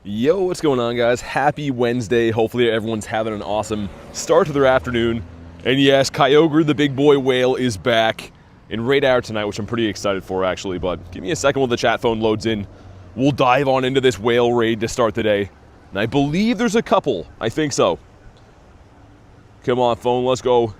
Yo, what's going on, guys? Happy Wednesday. Hopefully everyone's having an awesome start to their afternoon. And yes, Kyogre, the big boy whale, is back in Raid Hour tonight, which I'm pretty excited for, actually. But give me a second while the chat phone loads in. We'll dive on into this whale raid to start the day. And I believe there's a couple. I think so. Come on, phone, let's go.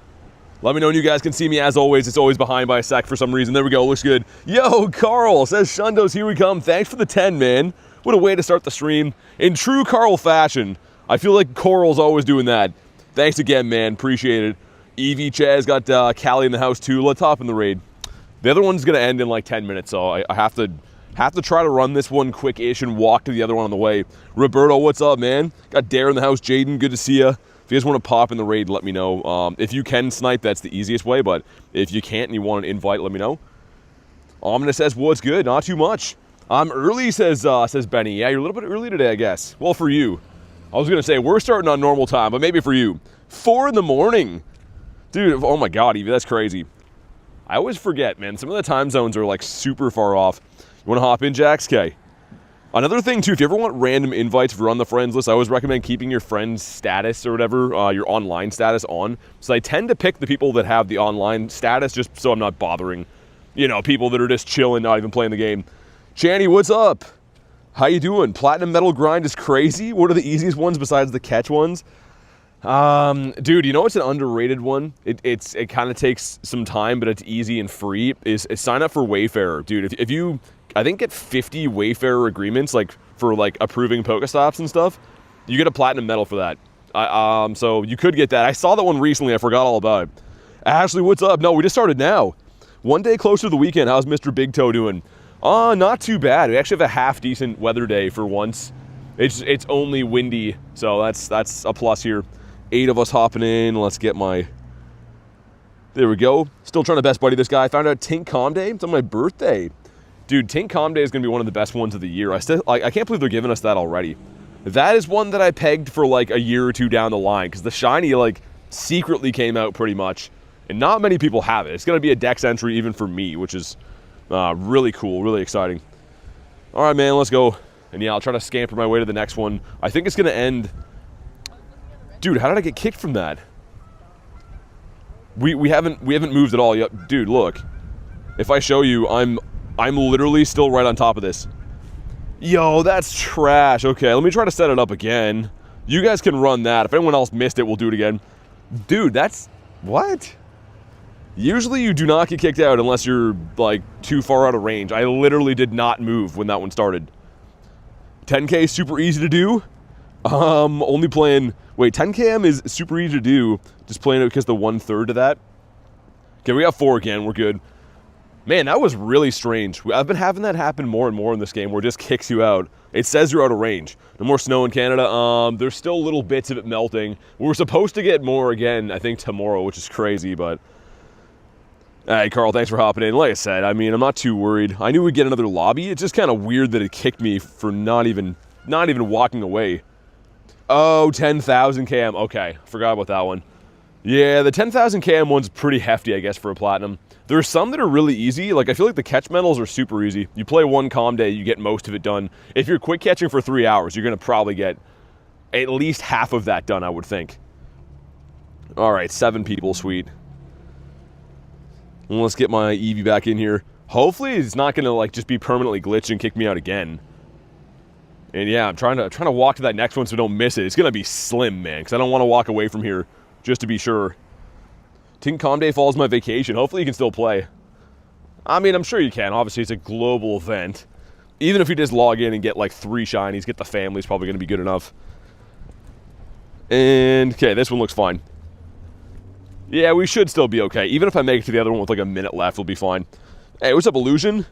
Let me know when you guys can see me. As always, it's always behind by a sec for some reason. There we go, looks good. Yo, Carl says, Shundos, here we come. Thanks for the 10, man. What a way to start the stream. In true Carl fashion. I feel like Coral's always doing that. Thanks again, man. Appreciate it. Evie Chaz got Callie in the house, too. Let's hop in the raid. The other one's going to end in like 10 minutes, so I have to try to run this one quick-ish and walk to the other one on the way. Roberto, what's up, man? Got Dare in the house. Jaden, good to see ya. If you guys want to pop in the raid, let me know. If you can snipe, that's the easiest way, but if you can't and you want an invite, let me know. Omna says, what's good? Not too much. I'm early, says Benny. Yeah, you're a little bit early today, I guess. Well, for you. I was going to say, we're starting on normal time, but maybe for you. 4 in the morning. Dude, oh my god, Evie, that's crazy. I always forget, man. Some of the time zones are, like, super far off. You want to hop in, Jax? Okay. Another thing, too, if you ever want random invites if you're on the friends list, I always recommend keeping your friend's status or whatever, your online status on. So I tend to pick the people that have the online status just so I'm not bothering, you know, people that are just chilling, not even playing the game. Channy, what's up? How you doing? Platinum Metal Grind is crazy. What are the easiest ones besides the catch ones? Dude, you know what's an underrated one? It kind of takes some time, but it's easy and free. Is sign up for Wayfarer, dude. If you, I think, get 50 Wayfarer agreements, like for like approving Pokestops and stuff, you get a platinum medal for that. So you could get that. I saw that one recently. I forgot all about it. Ashley, what's up? No, we just started now. One day closer to the weekend. How's Mr. Big Toe doing? Not too bad. We actually have a half decent weather day for once. It's only windy, so that's a plus here. 8 of us hopping in. Let's get my... There we go. Still trying to best buddy this guy. I found out Tink Calm Day. It's on my birthday. Dude, Tink Calm Day is going to be one of the best ones of the year. I can't believe they're giving us that already. That is one that I pegged for like a year or two down the line, because the shiny like secretly came out pretty much, and not many people have it. It's going to be a dex entry even for me, which is really cool, really exciting. All right, man, let's go. And yeah, I'll try to scamper my way to the next one. I think it's going to end... Dude, how did I get kicked from that? We haven't moved at all yet. Dude, look. If I show you, I'm literally still right on top of this. Yo, that's trash. Okay, let me try to set it up again. You guys can run that. If anyone else missed it, we'll do it again. Dude, that's... What? Usually you do not get kicked out unless you're, like, too far out of range. I literally did not move when that one started. 10K super easy to do. Only playing... Wait, 10km is super easy to do. Just playing it because the 1/3 of that. Okay, we got 4 again. We're good. Man, that was really strange. I've been having that happen more and more in this game where it just kicks you out. It says you're out of range. No more snow in Canada. There's still little bits of it melting. We're supposed to get more again, I think, tomorrow, which is crazy, but... Hey, Carl, thanks for hopping in. Like I said, I mean, I'm not too worried. I knew we'd get another lobby. It's just kind of weird that it kicked me for not even walking away. Oh, 10,000 km. Okay, forgot about that one. Yeah, the 10,000 km one's pretty hefty, I guess, for a platinum. There are some that are really easy. Like, I feel like the catch medals are super easy. You play one calm day, you get most of it done. If you're quick catching for 3 hours, you're going to probably get at least half of that done, I would think. All right, 7 people, sweet. And let's get my Eevee back in here. Hopefully it's not going to, like, just be permanently glitched and kick me out again. And yeah, I'm trying to walk to that next one so don't miss it. It's going to be slim, man, because I don't want to walk away from here, just to be sure. Tink Calm Day falls my vacation. Hopefully you can still play. I mean, I'm sure you can. Obviously, it's a global event. Even if you just log in and get like 3 shinies, get the family, it's probably going to be good enough. And, okay, this one looks fine. Yeah, we should still be okay. Even if I make it to the other one with like a minute left, we'll be fine. Hey, what's up, Illusion?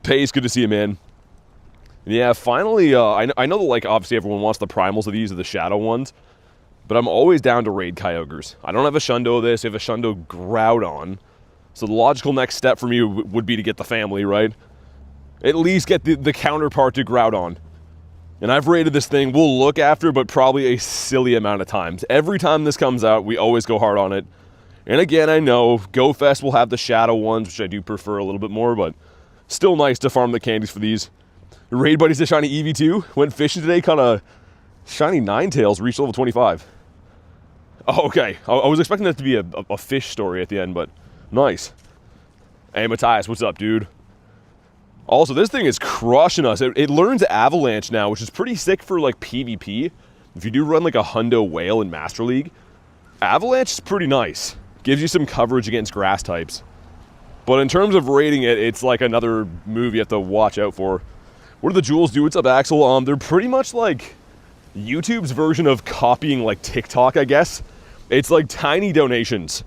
Pace, good to see you, man. Yeah, finally, I know that, like, obviously everyone wants the primals of these, or the shadow ones, but I'm always down to raid Kyogres. I don't have a Shundo of this, I have a Shundo Groudon, so the logical next step for me would be to get the family, right? At least get the counterpart to Groudon. And I've raided this thing, we'll look after, but probably a silly amount of times. Every time this comes out, we always go hard on it. And again, I know, GoFest will have the shadow ones, which I do prefer a little bit more, but still nice to farm the candies for these. Raid Buddies to shiny EV2. Went fishing today, kind of shiny Ninetales, reached level 25. Oh, okay. I was expecting that to be a fish story at the end, but nice. Hey, Matthias, what's up, dude? Also, this thing is crushing us. It learns Avalanche now, which is pretty sick for, like, PvP. If you do run, like, a Hundo Whale in Master League, Avalanche is pretty nice. Gives you some coverage against grass types. But in terms of rating it, it's like another move you have to watch out for. What do the jewels do? What's up, Axel? They're pretty much like YouTube's version of copying like TikTok, I guess. It's like tiny donations.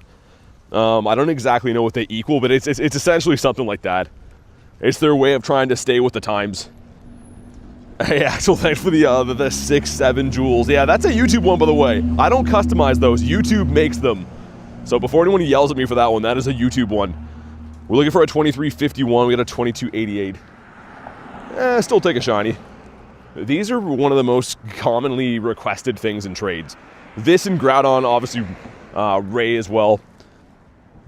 I don't exactly know what they equal, but it's essentially something like that. It's their way of trying to stay with the times. Hey, Axel, thanks for the 6, 7 jewels. Yeah, that's a YouTube one, by the way. I don't customize those. YouTube makes them. So before anyone yells at me for that one, that is a YouTube one. We're looking for a 2351. We got a 2288. Still take a shiny. These are one of the most commonly requested things in trades. This and Groudon, obviously Ray as well.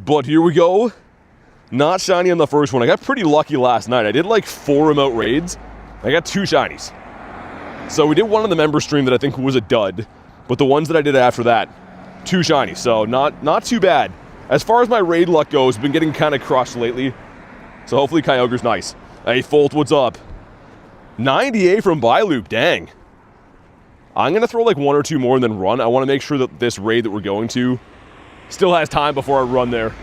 But here we go. Not shiny on the first one. I got pretty lucky last night. I did like 4 remote raids. I got 2 shinies. So we did one on the member stream that I think was a dud. But the ones that I did after that, 2 shinies. So not too bad. As far as my raid luck goes, been getting kind of crushed lately. So hopefully Kyogre's nice. Hey, Folt, what's up? 98 from Byloop, dang. I'm going to throw like 1 or 2 more and then run. I want to make sure that this raid that we're going to still has time before I run there.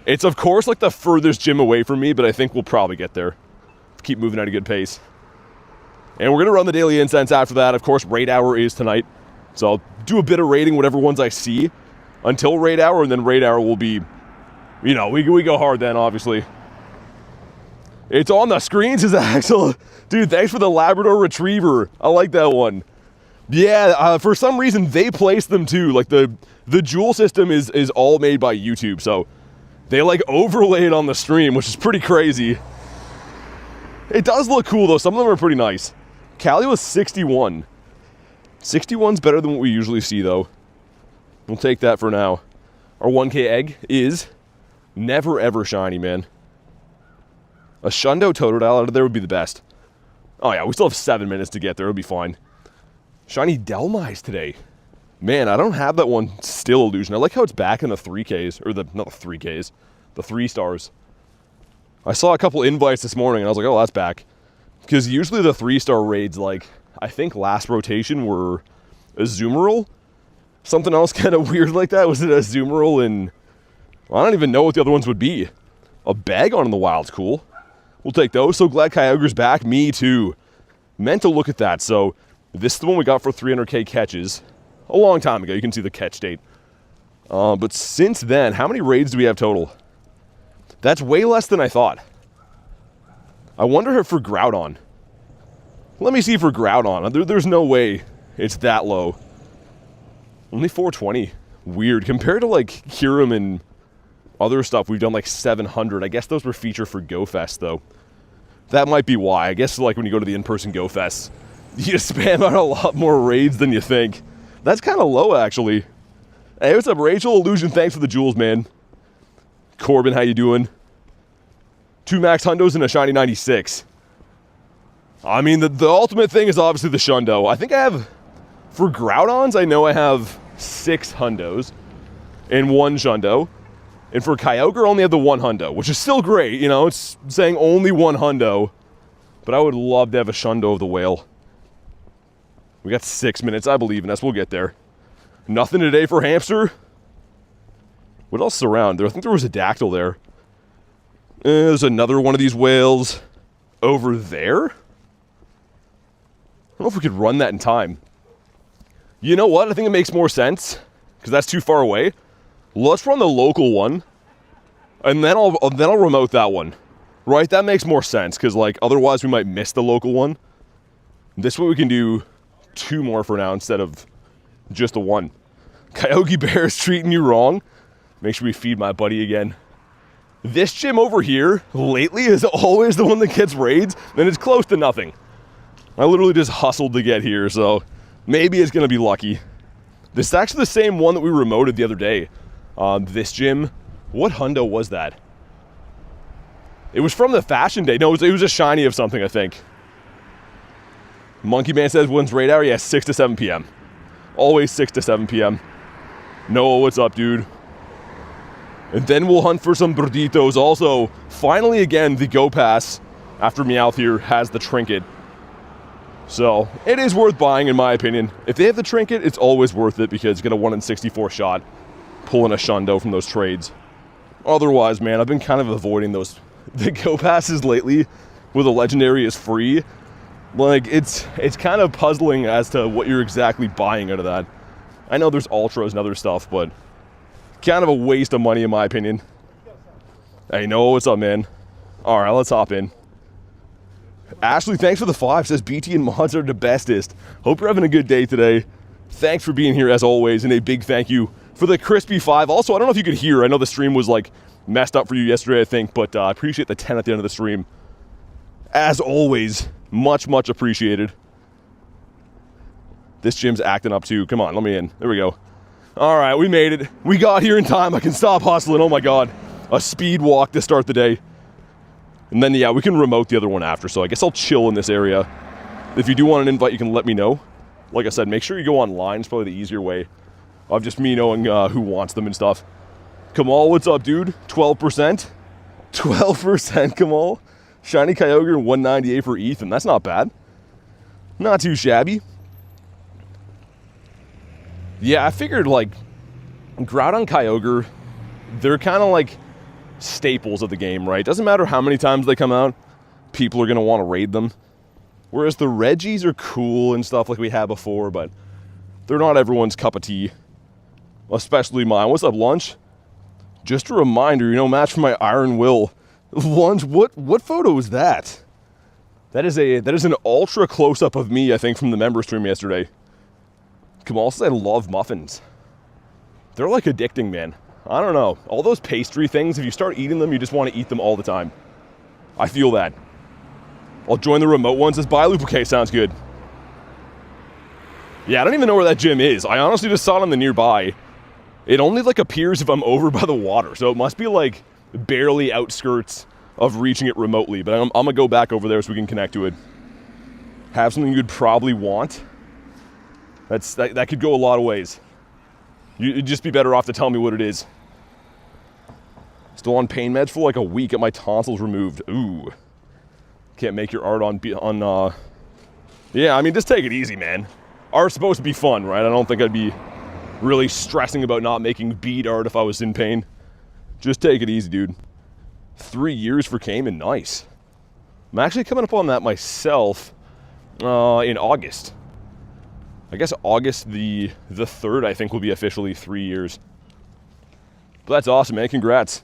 It's, of course, like the furthest gym away from me, but I think we'll probably get there. Keep moving at a good pace. And we're going to run the Daily Incense after that. Of course, Raid Hour is tonight. So I'll do a bit of raiding, whatever ones I see, until Raid Hour, and then Raid Hour will be, you know, we go hard then, obviously. It's on the screens, is Axel. Dude, thanks for the Labrador Retriever. I like that one. Yeah, for some reason, they place them too. Like, the jewel system is all made by YouTube, so they, like, overlay it on the stream, which is pretty crazy. It does look cool, though. Some of them are pretty nice. Callie was 61. 61's better than what we usually see, though. We'll take that for now. Our 1K egg is never ever shiny, man. A Shundo Totodile out of there would be the best. Oh yeah, we still have 7 minutes to get there. It'll be fine. Shiny Delmise today. Man, I don't have that one still illusion. I like how it's back in the 3Ks. Or not the 3Ks. The 3 stars. I saw a couple invites this morning and I was like, oh, that's back. Because usually the 3-star raids, like, I think last rotation were Azumarill. Something else kind of weird like that. Was it Azumarill and... well, I don't even know what the other ones would be. A Bagon in the wild's cool. We'll take those. So glad Kyogre's back. Me too. Meant to look at that. So this is the one we got for 300k catches. A long time ago. You can see the catch date. But since then, how many raids do we have total? That's way less than I thought. I wonder if for Groudon. Let me see for Groudon. There's no way it's that low. Only 420. Weird. Compared to like Kyurem and other stuff, we've done like 700. I guess those were featured for Go Fest though. That might be why. I guess like when you go to the in-person Go Fest, you spam out a lot more raids than you think. That's kind of low actually. Hey, what's up, Rachel? Illusion, thanks for the jewels, man. Corbin, how you doing? 2 max hundos and a shiny 96. I mean, the ultimate thing is obviously the Shundo. I think I have, for Groudons, I know I have 6 hundos and 1 Shundo. And for Kyogre, I only have the 1 hundo, which is still great. You know, it's saying only 1 hundo. But I would love to have a Shundo of the whale. We got 6 minutes. I believe in us. We'll get there. Nothing today for Hamster. What else is around there? I think there was a Dactyl there. There's another one of these whales over there. I don't know if we could run that in time. You know what? I think it makes more sense, because that's too far away. Let's run the local one, and then I'll remote that one. Right? That makes more sense, because like otherwise we might miss the local one. This way we can do 2 more for now instead of just the 1. Kyogre Bear is treating you wrong. Make sure we feed my buddy again. This gym over here, lately, is always the one that gets raids, and it's close to nothing. I literally just hustled to get here, so maybe it's going to be lucky. This is actually the same one that we remoted the other day. This gym, what hundo was that? It was from the fashion day. No, it was a shiny of something, I think. Monkey Man says, when's raid hour? Yeah, 6 to 7 p.m. Always 6 to 7 p.m. Noah, what's up, dude? And then we'll hunt for some burditos. Also, finally again, the Go Pass, after Meowth here, has the trinket. So, it is worth buying, in my opinion. If they have the trinket, it's always worth it, because you get a 1 in 64 shot pulling a Shundo from those trades. Otherwise, man, I've been kind of avoiding those. The Go Passes lately, where the legendary is free. Like, it's kind of puzzling as to what you're exactly buying out of that. I know there's ultras and other stuff, but kind of a waste of money in my opinion. Hey, Noah, what's up, man? All right, let's hop in. Ashley, thanks for the 5. Says BT and mods are the bestest. Hope you're having a good day today. Thanks for being here as always, and a big thank you for the crispy 5. Also, I don't know if you could hear. I know the stream was like messed up for you yesterday, I think, but I appreciate the 10 at the end of the stream. As always, much, much appreciated. This gym's acting up too. Come on, let me in. There we go. All right, we made it. We got here in time. I can stop hustling. Oh my God. A speed walk to start the day. And then, yeah, we can remote the other one after. So I guess I'll chill in this area. If you do want an invite, you can let me know. Like I said, make sure you go online. It's probably the easier way of just me knowing who wants them and stuff. Kamal, what's up, dude? 12%? 12%, Kamal. Shiny Kyogre and 198 for Ethan. That's not bad. Not too shabby. Yeah, I figured, like, Groudon Kyogre, they're kind of like staples of the game, right? Doesn't matter how many times they come out, people are going to want to raid them. Whereas the Reggies are cool and stuff like we had before, but they're not everyone's cup of tea. Especially mine. What's up, Lunch? Just a reminder, you know, match for my Iron Will. Lunch, what photo is that? That is an ultra close-up of me, I think, from the member stream yesterday. Kamal said I love muffins. They're like addicting, man. I don't know. All those pastry things, if you start eating them, you just want to eat them all the time. I feel that. I'll join the remote ones as Bailoop. Okay, sounds good. Yeah, I don't even know where that gym is. I honestly just saw it on the nearby. It only like appears if I'm over by the water, so it must be like barely outskirts of reaching it remotely. But I'm gonna go back over there so we can connect to it. Have something you'd probably want. That could go a lot of ways. You'd just be better off to tell me what it is. Still on pain meds for like a week. Get my tonsils removed. Ooh. Can't make your art on. Yeah, I mean, just take it easy, man. Art's supposed to be fun, right? I don't think I'd be really stressing about not making bead art if I was in pain. Just take it easy, dude. 3 years for Cayman, nice. I'm actually coming up on that myself in August. I guess August the 3rd, I think, will be officially 3 years. But that's awesome, man. Congrats.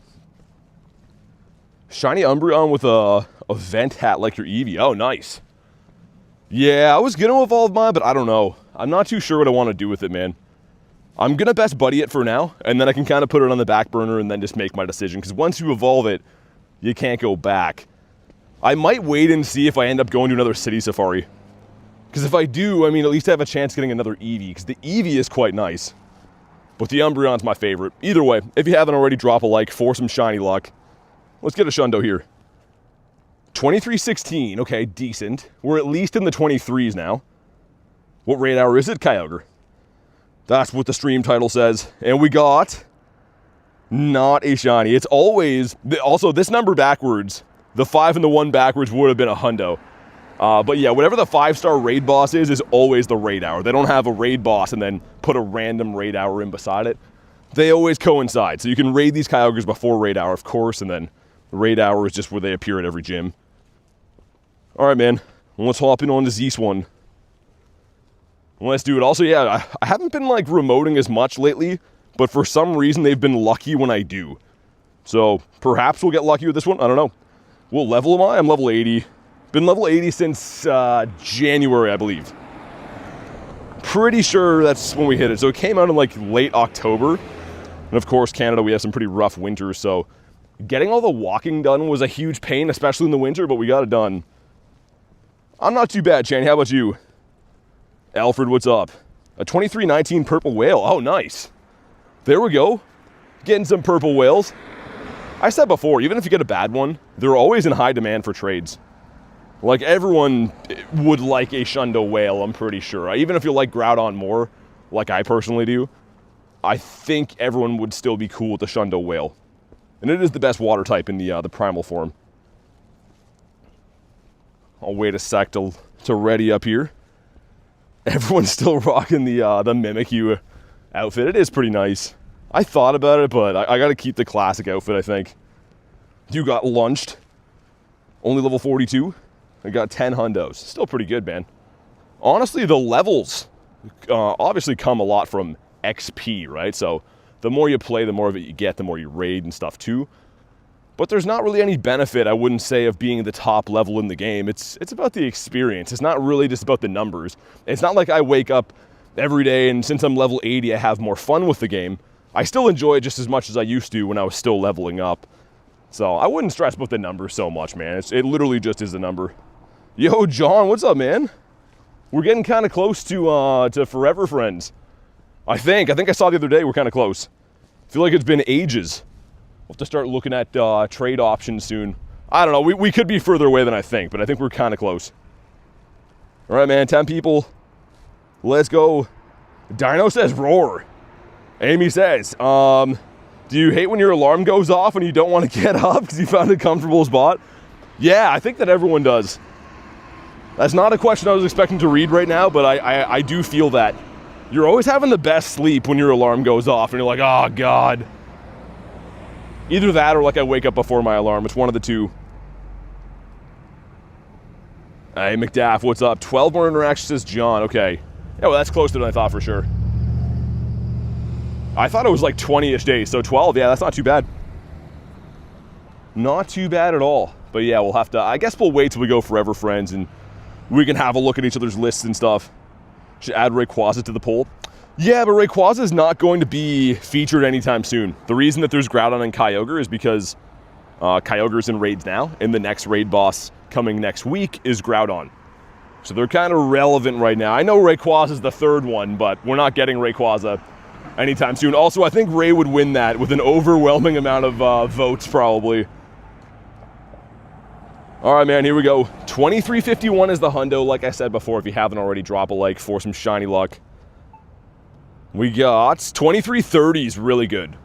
Shiny Umbreon with a vent hat like your Eevee. Oh, nice. Yeah, I was going to evolve mine, but I don't know. I'm not too sure what I want to do with it, man. I'm going to best buddy it for now, and then I can kind of put it on the back burner and then just make my decision. Because once you evolve it, you can't go back. I might wait and see if I end up going to another city safari. Because if I do, I mean, at least I have a chance getting another Eevee. Because the Eevee is quite nice. But the Umbreon's my favorite. Either way, if you haven't already, drop a like for some shiny luck. Let's get a Shundo here. 2316. Okay, decent. We're at least in the 23s now. What raid hour is it, Kyogre? That's what the stream title says. And we got not a shiny. It's always... Also, this number backwards, the 5 and the 1 backwards would have been a hundo. But yeah, whatever the 5-star raid boss is always the raid hour. They don't have a raid boss and then put a random raid hour in beside it. They always coincide. So you can raid these Kyogres before raid hour, of course, and then raid hour is just where they appear at every gym. All right, man. Let's hop in on the Zeus one. Let's do it. Also, yeah, I haven't been, like, remoting as much lately, but for some reason they've been lucky when I do. So perhaps we'll get lucky with this one. I don't know. What level am I? I'm level 80. Been level 80 since January, I believe. Pretty sure that's when we hit it. So it came out in, like, late October. And, of course, Canada, we have some pretty rough winters, so getting all the walking done was a huge pain, especially in the winter, but we got it done. I'm not too bad, Channy. How about you? Alfred, what's up? A 2319 purple whale. Oh, nice. There we go. Getting some purple whales. I said before, even if you get a bad one, they're always in high demand for trades. Like, everyone would like a Shundo Whale, I'm pretty sure. Even if you like Groudon more, like I personally do, I think everyone would still be cool with the Shundo Whale. And it is the best water type in the primal form. I'll wait a sec to ready up here. Everyone's still rocking the Mimikyu outfit. It is pretty nice. I thought about it, but I got to keep the classic outfit, I think. You got lunched. Only level 42. I got 10 hundos. Still pretty good, man. Honestly, the levels obviously come a lot from XP, right? So the more you play, the more of it you get, the more you raid and stuff too. But there's not really any benefit, I wouldn't say, of being the top level in the game. It's about the experience. It's not really just about the numbers. It's not like I wake up every day and since I'm level 80, I have more fun with the game. I still enjoy it just as much as I used to when I was still leveling up. So I wouldn't stress about the numbers so much, man. It literally just is a number. Yo, John, what's up, man? We're getting kind of close to forever friends. I think I saw the other day we're kind of close. I feel like it's been ages. We'll have to start looking at trade options soon. I don't know. We could be further away than I think, but I think we're kind of close. All right, man. 10 people. Let's go. Dino says roar. Amy says, do you hate when your alarm goes off and you don't want to get up because you found a comfortable spot? Yeah, I think that everyone does. That's not a question I was expecting to read right now, but I do feel that. You're always having the best sleep when your alarm goes off and you're like, oh, God. Either that or like I wake up before my alarm. It's one of the two. Hey, McDaff, what's up? 12 more interactions, says John. Okay. Yeah, well, that's closer than I thought for sure. I thought it was like 20-ish days, so 12, yeah, that's not too bad. Not too bad at all. But yeah, we'll have to, I guess we'll wait till we go forever friends and we can have a look at each other's lists and stuff. Should add Rayquaza to the poll. Yeah, but Rayquaza is not going to be featured anytime soon. The reason that there's Groudon and Kyogre is because Kyogre's in raids now, and the next raid boss coming next week is Groudon. So they're kind of relevant right now. I know Rayquaza is the third one, but we're not getting Rayquaza anytime soon. Also, I think Ray would win that with an overwhelming amount of votes, probably. All right, man, here we go. 2351 is the hundo. Like I said before, if you haven't already, drop a like for some shiny luck. We got 2330 is really good.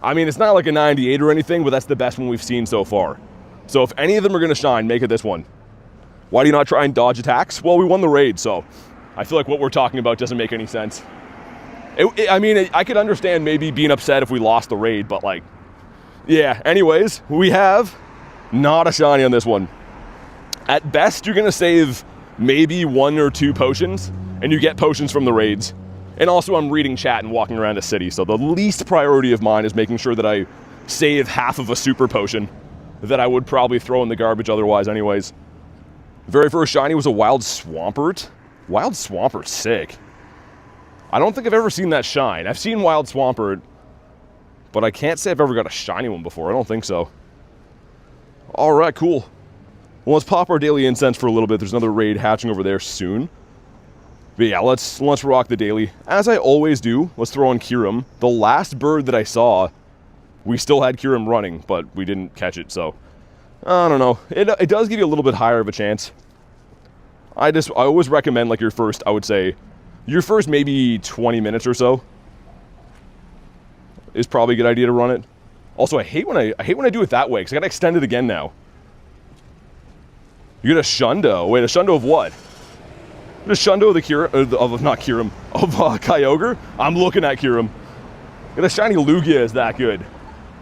I mean, it's not like a 98 or anything, but that's the best one we've seen so far. So if any of them are going to shine, make it this one. Why do you not try and dodge attacks? Well, we won the raid, so I feel like what we're talking about doesn't make any sense. I mean, I could understand maybe being upset if we lost the raid, but like, yeah. Anyways, we have not a shiny on this one. At best, you're going to save maybe 1 or 2 potions, and you get potions from the raids. And also, I'm reading chat and walking around a city, so the least priority of mine is making sure that I save half of a super potion that I would probably throw in the garbage otherwise anyways. Very first shiny was a Wild Swampert. Wild Swampert's sick. I don't think I've ever seen that shine. I've seen Wild Swampert, but I can't say I've ever got a shiny one before. I don't think so. All right, cool. Well, let's pop our daily incense for a little bit. There's another raid hatching over there soon. But yeah, let's rock the daily. As I always do, let's throw on Kyurem. The last bird that I saw, we still had Kyurem running, but we didn't catch it, so I don't know. It does give you a little bit higher of a chance. I always recommend like your first, I would say, your first maybe 20 minutes or so is probably a good idea to run it. Also, I hate when I do it that way, because I gotta extend it again now. You get a Shundo. Wait, a Shundo of what? The Shundo of the Kyogre? I'm looking at Kyurem. The shiny Lugia is that good.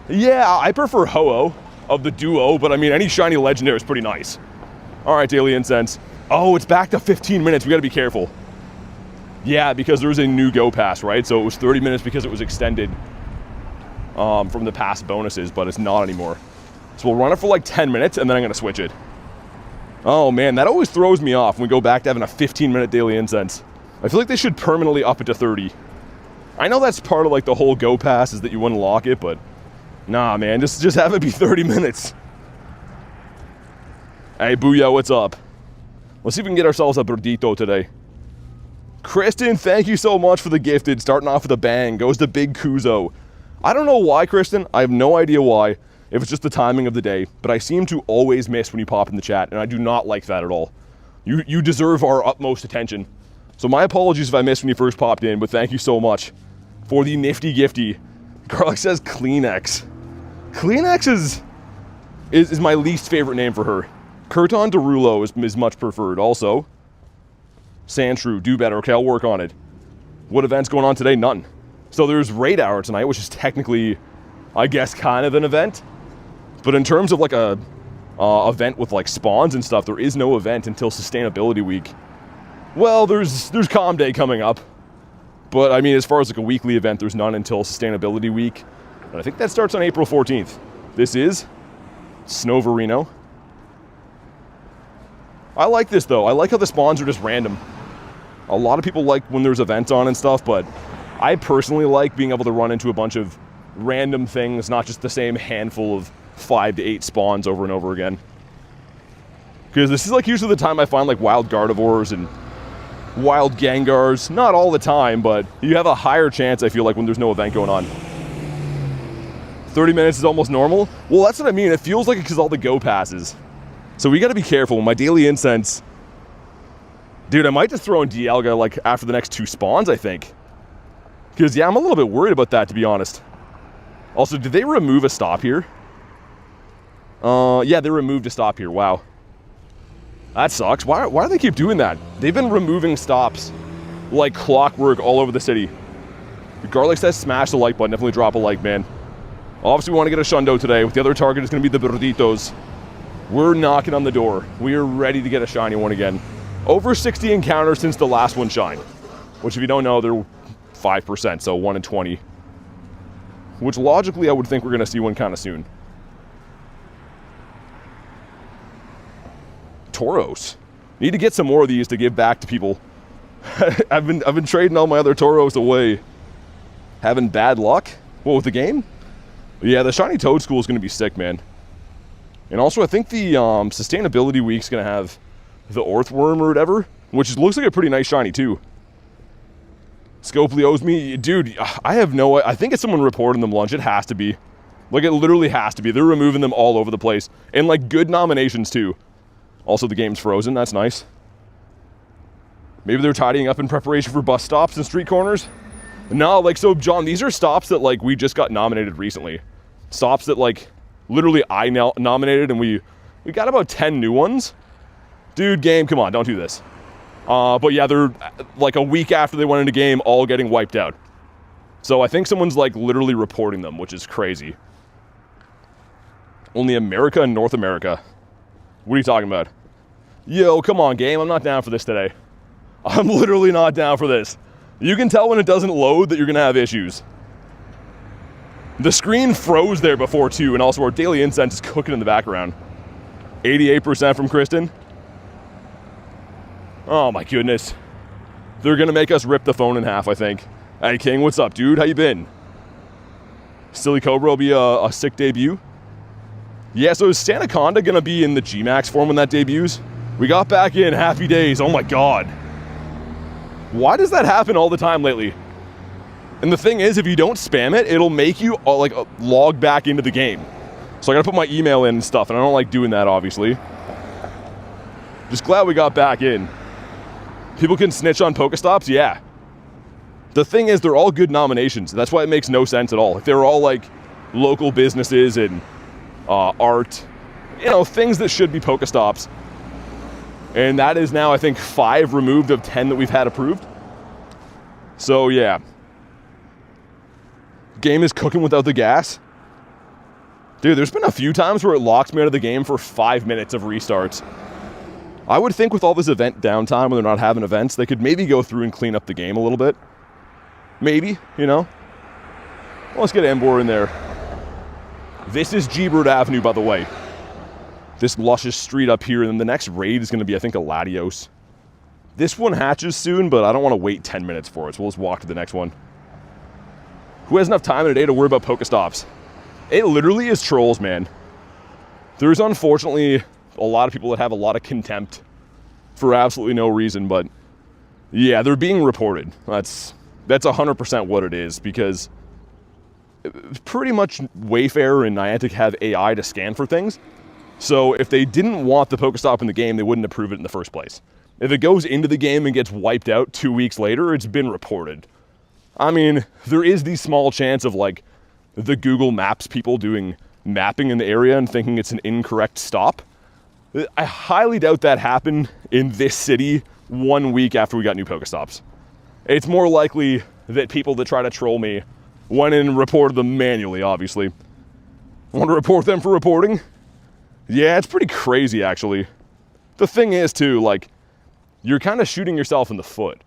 Yeah, I prefer Ho-Oh of the duo, but I mean, any shiny legendary is pretty nice. All right, Daily Incense. Oh, it's back to 15 minutes. We got to be careful. Yeah, because there's a new Go Pass, right? So it was 30 minutes because it was extended from the past bonuses, but it's not anymore. So we'll run it for like 10 minutes, and then I'm going to switch it. Oh, man, that always throws me off when we go back to having a 15-minute Daily Incense. I feel like they should permanently up it to 30. I know that's part of like the whole Go Pass is that you unlock it, but nah, man, just have it be 30 minutes. Hey, Booyah, what's up? Let's see if we can get ourselves a Burdito today. Kristen, thank you so much for the gifted. Starting off with a bang. Goes to Big Kuzo. I don't know why, Kristen. I have no idea why. If it's just the timing of the day, but I seem to always miss when you pop in the chat, and I do not like that at all. You deserve our utmost attention. So my apologies if I missed when you first popped in, but thank you so much for the nifty gifty. Garlic says Kleenex. Kleenex is my least favorite name for her. Curton Derulo is much preferred. Also, Sandshrew, do better. Okay, I'll work on it. What event's going on today? None. So there's Raid Hour tonight, which is technically, I guess, kind of an event. But in terms of like a event with like spawns and stuff, there is no event until Sustainability Week. Well, there's Calm Day coming up. But I mean, as far as like a weekly event, there's none until Sustainability Week. And I think that starts on April 14th. This is Snoverino. I like this though. I like how the spawns are just random. A lot of people like when there's events on and stuff, but I personally like being able to run into a bunch of random things, not just the same handful of 5 to 8 spawns over and over again. Because this is like usually the time I find like wild Gardevoirs and wild Gengars. Not all the time, but you have a higher chance, I feel like, when there's no event going on. 30 minutes is almost normal? Well, that's what I mean. It feels like it because all the go passes. So we got to be careful. My Daily Incense... Dude, I might just throw in Dialga like after the next 2 spawns, I think. Because, yeah, I'm a little bit worried about that, to be honest. Also, did they remove a stop here? Yeah, they removed a stop here. Wow. That sucks. Why do they keep doing that? They've been removing stops like clockwork all over the city. Garlic says smash the like button. Definitely drop a like, man. Obviously, we want to get a Shundo today. With the other target is going to be the Birditos. We're knocking on the door. We are ready to get a shiny one again. Over 60 encounters since the last one shined. Which, if you don't know, they're 5%, so 1 in 20. Which, logically, I would think we're going to see one kind of soon. Tauros. Need to get some more of these to give back to people. I've been trading all my other Tauros away. Having bad luck? What, with the game? Yeah, the shiny Toadstool is going to be sick, man. And also, I think the Sustainability Week's going to have the Orthworm or whatever, which looks like a pretty nice shiny, too. Scopely owes me. Dude, I have no... I think it's someone reporting them lunch. It has to be. Like, it literally has to be. They're removing them all over the place. And, like, good nominations, too. Also, the game's frozen. That's nice. Maybe they're tidying up in preparation for bus stops and street corners. No, like, so, John, these are stops that, like, we just got nominated recently. Stops that, like, literally I nominated, and we got about 10 new ones. Dude, game, come on, don't do this. But yeah, they're, like, a week after they went into game, all getting wiped out. So I think someone's, like, literally reporting them, which is crazy. Only America and North America. What are you talking about? Yo, come on, game, I'm not down for this today. I'm literally not down for this. You can tell when it doesn't load that you're going to have issues. The screen froze there before, too, and also our Daily Incense is cooking in the background. 88% from Kristen. Oh, my goodness. They're going to make us rip the phone in half, I think. Hey, King, what's up, dude? How you been? Silly Cobra will be a sick debut. Yeah, so is Sandaconda going to be in the G-Max form when that debuts? We got back in. Happy days. Oh, my God. Why does that happen all the time lately? And the thing is, if you don't spam it, it'll make you, like, log back into the game. So I gotta put my email in and stuff, and I don't like doing that, obviously. Just glad we got back in. People can snitch on Pokestops? Yeah. The thing is, they're all good nominations. That's why it makes no sense at all. If they're all, like, local businesses and art, you know, things that should be Pokestops. And that is now, I think, 5 removed of 10 that we've had approved. So, yeah. Game is cooking without the gas. Dude, there's been a few times where it locks me out of the game for 5 minutes of restarts. I would think with all this event downtime when they're not having events, they could maybe go through and clean up the game a little bit. Maybe, you know? Well, let's get Embor in there. This is G-Bird Avenue, by the way. This luscious street up here, and then the next raid is going to be, I think, a Latios. This one hatches soon, but I don't want to wait 10 minutes for it, so we'll just walk to the next one. Who has enough time in a day to worry about Pokestops? It literally is trolls, man. There's unfortunately a lot of people that have a lot of contempt for absolutely no reason, but yeah, they're being reported. That's 100% what it is, because pretty much Wayfair and Niantic have AI to scan for things. So if they didn't want the Pokestop in the game, they wouldn't approve it in the first place. If it goes into the game and gets wiped out 2 weeks later, it's been reported. I mean, there is the small chance of like the Google Maps people doing mapping in the area and thinking it's an incorrect stop. I highly doubt that happened in this city 1 week after we got new Pokestops. It's more likely that people that try to troll me went in and reported them manually, obviously. Want to report them for reporting? Yeah, it's pretty crazy, actually. The thing is, too, like, you're kind of shooting yourself in the foot.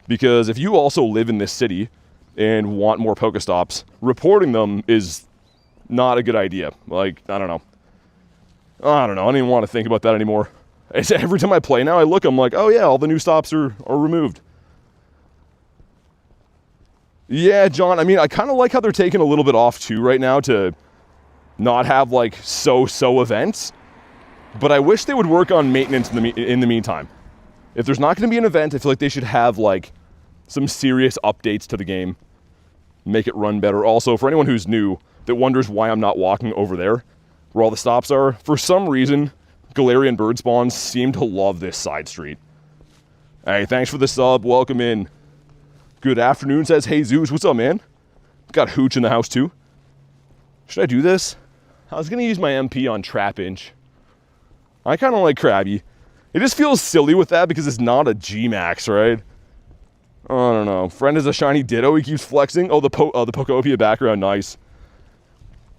Because if you also live in this city and want more Pokestops, reporting them is not a good idea. Like, I don't know. I don't even want to think about that anymore. It's, every time I play now, I look, I'm like, oh yeah, all the new stops are removed. Yeah, John, I mean, I kind of like how they're taking a little bit off too right now to not have like so-so events. But I wish they would work on maintenance in the meantime. If there's not going to be an event, I feel like they should have like some serious updates to the game. Make it run better. Also, for anyone who's new that wonders why I'm not walking over there, where all the stops are, for some reason, Galarian Bird spawns seem to love this side street. Hey, thanks for the sub. Welcome in. Good afternoon, says Hey Zeus. What's up, man? Got Hooch in the house, too. Should I do this? I was going to use my MP on Trapinch. I kind of like Krabby. It just feels silly with that because it's not a G-Max, right? I don't know. Friend is a shiny Ditto. He keeps flexing. Oh, the Pokopia background. Nice.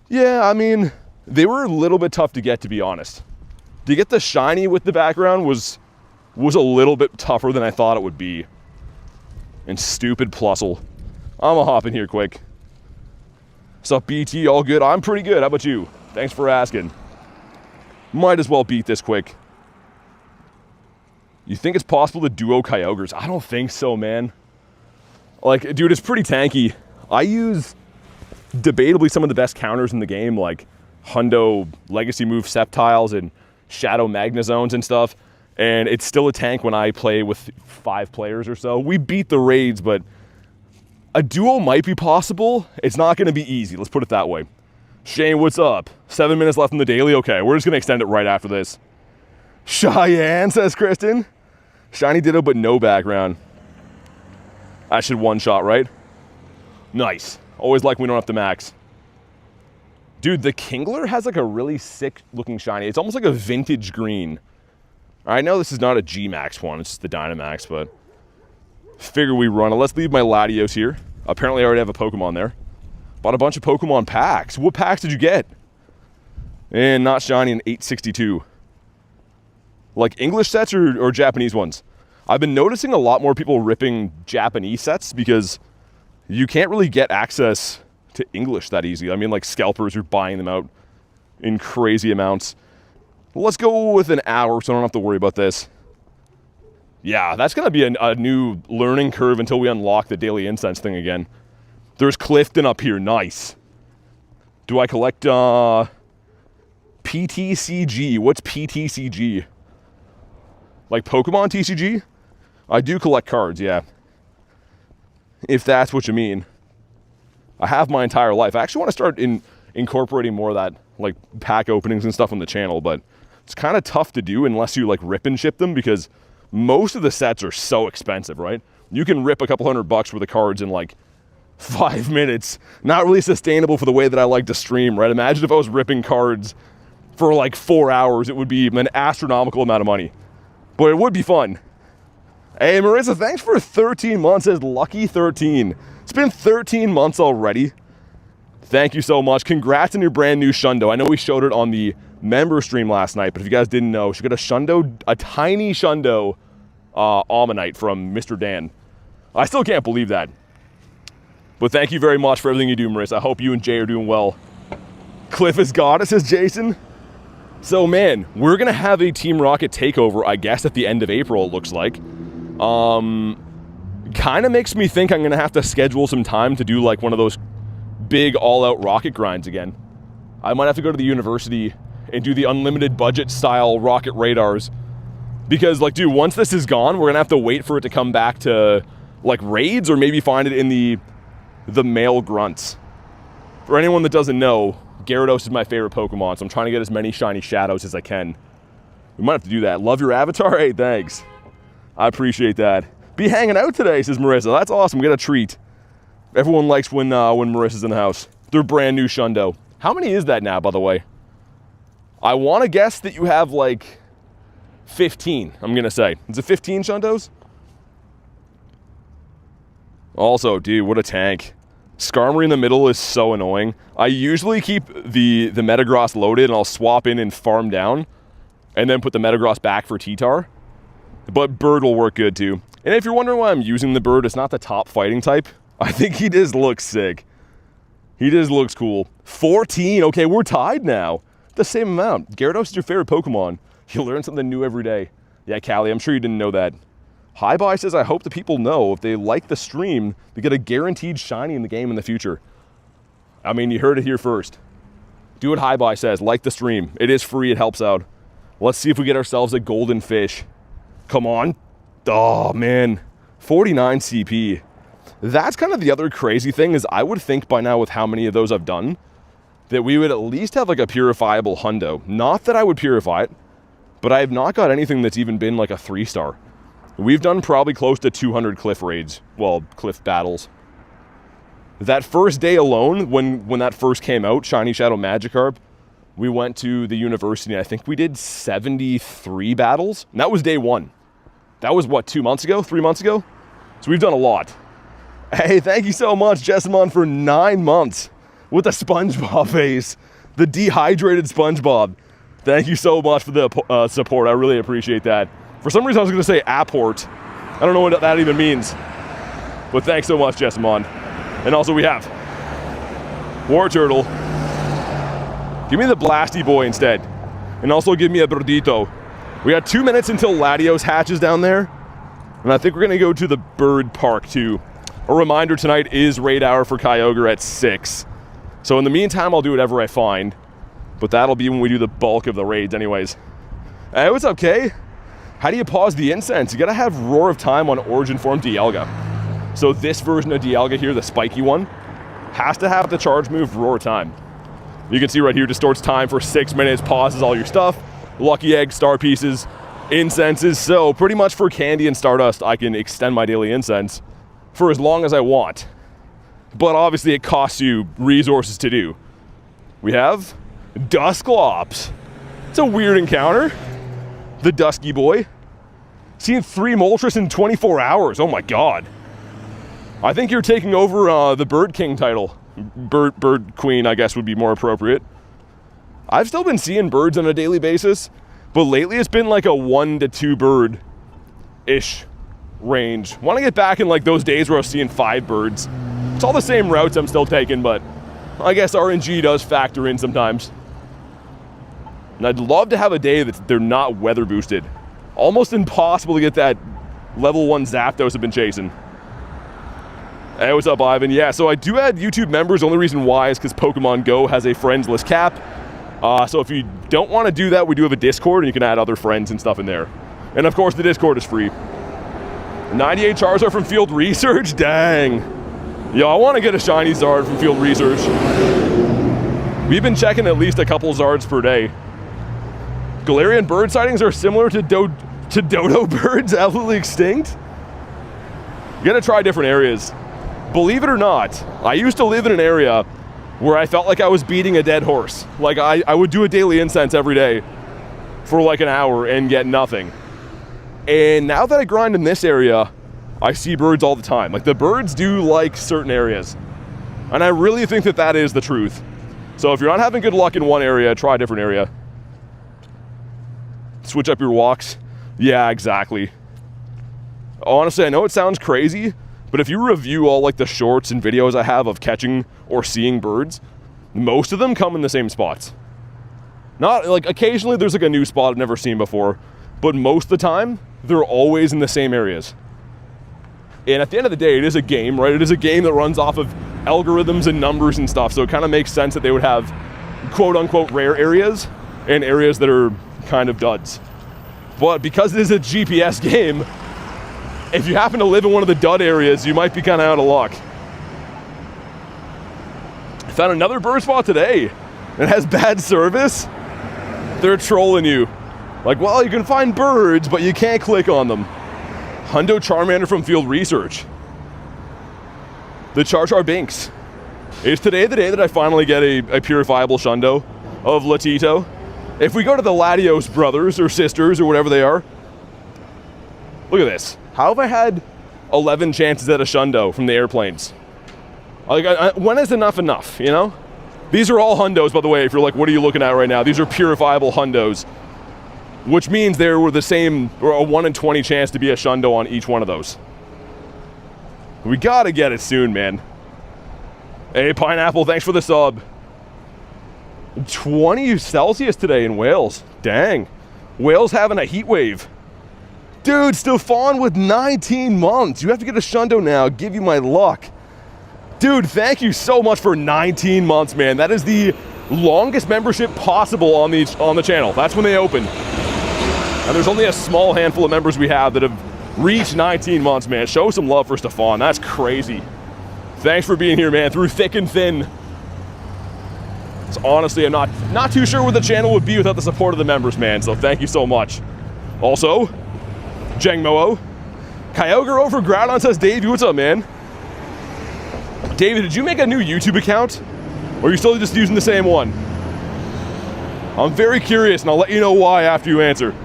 Yeah, I mean, they were a little bit tough to get, to be honest. To get the shiny with the background was a little bit tougher than I thought it would be. And stupid Plusle. I'm gonna hop in here quick. What's up, BT? All good? I'm pretty good. How about you? Thanks for asking. Might as well beat this quick. You think it's possible to duo Kyogres? I don't think so, man. Like, dude, it's pretty tanky. I use debatably some of the best counters in the game, like Hundo Legacy Move Sceptiles and Shadow Magnazones and stuff. And it's still a tank when I play with 5 players or so. We beat the raids, but a duo might be possible. It's not going to be easy. Let's put it that way. Shane, what's up? 7 minutes left in the daily? Okay, we're just going to extend it right after this. Cheyenne, says Kristen. Shiny Ditto, but no background. I should one-shot, right? Nice. Always like we don't have to max. Dude, the Kingler has like a really sick-looking shiny. It's almost like a vintage green. I know this is not a G-Max one. It's just the Dynamax, but figure we run it. Let's leave my Latios here. Apparently, I already have a Pokemon there. Bought a bunch of Pokemon packs. What packs did you get? And not shiny in 862. Like English sets or Japanese ones? I've been noticing a lot more people ripping Japanese sets because you can't really get access to English that easy. I mean, like scalpers are buying them out in crazy amounts. Let's go with an hour so I don't have to worry about this. Yeah, that's going to be a new learning curve until we unlock the Daily Incense thing again. There's Clifton up here. Nice. Do I collect PTCG? What's PTCG? Like Pokemon TCG? I do collect cards, yeah. If that's what you mean. I have my entire life. I actually want to start incorporating more of that, like pack openings and stuff on the channel, but it's kind of tough to do unless you like rip and ship them because most of the sets are so expensive, right? You can rip a couple $100 worth of cards in like 5 minutes. Not really sustainable for the way that I like to stream, right? Imagine if I was ripping cards for like 4 hours, it would be an astronomical amount of money. But it would be fun. Hey, Marissa, thanks for 13 months as Lucky 13. It's been 13 months already. Thank you so much. Congrats on your brand new Shundo. I know we showed it on the member stream last night, but if you guys didn't know, she got a Shundo, a tiny Shundo Ammonite from Mr. Dan. I still can't believe that. But thank you very much for everything you do, Marissa. I hope you and Jay are doing well. Cliff has got it, says Jason. So, man, we're going to have a Team Rocket takeover, I guess, at the end of April, it looks like. Kind of makes me think I'm going to have to schedule some time to do, like, one of those big all-out rocket grinds again. I might have to go to the university and do the unlimited budget-style rocket radars. Because, like, dude, once this is gone, we're going to have to wait for it to come back to, like, raids or maybe find it in the male grunts. For anyone that doesn't know, Gyarados is my favorite Pokemon, so I'm trying to get as many shiny Shadows as I can. We might have to do that. Love your avatar? Hey, thanks. I appreciate that. Be hanging out today, says Marissa. That's awesome. We got a treat. Everyone likes when Marissa's in the house. Their brand new Shundo. How many is that now, by the way? I want to guess that you have like 15, I'm going to say. Is it 15 Shundos? Also, dude, what a tank. Skarmory in the middle is so annoying. I usually keep the Metagross loaded and I'll swap in and farm down and then put the Metagross back for T-Tar. But Bird will work good too. And if you're wondering why I'm using the Bird, it's not the top fighting type. I think he just looks sick. He just looks cool. 14, okay, we're tied now. The same amount. Gyarados is your favorite Pokemon. You learn something new every day. Yeah, Callie, I'm sure you didn't know that. Hi Bye says, I hope the people know if they like the stream, they get a guaranteed shiny in the game in the future. I mean, you heard it here first. Do what Hi Bye says, like the stream. It is free, it helps out. Let's see if we get ourselves a golden fish. Come on. Oh, man. 49 CP. That's kind of the other crazy thing is I would think by now with how many of those I've done, that we would at least have like a purifiable hundo. Not that I would purify it, but I have not got anything that's even been like a 3-star. We've done probably close to 200 cliff raids. Well, cliff battles. That first day alone, when that first came out, Shiny Shadow Magikarp, we went to the university. I think we did 73 battles. And that was day one. That was what, 2 months ago? 3 months ago? So we've done a lot. Hey, thank you so much, Jessamon, for 9 months with the SpongeBob face. The dehydrated SpongeBob. Thank you so much for the support. I really appreciate that. For some reason, I was going to say apport. I don't know what that even means. But thanks so much, Jessamon. And also we have War Turtle. Give me the Blasty Boy instead. And also give me a Birdito. We got 2 minutes until Latios hatches down there. And I think we're going to go to the bird park too. A reminder, tonight is raid hour for Kyogre at 6. So in the meantime, I'll do whatever I find. But that'll be when we do the bulk of the raids anyways. Hey, what's up, Kay? How do you pause the incense? You gotta have Roar of Time on Origin Form Dialga. So this version of Dialga here, the spiky one, has to have the charge move Roar of Time. You can see right here, distorts time for 6 minutes, pauses all your stuff. Lucky Egg, Star Pieces, Incenses. So pretty much for Candy and Stardust, I can extend my daily incense for as long as I want. But obviously it costs you resources to do. We have Dusclops. It's a weird encounter. The Dusky Boy. Seen 3 Moltres in 24 hours. Oh my god. I think you're taking over the Bird King title. Bird Queen, I guess, would be more appropriate. I've still been seeing birds on a daily basis, but lately it's been like a 1 to 2 bird-ish range. Want to get back in like those days where I was seeing 5 birds. It's all the same routes I'm still taking, but I guess RNG does factor in sometimes. And I'd love to have a day that they're not weather boosted. Almost impossible to get that level 1 Zapdos I've been chasing. Hey, what's up, Ivan? Yeah, so I do add YouTube members. The only reason why is because Pokemon GO has a friends list cap. So if you don't want to do that, we do have a Discord, and you can add other friends and stuff in there. And of course, the Discord is free. 98 Charizard from Field Research? Dang. Yo, I want to get a shiny Zard from Field Research. We've been checking at least a couple Zards per day. Galarian bird sightings are similar to dodo birds, absolutely extinct. You gotta try different areas. Believe it or not, I used to live in an area where I felt like I was beating a dead horse. Like I would do a daily incense every day for like an hour and get nothing. And now that I grind in this area, I see birds all the time. Like the birds do like certain areas. And I really think that that is the truth. So if you're not having good luck in one area, try a different area. Switch up your walks. Yeah, exactly. Honestly, I know it sounds crazy, but if you review all like the shorts and videos I have of catching or seeing birds, most of them come in the same spots. Not like occasionally there's like a new spot I've never seen before, but most of the time they're always in the same areas. And at the end of the day, it is a game, right? It is a game that runs off of algorithms and numbers and stuff, so it kind of makes sense that they would have quote unquote rare areas and areas that are kind of duds. But because it is a GPS game, if you happen to live in one of the dud areas, you might be kind of out of luck. Found another bird spot today. It has bad service. They're trolling you. Like, well, you can find birds, but you can't click on them. Hundo Charmander from Field Research. The Char Char Binks. Is today the day that I finally get a purifiable Shundo of Latito? If we go to the Latios brothers or sisters or whatever they are, look at this. How have I had 11 chances at a Shundo from the airplanes? Like, when is enough, you know? These are all Hundos, by the way, if you're like, what are you looking at right now? These are purifiable Hundos, which means there were the same, or a 1 in 20 chance to be a Shundo on each one of those. We gotta get it soon, man. Hey, Pineapple, thanks for the sub. 20 Celsius today in Wales. Dang. Wales having a heat wave. Dude, Stefan with 19 months. You have to get a Shundo now. Give you my luck. Dude, thank you so much for 19 months, man. That is the longest membership possible on the channel. That's when they open. And there's only a small handful of members we have that have reached 19 months, man. Show some love for Stefan. That's crazy. Thanks for being here, man, through thick and thin. So honestly, I'm not too sure what the channel would be without the support of the members, man. So thank you so much. Also, Jengmoo, Kyogre over Groudon says, Davey, what's up, man? David, did you make a new YouTube account? Or are you still just using the same one? I'm very curious, and I'll let you know why after you answer.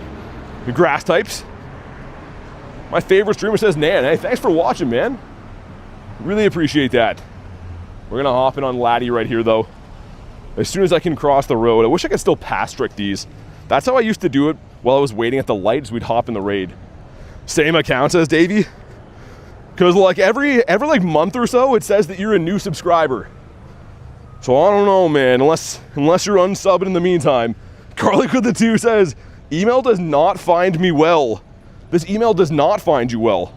The grass types. My favorite streamer says Nan. Hey, thanks for watching, man. Really appreciate that. We're gonna hop in on Laddie right here, though. As soon as I can cross the road. I wish I could still pass trick these. That's how I used to do it while I was waiting at the lights. We'd hop in the raid. Same account as Davey. Because like every like month or so, it says that you're a new subscriber. So I don't know, man, unless you're unsubbed in the meantime. Garlic with the 2 says, email does not find me well. This email does not find you well.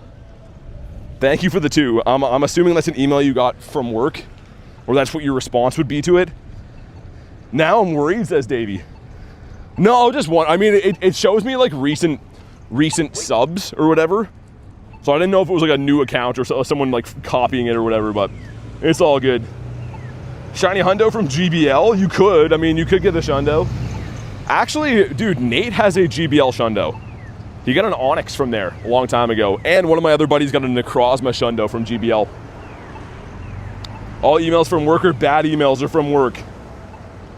Thank you for the 2. I'm assuming that's an email you got from work, or that's what your response would be to it. Now I'm worried, says Davey. No, just one. I mean, it shows me like recent subs or whatever. So I didn't know if it was like a new account or someone like copying it or whatever, but it's all good. Shiny Hundo from GBL, you could. I mean, you could get the Shundo. Actually, dude, Nate has a GBL Shundo. He got an Onyx from there a long time ago. And one of my other buddies got a Necrozma Shundo from GBL. All emails from work or bad emails are from work.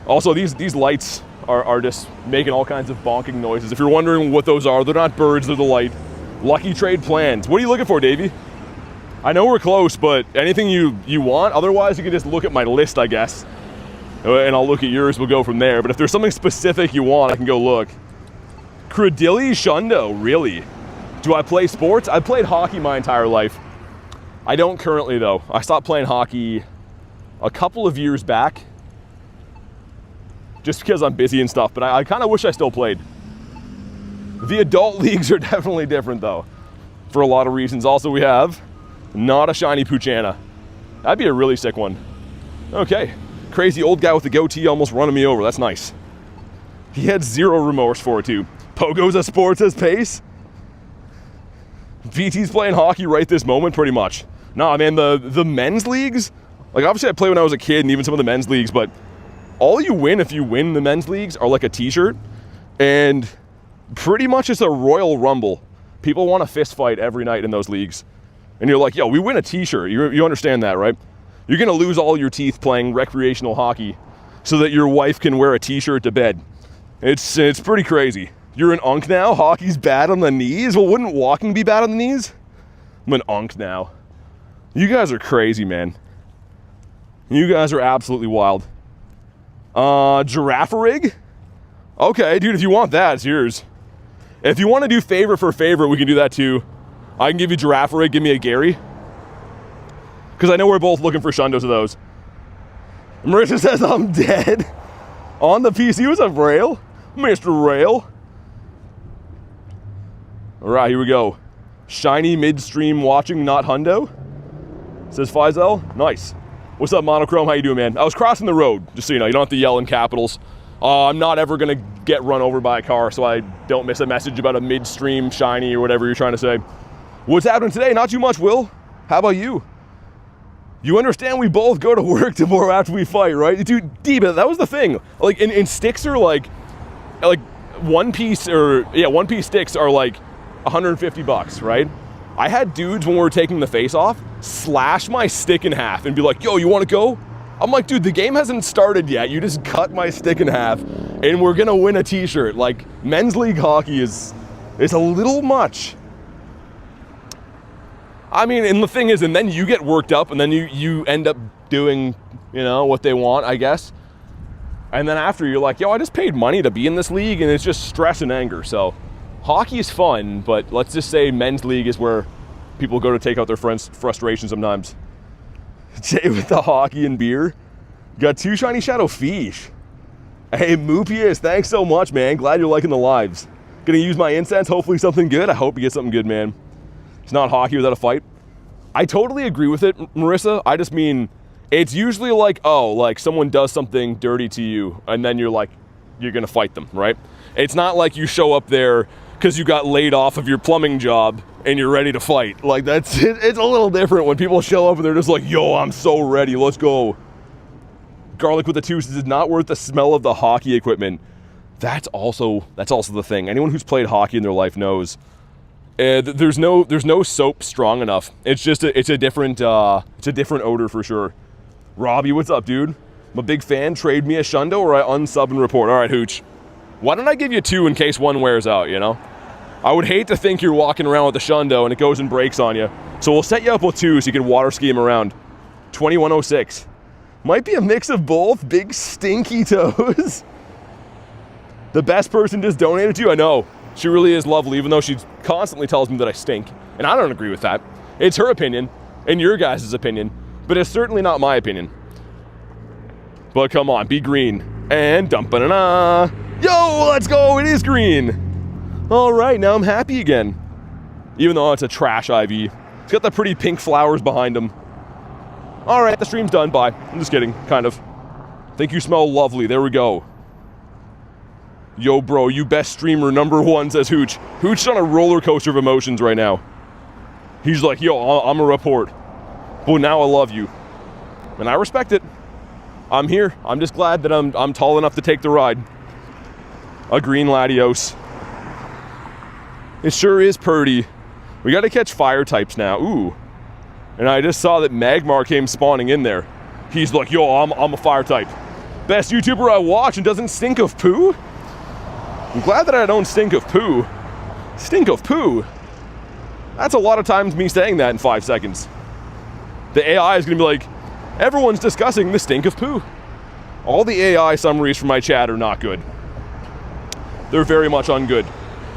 Also, these lights are just making all kinds of bonking noises. If you're wondering what those are, they're not birds, they're the light. Lucky trade plans. What are you looking for, Davey? I know we're close, but anything you want? Otherwise, you can just look at my list, I guess. And I'll look at yours, we'll go from there. But if there's something specific you want, I can go look. Credilli Shundo, really? Do I play sports? I've played hockey my entire life. I don't currently, though. I stopped playing hockey a couple of years back. Just because I'm busy and stuff, but I kind of wish I still played. The adult leagues are definitely different, though, for a lot of reasons. Also, we have not a shiny Poochyena. That'd be a really sick one. Okay. Crazy old guy with the goatee almost running me over. That's nice. He had zero remorse for it, too. Pogo's a sports as pace. VT's playing hockey right this moment, pretty much. Nah, man, the men's leagues, like, obviously I played when I was a kid and even some of the men's leagues, but all you win if you win the men's leagues are like a t-shirt, and pretty much it's a Royal Rumble. People want a fist fight every night in those leagues. And you're like, yo, we win a t-shirt. You understand that, right? You're gonna lose all your teeth playing recreational hockey so that your wife can wear a t-shirt to bed. It's pretty crazy. You're an unk now? Hockey's bad on the knees? Well, wouldn't walking be bad on the knees? I'm an unk now. You guys are crazy, man. You guys are absolutely wild. Giraffe rig? Okay, dude, if you want that, it's yours. If you want to do favor for favor, we can do that too. I can give you Giraffe rig, give me a Gary. Because I know we're both looking for Shundos of those. Marissa says I'm dead. On the PC was a Rail? Mr. Rail. Alright, here we go. Shiny midstream watching, not hundo. Says Faisal. Nice. What's up, Monochrome? How you doing, man? I was crossing the road, just so you know. You don't have to yell in capitals. I'm not ever going to get run over by a car, so I don't miss a message about a midstream shiny or whatever you're trying to say. What's happening today? Not too much, Will. How about you? You understand we both go to work tomorrow after we fight, right? Dude, Diva, that was the thing. Like, and sticks are like one piece sticks are like 150 bucks, right? I had dudes when we were taking the face off slash my stick in half and be like, yo, you want to go? I'm like, dude, the game hasn't started yet. You just cut my stick in half and we're going to win a t-shirt. Like, men's league hockey is a little much. I mean, and the thing is, and then you get worked up and then you end up doing, you know, what they want, I guess. And then after you're like, yo, I just paid money to be in this league and it's just stress and anger. So hockey is fun, but let's just say men's league is where people go to take out their friends' frustration sometimes. Jay with the hockey and beer. Got 2 shiny shadow fish. Hey, Moopius, thanks so much, man. Glad you're liking the lives. Gonna use my incense, hopefully something good. I hope you get something good, man. It's not hockey without a fight. I totally agree with it, Marissa. I just mean, it's usually like, oh, like someone does something dirty to you and then you're like, you're gonna fight them, right? It's not like you show up there because you got laid off of your plumbing job and you're ready to fight. Like, that's it. It's a little different when people show up and they're just like, yo, I'm so ready, let's go. Garlic with the 2 is not worth the smell of the hockey equipment. That's also the thing. Anyone who's played hockey in their life knows there's no soap strong enough. It's just it's a different odor for sure. Robbie, what's up, dude? I'm a big fan. Trade me a Shundo or I unsub and report. All right, Hooch. Why don't I give you 2 in case one wears out, you know? I would hate to think you're walking around with a Shundo and it goes and breaks on you. So we'll set you up with 2 so you can water ski him around. 2106. Might be a mix of both. Big stinky toes. The best person just donated to you? I know. She really is lovely, even though she constantly tells me that I stink. And I don't agree with that. It's her opinion and your guys' opinion, but it's certainly not my opinion. But come on, be green. And dump-a-na-na. Yo, let's go, it is green. All right, now I'm happy again. Even though it's a trash IV. It's got the pretty pink flowers behind him. All right, the stream's done, bye. I'm just kidding, kind of. Think you smell lovely, there we go. Yo, bro, you best streamer #1, says Hooch. Hooch's on a roller coaster of emotions right now. He's like, yo, I'm a report. But now I love you. And I respect it. I'm here. I'm just glad that I'm tall enough to take the ride. A green Latios. It sure is purty. We got to catch fire types now. Ooh. And I just saw that Magmar came spawning in there. He's like, yo, I'm a fire type. Best YouTuber I watch and doesn't stink of poo? I'm glad that I don't stink of poo. Stink of poo? That's a lot of times me saying that in 5 seconds. The AI is going to be like, everyone's discussing the stink of poo. All the AI summaries from my chat are not good. They're very much ungood.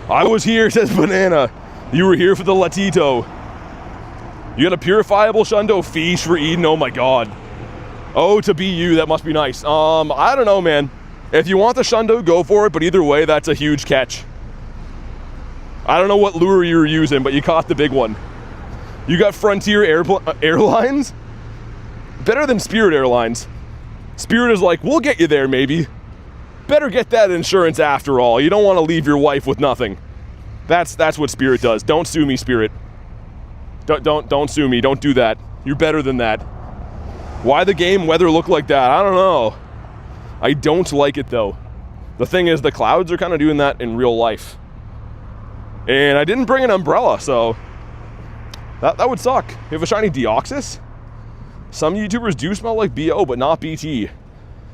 I was here, says Banana. You were here for the Latito. You got a purifiable Shundo fish for Eden? Oh my god. Oh, to be you, that must be nice. I don't know, man. If you want the Shundo, go for it, but either way, that's a huge catch. I don't know what lure you were using, but you caught the big one. You got Frontier Airlines? Better than Spirit Airlines. Spirit is like, we'll get you there, maybe. Better get that insurance after all. You don't want to leave your wife with nothing. That's what Spirit does. Don't sue me, Spirit. Don't sue me. Don't do that. You're better than that. Why the game weather look like that? I don't know. I don't like it though. The thing is, the clouds are kind of doing that in real life. And I didn't bring an umbrella, so that would suck. You have a shiny Deoxys? Some YouTubers do smell like BO, but not BT.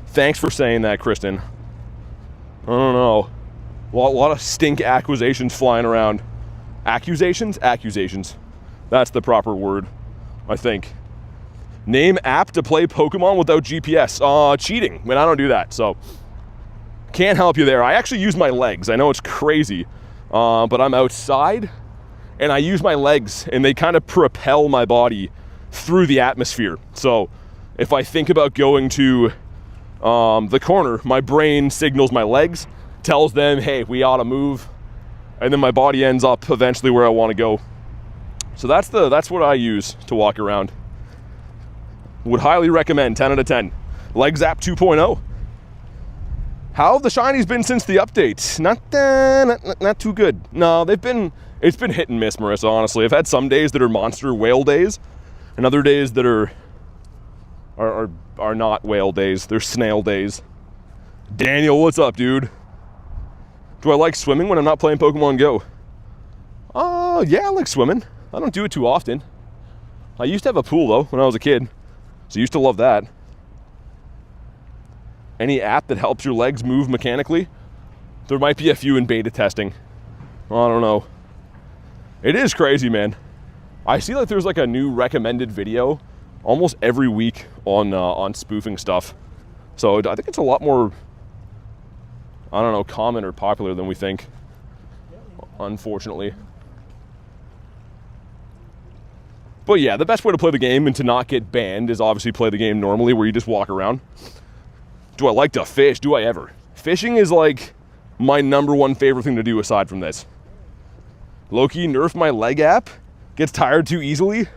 Thanks for saying that, Kristen. I don't know. A lot of stink accusations flying around. Accusations? Accusations. That's the proper word, I think. Name app to play Pokemon without GPS. Cheating. I mean, I don't do that, so can't help you there. I actually use my legs. I know it's crazy, but I'm outside, and I use my legs, and they kind of propel my body through the atmosphere. So if I think about going to the corner, my brain signals my legs, tells them, hey, we ought to move, and then my body ends up eventually where I want to go. So that's what I use to walk around. Would highly recommend, 10 out of 10. Leg Zap 2.0. How have the shinies been since the update? Not too good. No, it's been hit and miss, Marissa, honestly. I've had some days that are monster whale days, and other days that are are not whale days. They're snail days. Daniel, what's up, dude? Do I like swimming when I'm not playing Pokemon Go? Yeah, I like swimming. I don't do it too often. I used to have a pool, though, when I was a kid. So I used to love that. Any app that helps your legs move mechanically? There might be a few in beta testing. I don't know. It is crazy, man. I see like there's like a new recommended video almost every week on spoofing stuff. So I think it's a lot more, I don't know, common or popular than we think, unfortunately. But yeah, the best way to play the game and to not get banned is obviously play the game normally, where you just walk around. Do I like to fish? Do I ever? Fishing is like my #1 favorite thing to do aside from this. Loki, nerf my leg app? Gets tired too easily?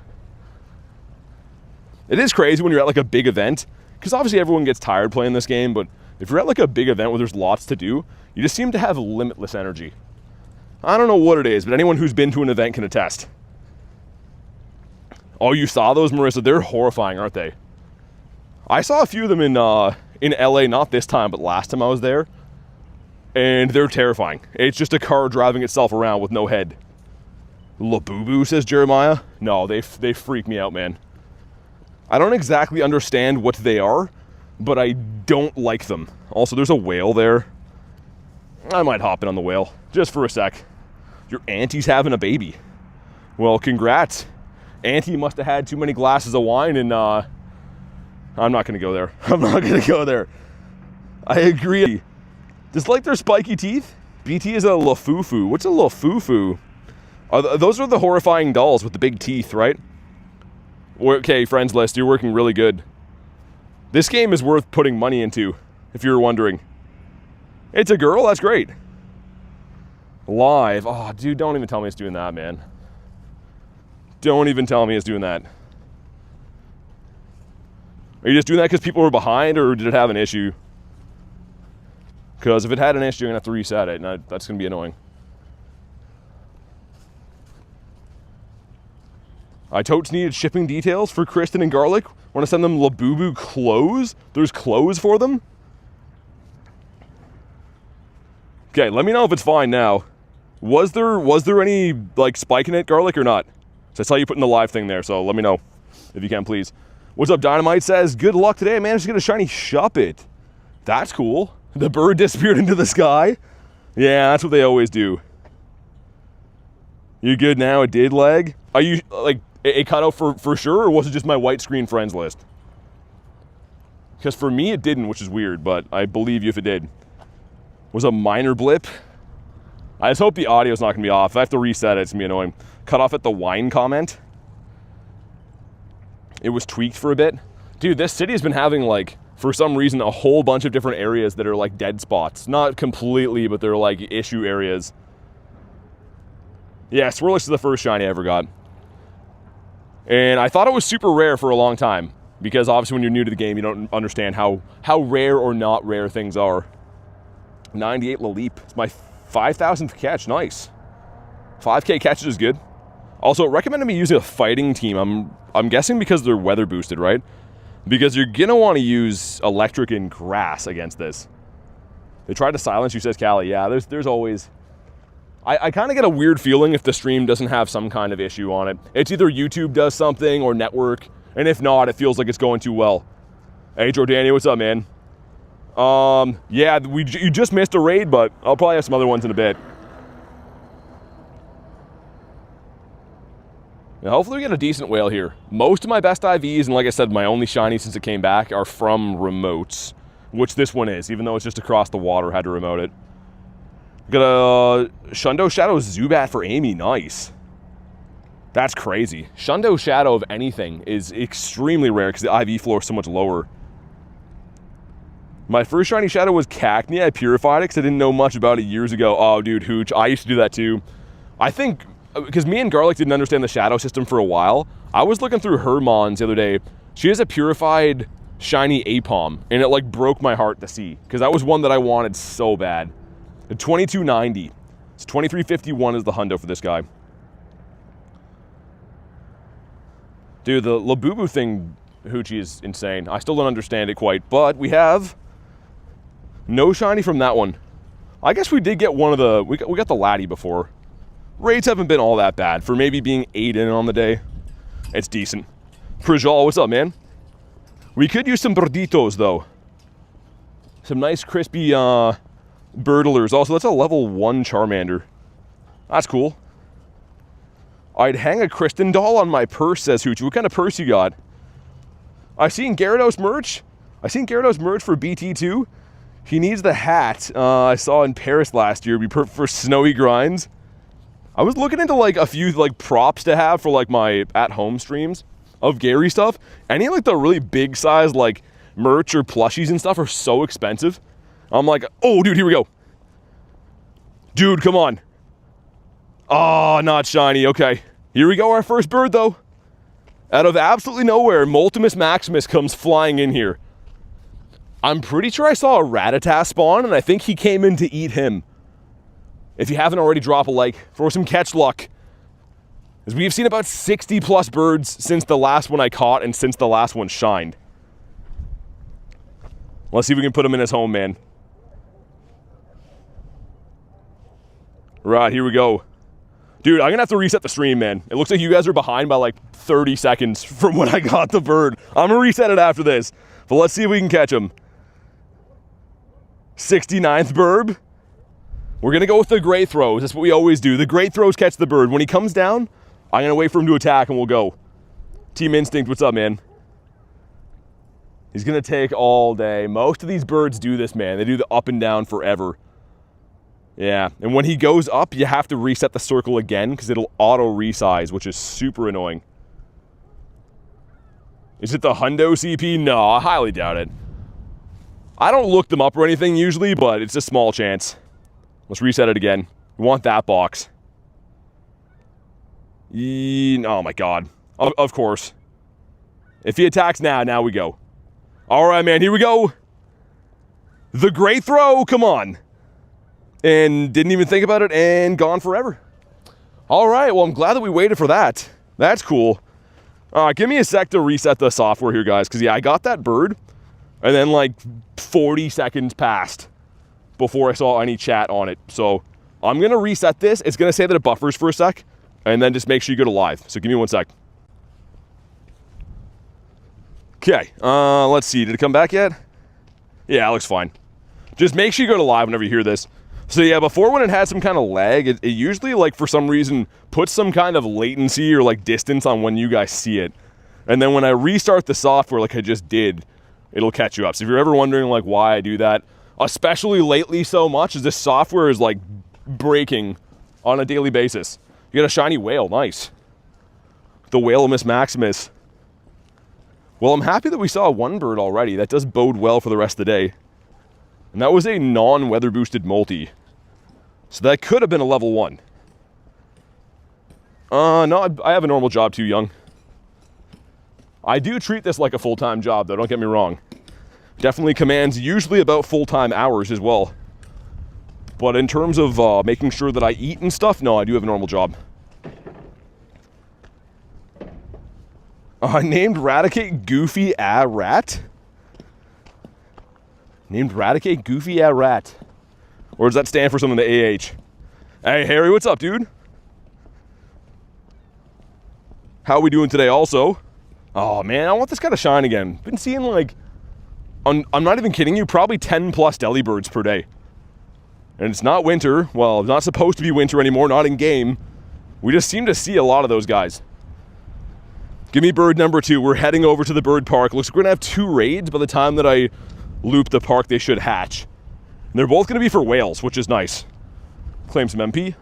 It is crazy when you're at like a big event, because obviously everyone gets tired playing this game, but if you're at like a big event where there's lots to do, you just seem to have limitless energy. I don't know what it is, but anyone who's been to an event can attest. Oh, you saw those, Marissa? They're horrifying, aren't they? I saw a few of them in LA, not this time, but last time I was there, and they're terrifying. It's just a car driving itself around with no head. Labubu, says Jeremiah. No, they freak me out, man. I don't exactly understand what they are, but I don't like them. Also, there's a whale there. I might hop in on the whale, just for a sec. Your auntie's having a baby. Well, congrats. Auntie must have had too many glasses of wine, and I'm not going to go there. I'm not going to go there. I agree. Just like their spiky teeth, BT is a Lafufu. What's a Lafufu? Those are the horrifying dolls with the big teeth, right? Okay, friends list, you're working really good. This game is worth putting money into, if you're wondering. It's a girl? That's great. Live. Oh, dude, don't even tell me it's doing that, man. Don't even tell me it's doing that. Are you just doing that because people were behind, or did it have an issue? Because if it had an issue, you're going to have to reset it, and that's going to be annoying. I totes needed shipping details for Kristen and Garlic. Want to send them Labubu clothes? There's clothes for them? Okay, let me know if it's fine now. Was there any like spike in it, Garlic, or not? So I saw you putting the live thing there, so let me know if you can, please. What's up, Dynamite says, good luck today. I managed to get a shiny Shuppet. That's cool. The bird disappeared into the sky. Yeah, that's what they always do. You good now? It did lag? Are you, like, it cut out for sure, or was it just my white screen friends list? Because for me, it didn't, which is weird, but I believe you if it did. Was a minor blip? I just hope the audio's not going to be off. If I have to reset it, it's going to be annoying. Cut off at the wine comment. It was tweaked for a bit. Dude, this city has been having, like, for some reason, a whole bunch of different areas that are, like, dead spots. Not completely, but they're, like, issue areas. Yeah, Swirlix is the first shiny I ever got. And I thought it was super rare for a long time, because obviously when you're new to the game, you don't understand how rare or not rare things are. 98 Laleep. It's my 5,000th catch. Nice. 5K catches is good. Also, it recommended me using a fighting team. I'm guessing because they're weather boosted, right? Because you're going to want to use electric and grass against this. They tried to silence you, says Callie. Yeah, there's always... I kind of get a weird feeling if the stream doesn't have some kind of issue on it. It's either YouTube does something or network, and if not, it feels like it's going too well. Hey, Jordani, what's up, man? Yeah, you just missed a raid, but I'll probably have some other ones in a bit. Now, hopefully we get a decent whale here. Most of my best IVs, and like I said, my only shiny since it came back, are from remotes, which this one is, even though it's just across the water, had to remote it. Got a Shundo Shadow Zubat for Amy. Nice. That's crazy. Shundo Shadow of anything is extremely rare because the IV floor is so much lower. My first shiny Shadow was Cacnea. I purified it because I didn't know much about it years ago. Oh, dude, Hooch. I used to do that too. I think, because me and Garlic didn't understand the Shadow system for a while, I was looking through her mons the other day. She has a purified shiny Apom, and it like broke my heart to see because that was one that I wanted so bad. 2290. It's 2351 is the hundo for this guy. Dude, the Labubu thing Hoochie is insane. I still don't understand it quite, but we have no shiny from that one. I guess we did get one of the, we got the Laddie before. Raids haven't been all that bad for maybe being 8 in on the day. It's decent. Prijal, what's up, man? We could use some birditos, though. Some nice crispy birdlers. Also, that's a level 1 Charmander. That's cool. I'd hang a Kristen doll on my purse, says Hoochie. What kind of purse you got? I've seen Gyarados merch. I've seen Gyarados merch for BT2. He needs the hat I saw in Paris last year. It'd be perfect for snowy Grindz. I was looking into like a few like props to have for like my at-home streams of Gary stuff. Any like the really big size like merch or plushies and stuff are so expensive. I'm like, oh dude, here we go. Dude, come on. Oh, not shiny. Okay. Here we go, our first bird though. Out of absolutely nowhere, Moltres Maximus comes flying in here. I'm pretty sure I saw a Rattata spawn, and I think he came in to eat him. If you haven't already, drop a like for some catch luck. As we've seen about 60 plus birds since the last one I caught and since the last one shined. Let's see if we can put him in his home, man. Right, here we go. Dude, I'm gonna have to reset the stream, man. It looks like you guys are behind by like 30 seconds from when I got the bird. I'm gonna reset it after this, but let's see if we can catch him. 69th burb. We're gonna go with the great throws. That's what we always do. The great throws catch the bird. When he comes down, I'm gonna wait for him to attack and we'll go. Team Instinct, what's up, man? He's gonna take all day. Most of these birds do this, man. They do the up and down forever. Yeah, and when he goes up, you have to reset the circle again because it'll auto-resize, which is super annoying. Is it the Hundo CP? No, I highly doubt it. I don't look them up or anything usually, but it's a small chance. Let's reset it again. We want that box. Oh my god. Of course. If he attacks now we go. Alright, man, here we go. The great throw, come on. And didn't even think about it and gone forever. Alright, well, I'm glad that we waited for that. That's cool. Give me a sec to reset the software here, guys, because yeah, I got that bird, and then like 40 seconds passed before I saw any chat on it. So I'm going to reset this. It's going to say that it buffers for a sec, and then just make sure you go to live. So give me 1 sec. Okay, let's see. Did it come back yet? Yeah, it looks fine. Just make sure you go to live whenever you hear this. So yeah, before when it had some kind of lag, it usually, like, for some reason, puts some kind of latency or, like, distance on when you guys see it. And then when I restart the software like I just did, it'll catch you up. So if you're ever wondering, like, why I do that, especially lately so much, is this software is, like, breaking on a daily basis. You got a shiny whale. Nice. The whale Miss Maximus. Well, I'm happy that we saw one bird already. That does bode well for the rest of the day. And that was a non-weather boosted multi. So that could have been a level 1. No, I have a normal job too, young. I do treat this like a full-time job, though, don't get me wrong. Definitely commands usually about full-time hours as well. But in terms of making sure that I eat and stuff, no, I do have a normal job. Named Raticate Goofy a Rat? Named Raticate Goofy a Rat. Or does that stand for something to AH? Hey, Harry, what's up, dude? How are we doing today also? Oh, man, I want this guy to shine again. Been seeing, like, I'm not even kidding you, probably 10 plus Daily Birds per day. And it's not winter. Well, it's not supposed to be winter anymore, not in game. We just seem to see a lot of those guys. Give me bird number 2. We're heading over to the bird park. Looks like we're going to have 2 raids by the time that I loop the park. They should hatch. And they're both going to be for whales, which is nice. Claim some MP.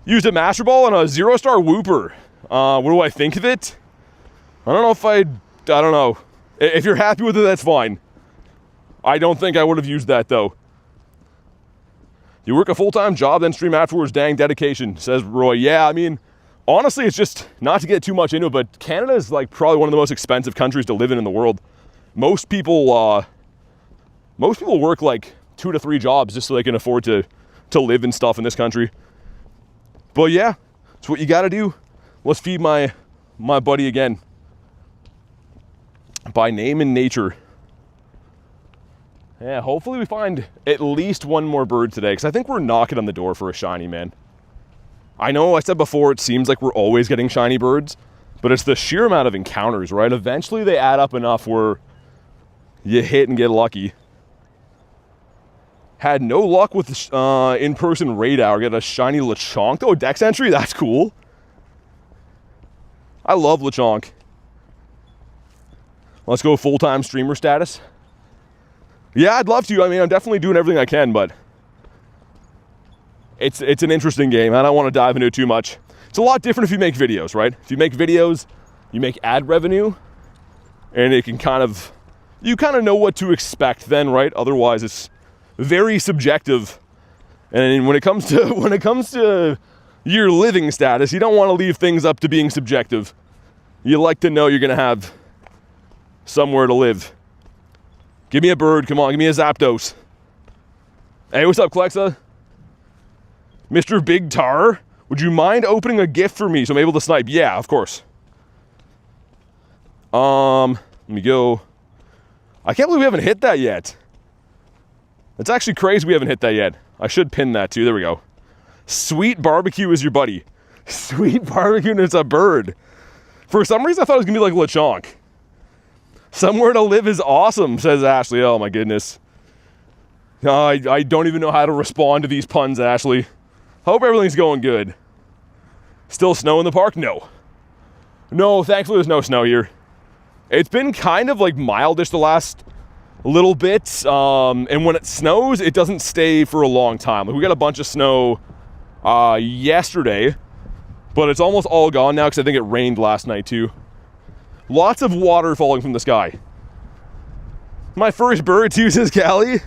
Used a Master Ball and a 0-star Wooper. What do I think of it? I don't know if I don't know. If you're happy with it, that's fine. I don't think I would have used that, though. You work a full-time job, then stream afterwards. Dang dedication, says Roy. Yeah, I mean, honestly, it's just, not to get too much into it, but Canada is like probably one of the most expensive countries to live in the world. Most people work like 2 to 3 jobs just so they can afford to live and stuff in this country. But yeah, it's what you gotta do. Let's feed my buddy again. by name and nature. Yeah, hopefully we find at least one more bird today, because I think we're knocking on the door for a shiny, man. I know I said before, it seems like we're always getting shiny birds, but it's the sheer amount of encounters, right? Eventually they add up enough where you hit and get lucky. Had no luck with in-person raid hour. Get a shiny Lechonk. Oh, Dex entry? That's cool. I love Lechonk. Let's go full-time streamer status. Yeah, I'd love to. I mean, I'm definitely doing everything I can, but it's an interesting game. I don't want to dive into it too much. It's a lot different if you make videos, right? If you make videos, you make ad revenue, and it can you kind of know what to expect then, right? Otherwise, it's very subjective. And when it comes to your living status, you don't want to leave things up to being subjective. You like to know you're going to have somewhere to live. Give me a bird, come on, give me a Zapdos. Hey, what's up, Klexa? Mr. Big Tar, would you mind opening a gift for me so I'm able to snipe? Yeah, of course. Let me go. I can't believe we haven't hit that yet. It's actually crazy we haven't hit that yet. I should pin that too, there we go. Sweet Barbecue is your buddy. Sweet Barbecue, and it's a bird. For some reason I thought it was gonna be like Lechonk. Somewhere to live is awesome, says Ashley. Oh my goodness. I don't even know how to respond to these puns, Ashley. Hope everything's going good. Still snow in the park? No. No, thankfully there's no snow here. It's been kind of like mildish the last little bit. And when it snows, it doesn't stay for a long time. Like we got a bunch of snow yesterday, but it's almost all gone now because I think it rained last night too. Lots of water falling from the sky. My first bird too, says Callie.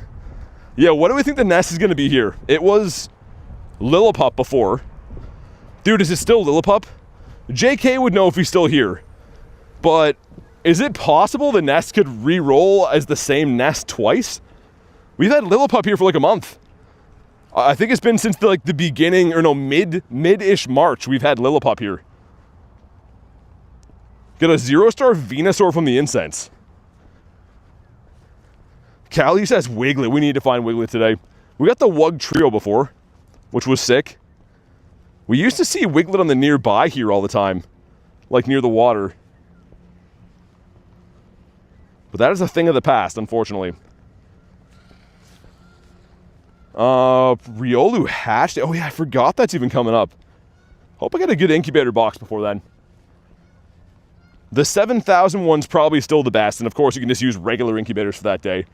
Yeah, what do we think the nest is going to be here? It was Lillipup before. Dude, is it still Lillipup? JK would know if he's still here. But is it possible the nest could re-roll as the same nest twice? We've had Lillipup here for like a month. I think it's been since the beginning, or no, mid-ish March we've had Lillipup here. Got a 0-star Venusaur from the Incense. Callie says Wiglet. We need to find Wiglet today. We got the Wug Trio before, which was sick. We used to see Wiglet on the nearby here all the time, like near the water. But that is a thing of the past, unfortunately. Riolu hashed. Oh yeah, I forgot that's even coming up. Hope I get a good incubator box before then. The 7,000 one's probably still the best, and of course you can just use regular incubators for that day.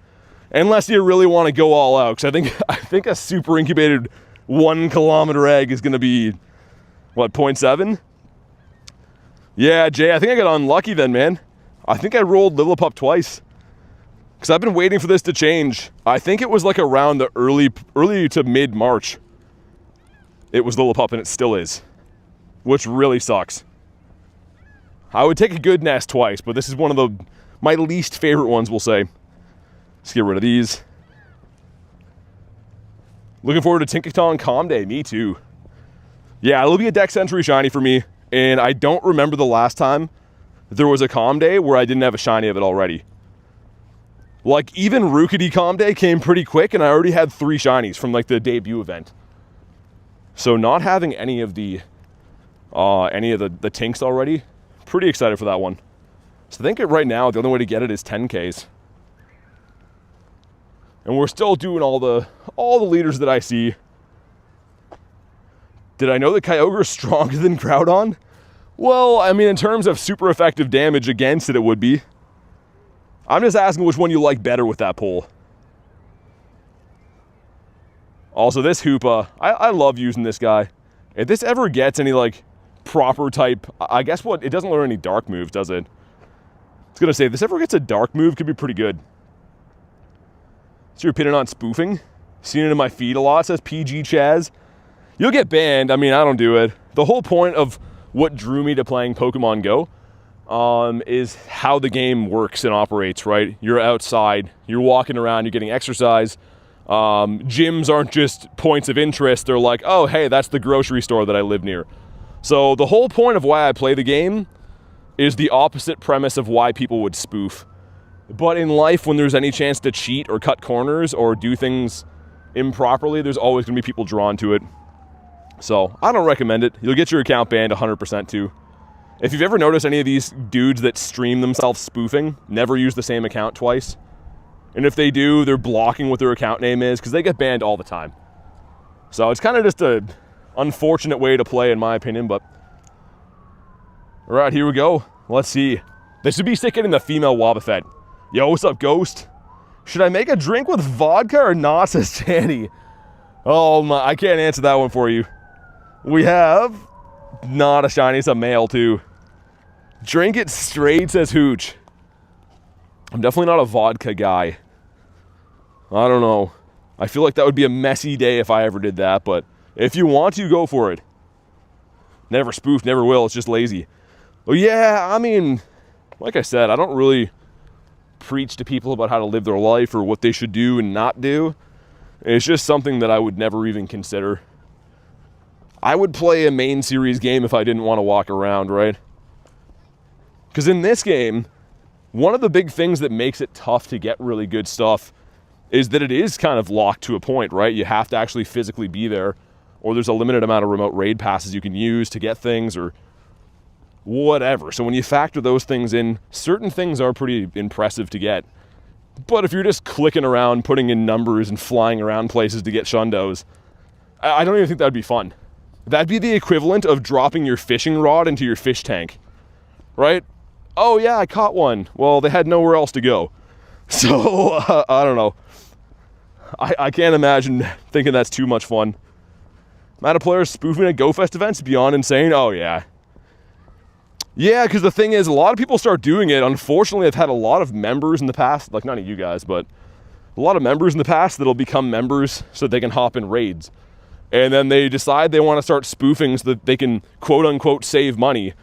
Unless you really want to go all out, because I think a super incubated 1 kilometer egg is going to be, what, 0.7? Yeah, Jay, I think I got unlucky then, man. I think I rolled Lillipup twice. Because I've been waiting for this to change. I think it was like around the early to mid-March. It was Lillipup, and it still is. Which really sucks. I would take a good nest twice, but this is one of my least favorite ones, we'll say. Let's get rid of these. Looking forward to Tinkaton Calm Day. Me too. Yeah, it'll be a Dex Entry shiny for me, and I don't remember the last time there was a Calm Day where I didn't have a shiny of it already. Like, even Rookity Calm Day came pretty quick, and I already had 3 shinies from, like, the debut event. So not having any of the Tinks already, pretty excited for that one. So I think right now, the only way to get it is 10Ks. And we're still doing all the leaders that I see. Did I know that Kyogre is stronger than Groudon? Well, I mean, in terms of super effective damage against it, it would be. I'm just asking which one you like better with that poll. Also, this Hoopa, I love using this guy. If this ever gets any, like, proper type, I guess what, it doesn't learn any dark moves, does it? I was gonna say, if this ever gets a dark move, could be pretty good. So you're pinning on spoofing? Seen it in my feed a lot, says PG Chaz. You'll get banned. I mean, I don't do it. The whole point of what drew me to playing Pokemon Go is how the game works and operates, right? You're outside, you're walking around, you're getting exercise. Gyms aren't just points of interest. They're like, oh, hey, that's the grocery store that I live near. So the whole point of why I play the game is the opposite premise of why people would spoof. But in life, when there's any chance to cheat or cut corners or do things improperly, there's always going to be people drawn to it. So I don't recommend it. You'll get your account banned 100% too. If you've ever noticed any of these dudes that stream themselves spoofing, never use the same account twice. And if they do, they're blocking what their account name is because they get banned all the time. So it's kind of just a unfortunate way to play in my opinion, but all right, here we go. Let's see. This would be sick getting the female Wobbuffet. Yo, what's up, Ghost? Should I make a drink with vodka or not, says Channy? Oh my, I can't answer that one for you. We have not a shiny, it's a male too. Drink it straight, says Hooch. I'm definitely not a vodka guy. I don't know. I feel like that would be a messy day if I ever did that, but if you want to, go for it. Never spoof, never will, it's just lazy. Well, yeah, I mean, like I said, I don't really preach to people about how to live their life or what they should do and not do. It's just something that I would never even consider. I would play a main series game if I didn't want to walk around, right? Because in this game, one of the big things that makes it tough to get really good stuff is that it is kind of locked to a point, right? You have to actually physically be there, or there's a limited amount of remote raid passes you can use to get things, or whatever. So when you factor those things in, certain things are pretty impressive to get. But if you're just clicking around, putting in numbers and flying around places to get shundos, I don't even think that'd be fun. That'd be the equivalent of dropping your fishing rod into your fish tank, right? Oh yeah, I caught one. Well, they had nowhere else to go. So, I don't know. I can't imagine thinking that's too much fun. Amount of players spoofing at GoFest events beyond insane. Oh yeah. Yeah, because the thing is, a lot of people start doing it. Unfortunately, I've had a lot of members in the past, like none of you guys, but a lot of members in the past that'll become members so they can hop in raids. And then they decide they want to start spoofing so that they can quote-unquote save money.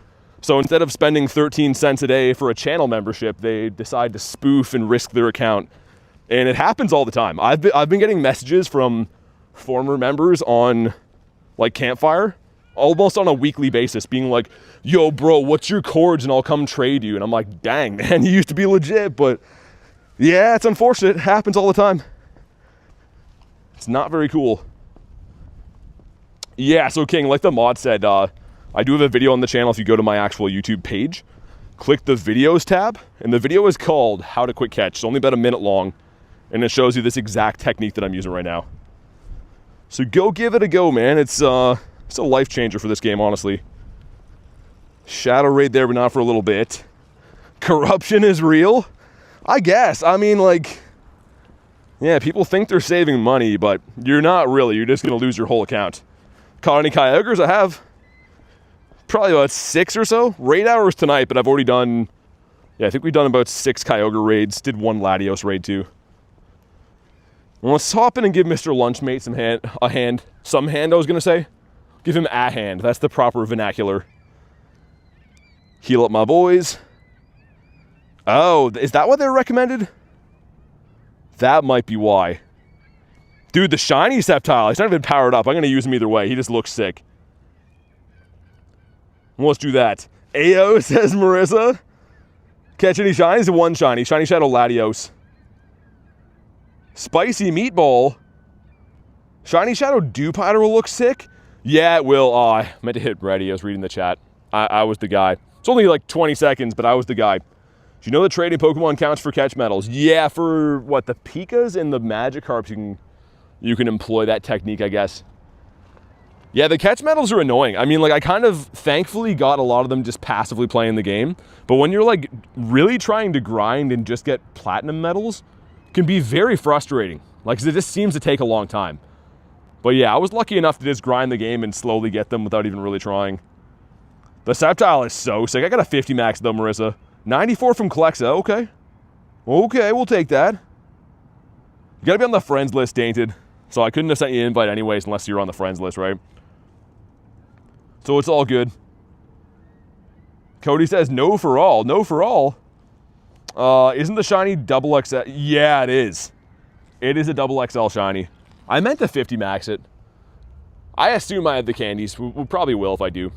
So instead of spending 13 cents a day for a channel membership, they decide to spoof and risk their account. And it happens all the time. I've been getting messages from former members on like Campfire almost on a weekly basis being like, yo bro, what's your cords and I'll come trade you. And I'm like, dang man, you used to be legit. But yeah, it's unfortunate. It happens all the time. It's not very cool. Yeah, so King, like the mod said, I do have a video on the channel. If you go to my actual YouTube page, click the videos tab, and the video is called How to Quick Catch. It's only about a minute long, and it shows you this exact technique that I'm using right now. So go give it a go, man. It's a life changer for this game, honestly. Shadow Raid there, but not for a little bit. Corruption is real? I guess. I mean, like, yeah, people think they're saving money, but you're not really. You're just going to lose your whole account. Caught any Kyogres? I have. Probably about 6 or so. Raid hours tonight, but I've already done, yeah, I think we've done about 6 Kyogre raids. Did 1 Latios raid too. Well, let's hop in and give Mr. Lunchmate a hand. Some hand, I was going to say. Give him a hand. That's the proper vernacular. Heal up my boys. Oh, is that what they recommended? That might be why. Dude, the shiny Sceptile, he's not even powered up. I'm going to use him either way. He just looks sick. Well, let's do that. Ayo, says Marissa. Catch any shinies? 1 shiny. Shiny Shadow Latios. Spicy Meatball. Shiny Shadow Dewpider will look sick. Yeah, it will. Oh, I meant to hit ready. I was reading the chat. I was the guy. It's only like 20 seconds, but I was the guy. Do you know that trading Pokemon counts for catch medals? Yeah, for what, the Pikas and the Magikarps, you can employ that technique, I guess. Yeah, the catch medals are annoying. I mean, like, I kind of thankfully got a lot of them just passively playing the game. But when you're, like, really trying to grind and just get platinum medals, it can be very frustrating. Like, 'cause it just seems to take a long time. But yeah, I was lucky enough to just grind the game and slowly get them without even really trying. The Sceptile is so sick. I got a 50 max, though, Marissa. 94 from Clexa. Okay. Okay, we'll take that. You gotta be on the friends list, Dainted. So I couldn't have sent you an invite anyways unless you're on the friends list, right? So it's all good. Cody says no for all. No for all? Isn't the shiny double XL? Yeah, it is. It is a double XL shiny. I meant to 50 max it. I assume I have the candies. We probably will if I do.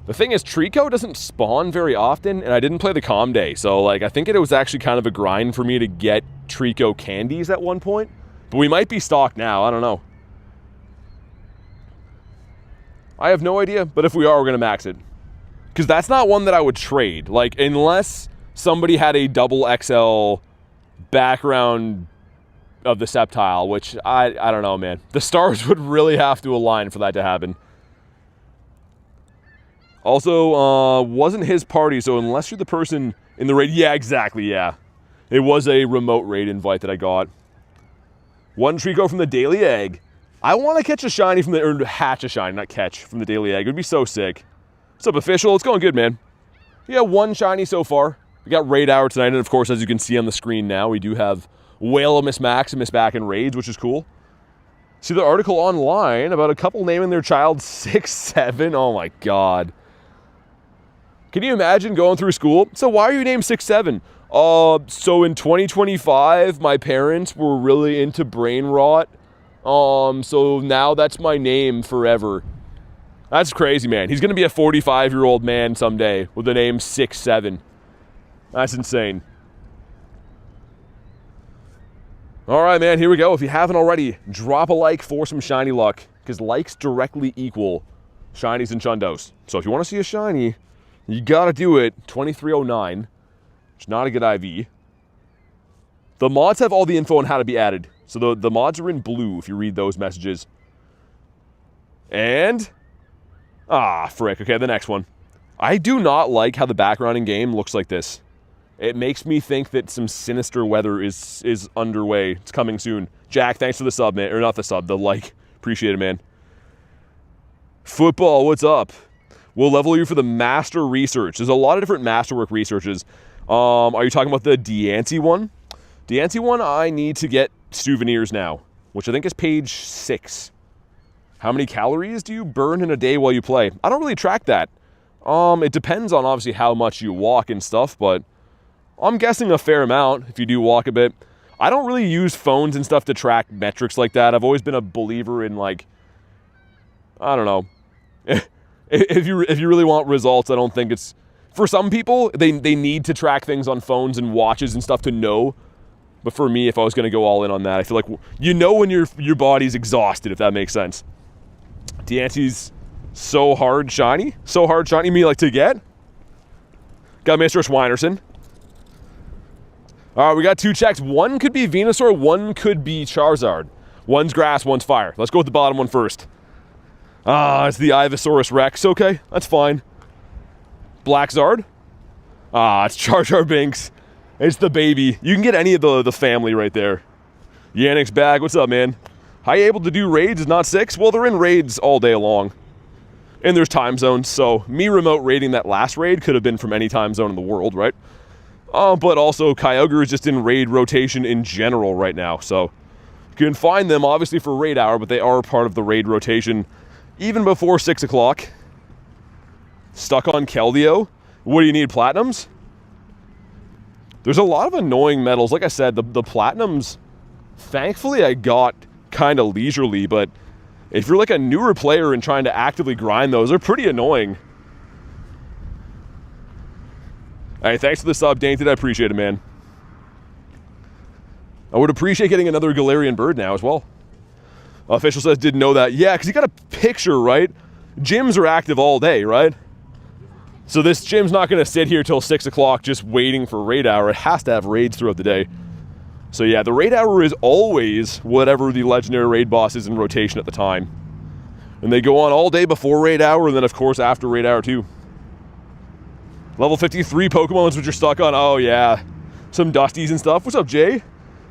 The thing is, Trico doesn't spawn very often, and I didn't play the Calm Day, so like I think it was actually kind of a grind for me to get Trico candies at one point. But we might be stocked now, I don't know. I have no idea, but if we are, we're going to max it. Because that's not one that I would trade. Like, unless somebody had a double XL background of the Sceptile, which I don't know, man. The stars would really have to align for that to happen. Also, wasn't his party, so unless you're the person in the raid... Yeah, exactly, yeah. It was a remote raid invite that I got. One Trico from the Daily Egg. I want to catch a shiny from the... Or hatch a shiny, not catch, from the Daily Egg. It would be so sick. What's up, official? It's going good, man. Yeah, one shiny so far. We got Raid Hour tonight, and of course, as you can see on the screen now, we do have Whale-O-Miss Maximus back in raids, which is cool. See the article online about a couple naming their child 6'7". Oh my god. Can you imagine going through school? So why are you named 6'7"? So in 2025, my parents were really into brain rot. So now that's my name forever. That's crazy, man. He's going to be a 45-year-old man someday with the name 6'7". That's insane. All right, man, here we go. If you haven't already, drop a like for some shiny luck, because likes directly equal shinies and shundos. So if you want to see a shiny, you got to do it. 2309, which is not a good IV. The mods have all the info on how to be added. So the mods are in blue if you read those messages. And... frick. Okay, the next one. I do not like how the background in game looks like this. It makes me think that some sinister weather is underway. It's coming soon. Jack, thanks for the sub, man. Or not the sub, the like. Appreciate it, man. Football, what's up? We'll level you for the master research. There's a lot of different masterwork researches. Are you talking about the Deancy one? Deancy one, I need to get souvenirs now, which I think is page 6. How many calories do you burn in a day while you play? I don't really track that. It depends on obviously how much you walk and stuff, but I'm guessing a fair amount if you do walk a bit. I don't really use phones and stuff to track metrics like that. I've always been a believer in, like, I don't know. If you really want results, I don't think it's... For some people, they need to track things on phones and watches and stuff to know. But for me, if I was going to go all in on that, I feel like you know when your body's exhausted, if that makes sense. Deancy's so hard shiny. So hard shiny, me like to get. Got Mr. Schweinerson. All right, we got 2 checks. One could be Venusaur, one could be Charizard. One's grass, one's fire. Let's go with the bottom one first. It's the Ivysaurus Rex. Okay, that's fine. Black Zard. It's Jar Jar Binks. It's the baby. You can get any of the family right there. Yannick's bag. What's up, man? How you able to do raids is not 6? Well, they're in raids all day long. And there's time zones, so me remote raiding that last raid could have been from any time zone in the world, right? But also, Kyogre is just in raid rotation in general right now, so you can find them, obviously, for Raid Hour, but they are part of the raid rotation even before 6 o'clock. Stuck on Keldeo. What do you need, Platinums? There's a lot of annoying metals. Like I said, the Platinums, thankfully I got kind of leisurely, but if you're like a newer player and trying to actively grind those, they're pretty annoying. All right, thanks for the sub, Dainted. I appreciate it, man. I would appreciate getting another Galarian Bird now as well. Official says, didn't know that. Yeah, because you got a picture, right? Gyms are active all day, right? So this gym's not going to sit here till 6 o'clock just waiting for Raid Hour. It has to have raids throughout the day. So yeah, the Raid Hour is always whatever the legendary raid boss is in rotation at the time. And they go on all day before Raid Hour, and then of course after Raid Hour too. Level 53 Pokemons which you're stuck on. Oh yeah, some Dusties and stuff. What's up, Jay?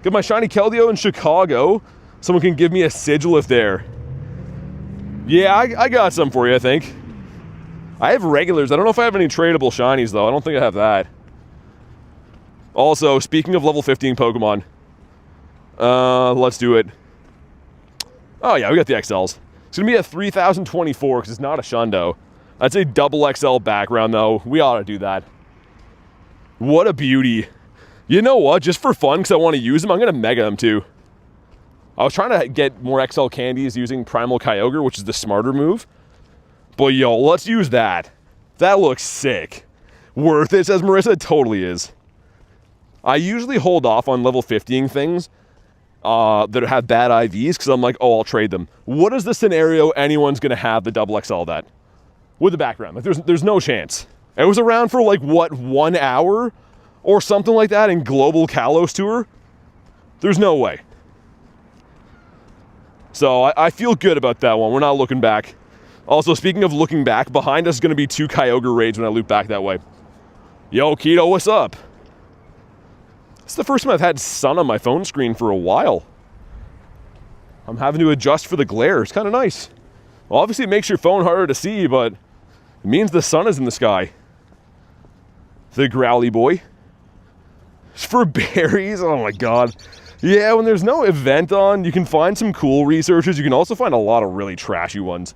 Got my shiny Keldeo in Chicago. Someone can give me a Sigil if there. Yeah, I got some for you, I think. I have regulars. I don't know if I have any tradable shinies, though. I don't think I have that. Also, speaking of level 15 Pokemon, let's do it. Oh, yeah, we got the XLs. It's going to be a 3024 because it's not a Shundo. That's a double XL background, though. We ought to do that. What a beauty. You know what? Just for fun, because I want to use them, I'm going to Mega them, too. I was trying to get more XL candies using Primal Kyogre, which is the smarter move. But, yo, let's use that. That looks sick. Worth it, says Marissa. It totally is. I usually hold off on level 50ing things that have bad IVs because I'm like, oh, I'll trade them. What is the scenario anyone's going to have the double XL that? With the background. Like, there's no chance. It was around for like, what, 1 hour? Or something like that in Global Kalos Tour? There's no way. So I feel good about that one. We're not looking back. Also, speaking of looking back, behind us is going to be 2 Kyogre raids when I loop back that way. Yo, Keto, what's up? It's the first time I've had sun on my phone screen for a while. I'm having to adjust for the glare. It's kind of nice. Well, obviously it makes your phone harder to see, but it means the sun is in the sky. The growly boy. For berries, oh my god. Yeah, when there's no event on, you can find some cool researches. You can also find a lot of really trashy ones.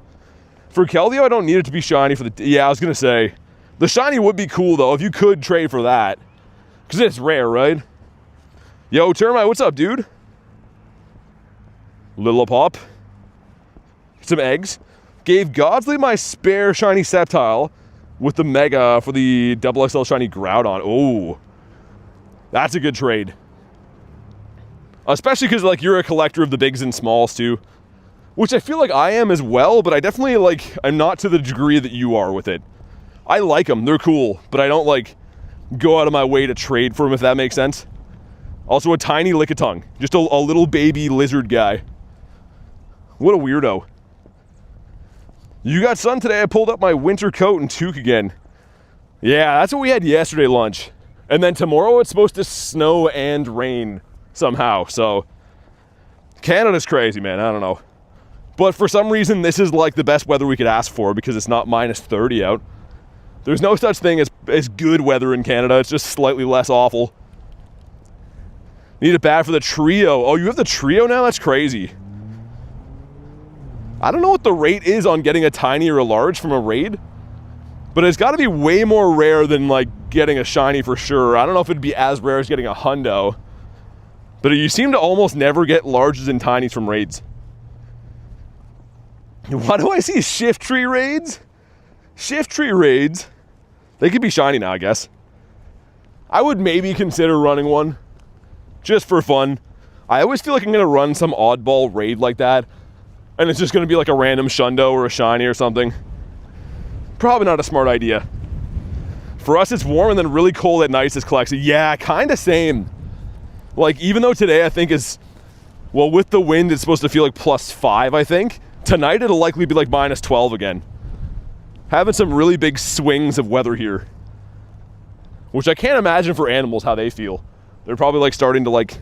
For Keldeo, I don't need it to be shiny for the... Yeah, I was going to say. The shiny would be cool, though, if you could trade for that. Because it's rare, right? Yo, Termite, what's up, dude? Little Pop. Some eggs. Gave Godsley my spare shiny Sceptile with the Mega for the double XL shiny Groudon. Oh, that's a good trade. Especially because, like, you're a collector of the bigs and smalls, too. Which I feel like I am as well, but I definitely, like, I'm not to the degree that you are with it. I like them. They're cool, but I don't, like, go out of my way to trade for them, if that makes sense. Also, a tiny Lickitung. Just a little baby lizard guy. What a weirdo. You got sun today. I pulled up my winter coat and toque again. Yeah, that's what we had yesterday lunch. And then tomorrow it's supposed to snow and rain somehow. So, Canada's crazy, man. I don't know. But for some reason, this is like the best weather we could ask for because it's not minus 30 out. There's no such thing as good weather in Canada. It's just slightly less awful. Need it bad for the trio. Oh, you have the trio now? That's crazy. I don't know what the rate is on getting a tiny or a large from a raid, but it's got to be way more rare than, like, getting a shiny for sure. I don't know if it'd be as rare as getting a hundo, but you seem to almost never get larges and tinies from raids. Why do I see shift tree raids? Shift tree raids? They could be shiny now, I guess. I would maybe consider running one, just for fun. I always feel like I'm going to run some oddball raid like that, and it's just going to be like a random Shundo or a shiny or something. Probably not a smart idea. For us, it's warm and then really cold at night, says Clexi. Yeah, kind of same. Like, even though today I think is, well, with the wind, it's supposed to feel like +5, I think. Tonight, it'll likely be like minus 12 again. Having some really big swings of weather here. Which I can't imagine for animals how they feel. They're probably like starting to like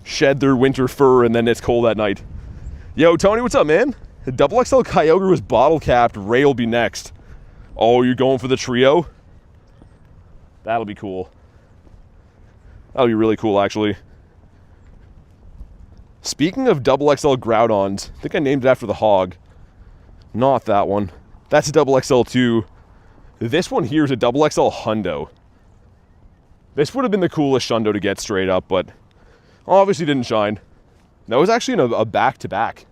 shed their winter fur and then it's cold at night. Yo, Tony, what's up, man? The double XL Kyogre was bottle capped. Ray will be next. Oh, you're going for the trio? That'll be cool. That'll be really cool, actually. Speaking of double XL Groudons, I think I named it after the hog. Not that one. That's a double XL too. This one here is a double XL Hundo. This would have been the coolest Shundo to get straight up, but obviously didn't shine. That was actually in a back-to-back.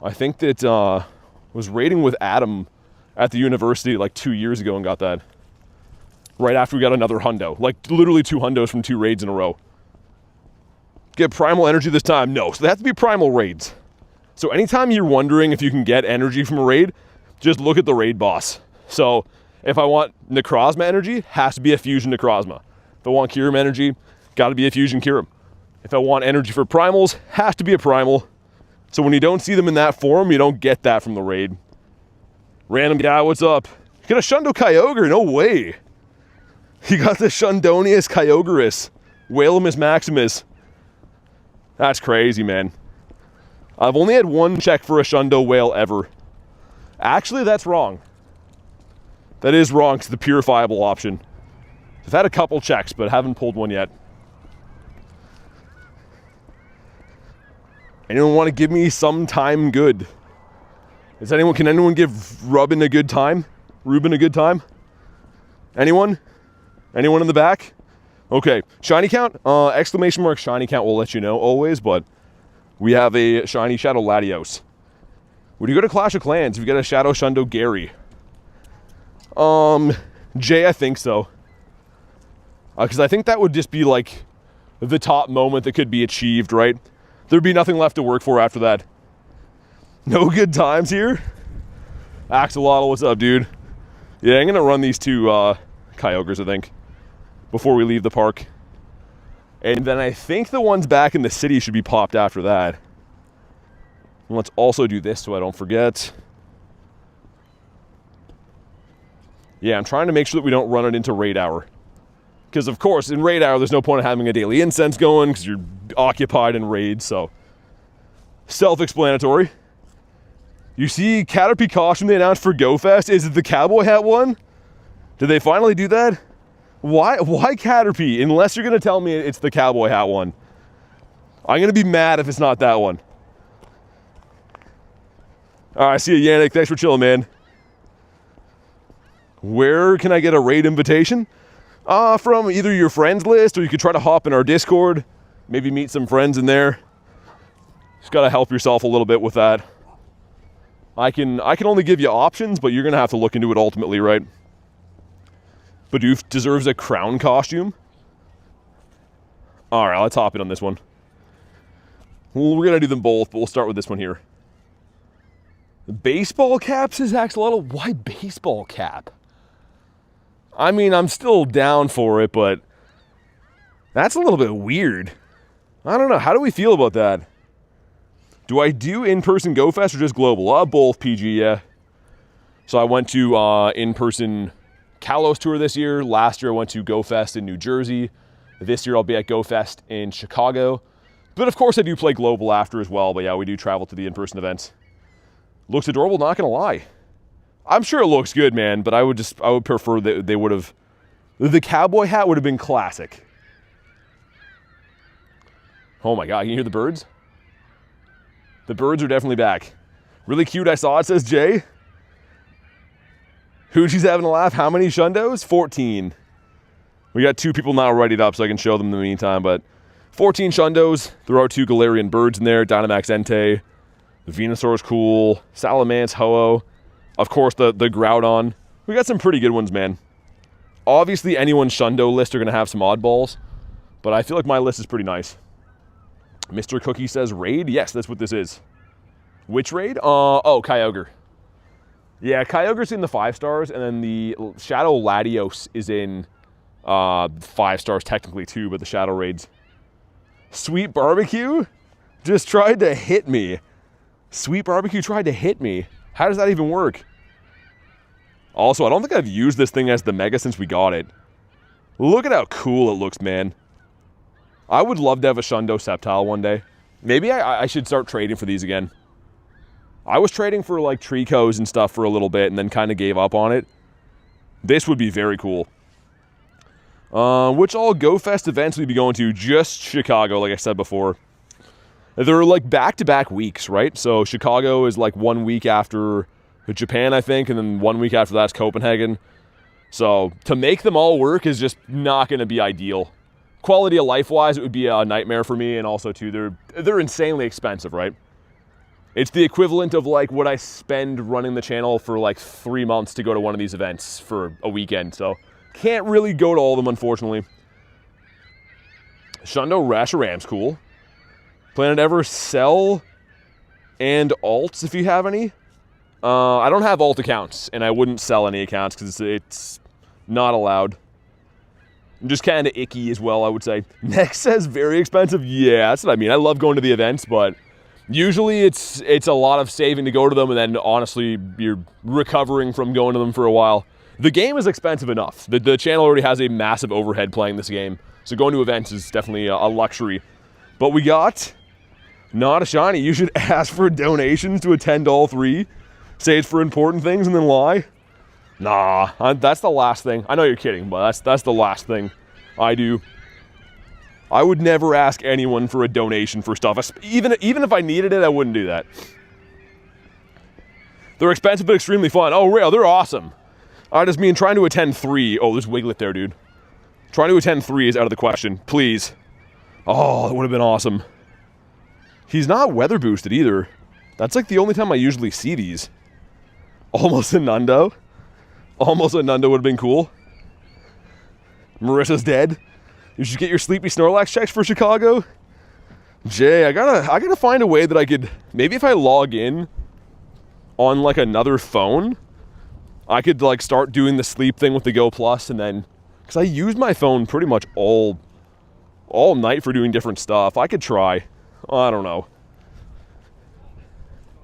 I think that was raiding with Adam at the university like 2 years ago and got that. Right after we got another Hundo. Like literally 2 Hundos from 2 raids in a row. Get primal energy this time? No, so they have to be primal raids. So anytime you're wondering if you can get energy from a raid, just look at the raid boss. So if I want Necrozma energy, has to be a fusion Necrozma. If I want Kyurem energy, got to be a fusion Kyurem. If I want energy for primals, has to be a primal. So when you don't see them in that form, you don't get that from the raid. Random guy, what's up? You got a Shundo Kyogre? No way. You got the Shundonius Kyogreus. Whalemus Maximus. That's crazy, man. I've only had one check for a Shundo whale ever. Actually, that's wrong. That is wrong. It's the purifiable option. I've had a couple checks, but haven't pulled one yet. Anyone want to give me some time good? Can anyone give Ruben a good time? Ruben a good time? Anyone? Anyone in the back? Okay, shiny count? Exclamation mark shiny count will let you know always, but we have a shiny Shadow Latios. When you go to Clash of Clans, you get a Shadow Shundo Gary. Jay, I think so. Because I think that would just be like the top moment that could be achieved, right? There'd be nothing left to work for after that. No good times here? Axolotl, what's up, dude? Yeah, I'm gonna run these two Kyogres, I think, before we leave the park. And then I think the ones back in the city should be popped after that. And let's also do this so I don't forget. Yeah, I'm trying to make sure that we don't run it into Raid Hour. Because, of course, in Raid Hour, there's no point in having a Daily Incense going because you're occupied in raids, so. Self-explanatory. You see Caterpie costume they announced for Go Fest? Is it the cowboy hat one? Did they finally do that? Why Caterpie? Unless you're going to tell me it's the cowboy hat one. I'm going to be mad if it's not that one. All right, see you, Yannick. Thanks for chilling, man. Where can I get a raid invitation? From either your friends list, or you could try to hop in our Discord. Maybe meet some friends in there. Just got to help yourself a little bit with that. I can only give you options, but you're going to have to look into it ultimately, right? Bidoof deserves a crown costume. All right, let's hop in on this one. We're going to do them both, but we'll start with this one here. Baseball cap, says Axolotl. Why baseball cap? I mean, I'm still down for it, but that's a little bit weird. I don't know. How do we feel about that? Do I do in-person Go Fest or just global? Both, PG, yeah. So I went to in-person Kalos tour this year. Last year I went to Go Fest in New Jersey. This year I'll be at Go Fest in Chicago. But of course I do play global after as well. But yeah, we do travel to the in-person events. Looks adorable, not gonna lie. I'm sure it looks good, man, but I would prefer that they would have, the cowboy hat would have been classic. Oh my God, can you hear the birds? The birds are definitely back. Really cute, I saw it, says Jay. Hoochie's having a laugh. How many Shundos? 14. We got 2 people now readied up so I can show them in the meantime, but 14 Shundos. There are 2 Galarian Birds in there, Dynamax Entei. The Venusaur's cool. Salamence, Ho-Oh. Of course, the Groudon. We got some pretty good ones, man. Obviously, anyone's Shundo list are going to have some oddballs, but I feel like my list is pretty nice. Mr. Cookie says raid. Yes, that's what this is. Which raid? Oh, Kyogre. Yeah, Kyogre's in the 5 stars, and then the Shadow Latios is in 5 stars technically too, but the Shadow raids. Sweet Barbecue just tried to hit me. Sweet Barbecue tried to hit me. How does that even work? Also, I don't think I've used this thing as the Mega since we got it. Look at how cool it looks, man. I would love to have a Shundo Sceptile one day. Maybe I should start trading for these again. I was trading for like Tricos and stuff for a little bit and then kind of gave up on it. This would be very cool. Which all Go Fest events we'd be going to? Just Chicago, like I said before. They're like back-to-back weeks, right? So Chicago is like 1 week after Japan, I think, and then 1 week after that's Copenhagen. So to make them all work is just not going to be ideal. Quality of life-wise, it would be a nightmare for me, and also too, they're insanely expensive, right? It's the equivalent of like what I spend running the channel for like 3 months to go to one of these events for a weekend. So can't really go to all of them, unfortunately. Shundo Rasharam's cool. Plan to ever sell and alts if you have any? I don't have alt accounts, and I wouldn't sell any accounts because it's not allowed. Just kind of icky as well, I would say. Next says very expensive. Yeah, that's what I mean. I love going to the events, but usually it's a lot of saving to go to them, and then honestly, you're recovering from going to them for a while. The game is expensive enough. The channel already has a massive overhead playing this game, so going to events is definitely a luxury. But we got not a shiny. You should ask for donations to attend all 3. Say it's for important things and then lie. Nah, that's the last thing. I know you're kidding, but that's the last thing I do. I would never ask anyone for a donation for stuff. Even if I needed it, I wouldn't do that. They're expensive but extremely fun. Oh, real, they're awesome. I just mean trying to attend 3. Oh, there's Wiglet there, dude. Trying to attend 3 is out of the question. Please. Oh, that would have been awesome. He's not weather boosted either. That's like the only time I usually see these. Almost a Nundo. Almost a Nundo would have been cool. Marissa's dead. You should get your Sleepy Snorlax checks for Chicago. Jay, I gotta find a way that I could, maybe if I log in on like another phone, I could like start doing the sleep thing with the Go Plus, and then, because I use my phone pretty much all night for doing different stuff. I could try. I don't know.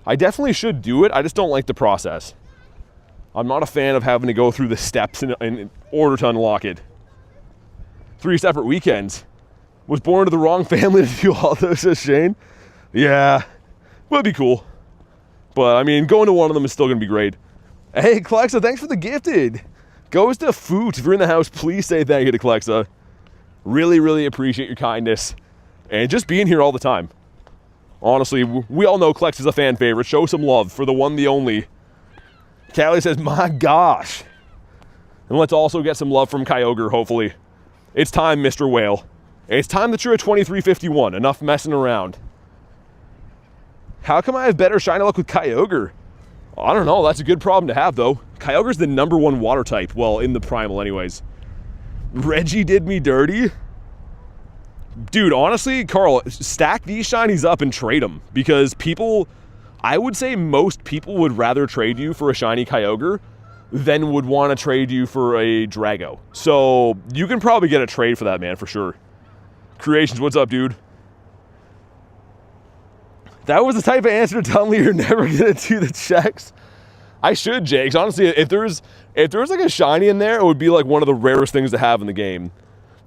I definitely should do it. I just don't like the process. I'm not a fan of having to go through the steps in order to unlock it. 3 separate weekends. Was born into the wrong family to do all those, says Shane. Yeah, would be cool. But, I mean, going to one of them is still going to be great. Hey, Klexa, thanks for the gifted. Goes to Foot. If you're in the house, please say thank you to Klexa. Really, really appreciate your kindness. And just being here all the time. Honestly, we all know Klex is a fan favorite. Show some love for the one, the only. Callie says, my gosh. And let's also get some love from Kyogre, hopefully. It's time, Mr. Whale. It's time that you're a 2351. Enough messing around. How come I have better shiny luck with Kyogre? I don't know. That's a good problem to have, though. Kyogre's the #1 water type. Well, in the primal anyways. Reggie did me dirty. Dude, honestly, Carl, stack these shinies up and trade them. Because people, I would say most people would rather trade you for a shiny Kyogre than would want to trade you for a Drago. So you can probably get a trade for that, man, for sure. Creations, what's up, dude? That was the type of answer to tell me you're never gonna do the checks. I should, Jakes. Honestly, if there's like a shiny in there, it would be like one of the rarest things to have in the game.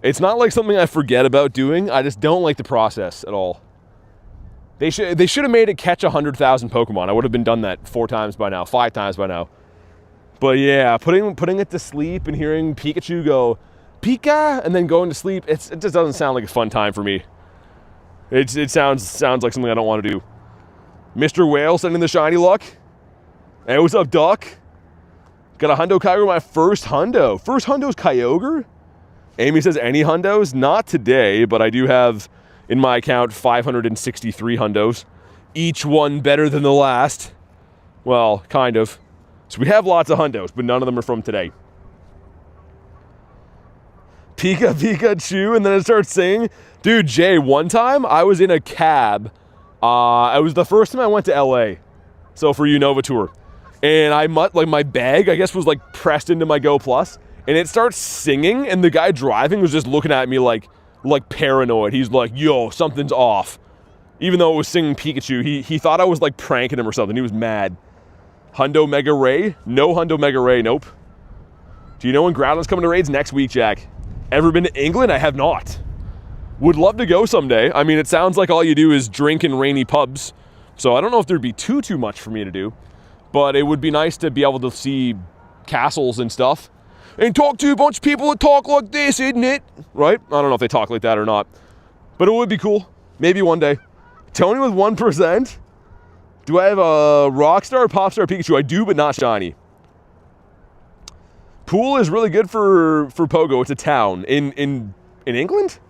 It's not like something I forget about doing. I just don't like the process at all. They should have made it catch 100,000 Pokemon. I would have been done that 4 times by now, 5 times by now. But yeah, putting it to sleep and hearing Pikachu go, Pika, and then going to sleep, it just doesn't sound like a fun time for me. It sounds like something I don't want to do. Mr. Whale sending the shiny luck. Hey, what's up, Duck? Got a Hundo Kyogre, my first Hundo. First Hundo's Kyogre? Amy says any Hundos? Not today, but I do have in my account 563 Hundos. Each one better than the last. Well, kind of. So we have lots of Hundos, but none of them are from today. Pikachu, and then it starts singing. Dude, Jay, one time I was in a cab. It was the first time I went to LA. So for Unova Tour. And my bag, I guess, was like pressed into my Go Plus. And it starts singing, and the guy driving was just looking at me like paranoid. He's like, yo, something's off. Even though it was singing Pikachu, he thought I was like pranking him or something. He was mad. Hundo Mega Ray? No Hundo Mega Ray, nope. Do you know when Groudon's coming to raids? Next week, Jack. Ever been to England? I have not. Would love to go someday. I mean, it sounds like all you do is drink in rainy pubs. So I don't know if there'd be too much for me to do. But it would be nice to be able to see castles and stuff. And talk to a bunch of people that talk like this, isn't it? Right? I don't know if they talk like that or not. But it would be cool. Maybe one day. Tony with 1%. Do I have a Rockstar or Popstar Pikachu? I do, but not shiny. Poole is really good for Pogo. It's a town. In England?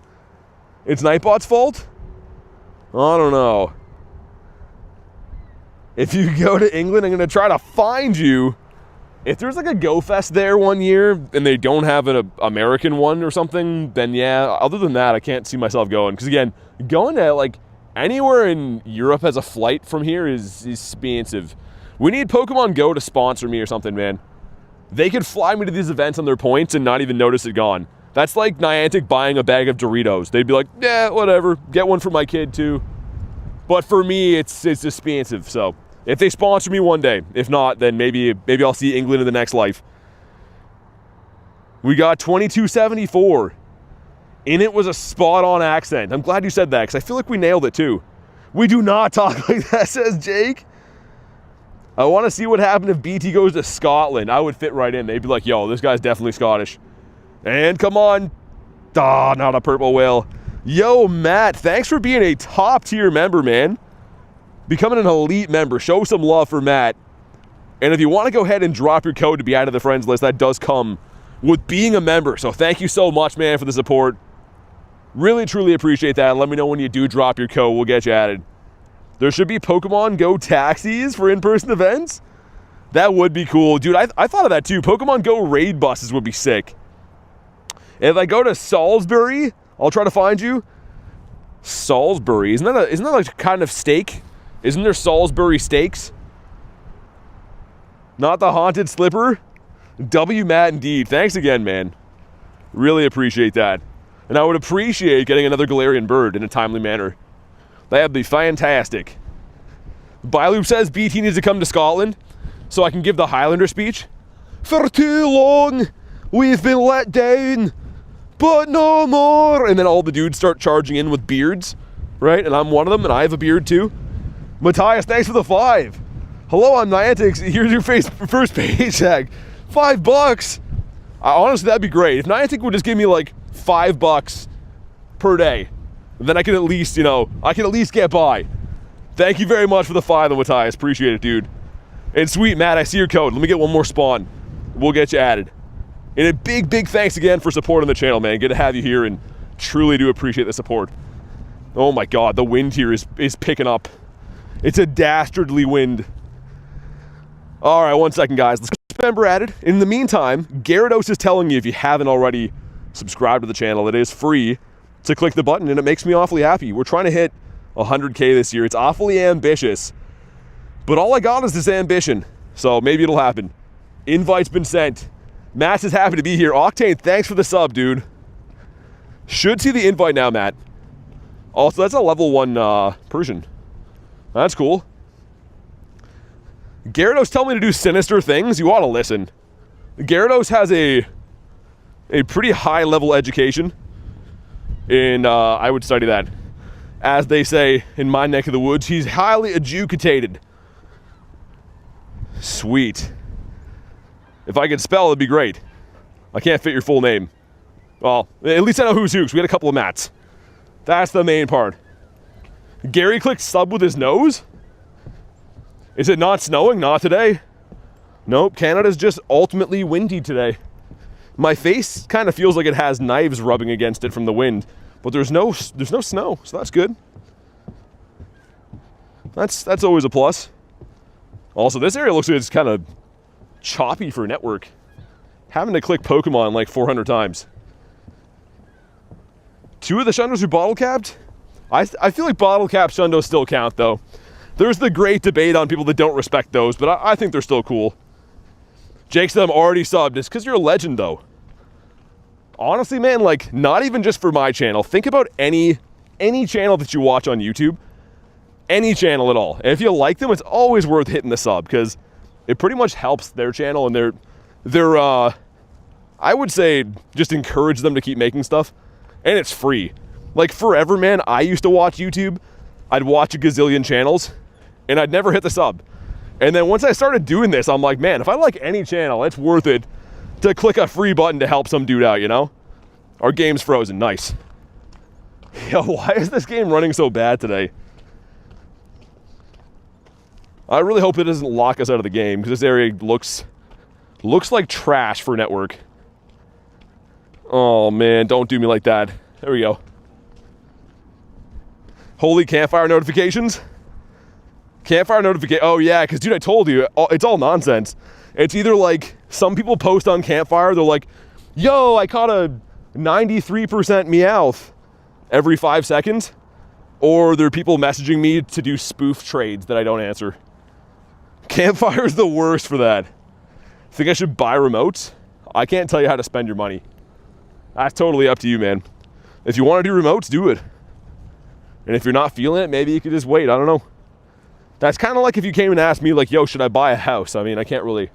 It's Nightbot's fault? I don't know. If you go to England, I'm going to try to find you. If there's like a Go Fest there one year and they don't have an American one or something, then yeah, other than that, I can't see myself going. Because again, going to like anywhere in Europe as a flight from here is expensive. We need Pokemon Go to sponsor me or something, man. They could fly me to these events on their points and not even notice it gone. That's like Niantic buying a bag of Doritos. They'd be like, yeah, whatever. Get one for my kid too. But for me, it's expensive. So if they sponsor me one day, if not, then maybe I'll see England in the next life. We got 2274. In it was a spot-on accent. I'm glad you said that because I feel like we nailed it too. We do not talk like that, says Jake. I want to see what happened if BT goes to Scotland. I would fit right in. They'd be like, yo, this guy's definitely Scottish. And come on. Not a purple whale. Yo, Matt, thanks for being a top-tier member, man. Becoming an elite member. Show some love for Matt. And if you want to go ahead and drop your code to be added to the friends list, that does come with being a member. So thank you so much, man, for the support. Really, truly appreciate that. Let me know when you do drop your code. We'll get you added. There should be Pokemon Go taxis for in-person events. That would be cool. Dude, I thought of that too. Pokemon GO raid buses would be sick. If I go to Salisbury, I'll try to find you. Salisbury. Isn't that like a kind of steak? Isn't there Salisbury steaks? Not the haunted slipper? W Matt indeed. Thanks again, man. Really appreciate that. And I would appreciate getting another Galarian bird in a timely manner. That'd be fantastic. Byloop says BT needs to come to Scotland so I can give the Highlander speech. For too long, we've been let down, but no more. And then all the dudes start charging in with beards, right? And I'm one of them, and I have a beard too. Matthias, thanks for the 5. Hello, I'm Niantic. Here's your first paycheck. $5. Honestly, that'd be great. If Niantic would just give me like $5 per day, then I can at least, I can at least get by. Thank you very much for the 5, Matthias. Appreciate it, dude. And sweet, Matt, I see your code. Let me get one more spawn. We'll get you added. And a big, big thanks again for supporting the channel, man. Good to have you here, and truly do appreciate the support. Oh my God, the wind here is picking up. It's a dastardly wind. All right, 1 second, guys. Let's get a member added. In the meantime, Gyarados is telling you, if you haven't already subscribed to the channel, it is free to click the button, and it makes me awfully happy. We're trying to hit 100K this year. It's awfully ambitious, but all I got is this ambition, so maybe it'll happen. Invite's been sent. Matt is happy to be here. Octane, thanks for the sub, dude. Should see the invite now, Matt. Also, that's a level 1 Persian. That's cool. Gyarados telling me to do sinister things. You ought to listen. Gyarados has a pretty high level education, and I would study that. As they say in my neck of the woods, he's highly educated. Sweet. If I could spell, it'd be great. I can't fit your full name. Well, at least I know who's who, because we had a couple of Matts. That's the main part. Gary clicked sub with his nose? Is it not snowing? Not today. Nope, Canada's just ultimately windy today. My face kind of feels like it has knives rubbing against it from the wind, but there's no snow, so that's good. That's always a plus. Also, this area looks like it's kind of choppy for network. Having to click Pokemon like 400 times. 2 of the Shundos are bottle capped? I feel like bottle cap Shundos still count though. There's the great debate on people that don't respect those, but I think they're still cool. Jake said I'm already subbed. It's because you're a legend though. Honestly, man, like, not even just for my channel. Think about any channel that you watch on YouTube. Any channel at all. And if you like them, it's always worth hitting the sub, because it pretty much helps their channel, and they're I would say just encourage them to keep making stuff. And it's free. Like, forever, man, I used to watch YouTube. I'd watch a gazillion channels, and I'd never hit the sub. And then once I started doing this, I'm like, man, if I like any channel, it's worth it to click a free button to help some dude out, you know? Our game's frozen. Nice. Yo, why is this game running so bad today? I really hope it doesn't lock us out of the game, because this area looks like trash for network. Oh, man, don't do me like that. There we go. Holy campfire notifications? Campfire notification. Oh, yeah, because, dude, I told you, it's all nonsense. It's either like some people post on Campfire, they're like, yo, I caught a 93% Meowth every 5 seconds. Or there are people messaging me to do spoof trades that I don't answer. Campfire is the worst for that. Think I should buy remotes? I can't tell you how to spend your money. That's totally up to you, man. If you want to do remotes, do it. And if you're not feeling it, maybe you could just wait. I don't know. That's kind of like if you came and asked me, like, yo, should I buy a house? I mean, I can't really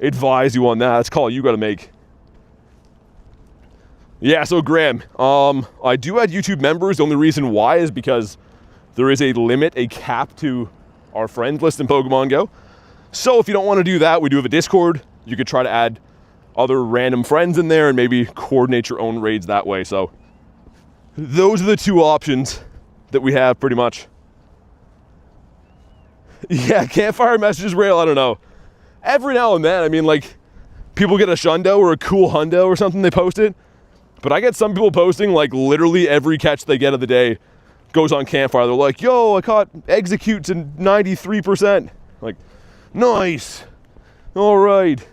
advise you on that. That's a call you got to make. Yeah, so Graham, I do add YouTube members. The only reason why is because there is a limit, a cap to our friends list in Pokemon GO. So if you don't want to do that, we do have a Discord. You could try to add other random friends in there and maybe coordinate your own raids that way. So those are the 2 options that we have pretty much. Yeah, Campfire messages rail, I don't know. Every now and then, I mean, like, people get a Shundo or a cool Hundo or something, they post it. But I get some people posting, like, literally every catch they get of the day goes on Campfire. They're like, yo, I caught executes in 93%. Like, nice. All right.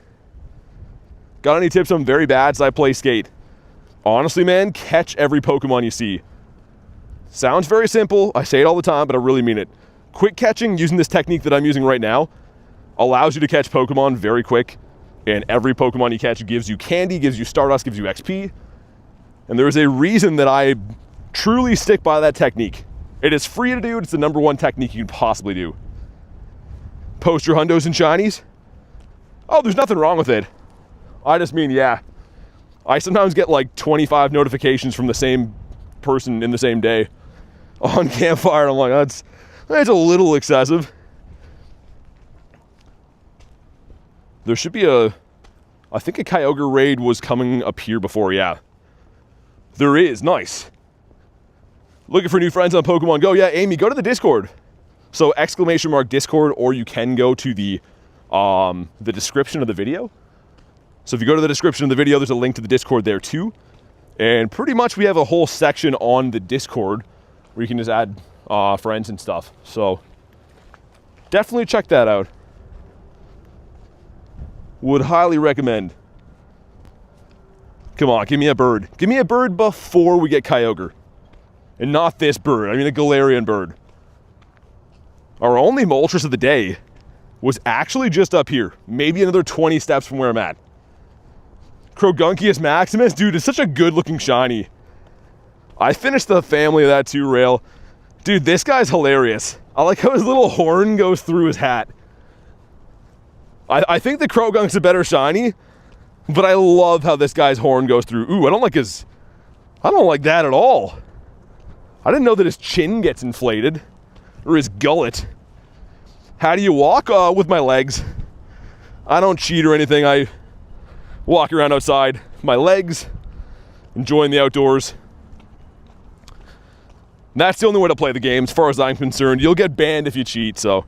Got any tips? I'm very bad, so I play skate. Honestly, man, catch every Pokemon you see. Sounds very simple. I say it all the time, but I really mean it. Quick catching using this technique that I'm using right now allows you to catch Pokemon very quick. And every Pokemon you catch gives you candy, gives you Stardust, gives you XP. And there is a reason that I truly stick by that technique. It is free to do. It's the #1 technique you can possibly do. Post your hundos and shinies. Oh, there's nothing wrong with it. I just mean, yeah. I sometimes get like 25 notifications from the same person in the same day on Campfire, and I'm like, that's a little excessive. There should be I think a Kyogre raid was coming up here before, yeah. There is, nice. Looking for new friends on Pokemon GO? Yeah, Amy, go to the Discord. So !Discord, or you can go to the description of the video. So if you go to the description of the video, there's a link to the Discord there too. And pretty much we have a whole section on the Discord where you can just add friends and stuff. So definitely check that out. Would highly recommend. Come on, give me a bird. Give me a bird before we get Kyogre. And not this bird, I mean a Galarian bird. Our only Moltres of the day was actually just up here. Maybe another 20 steps from where I'm at. Crogunkius Maximus, dude, it's such a good looking shiny. I finished the family of that too, Rail. Dude, this guy's hilarious. I like how his little horn goes through his hat. I think the Crogunk's a better shiny, but I love how this guy's horn goes through. Ooh, I don't like that at all. I didn't know that his chin gets inflated, or his gullet. How do you walk? With my legs. I don't cheat or anything. I walk around outside, my legs, enjoying the outdoors. That's the only way to play the game, as far as I'm concerned. You'll get banned if you cheat, so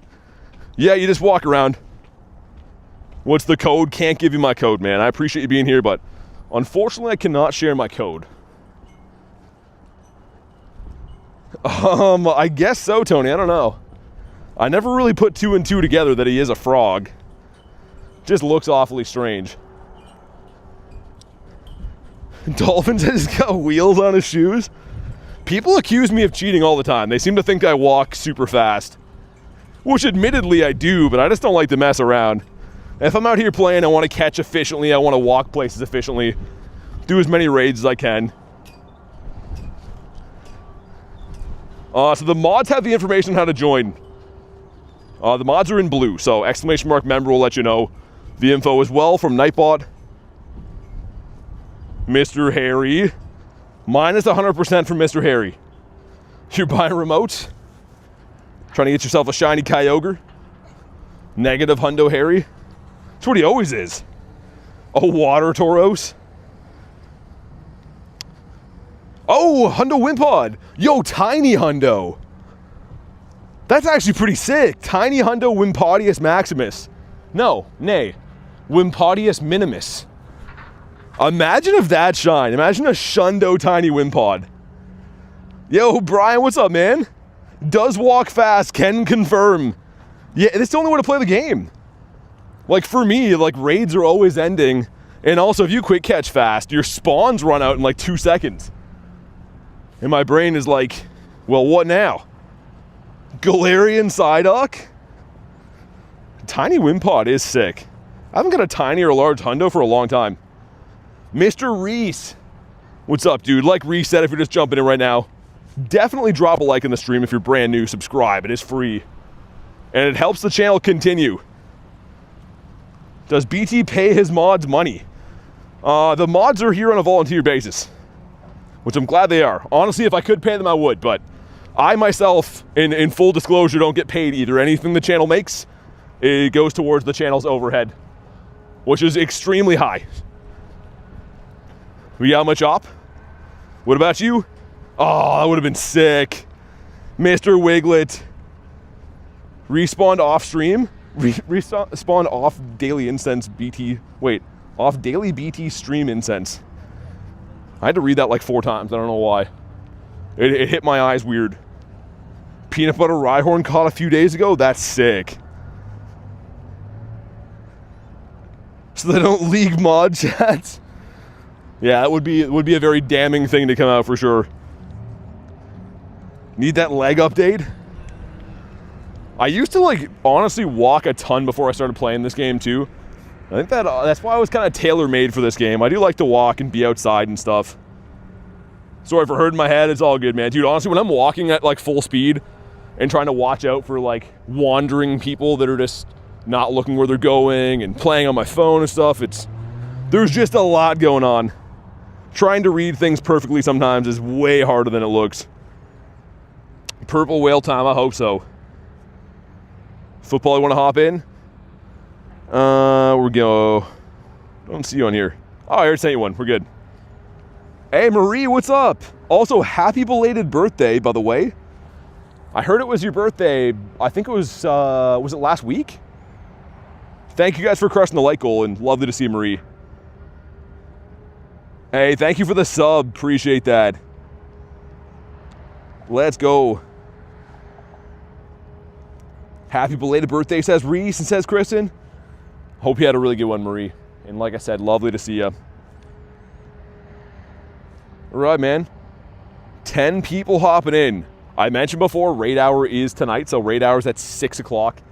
yeah, you just walk around. What's the code? Can't give you my code, man. I appreciate you being here, but unfortunately I cannot share my code. I guess so, Tony. I don't know. I never really put 2 and 2 together that he is a frog. Just looks awfully strange. Dolphins has got wheels on his shoes. People accuse me of cheating all the time. They seem to think I walk super fast. Which admittedly I do, but I just don't like to mess around. If I'm out here playing, I want to catch efficiently, I want to walk places efficiently, do as many raids as I can. So the mods have the information on how to join. The mods are in blue, so !member will let you know the info as well from Nightbot. Mr. Harry. Minus 100% from Mr. Harry. You're buying a remote? Trying to get yourself a shiny Kyogre? Negative Hundo Harry? That's what he always is. A water Tauros? Oh, Hundo Wimpod. Yo, tiny Hundo. That's actually pretty sick. Tiny Hundo Wimpodius Maximus. No, nay. Wimpodius Minimus. Imagine if that shine. Imagine a Shundo tiny Wimpod. Yo, Brian, what's up, man? Does walk fast, can confirm. Yeah, it's the only way to play the game. Like, for me, like, raids are always ending. And also, if you quick catch fast, your spawns run out in like 2 seconds. And my brain is like, well, what now? Galarian Psyduck? Tiny Wimpod is sick. I haven't got a tiny or a large Hundo for a long time. Mr. Reese. What's up, dude? Like Reese said, if you're just jumping in right now, definitely drop a like in the stream if you're brand new. Subscribe. It is free. And it helps the channel continue. Does BT pay his mods money? The mods are here on a volunteer basis, which I'm glad they are. Honestly, if I could pay them, I would, but I myself, in full disclosure, don't get paid either. Anything the channel makes, it goes towards the channel's overhead, which is extremely high. We got much op? What about you? Oh, that would have been sick. Mr. Wiglet. Respawned off stream? Respawned off Daily Incense BT. Wait, off Daily BT stream Incense. I had to read that like 4 times. I don't know why. It hit my eyes weird. Peanut Butter Rhyhorn caught a few days ago? That's sick. so they don't leak mod chats. Yeah, it would be a very damning thing to come out for sure. Need that leg update? I used to like honestly walk a ton before I started playing this game too. I think that's why I was kind of tailor-made for this game. I do like to walk and be outside and stuff. Sorry for hurting my head, it's all good, man. Dude, honestly, when I'm walking at like full speed and trying to watch out for like wandering people that are just not looking where they're going and playing on my phone and stuff, there's just a lot going on. Trying to read things perfectly sometimes is way harder than it looks. Purple whale time, I hope so. Football, you want to hop in? We're go. Don't see you on here. Oh, I already sent you one. We're good. Hey, Marie, what's up? Also, happy belated birthday, by the way. I heard it was your birthday. I think it was it last week? Thank you guys for crushing the like goal, and lovely to see you, Marie. Hey, thank you for the sub. Appreciate that. Let's go. Happy belated birthday, says Reese, and says Kristen. Hope you had a really good one, Marie. And like I said, lovely to see you. All right, man. 10 people hopping in. I mentioned before, Raid Hour is tonight, so Raid Hour is at 6 o'clock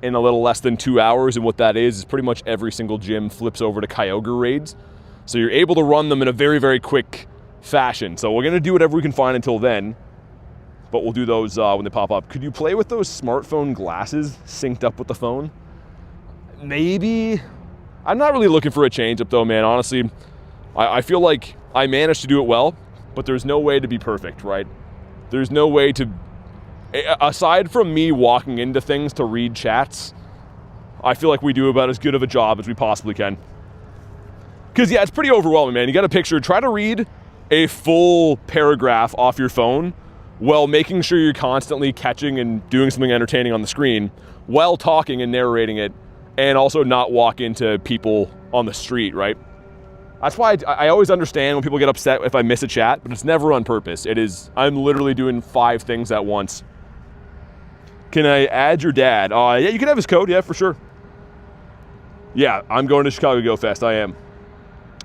in a little less than 2 hours, and what that is pretty much every single gym flips over to Kyogre raids. So you're able to run them in a very, very quick fashion. So we're going to do whatever we can find until then, but we'll do those when they pop up. Could you play with those smartphone glasses synced up with the phone? Maybe. I'm not really looking for a change up though, man. Honestly, I feel like I managed to do it well, but there's no way to be perfect, right? There's no way to, aside from me walking into things to read chats, I feel like we do about as good of a job as we possibly can. Because, yeah, it's pretty overwhelming, man. You got a picture. Try to read a full paragraph off your phone while making sure you're constantly catching and doing something entertaining on the screen while talking and narrating it, and also not walk into people on the street, right? That's why I always understand when people get upset if I miss a chat, but it's never on purpose. It is, I'm literally doing 5 things at once. Can I add your dad? Yeah, you can have his code, yeah, for sure. Yeah, I'm going to Chicago Go Fest, I am.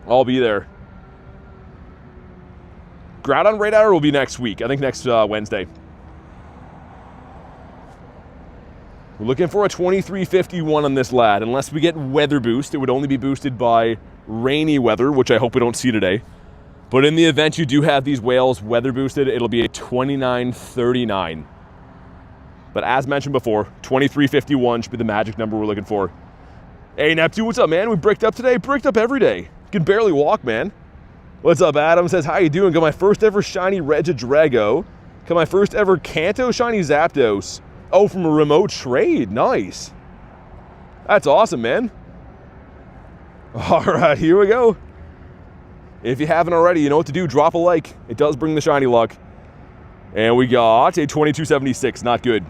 I'll be there. Groudon Raid Hour will be next week. I think next Wednesday. We're looking for a 2351 on this lad. Unless we get weather boost, it would only be boosted by rainy weather, which I hope we don't see today. But in the event you do have these whales weather boosted, it'll be a 2939. But as mentioned before, 2351 should be the magic number we're looking for. Hey, Neptune, what's up, man? We bricked up today? Bricked up every day. Can barely walk, man. What's up, Adam? Says, how you doing? Got my first ever shiny Regidrago. Got my first ever Kanto shiny Zapdos. Oh, from a remote trade. Nice. That's awesome, man. All right, here we go. If you haven't already, you know what to do. Drop a like. It does bring the shiny luck. And we got a 2276. Not good.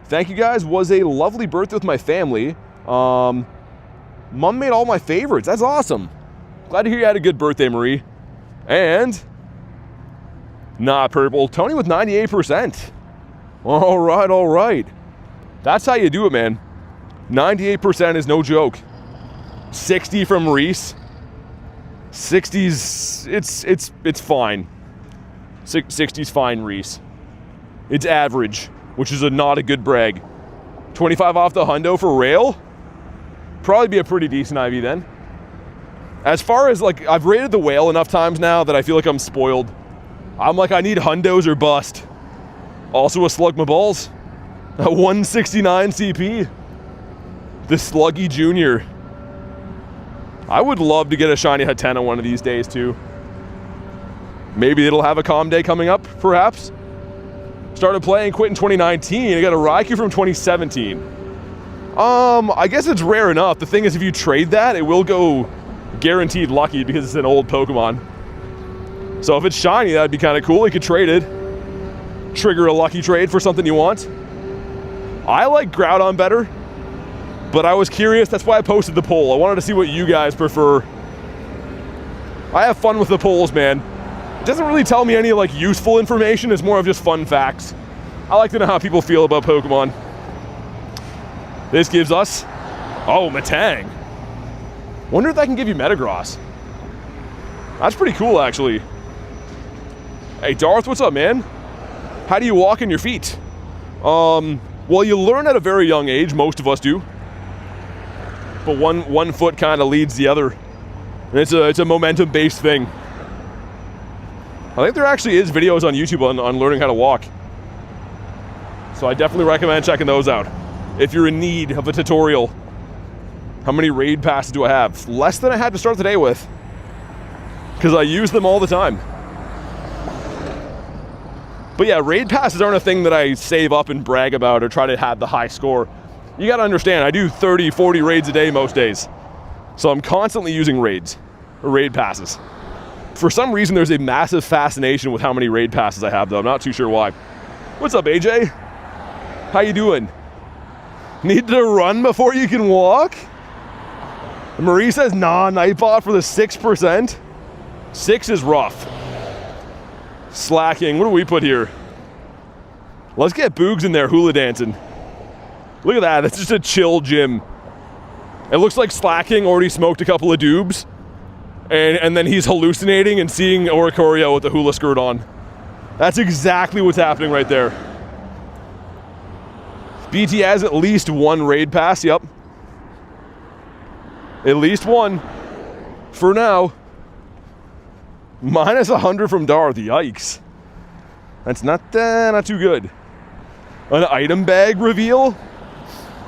Thank you, guys. Was a lovely birthday with my family. Mom made all my favorites. That's awesome. Glad to hear you had a good birthday, Marie. And not purple. Tony with 98%. All right, all right. That's how you do it, man. 98% is no joke. 60 from Reese. 60's, it's fine. 60's fine, Reese. It's average, which is not a good brag. 25 off the hundo for rail? Probably be a pretty decent IV then. As far as, like, I've rated the whale enough times now that I feel like I'm spoiled. I'm like, I need hundos or bust. Also a slug my balls. A 169 CP. The Sluggy Jr. I would love to get a shiny Hatena one of these days too. Maybe it'll have a calm day coming up, perhaps. Started playing, quit in 2019. I got a Raikou from 2017. I guess it's rare enough. The thing is, if you trade that, it will go guaranteed lucky because it's an old Pokemon. So if it's shiny, that'd be kind of cool. You could trade it. Trigger a lucky trade for something you want. I like Groudon better, but I was curious. That's why I posted the poll. I wanted to see what you guys prefer. I have fun with the polls, man. It doesn't really tell me any like useful information. It's more of just fun facts. I like to know how people feel about Pokemon. This gives us, oh, Matang. Wonder if that can give you Metagross. That's pretty cool, actually. Hey, Darth, what's up, man? How do you walk on your feet? Well, you learn at a very young age. Most of us do. But one foot kind of leads the other. And it's a momentum-based thing. I think there actually is videos on YouTube on learning how to walk. So I definitely recommend checking those out. If you're in need of a tutorial. How many raid passes do I have? Less than I had to start the day with. Because I use them all the time. But yeah, raid passes aren't a thing that I save up and brag about or try to have the high score. You gotta understand, I do 30, 40 raids a day most days. So I'm constantly using raids, or raid passes. For some reason, there's a massive fascination with how many raid passes I have, though. I'm not too sure why. What's up, AJ? How you doing? Need to run before you can walk? Marie says, nah, Nightbot for the 6%. 6 is rough. Slacking. What do we put here? Let's get Boogs in there hula dancing. Look at that. That's just a chill gym. It looks like Slacking already smoked a couple of doobs. And then he's hallucinating and seeing Oricorio with the hula skirt on. That's exactly what's happening right there. BT has at least one raid pass. Yep. At least one. For now. Minus 100 from Darth. Yikes. That's not too good. An item bag reveal?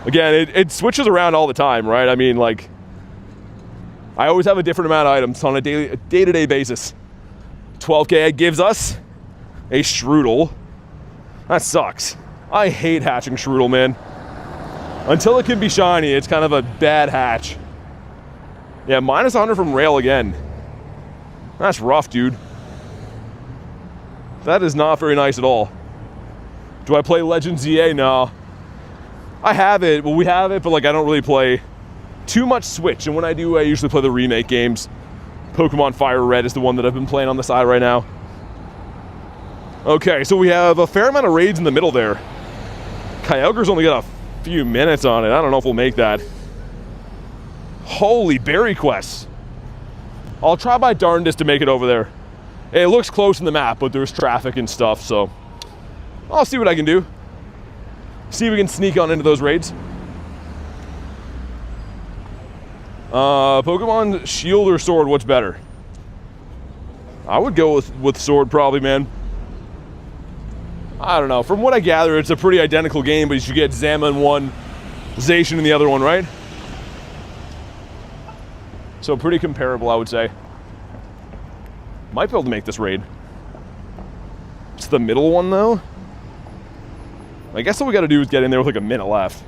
Again, it switches around all the time, right? I mean, like, I always have a different amount of items on a day-to-day basis. 12K gives us a Strudel. That sucks. I hate hatching Strudel, man. Until it can be shiny, it's kind of a bad hatch. Yeah, minus 100 from Rail again. That's rough, dude. That is not very nice at all. Do I play Legends EA? No. I have it, well, we have it, but like I don't really play too much Switch. And when I do, I usually play the remake games. Pokemon Fire Red is the one that I've been playing on the side right now. Okay, so we have a fair amount of raids in the middle there. Kyogre's only got a few minutes on it. I don't know if we'll make that. Holy berry quests. I'll try my darndest to make it over there. It looks close in the map, but there's traffic and stuff, so I'll see what I can do. See if we can sneak on into those raids. Pokemon Shield or Sword, what's better? I would go with Sword probably, man. I don't know. From what I gather, it's a pretty identical game, but you get Zama in one, Zacian in the other one, right? So pretty comparable, I would say. Might be able to make this raid. It's the middle one, though. I guess all we got to do is get in there with like a minute left.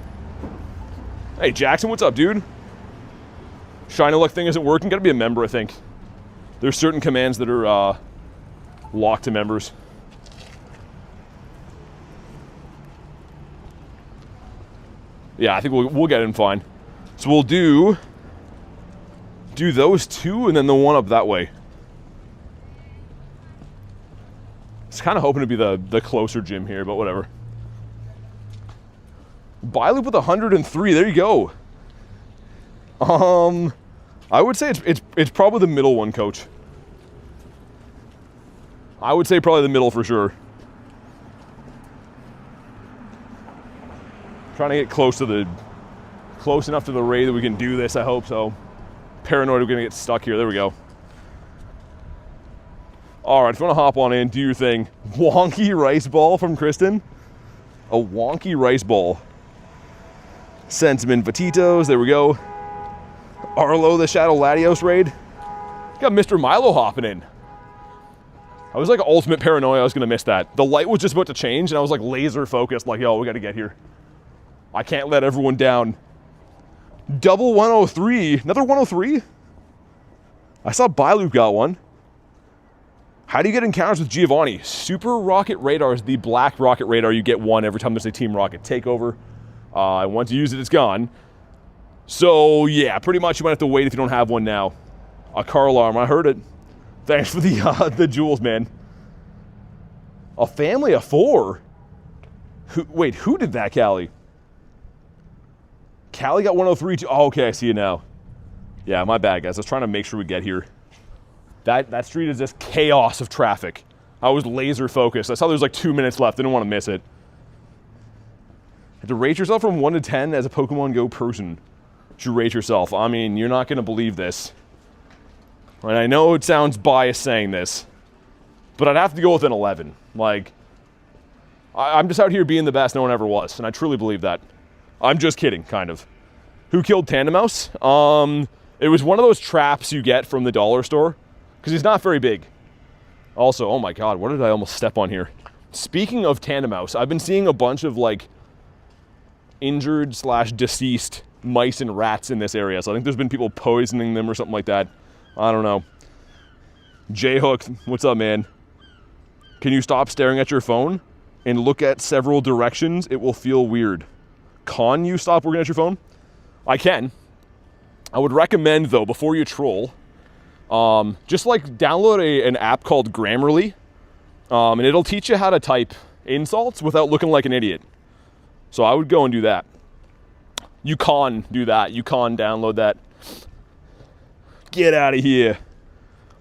Hey, Jackson, what's up, dude? Shiny Luck thing isn't working. Got to be a member, I think. There's certain commands that are locked to members. Yeah, I think we'll get in fine. So we'll do those two and then the one up that way. I was kind of hoping to be the closer gym here, but whatever. Byloob with 103. There you go. I would say it's probably the middle one, Coach. I would say probably the middle for sure. Trying to get close enough to the raid that we can do this. I hope so. Paranoid we're gonna get stuck here. There we go. All right, if you want to hop on in, do your thing. Wonky rice ball from Kristen. A wonky rice ball. Sentiment Vatitos. There we go. Arlo, the Shadow Latios raid. Got Mr. Milo hopping in. I was like ultimate paranoia I was gonna miss that. The light was just about to change and I was like laser focused, like, yo, we gotta get here. I can't let everyone down. Double 103, another 103? I saw Byloob got one. How do you get encounters with Giovanni? Super Rocket Radar is the black rocket radar. You get one every time there's a Team Rocket takeover. Once you use it, it's gone. So yeah, pretty much you might have to wait if you don't have one now. A car alarm, I heard it. Thanks for the jewels, man. A family of 4? Wait, who did that, Callie? Callie got 103 too. Oh, okay, I see it now. Yeah, my bad, guys. I was trying to make sure we get here. That street is just chaos of traffic. I was laser focused. I saw there was like 2 minutes left. Didn't want to miss it. To rate yourself from 1 to 10 as a Pokemon Go person. You rate yourself. I mean, you're not going to believe this. And I know it sounds biased saying this, but I'd have to go with an 11. Like, I'm just out here being the best no one ever was, and I truly believe that. I'm just kidding, kind of. Who killed Tandemaus? It was one of those traps you get from the dollar store, because he's not very big. Also, oh my god, what did I almost step on here? Speaking of Tandemaus, I've been seeing a bunch of, like, injured / deceased mice and rats in this area. So I think there's been people poisoning them or something like that. I don't know. J-Hook, what's up, man? Can you stop staring at your phone and look at several directions? It will feel weird. Can you stop looking at your phone? I can. I would recommend, though, before you troll, just like download an app called Grammarly, and it'll teach you how to type insults without looking like an idiot. So I would go and do that. You can do that. You can download that. Get out of here.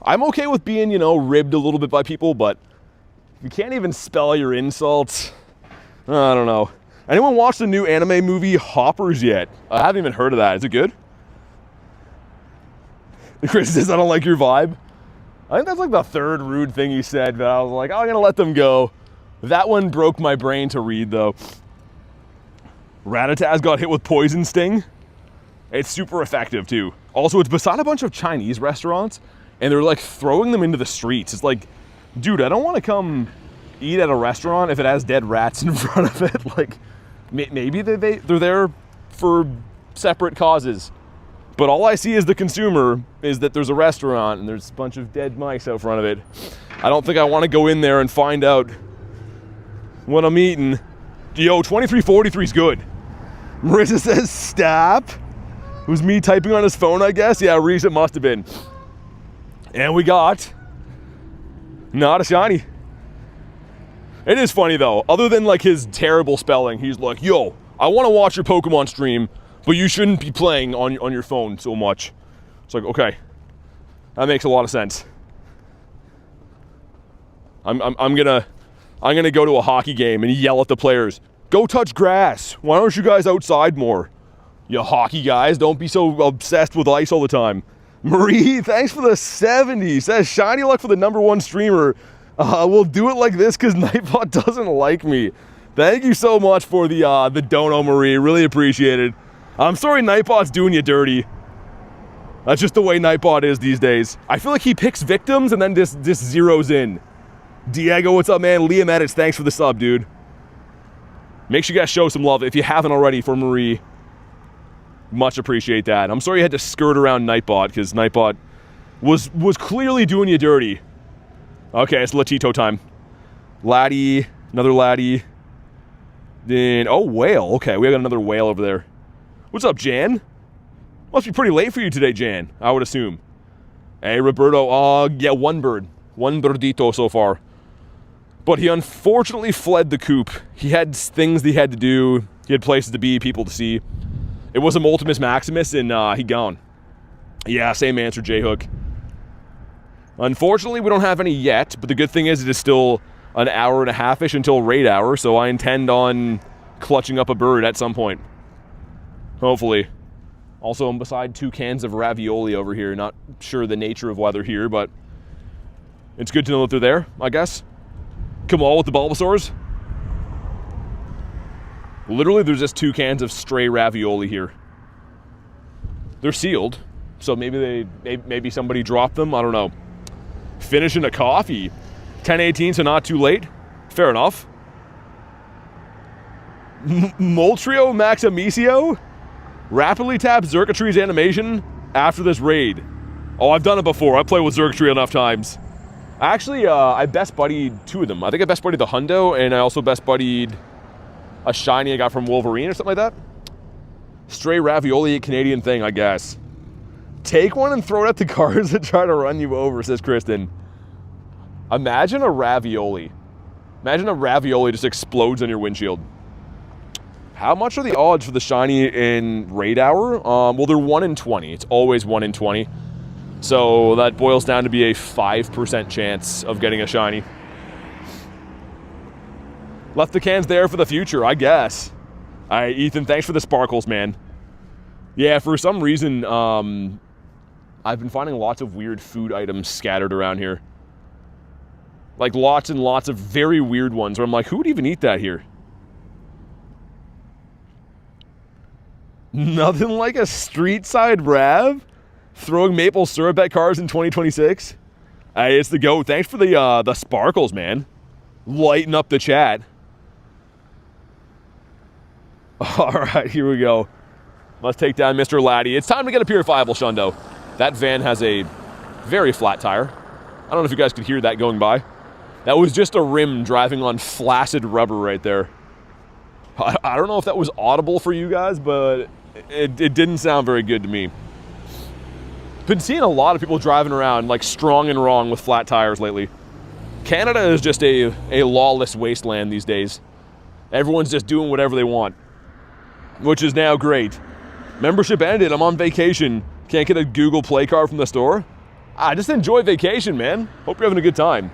I'm okay with being, ribbed a little bit by people, but you can't even spell your insults. I don't know. Anyone watch the new anime movie Hoppers yet? I haven't even heard of that. Is it good? Chris says, I don't like your vibe. I think that's like the third rude thing he said, but I was like, I'm going to let them go. That one broke my brain to read, though. Rattata's got hit with Poison Sting. It's super effective, too. Also, it's beside a bunch of Chinese restaurants, and they're, like, throwing them into the streets. It's like, dude, I don't want to come eat at a restaurant if it has dead rats in front of it. Like, maybe they're there for separate causes. But all I see as the consumer is that there's a restaurant, and there's a bunch of dead mice out front of it. I don't think I want to go in there and find out what I'm eating. Yo, 2343 is good. Marissa says, stop. It was me typing on his phone, I guess. Yeah, Reese, it must have been. And we got not a shiny. It is funny, though. Other than, like, his terrible spelling, he's like, yo, I want to watch your Pokemon stream, but you shouldn't be playing on your phone so much. It's like, okay. That makes a lot of sense. I'm gonna go to a hockey game and yell at the players, go touch grass. Why aren't you guys outside more? You hockey guys, don't be so obsessed with ice all the time. Marie, thanks for the 70. Says, shiny luck for the #1 streamer. We'll do it like this because Nightbot doesn't like me. Thank you so much for the dono, Marie. Really appreciate it. I'm sorry Nightbot's doing you dirty. That's just the way Nightbot is these days. I feel like he picks victims and then just zeroes in. Diego, what's up, man? Liam Edits, thanks for the sub, dude. Make sure you guys show some love if you haven't already for Marie. Much appreciate that. I'm sorry you had to skirt around Nightbot because Nightbot was clearly doing you dirty. Okay, it's Latito time. Laddie, another Laddie. Then, oh, whale. Okay, we got another whale over there. What's up, Jan? Must be pretty late for you today, Jan, I would assume. Hey, Roberto. Yeah, one bird. One birdito so far. But he unfortunately fled the coop. He had things he had to do. He had places to be, people to see. It was a Moltres Maximus, and he gone. Yeah, same answer, J-Hook. Unfortunately, we don't have any yet, but the good thing is it is still an hour and a half-ish until raid hour, so I intend on clutching up a bird at some point. Hopefully. Also, I'm beside 2 cans of ravioli over here. Not sure the nature of why they're here, but it's good to know that they're there, I guess. Come on with the Bulbasaurs. Literally, there's just 2 cans of stray ravioli here. They're sealed, so maybe somebody dropped them. I don't know. Finishing a coffee. 10:18, so not too late. Fair enough. Moltrio Maximicio rapidly taps Xurkitree's animation after this raid. Oh, I've done it before. I played with Xurkitree enough times. Actually, I best buddied 2 of them. I think I best buddied the Hundo, and I also best buddied a shiny I got from Wolverine or something like that. Stray ravioli, Canadian thing, I guess. Take one and throw it at the cars that try to run you over, says Kristen. Imagine a ravioli. Imagine a ravioli just explodes on your windshield. How much are the odds for the shiny in Raid Hour? Well, they're 1 in 20. It's always 1 in 20. So that boils down to be a 5% chance of getting a shiny. Left the cans there for the future, I guess. All right, Ethan, thanks for the sparkles, man. Yeah, for some reason, I've been finding lots of weird food items scattered around here. Like lots and lots of very weird ones where I'm like, who would even eat that here? Nothing like a street side Rav throwing maple syrup at cars in 2026. Hey, it's the GOAT. Thanks for the sparkles, man. Lighten up the chat. All right, here we go. Let's take down Mr. Laddie. It's time to get a purifiable Shundo. That van has a very flat tire. I don't know if you guys could hear that going by. That was just a rim driving on flaccid rubber right there. I don't know if that was audible for you guys, but it didn't sound very good to me. Been seeing a lot of people driving around like strong and wrong with flat tires lately. Canada is just a lawless wasteland these days. Everyone's just doing whatever they want, which is now great. Membership ended, I'm on vacation. Can't get a Google Play card from the store? Just enjoy vacation, man. Hope you're having a good time.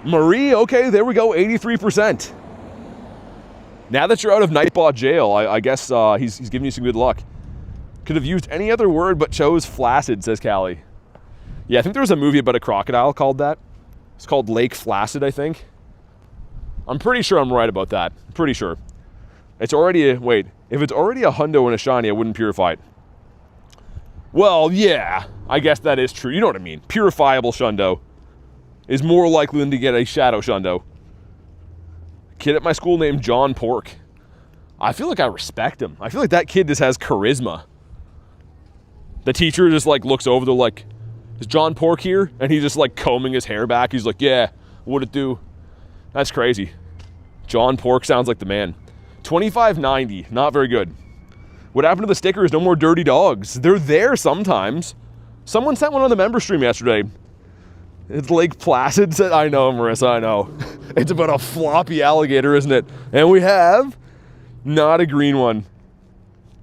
Marie, okay, there we go, 83%. Now that you're out of Nightbot jail, I guess he's giving you some good luck. Could have used any other word but chose flaccid, says Callie. Yeah, I think there was a movie about a crocodile called that. It's called Lake Flaccid, I think. I'm pretty sure I'm right about that. I'm pretty sure. It's already wait, if it's already a hundo and a shiny, I wouldn't purify it. Well, yeah, I guess that is true. You know what I mean. Purifiable Shundo is more likely than to get a Shadow Shundo. Kid at my school named John Pork. I feel like I respect him. I feel like that kid just has charisma. The teacher just like looks over, they're like, is John Pork here? And he's just like combing his hair back. He's like, yeah, what'd it do? That's crazy. John Pork sounds like the man. 25.90, not very good. What happened to the stickers? No more dirty dogs. They're there sometimes. Someone sent one on the member stream yesterday. It's Lake Placid. I know, Marissa, I know. It's about a floppy alligator, isn't it? And we have not a green one.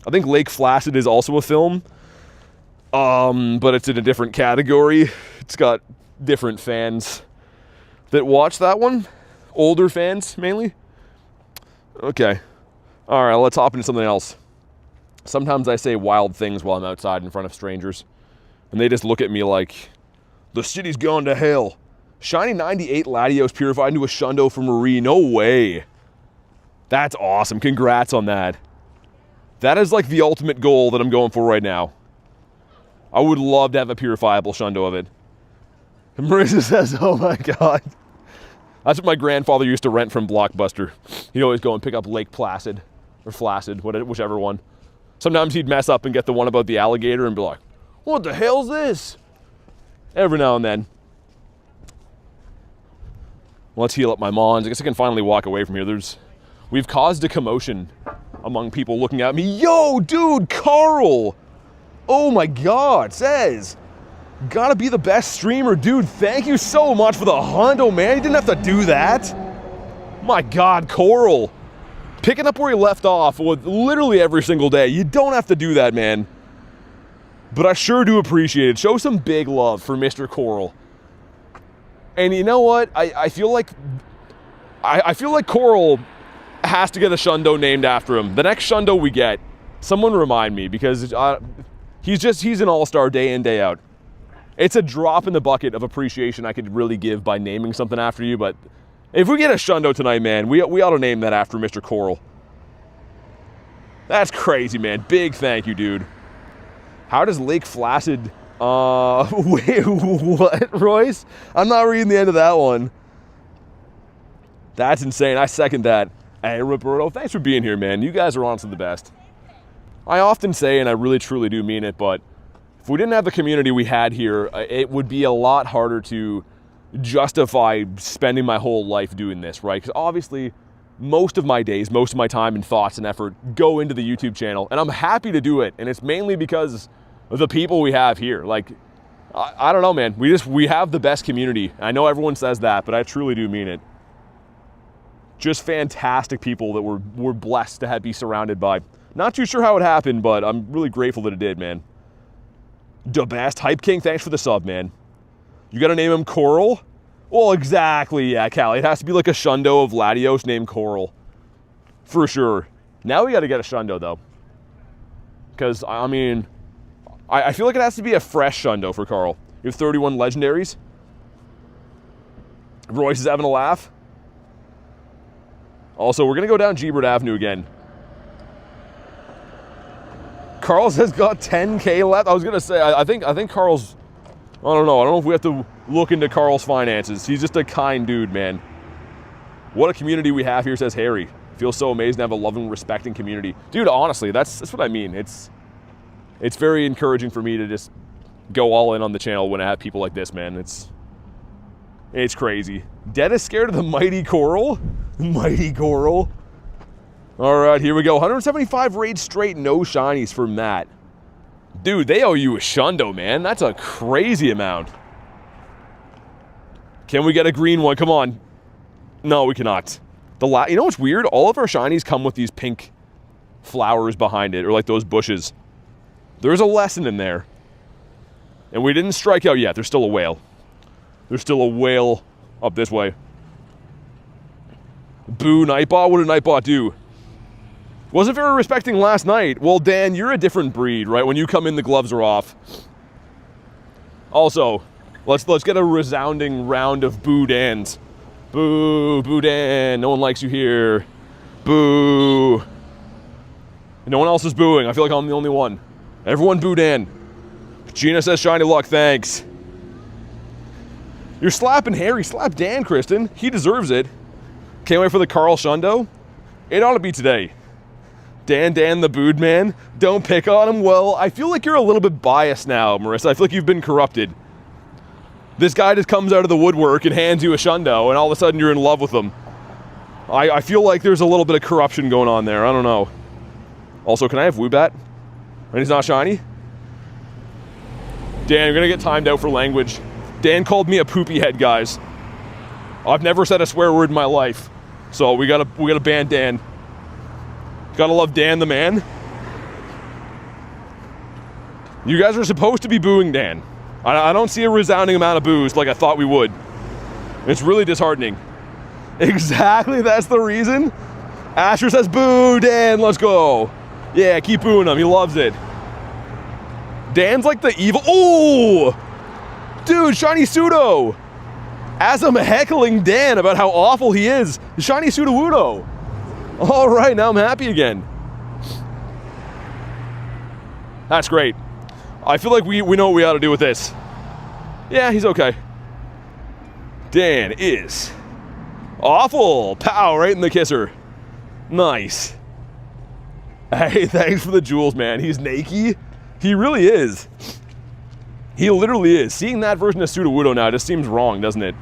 I think Lake Flaccid is also a film, but it's in a different category. It's got different fans that watch that one. Older fans, mainly. Okay. All right, let's hop into something else. Sometimes I say wild things while I'm outside in front of strangers, and they just look at me like, the city's going to hell. Shiny 98 Latios purified into a Shundo for Marie. No way. That's awesome. Congrats on that. That is like the ultimate goal that I'm going for right now. I would love to have a purifiable Shundo of it. And Marissa says, oh my god. That's what my grandfather used to rent from Blockbuster. He'd always go and pick up Lake Placid, or Flaccid, whichever one. Sometimes he'd mess up and get the one about the alligator and be like, what the hell's this? Every now and then. Let's heal up my mons. I guess I can finally walk away from here. We've caused a commotion among people looking at me. Yo, dude, Carl! Oh my god, says, gotta be the best streamer. Dude, thank you so much for the hundo, man. You didn't have to do that. My god, Coral. Picking up where he left off with literally every single day. You don't have to do that, man. But I sure do appreciate it. Show some big love for Mr. Coral. And you know what? I feel like Coral has to get a Shundo named after him. The next Shundo we get, someone remind me, because he's an all-star day in, day out. It's a drop in the bucket of appreciation I could really give by naming something after you, but if we get a Shundo tonight, man, we ought to name that after Mr. Coral. That's crazy, man. Big thank you, dude. How does Lake Flaccid, wait, what, Royce? I'm not reading the end of that one. That's insane. I second that. Hey, Roberto, thanks for being here, man. You guys are honestly the best. I often say, and I really truly do mean it, but if we didn't have the community we had here, it would be a lot harder to justify spending my whole life doing this, right? Because obviously, most of my days, most of my time and thoughts and effort go into the YouTube channel, and I'm happy to do it, and it's mainly because of the people we have here. Like, I don't know, man. We have the best community. I know everyone says that, but I truly do mean it. Just fantastic people that we're blessed to be surrounded by. Not too sure how it happened, but I'm really grateful that it did, man. The best. Hype King, thanks for the sub, man. You gotta name him Coral? Well, exactly, yeah, Callie. It has to be like a Shundo of Latios named Coral. For sure. Now we gotta get a Shundo, though. Because, I mean, I feel like it has to be a fresh Shundo for Carl. You have 31 legendaries. Royce is having a laugh. Also, we're gonna go down Gebert Avenue again. Carl's has got 10K left. I was gonna say, I think Carl's, I don't know if we have to look into Carl's finances. He's just a kind dude, man. What a community we have here, says Harry. Feels so amazing to have a loving, respecting community. Dude, honestly, that's what I mean. It's very encouraging for me to just go all in on the channel when I have people like this, man. It's crazy. Dead is scared of the mighty Coral? Mighty Coral. All right, here we go. 175 raids straight, no shinies for Matt. Dude, they owe you a Shundo, man. That's a crazy amount. Can we get a green one? Come on. No, we cannot. You know what's weird? All of our shinies come with these pink flowers behind it, or like those bushes. There's a lesson in there. And we didn't strike out yet. There's still a whale. There's still a whale up this way. Boo, Nightbot. What did Nightbot do? Wasn't very respecting last night. Well, Dan, you're a different breed, right? When you come in, the gloves are off. Also, let's get a resounding round of boo Dans. Boo, boo Dan. No one likes you here. Boo. No one else is booing. I feel like I'm the only one. Everyone boo Dan. Gina says shiny luck, thanks. You're slapping Harry. Slap Dan, Kristen. He deserves it. Can't wait for the Carl Shundo. It ought to be today. Dan the booed man. Don't pick on him. Well, I feel like you're a little bit biased now, Marissa. I feel like you've been corrupted. This guy just comes out of the woodwork and hands you a Shundo, and all of a sudden you're in love with him. I feel like there's a little bit of corruption going on there. I don't know. Also, can I have Woobat? And he's not shiny? Dan, you're gonna get timed out for language. Dan called me a poopy head, guys. I've never said a swear word in my life. So we gotta ban Dan. Gotta love Dan the man. You guys are supposed to be booing Dan. I don't see a resounding amount of boos like I thought we would. It's really disheartening. Exactly, that's the reason. Asher says, boo, Dan, let's go. Yeah, keep booing him, he loves it. Dan's like the evil, oh! Dude, Shiny Pseudo! As I'm heckling Dan about how awful he is, Shiny Sudowoodo. All right, now I'm happy again. That's great. I feel like we know what we ought to do with this. Yeah, he's okay. Dan is awful. Pow, right in the kisser. Nice. Hey, thanks for the jewels, man. He's naked. He really is. He literally is. Seeing that version of Sudowoodo now just seems wrong, doesn't it?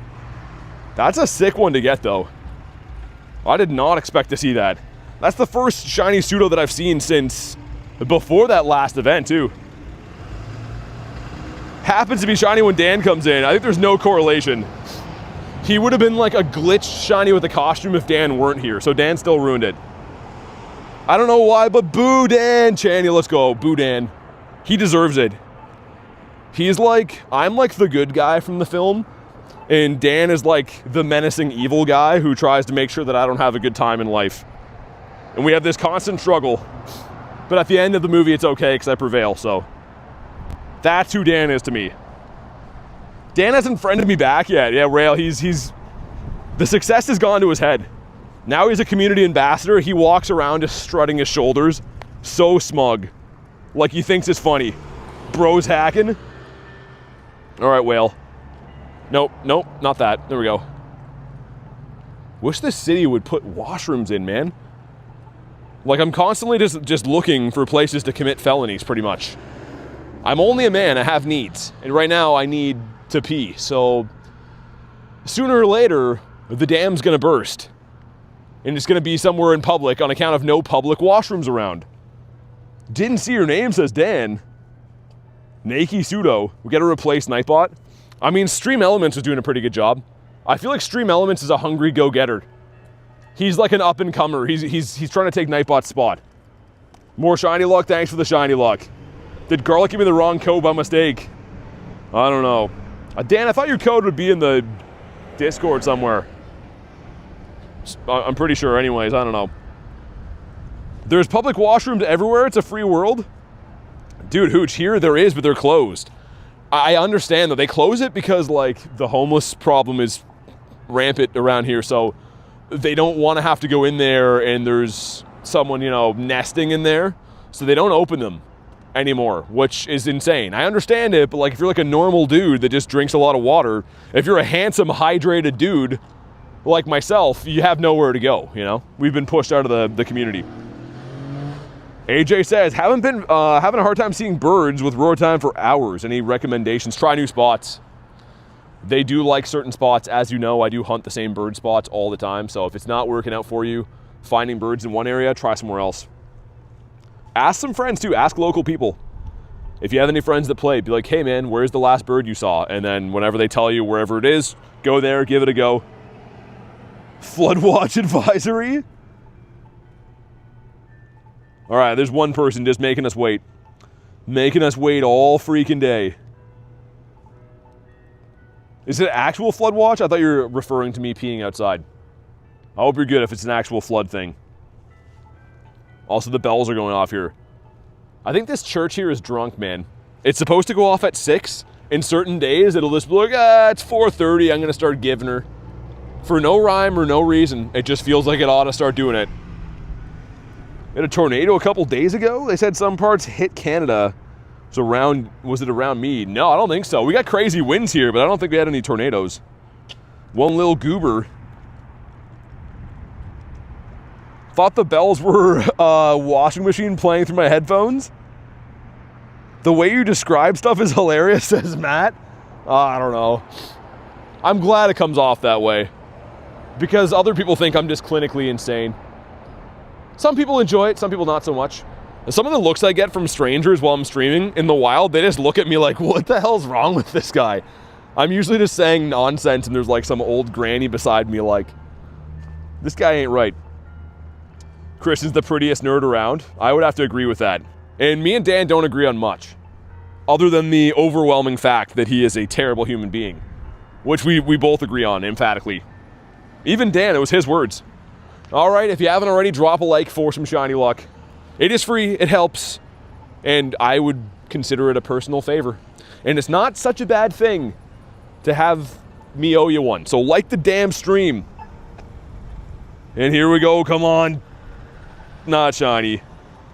That's a sick one to get, though. I did not expect to see that. That's the first shiny Pseudo that I've seen since before that last event, too. Happens to be shiny when Dan comes in. I think there's no correlation. He would have been like a glitched shiny with a costume if Dan weren't here, so Dan still ruined it. I don't know why, but boo Dan! Channy, let's go. Boo Dan. He deserves it. He's like, I'm like the good guy from the film, and Dan is like the menacing evil guy who tries to make sure that I don't have a good time in life. And we have this constant struggle. But at the end of the movie, it's okay because I prevail, so. That's who Dan is to me. Dan hasn't friended me back yet. Yeah, Rail, he's the success has gone to his head. Now he's a community ambassador. He walks around just strutting his shoulders. So smug. Like he thinks it's funny. Bro's hacking. All right, Whale. Nope, not that. There we go. Wish this city would put washrooms in, man. Like, I'm constantly just looking for places to commit felonies, pretty much. I'm only a man, I have needs. And right now, I need to pee. So, sooner or later, the dam's gonna burst. And it's gonna be somewhere in public on account of no public washrooms around. Didn't see your name, says Dan. Nakey Pseudo. We gotta replace Nightbot. I mean, Stream Elements was doing a pretty good job. I feel like Stream Elements is a hungry go-getter. He's like an up-and-comer. He's trying to take Nightbot's spot. More shiny luck. Thanks for the shiny luck. Did Garlic give me the wrong code by mistake? I don't know. Dan, I thought your code would be in the Discord somewhere. I'm pretty sure anyways. I don't know. There's public washrooms everywhere. It's a free world. Dude, Hooch, here there is, but they're closed. I understand that they close it because, like, the homeless problem is rampant around here, so they don't want to have to go in there and there's someone, you know, nesting in there, so they don't open them anymore, which is insane. I understand it, but, like, if you're like a normal dude that just drinks a lot of water, if you're a handsome, hydrated dude like myself, you have nowhere to go, you know? We've been pushed out of the community. AJ says, having a hard time seeing birds with roar time for hours. Any recommendations? Try new spots. They do like certain spots. As you know, I do hunt the same bird spots all the time. So if it's not working out for you, finding birds in one area, try somewhere else. Ask some friends too. Ask local people. If you have any friends that play, be like, hey man, where's the last bird you saw? And then whenever they tell you wherever it is, go there, give it a go. Flood watch advisory. All right, there's one person just making us wait. Making us wait all freaking day. Is it actual flood watch? I thought you were referring to me peeing outside. I hope you're good if it's an actual flood thing. Also, the bells are going off here. I think this church here is drunk, man. It's supposed to go off at 6. In certain days, it'll just be like, it's 4:30, I'm going to start giving her. For no rhyme or no reason, it just feels like it ought to start doing it. We had a tornado a couple days ago. They said some parts hit Canada. Was it around me? No, I don't think so. We got crazy winds here, but I don't think we had any tornadoes. One little goober. Thought the bells were a washing machine playing through my headphones. The way you describe stuff is hilarious, says Matt. I don't know. I'm glad it comes off that way, because other people think I'm just clinically insane. Some people enjoy it, some people not so much. Some of the looks I get from strangers while I'm streaming in the wild, they just look at me like, what the hell's wrong with this guy? I'm usually just saying nonsense and there's like some old granny beside me like, this guy ain't right. Christian's the prettiest nerd around. I would have to agree with that. And me and Dan don't agree on much, other than the overwhelming fact that he is a terrible human being, which we both agree on emphatically. Even Dan, it was his words. All right, if you haven't already, drop a like for some shiny luck. It is free, it helps, and I would consider it a personal favor. And it's not such a bad thing to have me owe you one. So like the damn stream. And here we go, come on. Not shiny.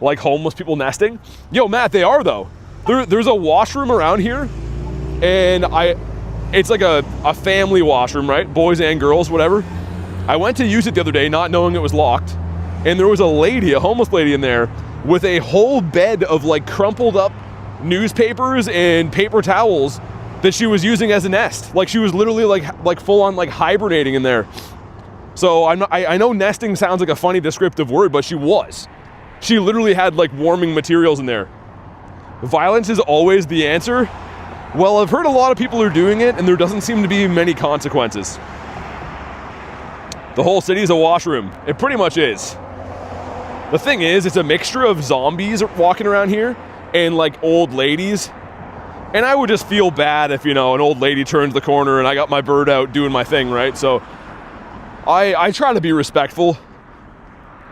Like homeless people nesting? Yo, Matt, they are though. There's a washroom around here, and it's like a family washroom, right? Boys and girls, whatever. I went to use it the other day not knowing it was locked, and there was a lady, a homeless lady in there with a whole bed of like crumpled up newspapers and paper towels that she was using as a nest. Like she was literally like full on like hibernating in there. So I know nesting sounds like a funny descriptive word, but she was. She literally had like warming materials in there. Violence is always the answer. Well, I've heard a lot of people are doing it and there doesn't seem to be many consequences. The whole city is a washroom. It pretty much is. The thing is, it's a mixture of zombies walking around here and like old ladies. And I would just feel bad if, you know, an old lady turns the corner and I got my bird out doing my thing, right? So I try to be respectful.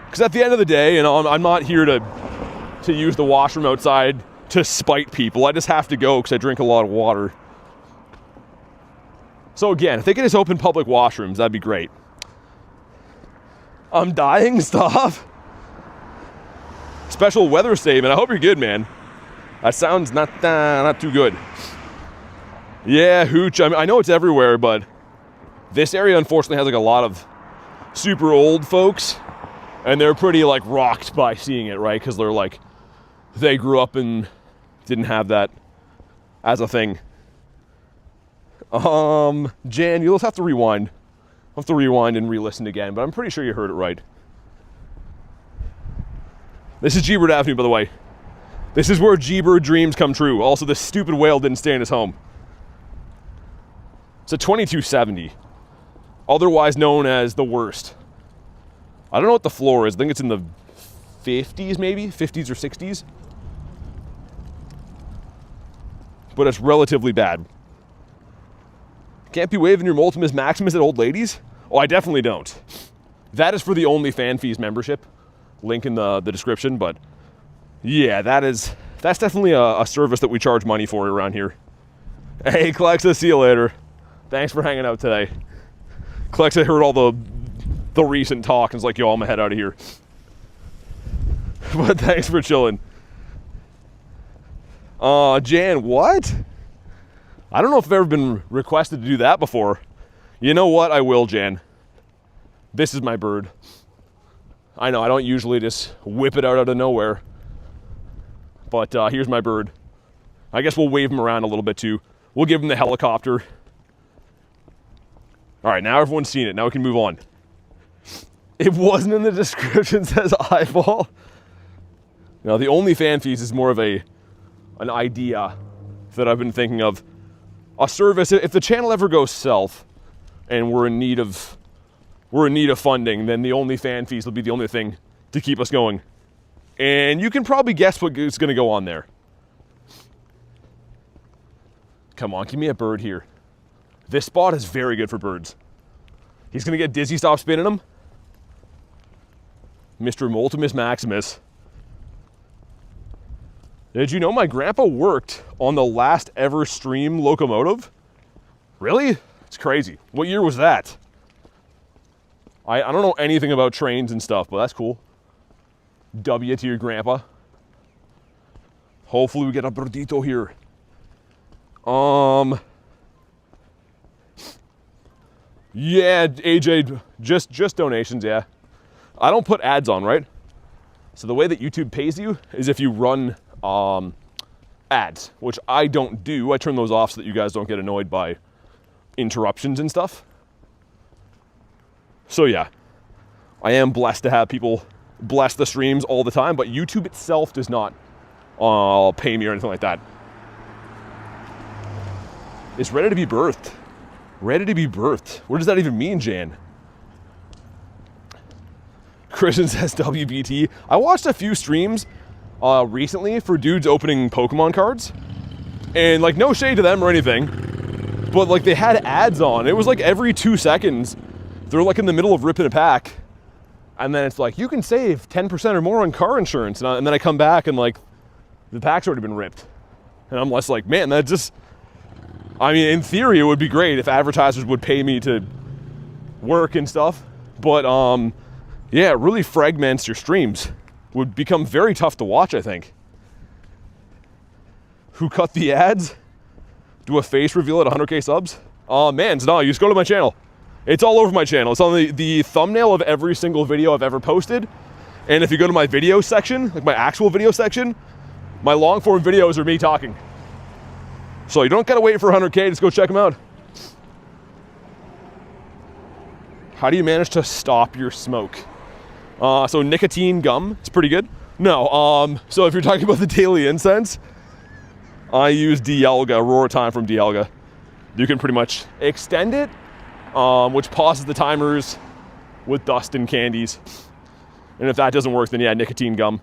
Because at the end of the day, you know, I'm not here to use the washroom outside to spite people. I just have to go because I drink a lot of water. So again, if they could just open public washrooms, that'd be great. I'm dying, stop. Special weather statement. I hope you're good, man. That sounds not too good. Yeah, Hooch. I mean, I know it's everywhere, but this area unfortunately has like a lot of super old folks, and they're pretty like rocked by seeing it, right? Because they're like, they grew up and didn't have that as a thing. Jan, you'll have to rewind. I'll have to rewind and re-listen again, but I'm pretty sure you heard it right. This is G-Bird Avenue, by the way. This is where G-Bird dreams come true. Also, this stupid whale didn't stay in his home. It's a 2270, otherwise known as the worst. I don't know what the floor is. I think it's in the 50s maybe, 50s or 60s. But it's relatively bad. Can't be waving your Moltres Maximus at old ladies? Oh, I definitely don't. That is for the only fan fees membership. Link in the description, but yeah, that's definitely a service that we charge money for around here. Hey, Klexa, see you later. Thanks for hanging out today. Klexa heard all the recent talk and is like, yo, I'm gonna head out of here. But thanks for chilling. Jan, what? I don't know if I've ever been requested to do that before. You know what? I will, Jan. This is my bird. I know, I don't usually just whip it out of nowhere. But here's my bird. I guess we'll wave him around a little bit too. We'll give him the helicopter. All right, now everyone's seen it. Now we can move on. It wasn't in the description, says Eyeball. Now, the only fan fees is more of an idea that I've been thinking of. A service, if the channel ever goes south and we're in need of funding, then the only fan fees will be the only thing to keep us going. And you can probably guess what is going to go on there. Come on, give me a bird here. This spot is very good for birds. He's going to get dizzy, stop spinning him. Mr. Moltres Maximus. Did you know my grandpa worked on the last ever steam locomotive? Really? It's crazy. What year was that? I don't know anything about trains and stuff, but that's cool. W to your grandpa. Hopefully we get a birdito here. Yeah, AJ, just donations, yeah. I don't put ads on, right? So the way that YouTube pays you is if you run ads, which I don't do. I turn those off so that you guys don't get annoyed by interruptions and stuff. So yeah, I am blessed to have people bless the streams all the time, but YouTube itself does not pay me or anything like that. It's ready to be birthed. Ready to be birthed. What does that even mean, Jan? Christian says WBT. I watched a few streams recently for dudes opening Pokemon cards. And like, no shade to them or anything, but like they had ads on. It was like every 2 seconds, they're like in the middle of ripping a pack. And then it's like, you can save 10% or more on car insurance. And then I come back and like, the pack's already been ripped. And I'm less like, man, that just, I mean, in theory, it would be great if advertisers would pay me to work and stuff. But yeah, it really fragments your streams. Would become very tough to watch, I think. Who cut the ads? Do a face reveal at 100K subs? Man, no, you just go to my channel. It's all over my channel. It's on the thumbnail of every single video I've ever posted. And if you go to my video section, like my actual video section, my long form videos are me talking. So you don't gotta wait for 100K, just go check them out. How do you manage to stop your smoke? So nicotine gum, it's pretty good. No, so if you're talking about the Daily Incense, I use Dialga, Aurora Time from Dialga. You can pretty much extend it, which pauses the timers with dust and candies. And if that doesn't work, then yeah, nicotine gum.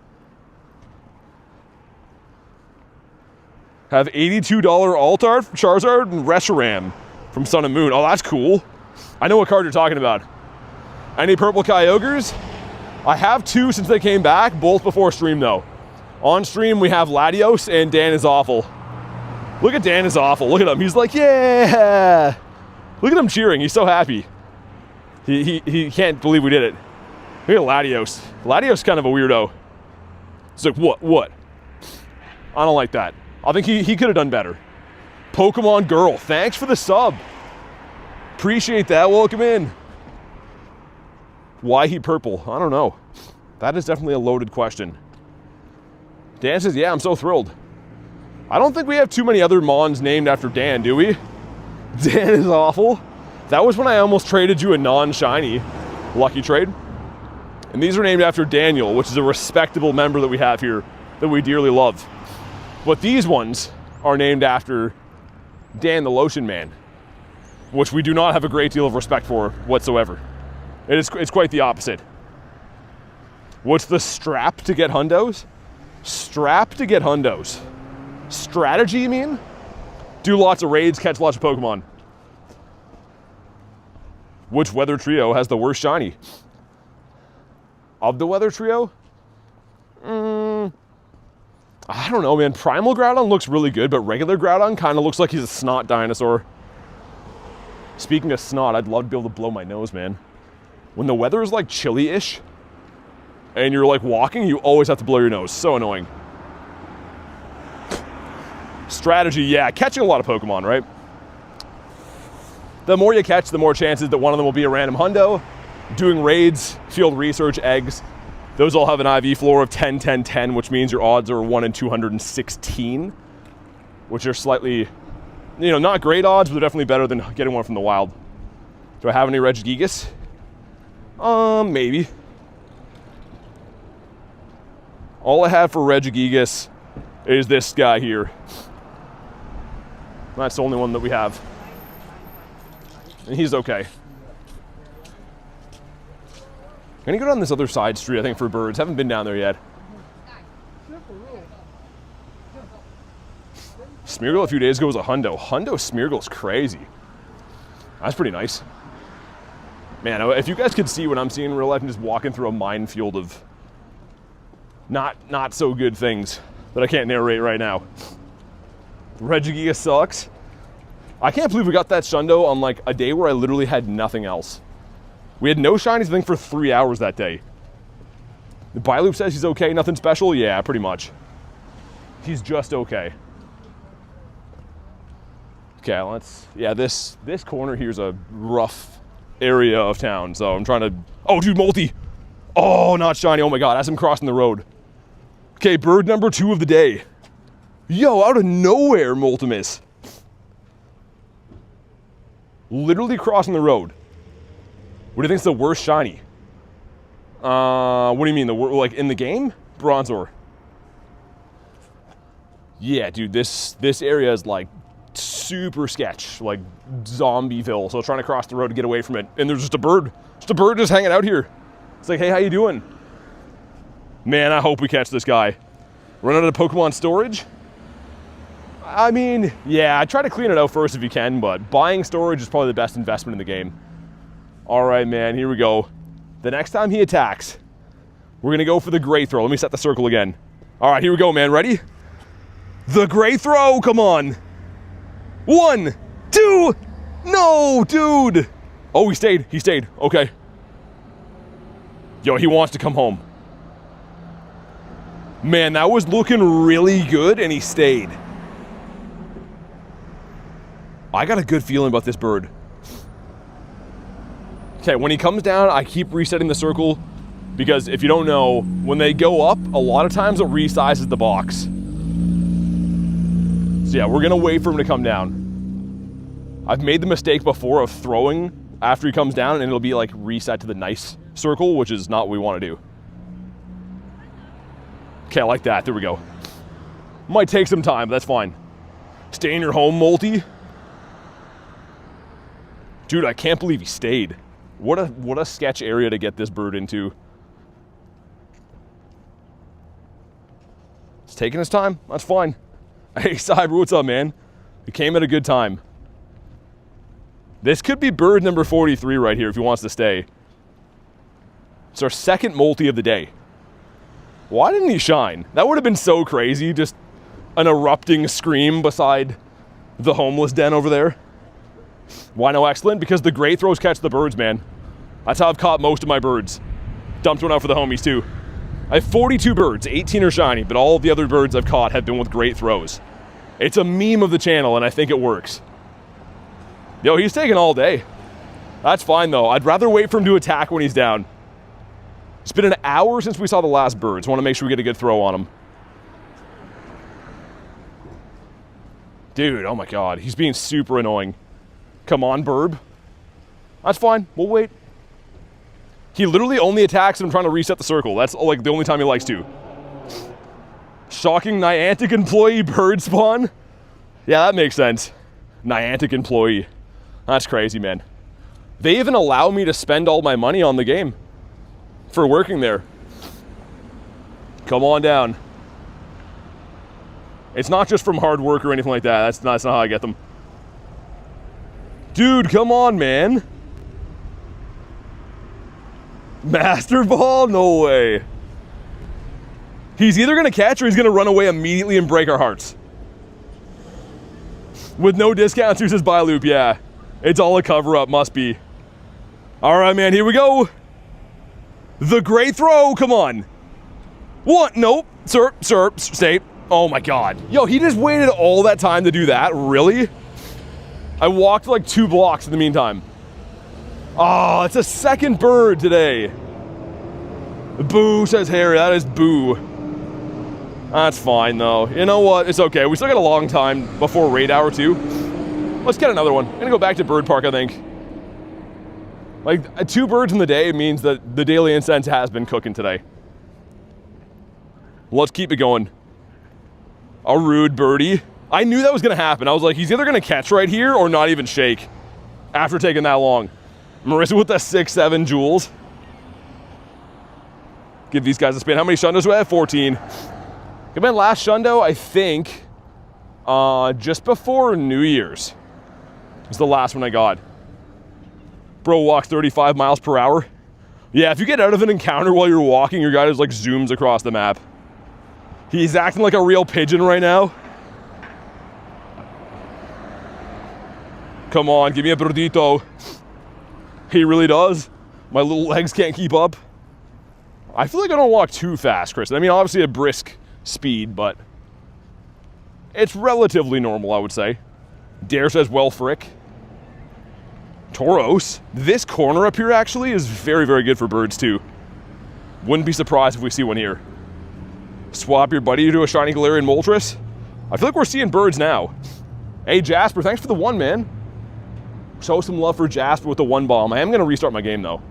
Have $82 Altart, Charizard, and Reshiram from Sun and Moon. Oh, that's cool. I know what card you're talking about. Any purple Kyogres? I have 2 since they came back, both before stream though. On stream we have Latios and Dan is awful. Look at Dan is awful. Look at him. He's like, yeah. Look at him cheering. He's so happy. He can't believe we did it. Look at Latios. Latios is kind of a weirdo. He's like, what? I don't like that. I think he could have done better. Pokemon Girl, thanks for the sub. Appreciate that. Welcome in. Why he purple? I don't know. That is definitely a loaded question. Dan says, yeah, I'm so thrilled. I don't think we have too many other Mons named after Dan, do we? Dan is awful. That was when I almost traded you a non-shiny lucky trade. And these are named after Daniel, which is a respectable member that we have here that we dearly love. But these ones are named after Dan the Lotion Man, which we do not have a great deal of respect for whatsoever. It's quite the opposite. What's the strap to get hundos? Strap to get hundos. Strategy, you mean? Do lots of raids, catch lots of Pokemon. Which weather trio has the worst shiny? Of the weather trio? I don't know, man. Primal Groudon looks really good, but regular Groudon kind of looks like he's a snot dinosaur. Speaking of snot, I'd love to be able to blow my nose, man. When the weather is like chilly-ish, and you're like walking, you always have to blow your nose. So annoying. Strategy, yeah, catching a lot of Pokemon, right? The more you catch, the more chances that one of them will be a random hundo. Doing raids, field research, eggs, those all have an IV floor of 10, 10, 10, which means your odds are 1 in 216, which are slightly, you know, not great odds, but they're definitely better than getting one from the wild. Do I have any Regigigas? Maybe. All I have for Regigigas is this guy here. That's the only one that we have. And he's okay. I'm gonna go down this other side street, I think, for birds. Haven't been down there yet. Smeargle a few days ago was a hundo. Hundo Smeargle's crazy. That's pretty nice. Man, if you guys could see what I'm seeing in real life, I'm just walking through a minefield of not so good things that I can't narrate right now. Regigigas sucks. I can't believe we got that Shundo on like a day where I literally had nothing else. We had no shinies, I think, for 3 hours that day. The Bailoop says he's okay, nothing special? Yeah, pretty much. He's just okay. Okay, yeah, this corner here is a rough area of town, so I'm trying to, oh, dude, multi. Oh, not shiny, oh my God, as I'm crossing the road. Okay, bird number 2 of the day. Yo, out of nowhere, Moltres. Literally crossing the road. What do you think's the worst shiny? What do you mean, like in the game? Bronzor. Yeah, dude, this area is like super sketch, like Zombieville. So I was trying to cross the road to get away from it, and there's just a bird just hanging out here. It's like, hey, how you doing? Man, I hope we catch this guy. Run out of Pokemon storage? I mean, yeah, I try to clean it out first if you can, but buying storage is probably the best investment in the game. All right, man, here we go. The next time he attacks, we're gonna go for the Great Throw. Let me set the circle again. All right, here we go, man, ready? The Great Throw, come on. 1, 2, no, dude. Oh, he stayed, okay. Yo, he wants to come home. Man, that was looking really good, and he stayed. I got a good feeling about this bird. Okay, when he comes down, I keep resetting the circle because if you don't know, when they go up, a lot of times it resizes the box. So yeah, we're gonna wait for him to come down. I've made the mistake before of throwing after he comes down and it'll be like reset to the nice circle, which is not what we wanna do. Okay, I like that, there we go. Might take some time, but that's fine. Stay in your home, Molty. Dude, I can't believe he stayed. What a sketch area to get this bird into. It's taking his time, that's fine. Hey, Cyber, what's up, man? He came at a good time. This could be bird number 43 right here if he wants to stay. It's our second multi of the day. Why didn't he shine? That would have been so crazy, just an erupting scream beside the homeless den over there. Why no excellent? Because the Great Throws catch the birds, man. That's how I've caught most of my birds. Dumped one out for the homies, too. I have 42 birds, 18 are shiny, but all of the other birds I've caught have been with Great Throws. It's a meme of the channel, and I think it works. Yo, he's taking all day. That's fine, though. I'd rather wait for him to attack when he's down. It's been an hour since we saw the last birds. Want to make sure we get a good throw on him. Dude, oh my God. He's being super annoying. Come on, Burb. That's fine. We'll wait. He literally only attacks when I'm trying to reset the circle. That's like the only time he likes to. Shocking Niantic employee bird spawn? Yeah, that makes sense. Niantic employee. That's crazy, man. They even allow me to spend all my money on the game for working there. Come on down. It's not just from hard work or anything like that. That's not how I get them. Dude, come on, man. Master Ball? No way. He's either going to catch or he's going to run away immediately and break our hearts. With no discounts, who says buy loop? Yeah. It's all a cover-up, must be. All right, man, here we go. The great throw, come on. What? Nope. Sir, stay. Oh my God. Yo, he just waited all that time to do that? Really? I walked like 2 blocks in the meantime. Oh, it's a second bird today. Boo, says Harry. That is boo. That's fine, though. You know what? It's okay. We still got a long time before raid hour, too. Let's get another one. I'm gonna go back to Bird Park, I think. Like, 2 birds in the day means that the Daily Incense has been cooking today. Let's keep it going. A rude birdie. I knew that was gonna happen. I was like, he's either gonna catch right here or not even shake after taking that long. Marissa with the 6-7 jewels. Give these guys a spin. How many shundos do we have? 14. Got my last shundo, I think, just before New Year's. It's the last one I got. Bro walks 35 miles per hour. Yeah, if you get out of an encounter while you're walking, your guy just like zooms across the map. He's acting like a real pigeon right now. Come on, give me a birdito. He really does. My little legs can't keep up. I feel like I don't walk too fast, Chris. I mean, obviously a brisk speed, but it's relatively normal, I would say. Dare says, well, frick. Tauros. This corner up here actually is very, very good for birds too. Wouldn't be surprised if we see one here. Swap your buddy to a shiny Galarian Moltres. I feel like we're seeing birds now. Hey, Jasper, thanks for the 1, man. Show some love for Jasper with the 1 bomb. I am going to restart my game, though.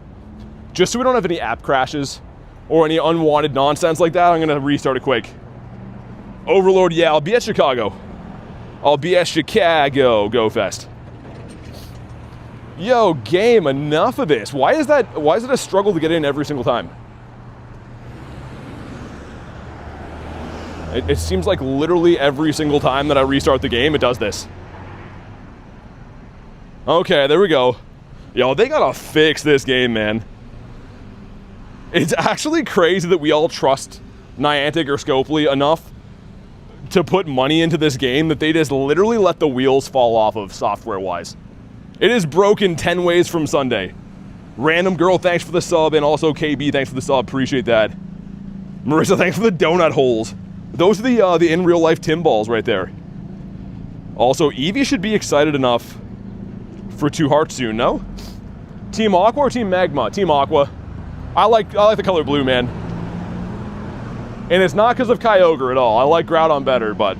Just so we don't have any app crashes or any unwanted nonsense like that, I'm going to restart it quick. Overlord, yeah, I'll be at Chicago. I'll be at Chicago Go Fest. Yo, game, enough of this. Why is it a struggle to get in every single time? It seems like literally every single time that I restart the game, it does this. Okay, there we go. Yo, they gotta fix this game, man. It's actually crazy that we all trust Niantic or Scopely enough to put money into this game that they just literally let the wheels fall off of software-wise. It is broken 10 ways from Sunday. Random Girl, thanks for the sub, and also KB, thanks for the sub, appreciate that. Marissa, thanks for the donut holes. Those are the in real life Tim balls right there. Also, Eevee should be excited enough for 2 hearts soon, no? Team Aqua or Team Magma? Team Aqua. I like the color blue, man. And it's not because of Kyogre at all. I like Groudon better, but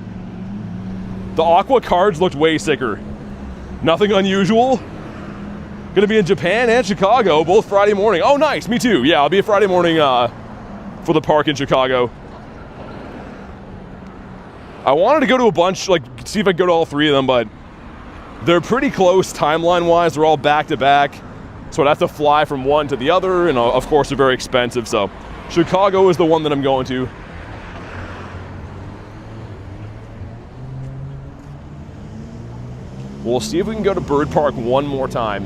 the Aqua cards looked way sicker. Nothing unusual. Gonna be in Japan and Chicago, both Friday morning. Oh, nice, me too. Yeah, I'll be a Friday morning for the park in Chicago. I wanted to go to a bunch, like, see if I could go to all 3 of them, but they're pretty close timeline-wise. They're all back-to-back, so I'd have to fly from one to the other, and of course, they're very expensive, so Chicago is the one that I'm going to. We'll see if we can go to Bird Park one more time.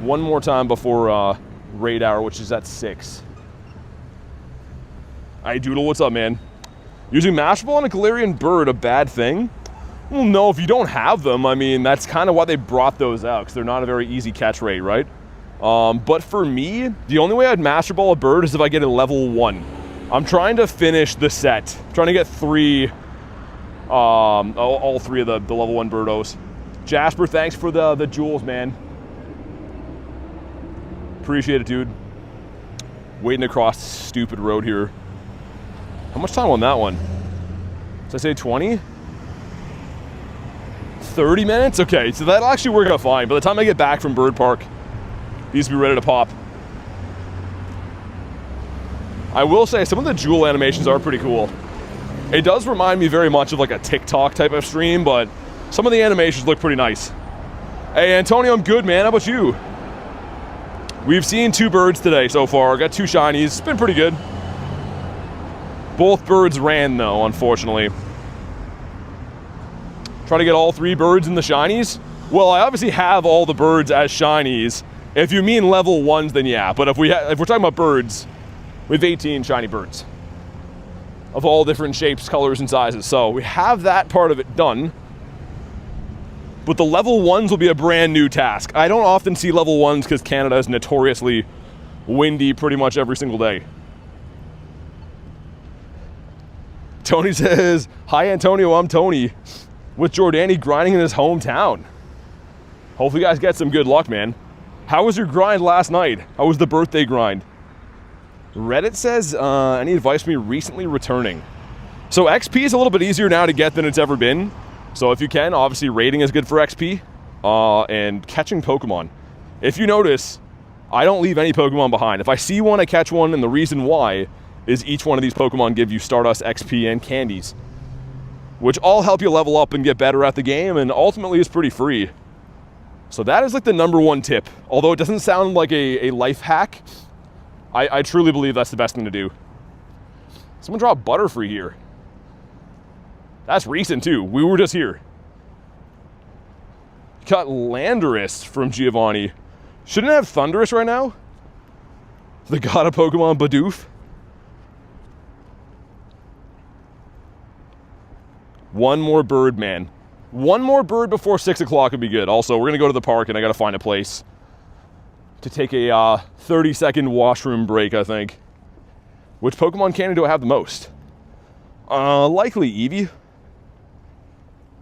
One more time before raid hour, which is at 6. Hey, Doodle, what's up, man? Using Master Ball on a Galarian Bird a bad thing? Well, no, if you don't have them, I mean, that's kind of why they brought those out, because they're not a very easy catch rate, right? But for me, the only way I'd Master Ball a bird is if I get a level 1. I'm trying to finish the set. I'm trying to get 3, all 3 of the level 1 birdos. Jasper, thanks for the jewels, man. Appreciate it, dude. Waiting across this stupid road here. How much time on that one? Did I say 20? 30 minutes? Okay, so that'll actually work out fine. By the time I get back from Bird Park, these will be ready to pop. I will say, some of the jewel animations are pretty cool. It does remind me very much of like a TikTok type of stream, but some of the animations look pretty nice. Hey, Antonio, I'm good, man. How about you? We've seen 2 birds today so far. Got 2 shinies. It's been pretty good. Both birds ran, though, unfortunately. Try to get all 3 birds in the shinies? Well, I obviously have all the birds as shinies. If you mean level 1s, then yeah. But if we're talking about birds, we have 18 shiny birds of all different shapes, colors, and sizes. So we have that part of it done. But the level 1s will be a brand new task. I don't often see level 1s because Canada is notoriously windy pretty much every single day. Tony says, "Hi Antonio, I'm Tony." With Jordani grinding in his hometown. Hopefully you guys get some good luck, man. How was your grind last night? How was the birthday grind? Reddit says, any advice for me recently returning? So XP is a little bit easier now to get than it's ever been. So if you can, obviously raiding is good for XP. And catching Pokemon. If you notice, I don't leave any Pokemon behind. If I see one, I catch one, and the reason why is each one of these Pokemon give you Stardust, XP, and candies, which all help you level up and get better at the game, and ultimately is pretty free. So that is like the #1 tip. Although it doesn't sound like a life hack, I truly believe that's the best thing to do. Someone dropped Butterfree here. That's recent too. We were just here. Got Landorus from Giovanni. Shouldn't it have Thundurus right now? The god of Pokemon, Bidoof. One more bird, man. One more bird before 6 o'clock would be good. Also, we're gonna go to the park and I gotta find a place to take a 30-second washroom break, I think. Which Pokemon candy do I have the most? Likely Eevee.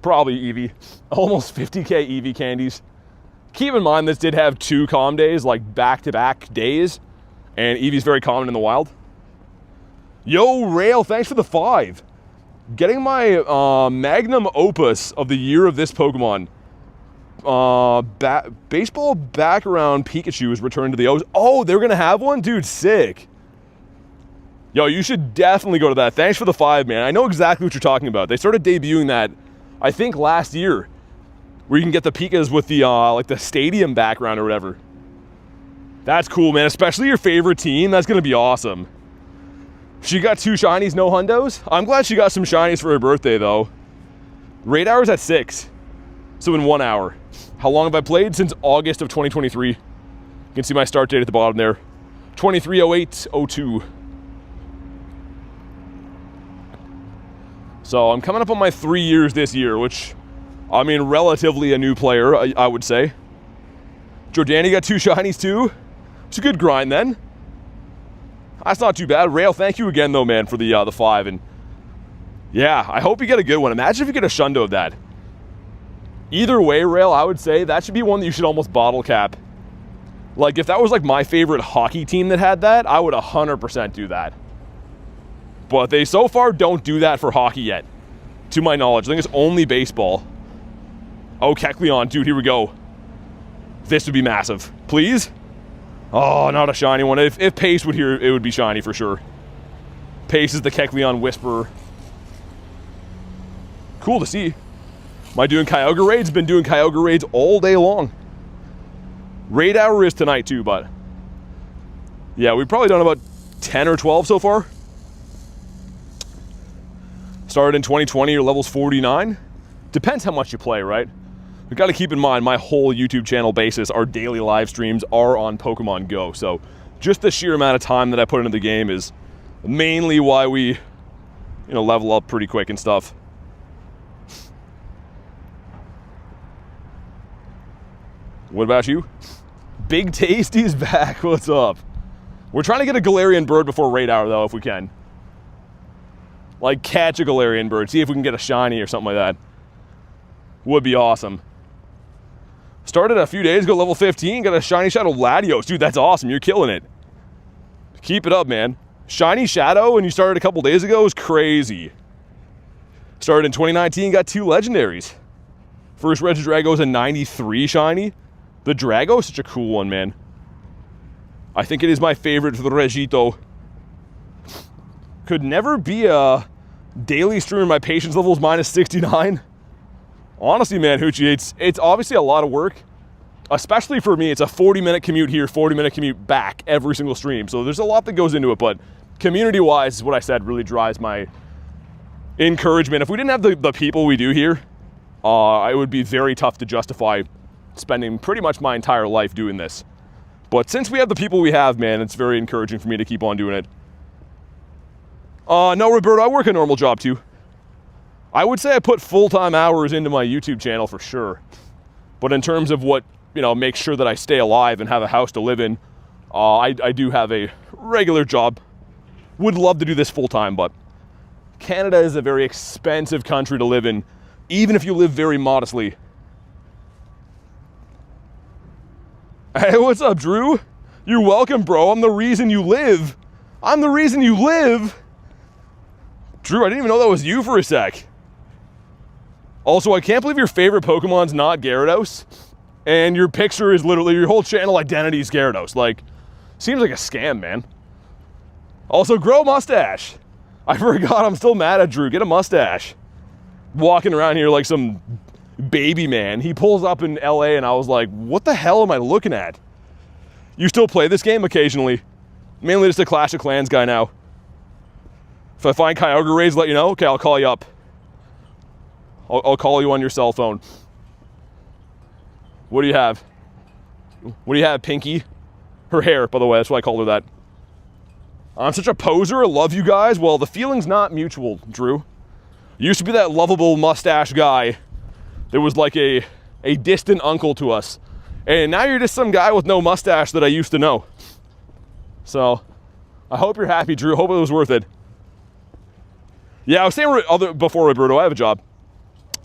Probably Eevee. Almost 50k Eevee candies. Keep in mind this did have 2 calm days, like back-to-back days. And Eevee's very common in the wild. Yo, Rail, thanks for the 5. Getting my magnum opus of the year of this Pokemon. Baseball background Pikachu is returned to the O's. Oh, they're going to have one? Dude, sick. Yo, you should definitely go to that. Thanks for the 5, man. I know exactly what you're talking about. They started debuting that, I think, last year. Where you can get the Pikas with the, like the stadium background or whatever. That's cool, man. Especially your favorite team. That's going to be awesome. She got 2 shinies, no hundos. I'm glad she got some shinies for her birthday, though. Raid hour's at 6. So in 1 hour. How long have I played? Since August of 2023. You can see my start date at the bottom there. 23/08/02. So I'm coming up on my 3 years this year, which, I mean, relatively a new player, I would say. Jordani got 2 shinies, too. It's a good grind, then. That's not too bad. Rail, thank you again, though, man, for the 5. And yeah, I hope you get a good one. Imagine if you get a Shundo of that. Either way, Rail, I would say that should be one that you should almost bottle cap. Like, if that was, like, my favorite hockey team that had that, I would 100% do that. But they so far don't do that for hockey yet, to my knowledge. I think it's only baseball. Oh, Kecleon, dude, here we go. This would be massive. Please? Oh, not a shiny one. If Pace would here, it would be shiny for sure. Pace is the Kecleon Whisperer. Cool to see. Am I doing Kyogre raids? Been doing Kyogre raids all day long. Raid hour is tonight too, but yeah, we've probably done about 10 or 12 so far. Started in 2020, your level's 49. Depends how much you play, right? We've got to keep in mind my whole YouTube channel basis, our daily live streams are on Pokemon Go. So just the sheer amount of time that I put into the game is mainly why we, level up pretty quick and stuff. What about you? Big Tasty's back. What's up? We're trying to get a Galarian Bird before Raid Hour, though, if we can. Like, catch a Galarian Bird. See if we can get a shiny or something like that. Would be awesome. Started a few days ago, level 15. Got a shiny Shadow Latios. Dude, that's awesome. You're killing it. Keep it up, man. Shiny Shadow, and you started a couple days ago, is crazy. Started in 2019, got 2 legendaries. First Regidrago is a 93 shiny. The Drago is such a cool one, man. I think it is my favorite for the Regito. Could never be a daily streamer. My patience level is minus 69. Honestly, man, Hoochie, it's obviously a lot of work. Especially for me, it's a 40-minute commute here, 40-minute commute back every single stream. So there's a lot that goes into it, but community-wise, what I said really drives my encouragement. If we didn't have the people we do here, it would be very tough to justify spending pretty much my entire life doing this. But since we have the people we have, man, it's very encouraging for me to keep on doing it. No, Roberto, I work a normal job too. I would say I put full-time hours into my YouTube channel for sure. But in terms of what, makes sure that I stay alive and have a house to live in, I do have a regular job. Would love to do this full-time, but Canada is a very expensive country to live in, even if you live very modestly. Hey, what's up, Drew? You're welcome, bro. I'm the reason you live. I'm the reason you live. Drew, I didn't even know that was you for a sec. Also, I can't believe your favorite Pokemon's not Gyarados, and your picture is literally, your whole channel identity is Gyarados. Like, seems like a scam, man. Also, grow a mustache. I forgot, I'm still mad at Drew. Get a mustache. Walking around here like some baby man. He pulls up in LA and I was like, what the hell am I looking at? You still play this game occasionally? Mainly just a Clash of Clans guy now. If I find Kyogre Raids, let you know. Okay, I'll call you up. I'll call you on your cell phone. What do you have? What do you have, Pinky? Her hair, by the way, that's why I called her that. I'm such a poser, I love you guys. Well, the feeling's not mutual, Drew. You used to be that lovable mustache guy that was like a distant uncle to us. And now you're just some guy with no mustache that I used to know. So, I hope you're happy, Drew. Hope it was worth it. Yeah, I was saying before, Roberto, I have a job.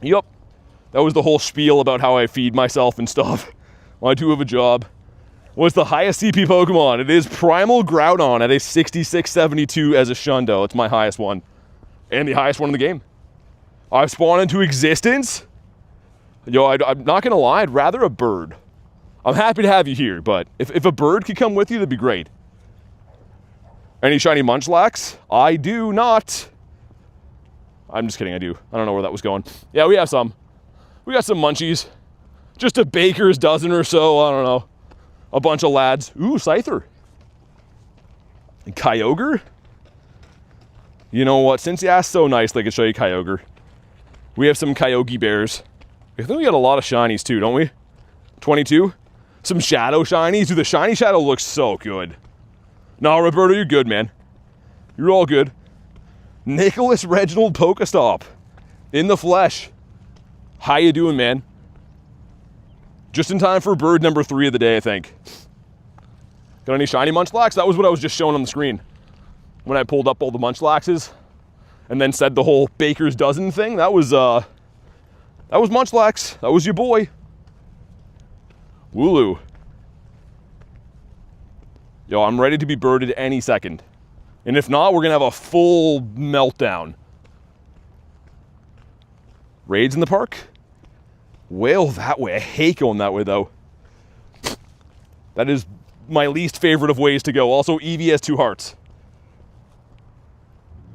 Yup. That was the whole spiel about how I feed myself and stuff. Well, I do have a job. What's the highest CP Pokemon? It is Primal Groudon at a 6672 as a Shundo. It's my highest one. And the highest one in the game. I've spawned into existence. Yo, I'm not gonna lie, I'd rather a bird. I'm happy to have you here, but if a bird could come with you, that'd be great. Any shiny Munchlax? I do not. I'm just kidding, I do. I don't know where that was going. Yeah, we have some. We got some munchies. Just a baker's dozen or so, I don't know. A bunch of lads. Ooh, Scyther. And Kyogre? You know what, since you asked so nicely, I could show you Kyogre. We have some Kyogre bears. I think we got a lot of shinies too, don't we? 22? Some shadow shinies. Dude, the shiny shadow looks so good. No, Roberto, you're good, man. You're all good. Nicholas Reginald Pokestop. In the flesh. How you doing, man? Just in time for bird number 3 of the day, I think. Got any shiny Munchlax? That was what I was just showing on the screen. When I pulled up all the Munchlaxes. And then said the whole baker's dozen thing. That was Munchlax. That was your boy. Wooloo. Yo, I'm ready to be birded any second. And if not, we're gonna have a full meltdown. Raids in the park? Whale that way. I hate going that way though. That is my least favorite of ways to go. Also, Eevee has 2 hearts.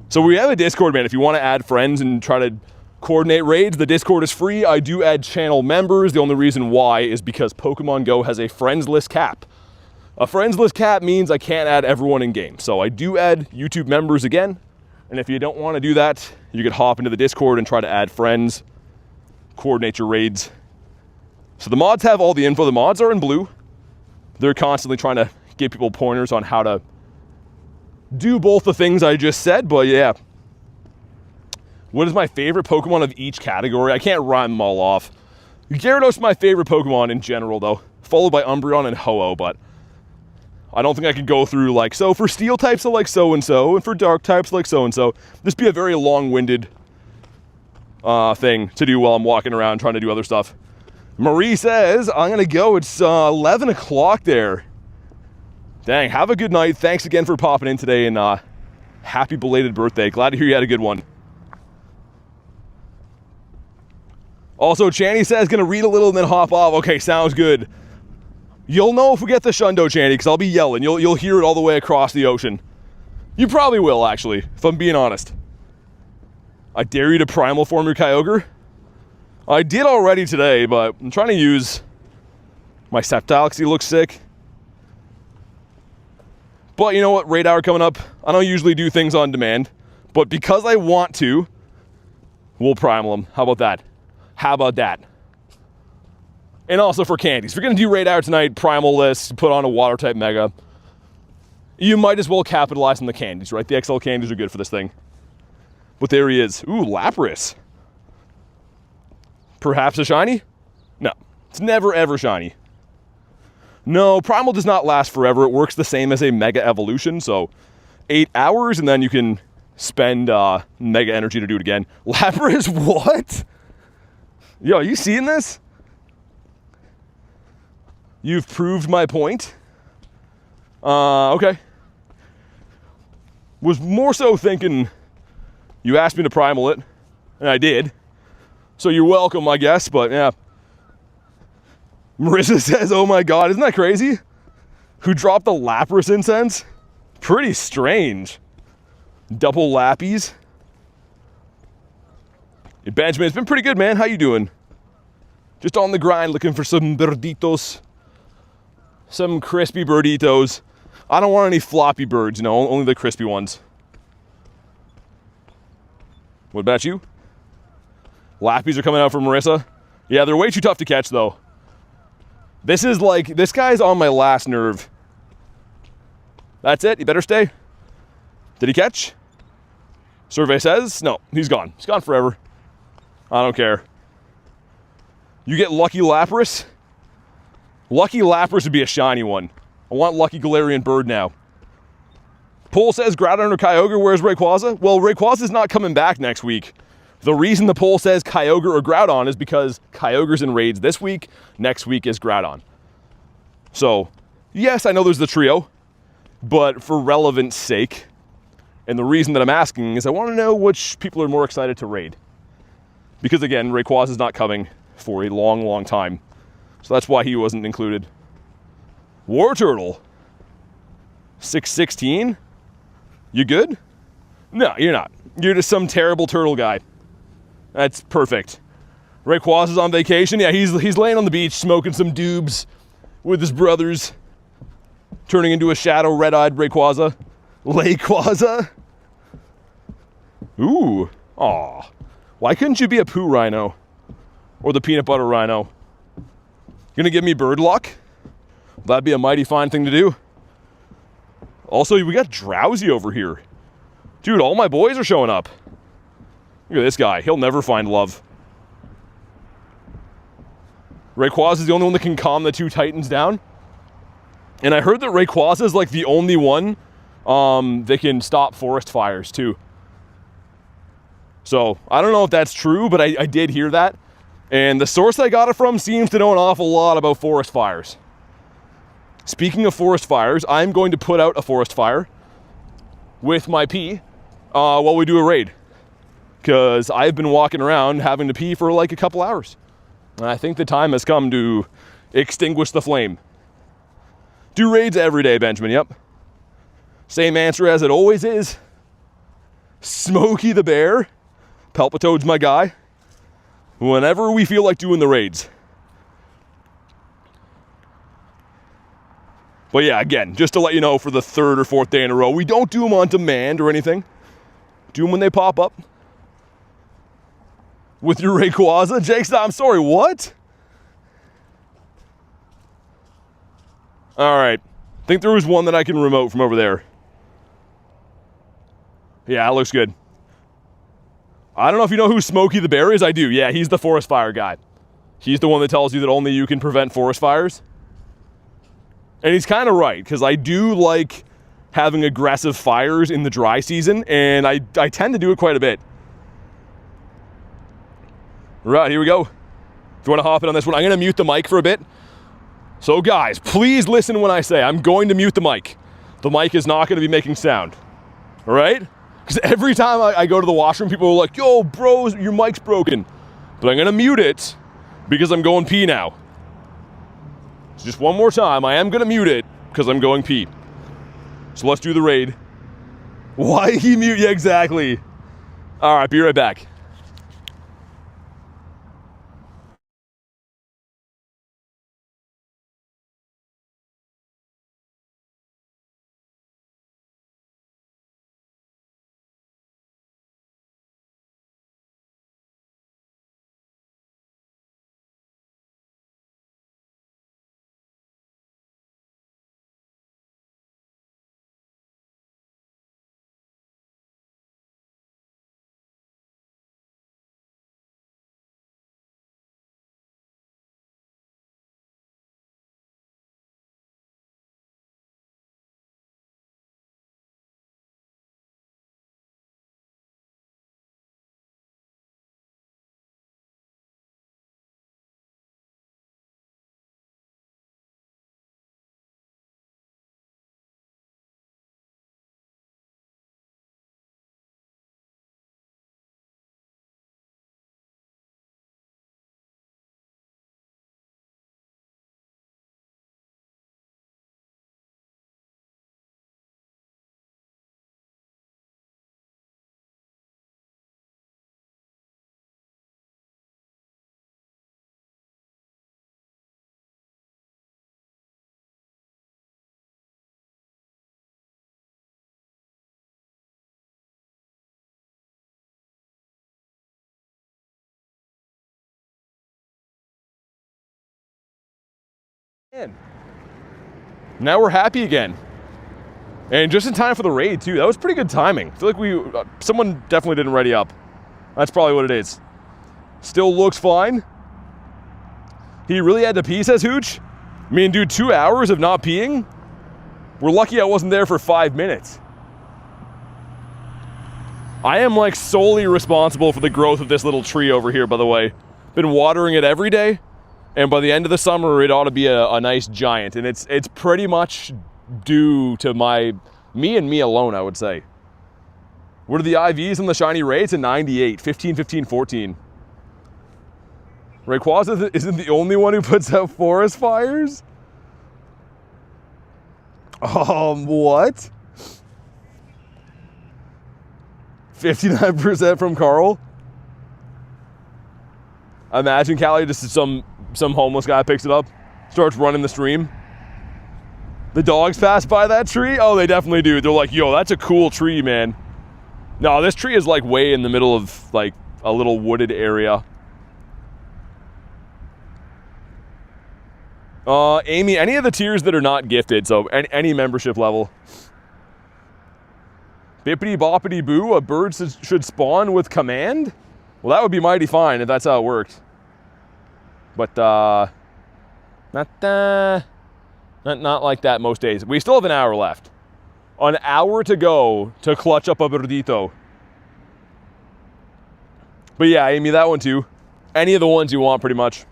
So we have a Discord, man. If you want to add friends and try to coordinate raids, the Discord is free. I do add channel members. The only reason why is because Pokemon GO has a friends list cap. A friends list cap means I can't add everyone in game. So I do add YouTube members again. And if you don't want to do that, you could hop into the Discord and try to add friends, coordinate your raids. So the mods have all the info. The mods are in blue. They're constantly trying to give people pointers on how to do both the things I just said, but yeah. What is my favorite Pokemon of each category? I can't rhyme them all off. Gyarados is my favorite Pokemon in general, though, followed by Umbreon and Ho-Oh, but I don't think I could go through, like, so for Steel types I like so-and-so, and for Dark types I like so-and-so. This be a very long-winded thing to do while I'm walking around trying to do other stuff. Marie says, I'm gonna go, it's 11 o'clock there. Dang, have a good night. Thanks again for popping in today, and happy belated birthday. Glad to hear you had a good one. Also, Channy says, gonna read a little and then hop off. Okay, sounds good. You'll know if we get the Shundo, Channy, because I'll be yelling. You'll hear it all the way across the ocean. You probably will, actually, if I'm being honest. I dare you to primal form your Kyogre. I did already today, but I'm trying to use my Sceptile because he looks sick. But you know what? Raid Hour coming up. I don't usually do things on demand, but because I want to, we'll primal them. How about that? How about that? And also for candies. If you're going to do Raid Hour tonight, primal list, put on a water type mega, you might as well capitalize on the candies, right? The XL candies are good for this thing. But there he is. Ooh, Lapras. Perhaps a shiny? No. It's never ever shiny. No, primal does not last forever. It works the same as a mega evolution, so 8 hours and then you can spend mega energy to do it again. Lapras, what? Yo, are you seeing this? You've proved my point. Okay. Was more so thinking you asked me to primal it, and I did. So you're welcome, I guess, but yeah. Marissa says, oh my god, isn't that crazy? Who dropped the Lapras incense? Pretty strange. Double lappies. Hey, Benjamin, it's been pretty good, man. How you doing? Just on the grind, looking for some birditos. Some crispy birditos. I don't want any floppy birds, you know, only the crispy ones. What about you? Lappies are coming out from Marissa. Yeah, they're way too tough to catch, though. This is like, this guy's on my last nerve. That's it, you better stay. Did he catch? Survey says, no, he's gone. He's gone forever. I don't care. You get Lucky Lapras? Lucky Lapras would be a shiny one. I want Lucky Galarian Bird now. Poll says Groudon or Kyogre, where's Rayquaza? Well, Rayquaza's not coming back next week. The reason the poll says Kyogre or Groudon is because Kyogre's in raids this week, next week is Groudon. So, yes, I know there's the trio, but for relevance sake, and the reason that I'm asking is I want to know which people are more excited to raid. Because again, Rayquaza's not coming for a long, long time. So that's why he wasn't included. War Turtle. 616? You good? No, you're not. You're just some terrible turtle guy. That's perfect. Rayquaza's on vacation. Yeah, he's laying on the beach smoking some doobs with his brothers. Turning into a shadow red-eyed Rayquaza. Layquaza? Ooh. Aw. Why couldn't you be a poo rhino? Or the peanut butter rhino? Gonna give me bird luck? That'd be a mighty fine thing to do. Also, we got Drowsy over here. Dude, all my boys are showing up. Look at this guy. He'll never find love. Rayquaza is the only one that can calm the two titans down. And I heard that Rayquaza is like the only one that can stop forest fires too. So, I don't know if that's true, but I did hear that. And the source I got it from seems to know an awful lot about forest fires. Speaking of forest fires, I'm going to put out a forest fire with my pee while we do a raid. Because I've been walking around having to pee for like a couple hours. And I think the time has come to extinguish the flame. Do raids every day, Benjamin, yep. Same answer as it always is. Smokey the Bear. Palpitoad's my guy. Whenever we feel like doing the raids. But yeah, again, just to let you know, for the third or fourth day in a row, we don't do them on demand or anything. Do them when they pop up. With your Rayquaza? Jake's not, I'm sorry, what? Alright. I think there was one that I can remote from over there. Yeah, that looks good. I don't know if you know who Smokey the Bear is. I do. Yeah, he's the forest fire guy. He's the one that tells you that only you can prevent forest fires. And he's kind of right, because I do like having aggressive fires in the dry season, and I tend to do it quite a bit. Right, here we go. If you want to hop in on this one, I'm going to mute the mic for a bit. So guys, please listen when I say I'm going to mute the mic. The mic is not going to be making sound. All right? Because every time I go to the washroom, people are like, yo, bro, your mic's broken. But I'm going to mute it because I'm going pee now. So just one more time, I am going to mute it because I'm going pee. So let's do the raid. Why he mute? Yeah, exactly. All right, be right back. Man. Now we're happy again. And just in time for the raid, too. That was pretty good timing. I feel like someone definitely didn't ready up. That's probably what it is. Still looks fine. He really had to pee, says Hooch. I mean, dude, 2 hours of not peeing? We're lucky I wasn't there for 5 minutes. I am, like, solely responsible for the growth of this little tree over here, by the way. Been watering it every day, and by the end of the summer, it ought to be a nice giant. And it's pretty much due to me and me alone, I would say. What are the IVs on the shiny raids? A 98, 15, 15, 14. Rayquaza isn't the only one who puts out forest fires? What? 59% from Carl? Imagine Callie, just some homeless guy picks it up, starts running the stream. The dogs pass by that tree? Oh, they definitely do. They're like, yo, that's a cool tree, man. No, this tree is like way in the middle of like a little wooded area. Amy, any of the tiers that are not gifted, so any membership level. Bippity boppity boo, a bird should spawn with command? Well, that would be mighty fine if that's how it worked. But, not like that most days. We still have an hour left. An hour to go to clutch up a Birdito. But yeah, Amy, that one too. Any of the ones you want, pretty much.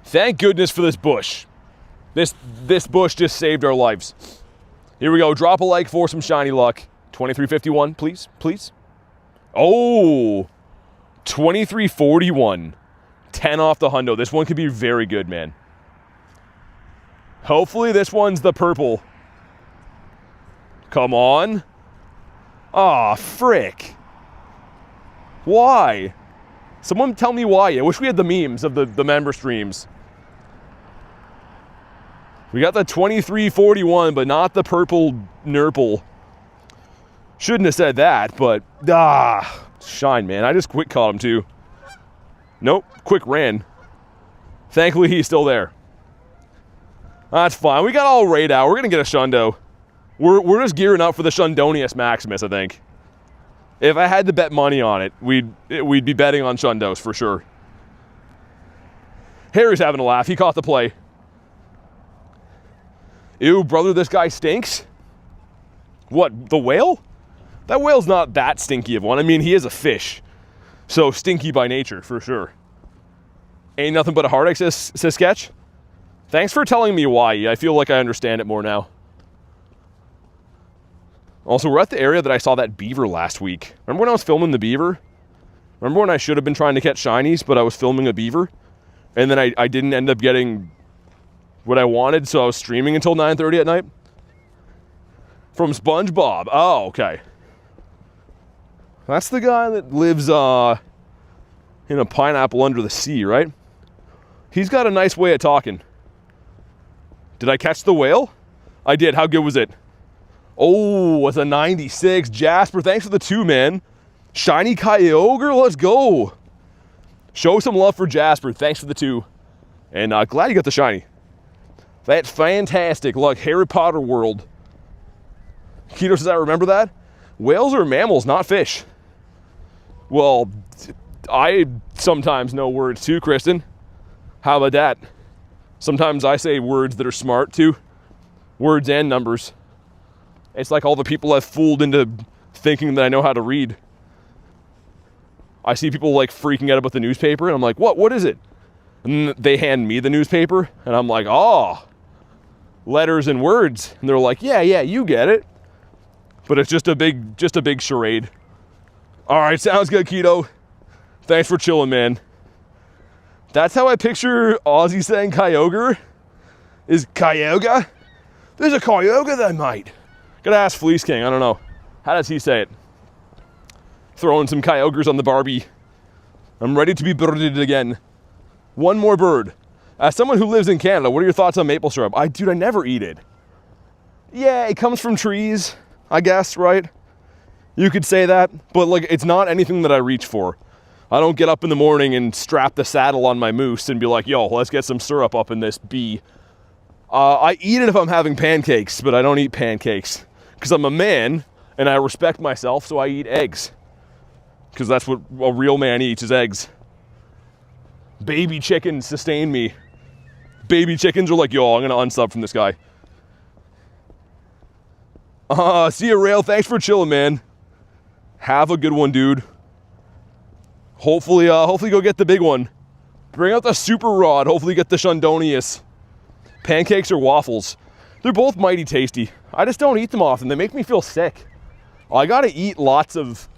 Thank goodness for this bush. This bush just saved our lives. Here we go. Drop a like for some shiny luck. 2351, please, please. Oh, 2341. 10 off the hundo. This one could be very good, man. Hopefully this one's the purple. Come on. Aw, frick. Why? Someone tell me why. I wish we had the memes of the member streams. We got the 2341, but not the purple nurple. Shouldn't have said that, but shine, man. I just quick caught him too. Nope, quick ran. Thankfully, he's still there. That's fine. We got all raid out. We're gonna get a Shundo. We're just gearing up for the Shundonius Maximus, I think. If I had to bet money on it, we'd be betting on Shundos for sure. Harry's having a laugh. He caught the play. Ew, brother, this guy stinks. What, the whale? That whale's not that stinky of one. I mean, he is a fish. So stinky by nature, for sure. Ain't nothing but a heartache, says Sketch. Thanks for telling me why. I feel like I understand it more now. Also, we're at the area that I saw that beaver last week. Remember when I was filming the beaver? Remember when I should have been trying to catch shinies, but I was filming a beaver? And then I didn't end up getting what I wanted, so I was streaming until 9:30 at night? From SpongeBob. Oh, okay. That's the guy that lives in a pineapple under the sea, right? He's got a nice way of talking. Did I catch the whale? I did. How good was it? Oh, it's a 96. Jasper, thanks for the 2, man. Shiny Kyogre, let's go. Show some love for Jasper. Thanks for the 2. And glad you got the shiny. That's fantastic. Look, Harry Potter world. Keto says, I remember that. Whales are mammals, not fish. Well, I sometimes know words too, Kristen. How about that? Sometimes I say words that are smart too. Words and numbers. It's like all the people I've fooled into thinking that I know how to read. I see people like freaking out about the newspaper, and I'm like, what is it? And they hand me the newspaper, and I'm like, oh, letters and words. And they're like, yeah, you get it. But it's just a big charade. All right, sounds good, Keto. Thanks for chilling, man. That's how I picture Ozzy saying Kyogre. Is Kyogre? There's a Kyogre there, mate. Gotta ask Fleece King, I don't know. How does he say it? Throwing some Kyogres on the Barbie. I'm ready to be birded again. One more bird. As someone who lives in Canada, what are your thoughts on maple syrup? Dude, I never eat it. Yeah, it comes from trees, I guess, right? You could say that, but like, it's not anything that I reach for. I don't get up in the morning and strap the saddle on my moose and be like, yo, let's get some syrup up in this bee. I eat it if I'm having pancakes, but I don't eat pancakes because I'm a man and I respect myself, so I eat eggs because that's what a real man eats, is eggs. Baby chickens sustain me. Baby chickens are like, yo, I'm gonna unsub from this guy. See ya, Rail. Thanks for chilling, man. Have a good one, dude. Hopefully go get the big one. Bring out the super rod. Hopefully get the Shundonius. Pancakes or waffles. They're both mighty tasty. I just don't eat them often. They make me feel sick. I gotta eat lots of,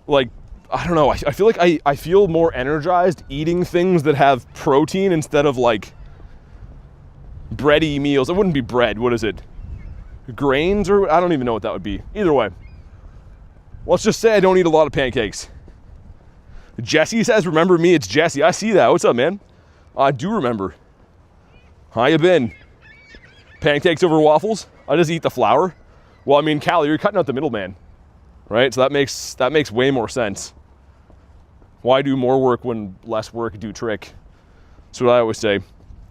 like, I don't know. I feel like I feel more energized eating things that have protein instead of, like, bready meals. It wouldn't be bread. What is it? Grains, or I don't even know what that would be. Either way. Let's just say I don't eat a lot of pancakes. Jesse says, remember me, it's Jesse. I see that. What's up, man? I do remember. How you been? Pancakes over waffles? I just eat the flour. Well, I mean, Callie, you're cutting out the middleman, right? So that makes way more sense. Why do more work when less work do trick? That's what I always say.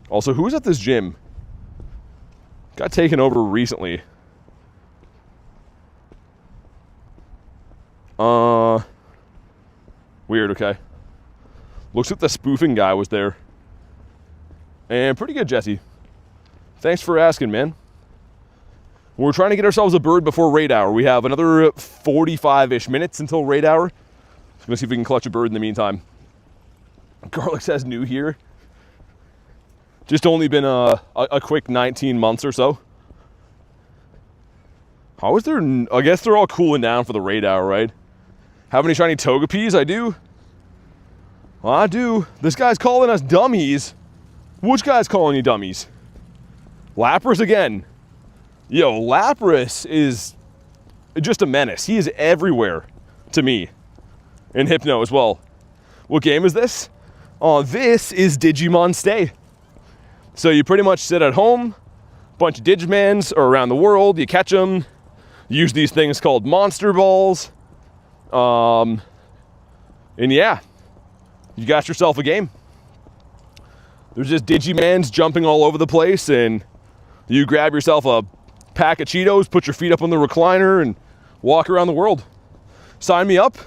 Also, who's at this gym? Got taken over recently. Weird, okay. Looks like the spoofing guy was there. And pretty good, Jesse. Thanks for asking, man. We're trying to get ourselves a bird before raid hour. We have another 45-ish minutes until raid hour. So I'm gonna see if we can clutch a bird in the meantime. Garlic says new here. Just only been a quick 19 months or so. How is there? I guess they're all cooling down for the raid hour, right? Have any shiny Togepi's? I do. I do. This guy's calling us dummies. Which guy's calling you dummies? Lapras again. Yo, Lapras is just a menace. He is everywhere to me. And Hypno as well. What game is this? This is Digimon Stay. So you pretty much sit at home, bunch of Digimans are around the world, you catch them, use these things called monster balls, and yeah, you got yourself a game. There's just Digimans jumping all over the place, and you grab yourself a pack of Cheetos, put your feet up on the recliner, and walk around the world. Sign me up.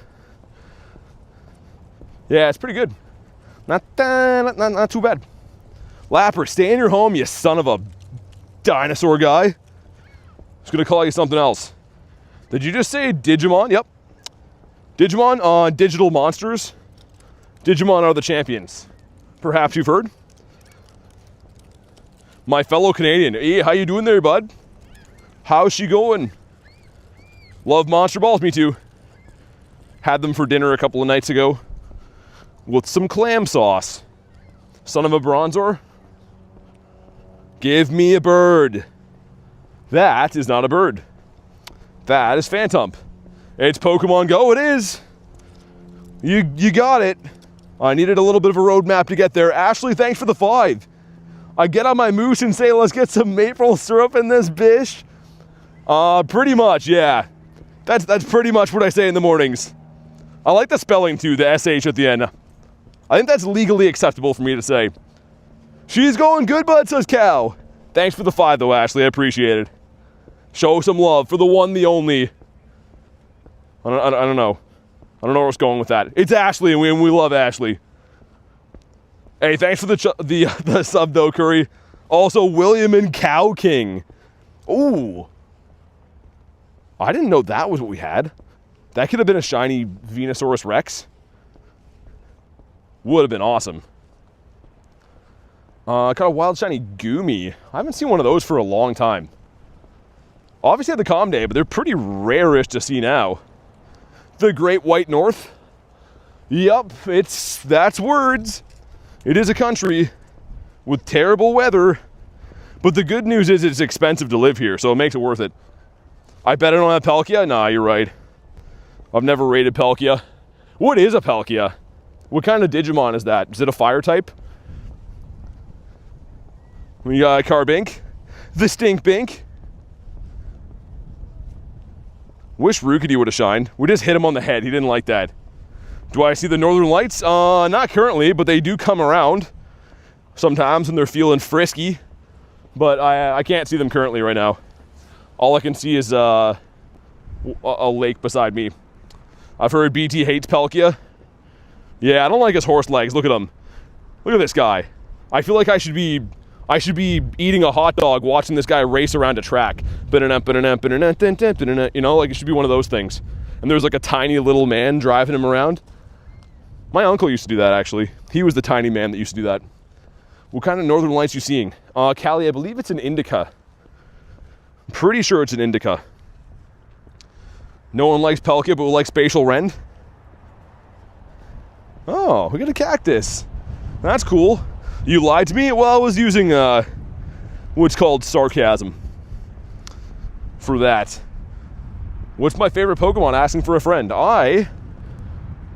Yeah, it's pretty good. Not too bad. Lapras, stay in your home, you son of a dinosaur guy. I was gonna call you something else. Did you just say Digimon? Yep. Digimon, digital monsters. Digimon are the champions. Perhaps you've heard. My fellow Canadian. Hey, how you doing there, bud? How's she going? Love monster balls, me too. Had them for dinner a couple of nights ago. With some clam sauce. Son of a Bronzor. Give me a bird. That is not a bird. That is Phantom. It's Pokemon Go, it is. You got it. I needed a little bit of a roadmap to get there. Ashley, thanks for the 5. I get on my moose and say, let's get some maple syrup in this bish. Pretty much, yeah. That's pretty much what I say in the mornings. I like the spelling too, the SH at the end. I think that's legally acceptable for me to say. She's going good, bud, says Cal. Thanks for the 5, though, Ashley. I appreciate it. Show some love for the one, the only. I don't know. I don't know where I was going with that. It's Ashley, and we love Ashley. Hey, thanks for the sub, though, Curry. Also, William and Cow King. Ooh. I didn't know that was what we had. That could have been a shiny Venusaurus Rex. Would have been awesome. Got a wild shiny Goomy. I haven't seen one of those for a long time. Obviously at the Calm Day, but they're pretty rare-ish to see now. The Great White North. Yup, that's words. It is a country with terrible weather, but the good news is it's expensive to live here, so it makes it worth it. I bet I don't have Palkia? Nah, you're right. I've never raided Palkia. What is a Palkia? What kind of Digimon is that? Is it a fire type? We got Carbink. The Stink Bink. Wish Rookity would have shined. We just hit him on the head. He didn't like that. Do I see the northern lights? Not currently, but they do come around sometimes when they're feeling frisky. But I can't see them currently right now. All I can see is a lake beside me. I've heard BT hates Palkia. Yeah, I don't like his horse legs. Look at him. Look at this guy. I feel like I should be eating a hot dog watching this guy race around a track. You know, like it should be one of those things. And there's like a tiny little man driving him around. My uncle used to do that, actually. He was the tiny man that used to do that. What kind of northern lights you seeing? Callie, I believe it's an indica. I'm pretty sure it's an indica. No one likes Palkia, but we like Spatial Rend. Oh, we got a cactus. That's cool. You lied to me? Well, I was using what's called sarcasm for that. What's my favorite Pokemon? Asking for a friend. I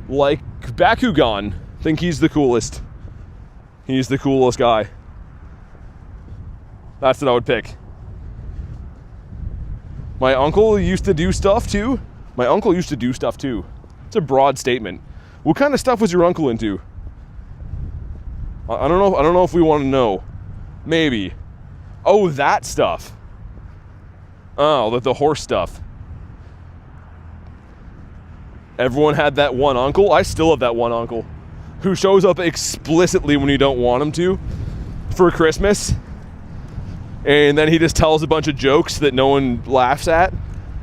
like Bakugan. Think he's the coolest. He's the coolest guy. That's what I would pick. My uncle used to do stuff too. My uncle used to do stuff too. It's a broad statement. What kind of stuff was your uncle into? I don't know. I don't know if we want to know. Maybe. Oh, that stuff. Oh, the horse stuff. Everyone had that one uncle. I still have that one uncle who shows up explicitly when you don't want him to for Christmas. And then he just tells a bunch of jokes that no one laughs at.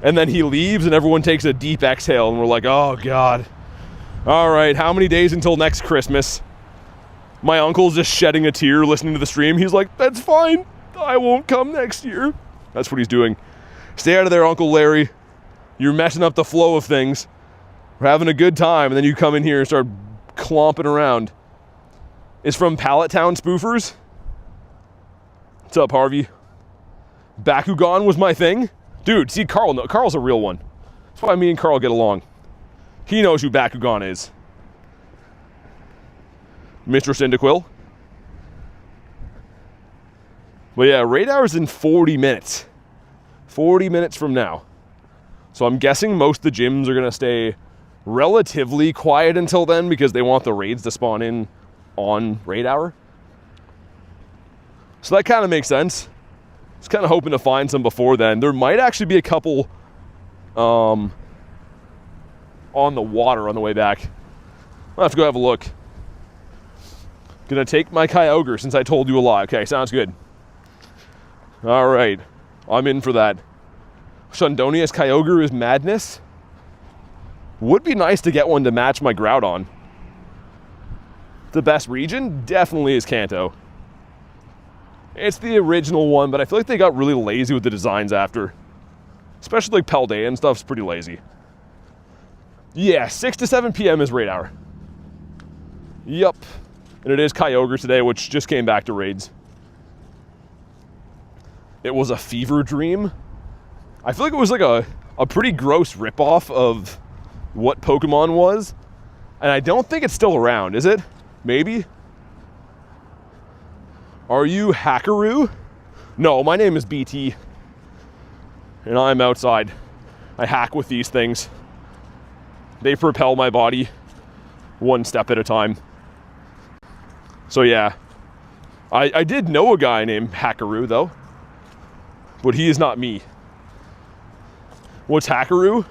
And then he leaves and everyone takes a deep exhale and we're like, oh God. All right, how many days until next Christmas? My uncle's just shedding a tear listening to the stream. He's like, that's fine. I won't come next year. That's what he's doing. Stay out of there, Uncle Larry. You're messing up the flow of things. We're having a good time, and then you come in here and start clomping around. It's from Pallet Town Spoofers. What's up, Harvey? Bakugan was my thing. Dude, see, Carl's a real one. That's why me and Carl get along. He knows who Bakugan is. Mr. Cyndaquil. But yeah, Raid Hour's in 40 minutes. 40 minutes from now. So I'm guessing most of the gyms are going to stay relatively quiet until then because they want the raids to spawn in on Raid Hour. So that kind of makes sense. I was kind of hoping to find some before then. There might actually be a couple on the water on the way back. I'll have to go have a look. Gonna take my Kyogre since I told you a lie. Okay, sounds good. All right, I'm in for that. Shundonius Kyogre is madness. Would be nice to get one to match my Groudon. The best region definitely is Kanto. It's the original one, but I feel like they got really lazy with the designs after. Especially like Paldea and stuff's pretty lazy. Yeah, 6 to 7 p.m. is Raid Hour. Yup. And it is Kyogre today, which just came back to raids. It was a fever dream. I feel like it was like a pretty gross ripoff of what Pokemon was. And I don't think it's still around, is it? Maybe? Are you Hackaroo? No, my name is BT. And I'm outside. I hack with these things. They propel my body one step at a time. So yeah, I did know a guy named Hackaroo though, but he is not me. What's Hackaroo?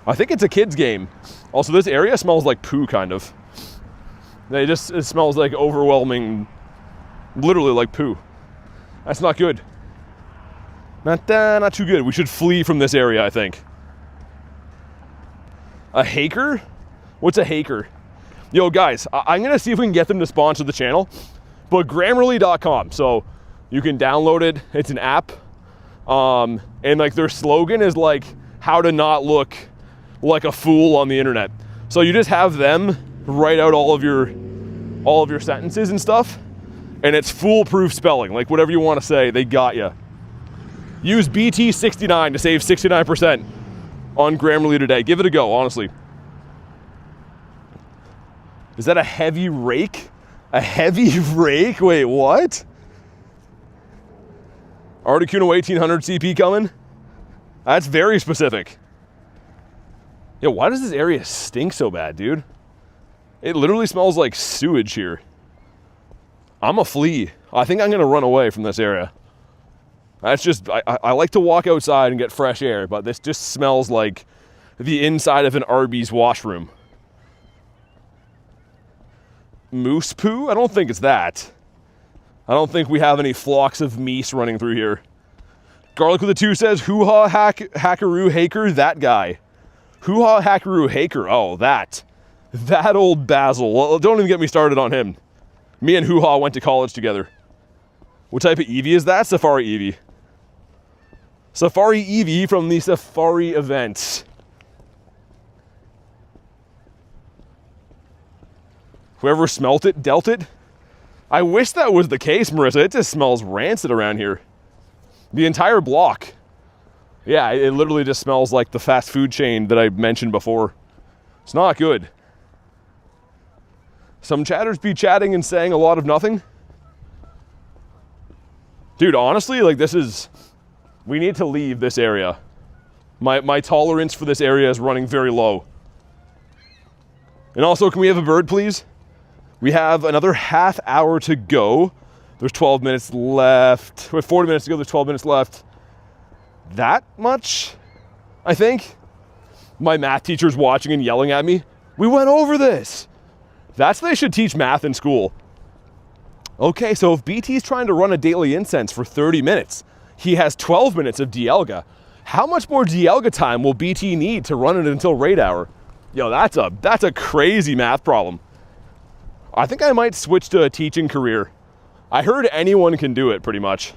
I think it's a kid's game. Also, this area smells like poo, kind of. It smells like overwhelming, literally like poo. That's not good. Not too good. We should flee from this area, I think. A haker? What's a haker? Yo, guys, I'm going to see if we can get them to sponsor the channel. But Grammarly.com. So you can download it. It's an app. And like their slogan is like, how to not look like a fool on the internet. So you just have them write out all of your sentences and stuff. And it's foolproof spelling. Like whatever you want to say, they got you. Use BT69 to save 69% on Grammarly today. Give it a go, honestly. Is that a heavy rake? A heavy rake? Wait, what? Articuno 1800 CP coming? That's very specific. Yo, why does this area stink so bad, dude? It literally smells like sewage here. I'm a flea. I think I'm gonna run away from this area. That's just, I like to walk outside and get fresh air, but this just smells like the inside of an Arby's washroom. Moose poo? I don't think it's that. I don't think we have any flocks of meese running through here. Garlic with a 2 says, hoo-ha hackaroo haker, that guy. Hoo-ha hackaroo haker, oh, that old Basil. Well, don't even get me started on him. Me and hoo-ha went to college together. What type of Eevee is that? Safari Eevee. Safari Eevee from the Safari events. Whoever smelt it, dealt it. I wish that was the case, Marissa. It just smells rancid around here. The entire block. Yeah, it literally just smells like the fast food chain that I mentioned before. It's not good. Some chatters be chatting and saying a lot of nothing. Dude, honestly, like we need to leave this area. My tolerance for this area is running very low. And also, can we have a bird, please? We have another half hour to go. There's 12 minutes left. We have 40 minutes to go, there's 12 minutes left. That much, I think. My math teacher's watching and yelling at me. We went over this. That's what they should teach math in school. Okay, so if BT's trying to run a daily incense for 30 minutes, he has 12 minutes of Dialga. How much more Dialga time will BT need to run it until raid hour? Yo, that's a crazy math problem. I think I might switch to a teaching career. I heard anyone can do it pretty much.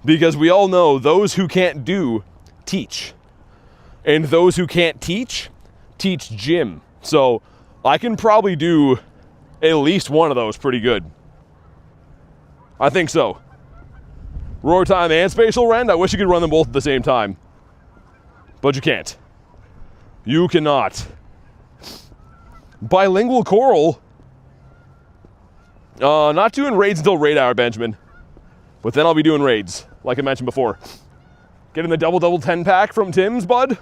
Because we all know those who can't do, teach. And those who can't teach gym. So I can probably do at least one of those pretty good. I think so. Roar Time and Spatial Rend, I wish you could run them both at the same time. But you can't. You cannot. Bilingual Coral. Not doing raids until raid hour, Benjamin. But then I'll be doing raids, like I mentioned before. Getting the double 10 pack from Tim's, bud?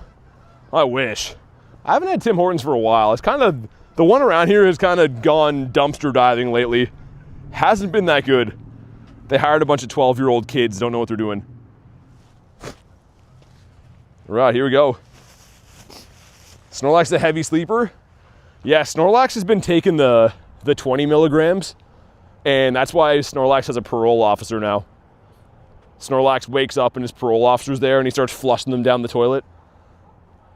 I wish. I haven't had Tim Hortons for a while. It's kind of, the one around here has kind of gone dumpster diving lately. Hasn't been that good. They hired a bunch of 12-year-old kids, don't know what they're doing. All right, here we go. Snorlax a heavy sleeper. Yeah, Snorlax has been taking the 20 milligrams. And that's why Snorlax has a parole officer now. Snorlax wakes up and his parole officer's there and he starts flushing them down the toilet.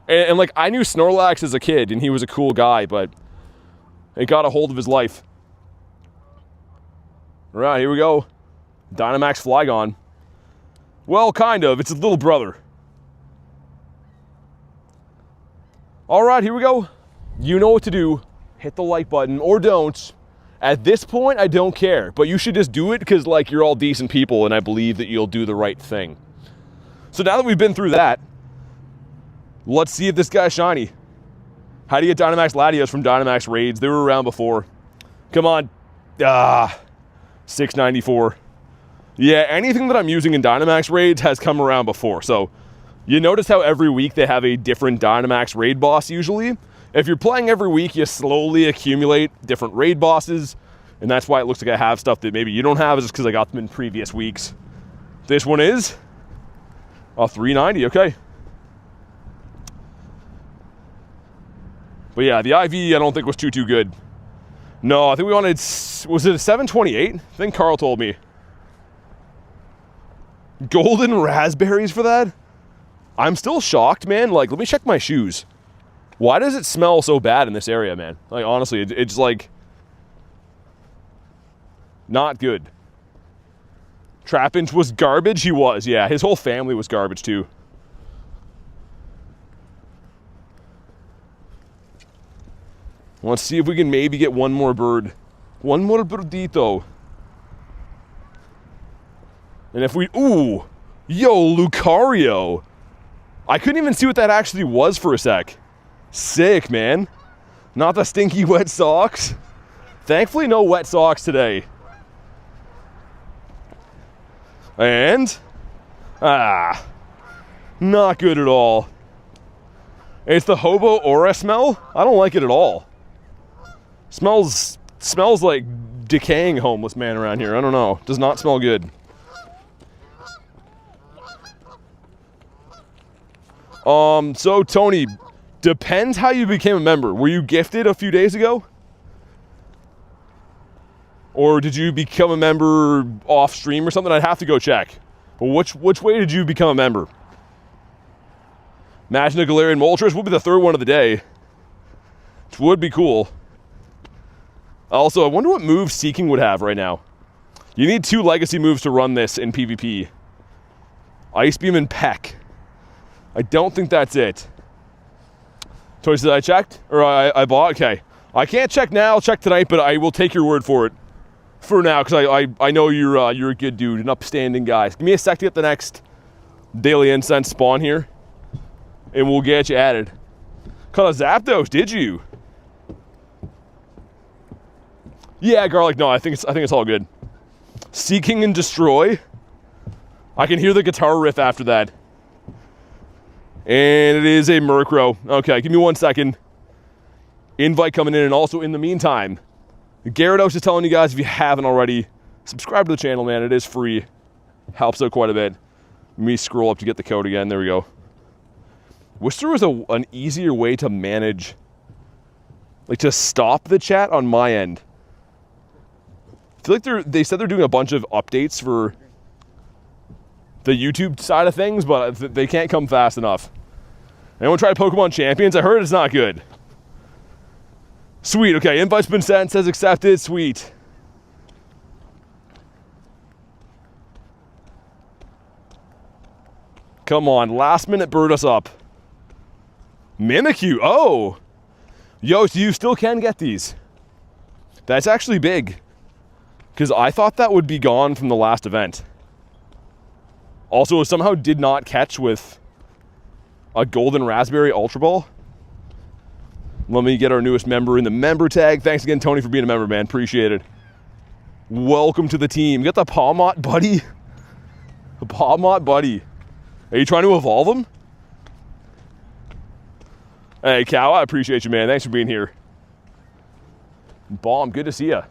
And like, I knew Snorlax as a kid and he was a cool guy, but it got a hold of his life. All right, here we go. Dynamax Flygon. Well, kind of. It's a little brother. All right, here we go. You know what to do. Hit the like button or don't. At this point, I don't care, but you should just do it because, like, you're all decent people and I believe that you'll do the right thing. So now that we've been through that, let's see if this guy's shiny. How do you get Dynamax Latios from Dynamax Raids? They were around before. Come on. 694. Yeah, anything that I'm using in Dynamax Raids has come around before. So you notice how every week they have a different Dynamax Raid boss usually? If you're playing every week, you slowly accumulate different raid bosses, and that's why it looks like I have stuff that maybe you don't have, just because I got them in previous weeks. This one is 390, okay. But yeah, the IV I don't think was too good. No, I think we wanted, was it a 728? I think Carl told me. Golden raspberries for that? I'm still shocked, man. Like, let me check my shoes. Why does it smell so bad in this area, man? Like, honestly, it's like not good. Trapinch was garbage? He was, yeah. His whole family was garbage, too. Let's see if we can maybe get one more bird. One more birdito. And if we... Ooh! Yo, Lucario! I couldn't even see what that actually was for a sec. Sick, man. Not the stinky wet socks. Thankfully, no wet socks today. And... not good at all. It's the hobo aura smell. I don't like it at all. Smells like decaying homeless man around here. I don't know. Does not smell good. So Tony, depends how you became a member. Were you gifted a few days ago? Or did you become a member off stream or something? I'd have to go check. But which way did you become a member? Imagine a Galarian Moltres would be the third one of the day. Which would be cool. Also, I wonder what moves Seeking would have right now. You need 2 legacy moves to run this in PvP. Ice Beam and Peck. I don't think that's it. Tony said I checked? Or I bought? Okay. I can't check now, I'll check tonight, but I will take your word for it. For now, because I know you're a good dude, an upstanding guy. Give me a sec to get the next Daily Incense spawn here, and we'll get you added. Caught a Zapdos, did you? Yeah, Garlic. No, I think it's all good. Seeking and Destroy. I can hear the guitar riff after that. And it is a Murkrow. Okay, give me 1 second. Invite coming in, and also in the meantime, Gyarados is telling you guys, if you haven't already, subscribe to the channel, man. It is free. Helps out quite a bit. Let me scroll up to get the code again. There we go. Wish there was an easier way to manage, like to stop the chat on my end. I feel like they said they're doing a bunch of updates for the YouTube side of things, but they can't come fast enough. Anyone try Pokemon Champions? I heard it's not good. Sweet, okay, invite's been sent, says accepted, sweet. Come on, last minute bird us up. Mimikyu, oh! Yo, so you still can get these. That's actually big. Because I thought that would be gone from the last event. Also, somehow did not catch with a golden raspberry Ultra Ball. Let me get our newest member in the member tag. Thanks again, Tony, for being a member, man. Appreciate it. Welcome to the team. You got the Palmot buddy? The Palmot buddy. Are you trying to evolve him? Hey, Cow, I appreciate you, man. Thanks for being here. Bomb, good to see you.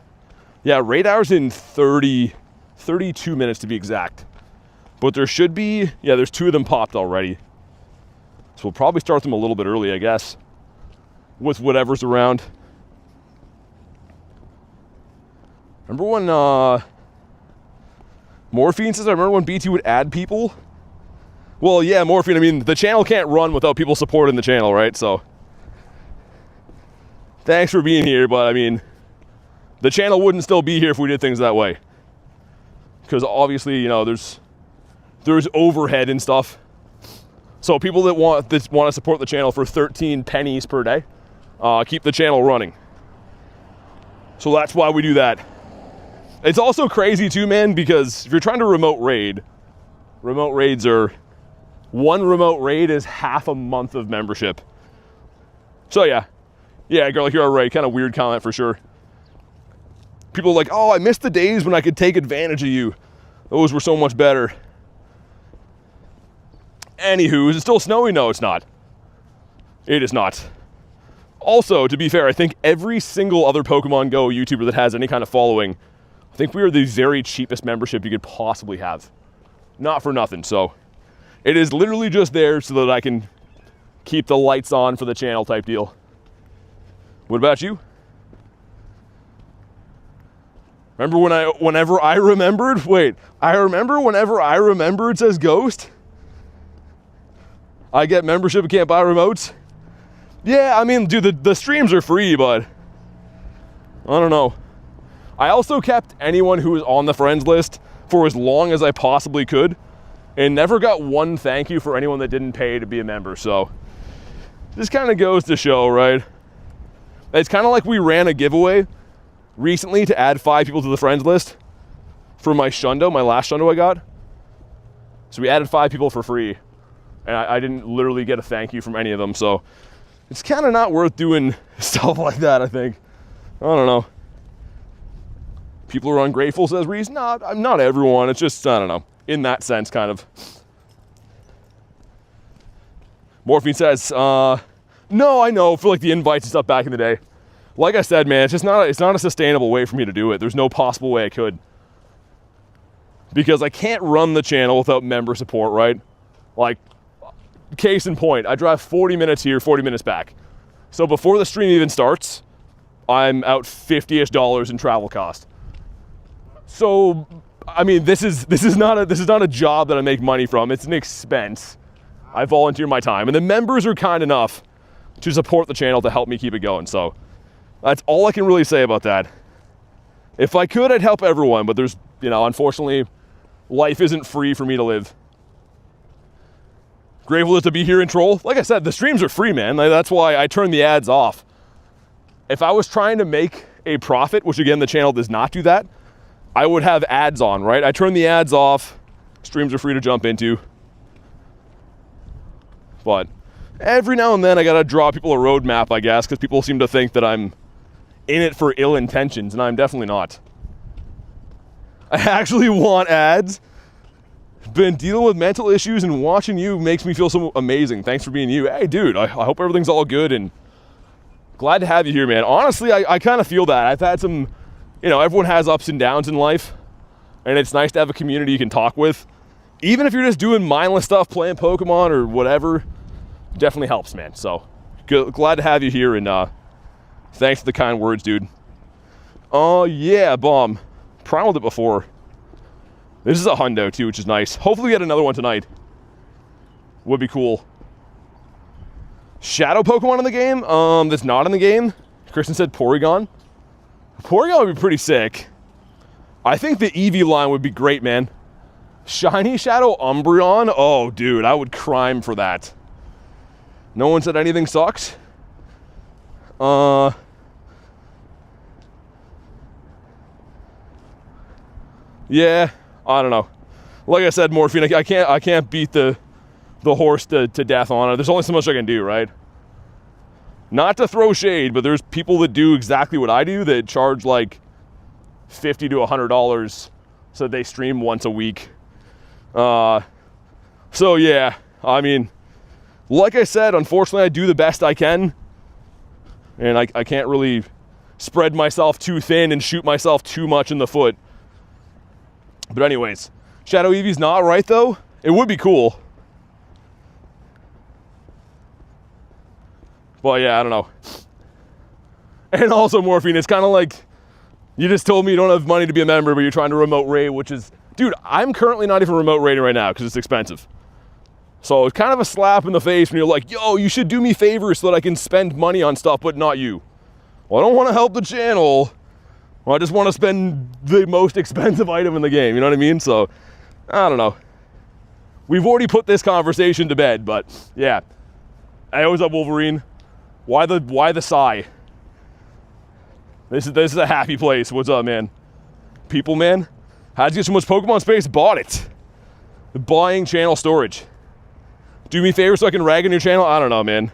Yeah, raid hour's in 32 minutes to be exact. But there should be, yeah, there's 2 of them popped already. So we'll probably start them a little bit early, I guess, with whatever's around. Remember when Morphine says, I remember when BT would add people? Well, yeah, Morphine, I mean, the channel can't run without people supporting the channel, right? So, thanks for being here, but I mean, the channel wouldn't still be here if we did things that way. Because obviously, you know, there's overhead and stuff. So people that want to support the channel for 13 pennies per day, keep the channel running. So that's why we do that. It's also crazy too, man, because if you're trying to remote raids are, one remote raid is half a month of membership. So yeah, Garlic, you're all right. Kind of weird comment for sure. People are like, oh, I missed the days when I could take advantage of you. Those were so much better. Anywho, is it still snowy? No, it's not. It is not. Also, to be fair, I think every single other Pokemon Go YouTuber that has any kind of following, I think we are the very cheapest membership you could possibly have. Not for nothing, so it is literally just there so that I can keep the lights on for the channel type deal. What about you? Remember whenever I remembered? Wait, I remember whenever I remembered says Ghost? I get membership and can't buy remotes? Yeah, I mean, dude, the streams are free, but I don't know. I also kept anyone who was on the friends list for as long as I possibly could and never got one thank you for anyone that didn't pay to be a member. So this kind of goes to show, right? It's kind of like we ran a giveaway recently to add 5 people to the friends list for my Shundo, my last Shundo I got. So we added 5 people for free. And I didn't literally get a thank you from any of them, so it's kind of not worth doing stuff like that, I think. I don't know. People are ungrateful, says Reese. No, I'm not everyone. It's just, I don't know, in that sense, kind of. Morphine says, No, I know, for like the invites and stuff back in the day. Like I said, man, it's not a sustainable way for me to do it. There's no possible way I could. Because I can't run the channel without member support, right? Like, case in point, I drive 40 minutes here, 40 minutes back. So before the stream even starts, I'm out $50-ish in travel cost. So, I mean, this is not a job that I make money from. It's an expense. I volunteer my time, and the members are kind enough to support the channel to help me keep it going. So that's all I can really say about that. If I could, I'd help everyone, but there's, you know, unfortunately, life isn't free for me to live. Grateful to be here in Troll. Like I said, the streams are free, man. Like, that's why I turn the ads off. If I was trying to make a profit, which again, the channel does not do that, I would have ads on, right? I turn the ads off. Streams are free to jump into. But every now and then I gotta draw people a roadmap, I guess, because people seem to think that I'm in it for ill intentions, and I'm definitely not. I actually want ads. Been dealing with mental issues, and watching you makes me feel so amazing. Thanks for being you. Hey, dude, I hope everything's all good, and glad to have you here, man. Honestly, I kind of feel that. I've had some, you know, everyone has ups and downs in life, and it's nice to have a community you can talk with. Even if you're just doing mindless stuff, playing Pokemon or whatever, definitely helps, man. So, glad to have you here, and thanks for the kind words, dude. Oh, yeah, Bomb. Primaled it before. This is a hundo, too, which is nice. Hopefully we get another one tonight. Would be cool. Shadow Pokemon in the game? That's not in the game. Kristen said Porygon. Porygon would be pretty sick. I think the Eevee line would be great, man. Shiny Shadow Umbreon? Oh, dude, I would crime for that. No one said anything sucks? Yeah, I don't know. Like I said, Morphine, I can't beat the horse to death on it. There's only so much I can do, right? Not to throw shade, but there's people that do exactly what I do that charge like $50 to $100 so they stream once a week. So yeah, I mean, like I said, unfortunately I do the best I can, and I can't really spread myself too thin and shoot myself too much in the foot. But anyways, Shadow Eevee's not right though. It would be cool. Well, yeah, I don't know. And also, Morphine, it's kind of like, you just told me you don't have money to be a member, but you're trying to remote raid, which is, dude, I'm currently not even remote raiding right now because it's expensive. So it's kind of a slap in the face when you're like, yo, you should do me favors so that I can spend money on stuff, but not you. Well, I don't want to help the channel. Well, I just want to spend the most expensive item in the game, you know what I mean? So, I don't know. We've already put this conversation to bed, but yeah. Hey, what's up, Wolverine? Why the sigh? This is a happy place. What's up, man? People, man? How'd you get so much Pokemon space? Bought it. Buying channel storage. Do me a favor so I can rag on your channel? I don't know, man.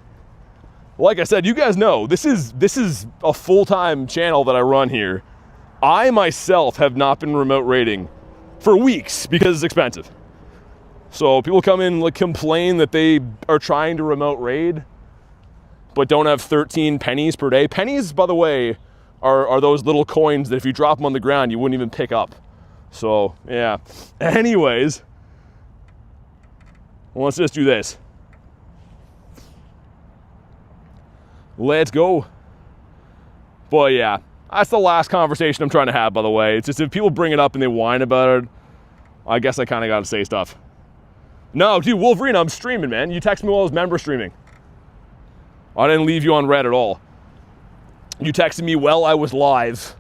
Like I said, you guys know, this is a full-time channel that I run here. I myself have not been remote raiding for weeks because it's expensive. So people come in like complain that they are trying to remote raid but don't have 13 pennies per day. Pennies, by the way, are those little coins that if you drop them on the ground, you wouldn't even pick up. So, yeah. Anyways, let's just do this. Let's go. But yeah, that's the last conversation I'm trying to have, by the way. It's just if people bring it up and they whine about it, I guess I kind of got to say stuff. No, dude, Wolverine, I'm streaming, man. You text me while I was member streaming. I didn't leave you on red at all. You texted me while I was live.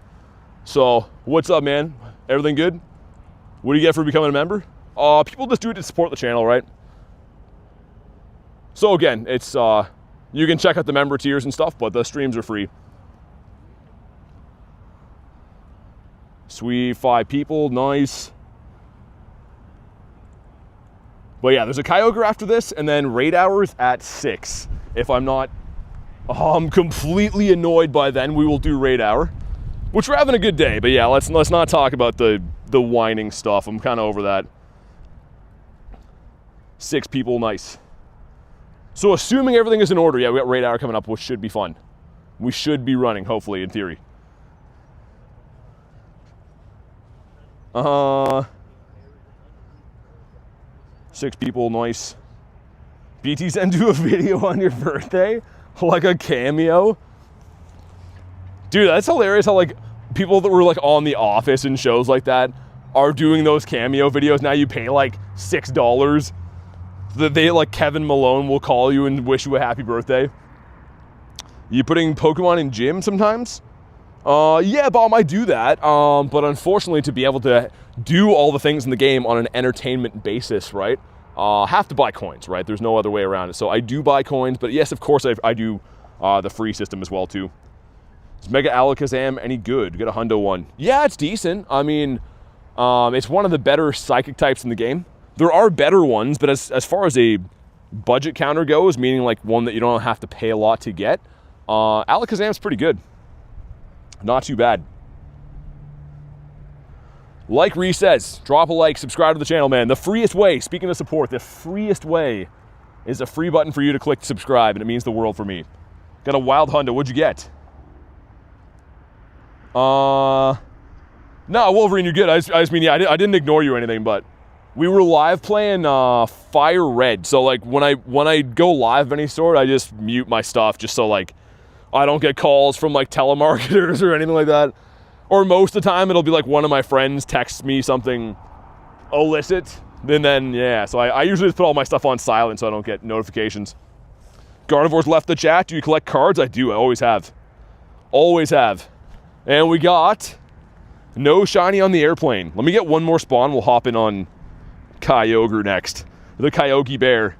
So, what's up, man? Everything good? What do you get for becoming a member? People just do it to support the channel, right? So again, it's, you can check out the member tiers and stuff, but the streams are free. Sweet, 5 people, nice. But yeah, there's a Kyogre after this, and then raid hours at 6. If I'm not completely annoyed by then, we will do raid hour. Which we're having a good day, but yeah, let's not talk about the whining stuff. I'm kind of over that. 6 people, nice. So assuming everything is in order, yeah, we got Raid Hour coming up, which should be fun. We should be running, hopefully, in theory. 6 people, nice. BT send you a video on your birthday? Like a cameo? Dude, that's hilarious how like people that were like on The Office and shows like that are doing those cameo videos. Now you pay like $6 that they like Kevin Malone will call you and wish you a happy birthday. You putting Pokemon in gym sometimes? Yeah, Bob, I do that. But unfortunately, to be able to do all the things in the game on an entertainment basis, right? Have to buy coins, right? There's no other way around it. So I do buy coins, but yes, of course, I do the free system as well, too. Is Mega Alakazam any good? Get a hundo one. Yeah, it's decent. I mean, it's one of the better psychic types in the game. There are better ones, but as far as a budget counter goes, meaning like one that you don't have to pay a lot to get, Alakazam's pretty good. Not too bad. Like Ree says, drop a like, subscribe to the channel, man. The freest way, speaking of support, the freest way is a free button for you to click to subscribe, and it means the world for me. Got a wild hundo. What'd you get? No, Wolverine, you're good. I just mean, yeah, I didn't ignore you or anything, but we were live playing Fire Red. So like when I go live of any sort, I just mute my stuff just so like I don't get calls from like telemarketers or anything like that. Or most of the time it'll be like one of my friends texts me something illicit. Then yeah, so I usually just put all my stuff on silent so I don't get notifications. Gardevore's left the chat. Do you collect cards? I do. I always have. Always have. And we got no shiny on the airplane. Let me get one more spawn. We'll hop in on Kyogre next. The Kyogre Bear.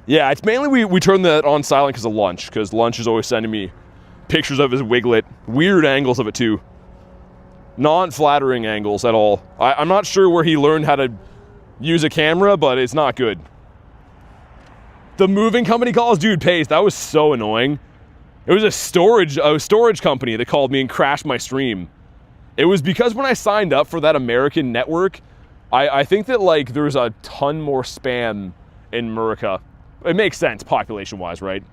Yeah, it's mainly we turn that on silent because of Lunch. Because Lunch is always sending me pictures of his Wiglet. Weird angles of it too. Non-flattering angles at all. I'm not sure where he learned how to use a camera, but it's not good. The moving company calls, dude, Pace, that was so annoying. It was a storage company that called me and crashed my stream. It was because when I signed up for that American network, I think that like there's a ton more spam in America. It makes sense population-wise, right?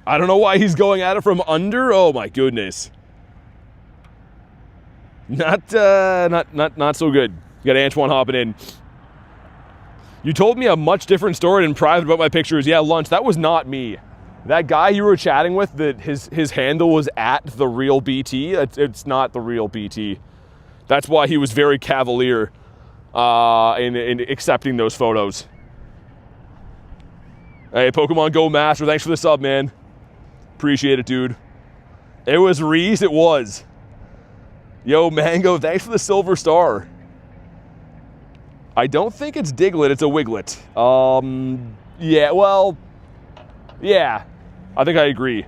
I don't know why he's going at it from under. Oh my goodness. Not so good. You got Antoine hopping in. You told me a much different story in private about my pictures. Yeah, Lunch, that was not me. That guy you were chatting with, that his handle was at the real BT. It's not the real BT. That's why he was very cavalier in accepting those photos. Hey, Pokemon Go Master, thanks for the sub, man. Appreciate it, dude. It was Reese, it was. Yo, Mango, thanks for the silver star. I don't think it's Diglett, it's a Wiglet. Yeah, well, yeah, I think I agree.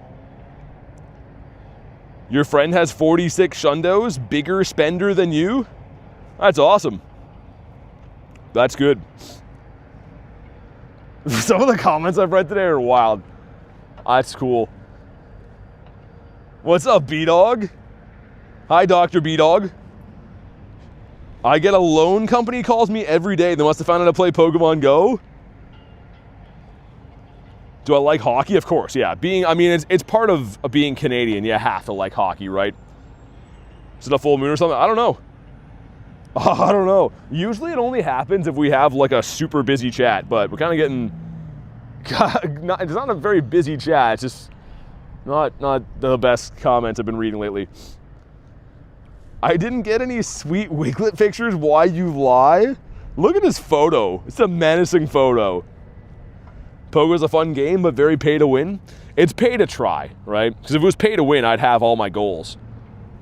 Your friend has 46 Shundos, bigger spender than you? That's awesome. That's good. Some of the comments I've read today are wild. That's cool. What's up, B-Dog? Hi, Dr. B-Dog. I get a loan company calls me every day. They must have found out how to play Pokemon Go. Do I like hockey? Of course, yeah. It's part of being Canadian. You have to like hockey, right? Is it a full moon or something? I don't know. I don't know. Usually it only happens if we have like a super busy chat, but we're kind of getting... it's not a very busy chat. It's just not the best comments I've been reading lately. I didn't get any sweet Wiglet pictures. Why you lie? Look at this photo. It's a menacing photo. Pogo's a fun game, but very pay to win. It's pay to try, right? Because if it was pay to win, I'd have all my goals.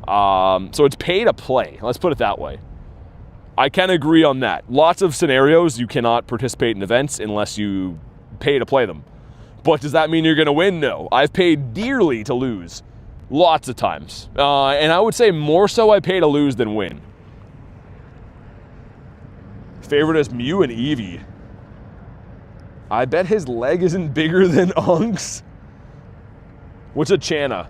So it's pay to play. Let's put it that way. I can agree on that. Lots of scenarios you cannot participate in events unless you pay to play them. But does that mean you're going to win? No. I've paid dearly to lose. Lots of times. And I would say more so I pay to lose than win. Favorite is Mew and Eevee. I bet his leg isn't bigger than Unk's. What's a Channa?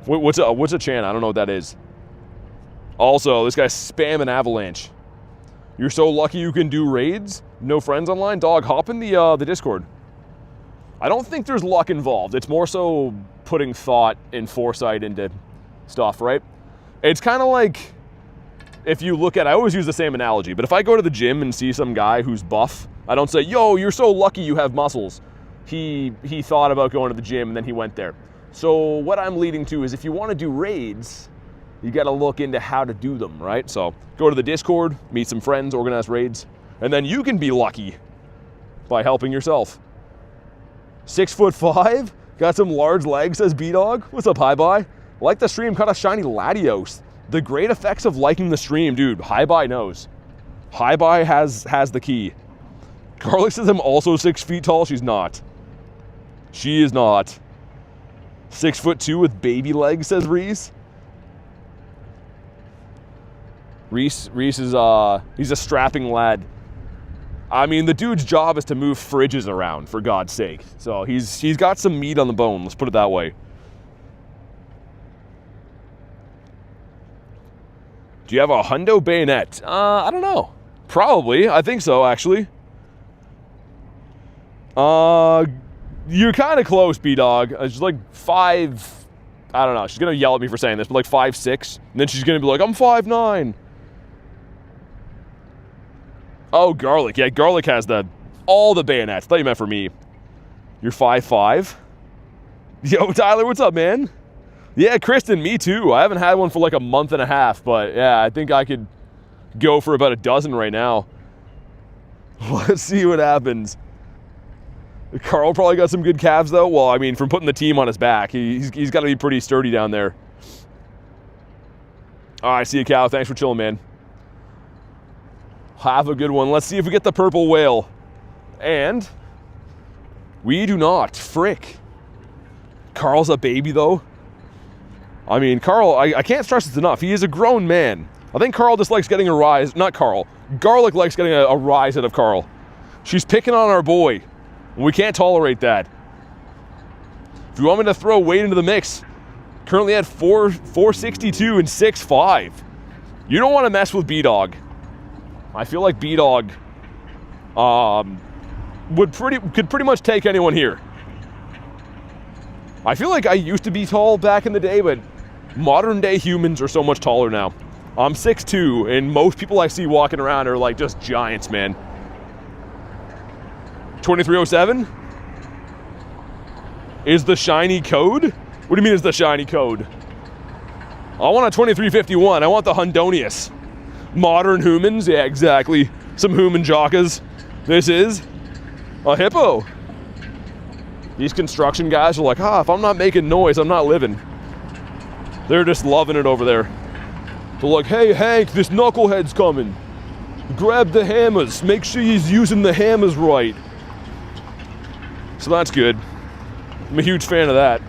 What's a Channa? I don't know what that is. Also, this guy's spamming Avalanche. You're so lucky you can do raids? No friends online? Dog, hop in the Discord. I don't think there's luck involved. It's more so putting thought and foresight into stuff, right? It's kind of like, if you look at, I always use the same analogy, but if I go to the gym and see some guy who's buff, I don't say, yo, you're so lucky you have muscles. He thought about going to the gym and then he went there. So what I'm leading to is if you want to do raids, you got to look into how to do them, right? So go to the Discord, meet some friends, organize raids, and then you can be lucky by helping yourself. 6'5", got some large legs, says B-Dog. What's up, Hi-Bye? Like the stream, caught a shiny Latios. The great effects of liking the stream, dude. Hi-Bye knows. Hi-Bye has the key. Garlic says I'm also 6 feet tall. She's not. She is not. 6'2" with baby legs, says Reese. Reese is he's a strapping lad. I mean, the dude's job is to move fridges around, for God's sake. So he's got some meat on the bone, let's put it that way. Do you have a hundo bayonet? I don't know. Probably. I think so, actually. You're kind of close, B-Dog. She's like 5... I don't know. She's going to yell at me for saying this, but like 5'6". And then she's going to be like, I'm 5'9". Oh, Garlic. Yeah, Garlic has all the bayonets. I thought you meant for me. You're 5'5". Yo, Tyler, what's up, man? Yeah, Kristen, me too. I haven't had one for like a month and a half, but yeah, I think I could go for about a dozen right now. Let's see what happens. Carl probably got some good calves, though. Well, I mean, from putting the team on his back, he's got to be pretty sturdy down there. All right, see you, Cal. Thanks for chilling, man. Have a good one. Let's see if we get the purple whale. And we do not. Frick. Carl's a baby, though. I mean, Carl, I can't stress this enough. He is a grown man. I think Carl just likes getting a rise. Not Carl. Garlic likes getting a rise out of Carl. She's picking on our boy. We can't tolerate that. If you want me to throw weight into the mix, currently at 462 and 6'5". You don't want to mess with B-Dog. I feel like B-Dog could pretty much take anyone here. I feel like I used to be tall back in the day, but modern day humans are so much taller now. I'm 6'2", and most people I see walking around are like just giants, man. 2307 is the shiny code? What do you mean is the shiny code? I want a 2351. I want the Hundonius. Modern humans, yeah, exactly. Some human jockas. This is a hippo. These construction guys are like, if I'm not making noise, I'm not living. They're just loving it over there. They're like, hey, Hank, this knucklehead's coming. Grab the hammers. Make sure he's using the hammers right. So that's good. I'm a huge fan of that.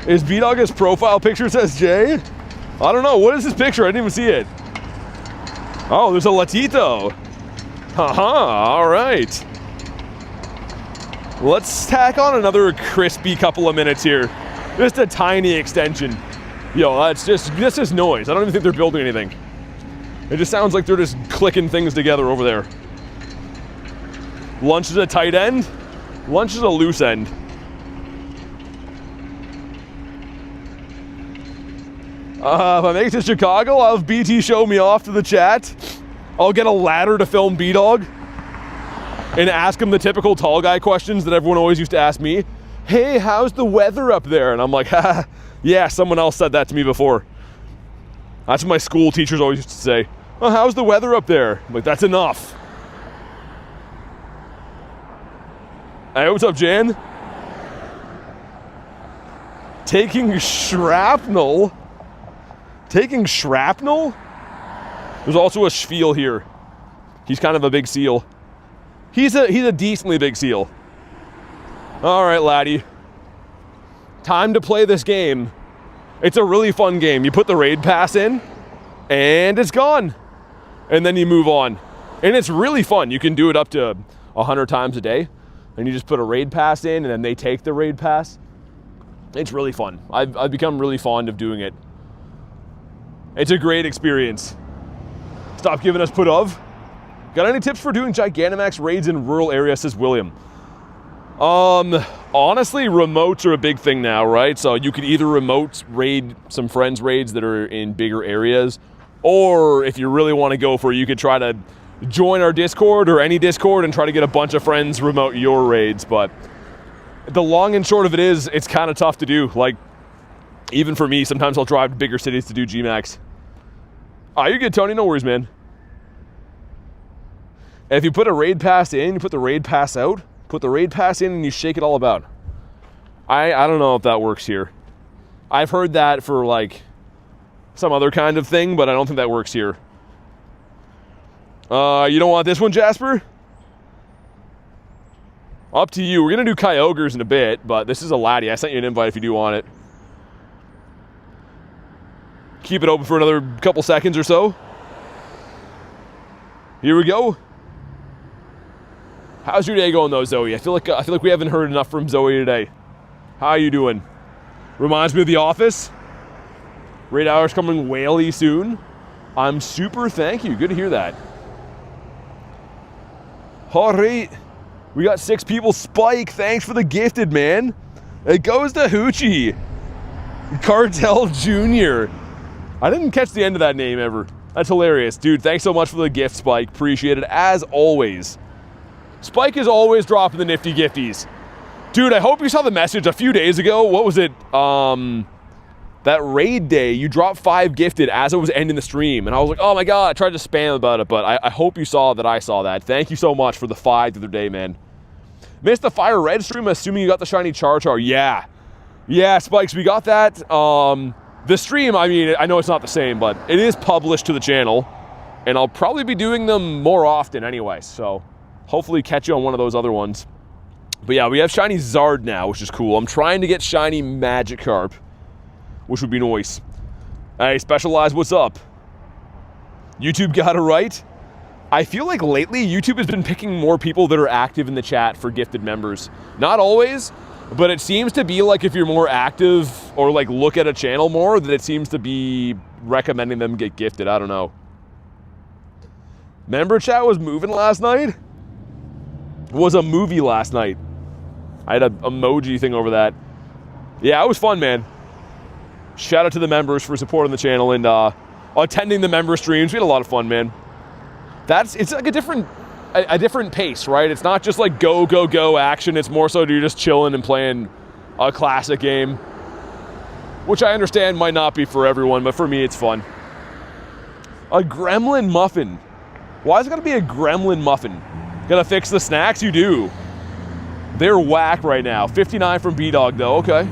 Is B-Dog his profile picture, says Jay? I don't know. What is his picture? I didn't even see it. Oh, there's a Latito. Haha, all right. Let's tack on another crispy couple of minutes here. Just a tiny extension. Yo, that's just noise. I don't even think they're building anything. It just sounds like they're just clicking things together over there. Lunch is a tight end. Lunch is a loose end. If I make it to Chicago, I'll have BT show me off to the chat. I'll get a ladder to film B-Dog and ask him the typical tall guy questions that everyone always used to ask me. Hey, how's the weather up there? And I'm like, yeah, someone else said that to me before. That's what my school teachers always used to say. Oh, how's the weather up there? I'm like, that's enough. Hey, what's up, Jan? Taking shrapnel? Taking shrapnel? There's also a Spiel here. He's kind of a big seal. He's a decently big seal. All right, laddie. Time to play this game. It's a really fun game. You put the raid pass in, and it's gone. And then you move on. And it's really fun. You can do it up to 100 times a day. And you just put a raid pass in, and then they take the raid pass. It's really fun. I've become really fond of doing it. It's a great experience. Stop giving us put of. Got any tips for doing Gigantamax raids in rural areas, says William? Honestly, remotes are a big thing now, right? So you could either remote raid some friends' raids that are in bigger areas, or if you really want to go for it, you could try to join our Discord or any Discord and try to get a bunch of friends remote your raids. But the long and short of it is, it's kind of tough to do. Like, even for me, sometimes I'll drive to bigger cities to do Gmax. Ah, you're good, Tony. No worries, man. And if you put a raid pass in, you put the raid pass out. Put the raid pass in and you shake it all about. I don't know if that works here. I've heard that for like some other kind of thing, but I don't think that works here. You don't want this one, Jasper? Up to you. We're going to do Kyogres in a bit, but this is a laddie. I sent you an invite if you do want it. Keep it open for another couple seconds or so. Here we go. How's your day going though, Zoe? I feel like we haven't heard enough from Zoe today. How are you doing? Reminds me of The Office. Raid Hour's coming whaley soon. I'm super, thank you. Good to hear that. All right. We got 6 people. Spike, thanks for the gifted, man. It goes to Hoochie. Cartel Jr. I didn't catch the end of that name ever. That's hilarious. Dude, thanks so much for the gift, Spike. Appreciate it, as always. Spike is always dropping the nifty gifties. Dude, I hope you saw the message a few days ago. What was it? That raid day, you dropped 5 gifted as it was ending the stream. And I was like, oh my God, I tried to spam about it, but I hope you saw that I saw that. Thank you so much for the 5 the other day, man. Missed the Fire Red stream, assuming you got the shiny Char. Yeah. Yeah, Spikes, we got that. The stream, I mean, I know it's not the same, but it is published to the channel. And I'll probably be doing them more often anyway, so hopefully catch you on one of those other ones. But yeah, we have shiny Zard now, which is cool. I'm trying to get shiny Magikarp, which would be nice. Hey, Specialized, what's up? YouTube got it right. I feel like lately YouTube has been picking more people that are active in the chat for gifted members. Not always, but it seems to be like if you're more active or like look at a channel more, that it seems to be recommending them get gifted. I don't know. Member chat was moving last night? It was a movie last night. I had an emoji thing over that. Yeah, it was fun, man. Shout out to the members for supporting the channel and attending the member streams. We had a lot of fun, man. It's like a different pace, right? It's not just like go action. It's more so you're just chilling and playing a classic game, which I understand might not be for everyone, but for me, it's fun. A gremlin muffin. Why is it gotta be a gremlin muffin? Gotta fix the snacks? You do. They're whack right now. 59 from B-Dog though, okay.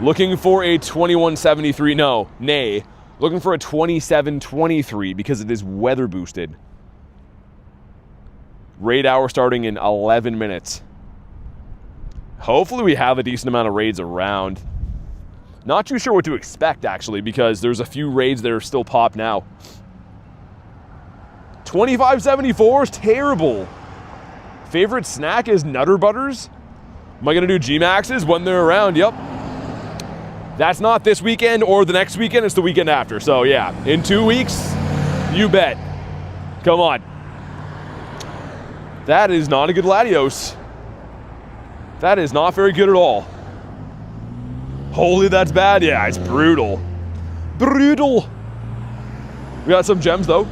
Looking for a 2173, nay. Looking for a 2723 because it is weather boosted. Raid hour starting in 11 minutes. Hopefully we have a decent amount of raids around. Not too sure what to expect actually, because there's a few raids that are still popped now. 2574 is terrible. Favorite snack is Nutter Butters. Am I gonna do G-Maxes when they're around? Yep. That's not this weekend or the next weekend, it's the weekend after. So yeah, in 2 weeks, you bet. Come on. That is not a good Latios. That is not very good at all. Holy, that's bad. Yeah, it's brutal. Brutal. We got some gems though.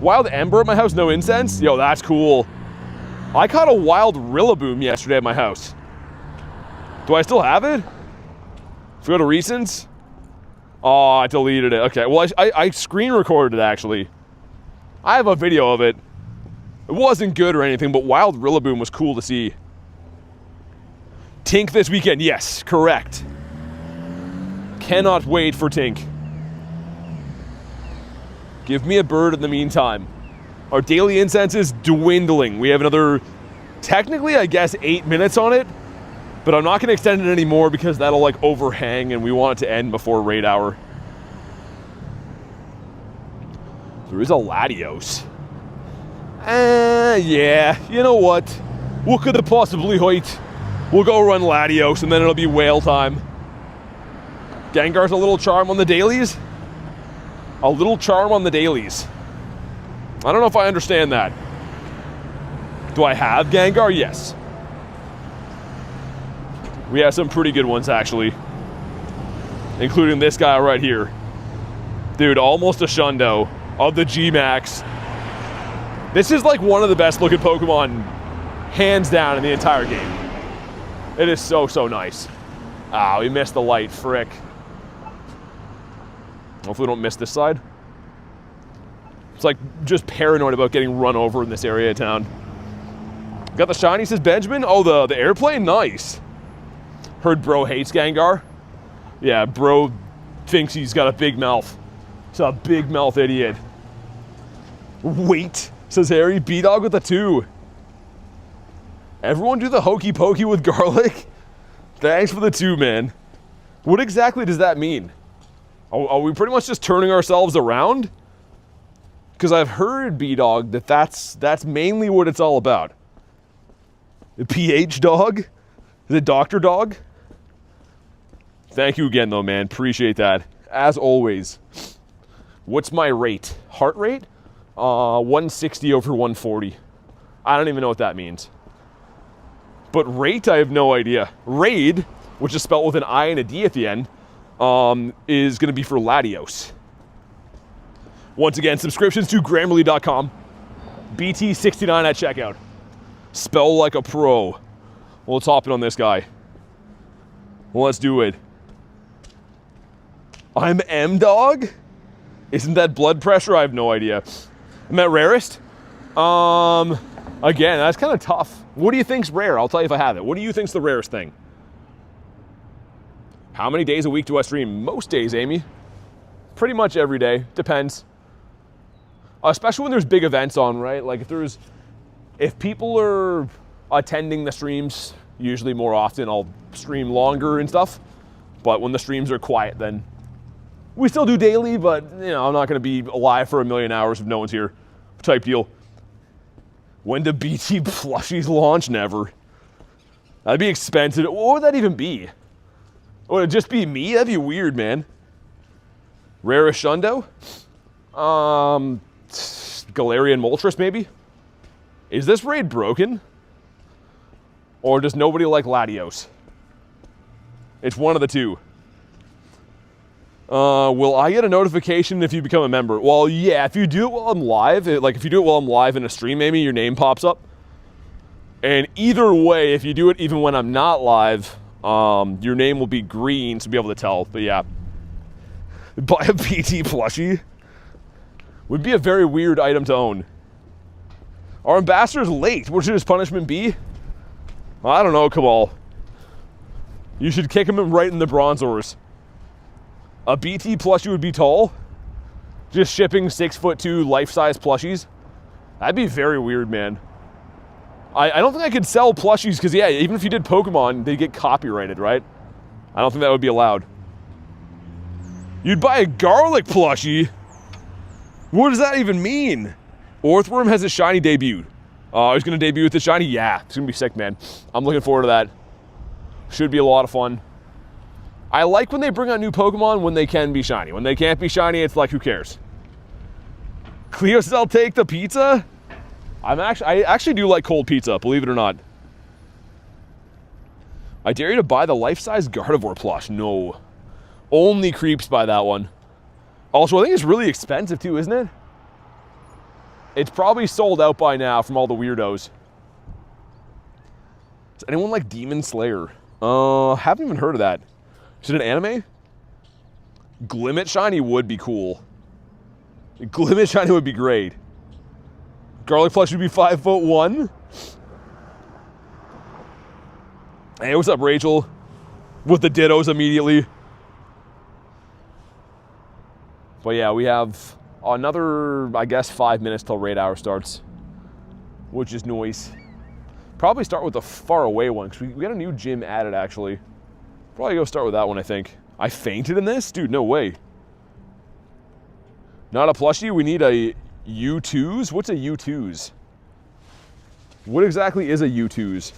Wild Ember at my house, no incense? Yo, that's cool. I caught a wild Rillaboom yesterday at my house. Do I still have it? If we go to recents? Oh, I deleted it. Okay, well, I screen recorded it, actually. I have a video of it. It wasn't good or anything, but Wild Rillaboom was cool to see. Tink this weekend. Yes, correct. Cannot wait for Tink. Give me a bird in the meantime. Our daily incense is dwindling. We have another, technically, I guess, 8 minutes on it. But I'm not going to extend it anymore because that'll like overhang and we want it to end before raid hour. There is a Latios. Yeah, you know what? What could it possibly hurt? We'll go run Latios, and then it'll be whale time. Gengar's a little charm on the dailies? A little charm on the dailies. I don't know if I understand that. Do I have Gengar? Yes. We have some pretty good ones, actually. Including this guy right here. Dude, almost a Shundo of the G-Max. This is like one of the best looking Pokemon, hands down, in the entire game. It is so, so nice. Ah, we missed the light, frick. Hopefully we don't miss this side. It's like just paranoid about getting run over in this area of town. Got the shiny, says Benjamin. Oh, the airplane? Nice. Heard bro hates Gengar. Yeah, bro thinks he's got a big mouth. He's a big mouth idiot. Wait, says Harry. B-Dog with a 2. Everyone do the hokey pokey with garlic? Thanks for the 2, man. What exactly does that mean? Are we pretty much just turning ourselves around? Because I've heard, B-Dog, that's mainly what it's all about. The PH dog? The doctor dog? Thank you again, though, man. Appreciate that. As always. What's my rate? Heart rate? 160 over 140. I don't even know what that means. But rate, I have no idea. Raid, which is spelled with an I and a D at the end, is going to be for Latios. Once again, subscriptions to Grammarly.com. BT69 at checkout. Spell like a pro. Well, let's hop in on this guy. Well, let's do it. I'm M-Dog? Isn't that blood pressure? I have no idea. I'm at rarest? Again, that's kind of tough. What do you think's rare? I'll tell you if I have it. What do you think's the rarest thing? How many days a week do I stream? Most days, Amy. Pretty much every day. Depends. Especially when there's big events on, right? Like if people are attending the streams, usually more often I'll stream longer and stuff. But when the streams are quiet, then we still do daily, but you know, I'm not going to be alive for a million hours if no one's here type deal. When do BT plushies launch? Never. That'd be expensive. What would that even be? Would it just be me? That'd be weird, man. Rarest Shundo? Galarian Moltres, maybe? Is this raid broken? Or does nobody like Latios? It's one of the two. Will I get a notification if you become a member? Well, yeah, if you do it while I'm live, if you do it while I'm live in a stream, maybe your name pops up. And either way, if you do it even when I'm not live, your name will be green, so be able to tell. But yeah, buy a PT plushie would be a very weird item to own. Our ambassador's late. What should his punishment be? I don't know, Kabal. You should kick him right in the Bronzors. A BT plushie would be tall. Just shipping 6'2" life-size plushies. That'd be very weird, man. I don't think I could sell plushies because, yeah, even if you did Pokemon, they'd get copyrighted, right? I don't think that would be allowed. You'd buy a garlic plushie? What does that even mean? Orthworm has a shiny debut. He's going to debut with the shiny? Yeah, it's going to be sick, man. I'm looking forward to that. Should be a lot of fun. I like when they bring out new Pokemon when they can be shiny. When they can't be shiny, it's like, who cares? Cleo says, I'll take the pizza? I actually do like cold pizza, believe it or not. I dare you to buy the life-size Gardevoir plush. No. Only creeps buy that one. Also, I think it's really expensive too, isn't it? It's probably sold out by now from all the weirdos. Does anyone like Demon Slayer? Haven't even heard of that. Is it an anime? Glimmet shiny would be cool. Glimmet shiny would be great. Garlic plush would be 5'1". Hey, what's up, Rachel? With the dittos immediately. But yeah, we have another, I guess, 5 minutes till raid hour starts, which is nice. Probably start with the far away one, because we got a new gym added, actually. Probably go start with that one, I think. I fainted in this? Dude, no way. Not a plushie, we need a U2s? What's a U2s? What exactly is a U2s?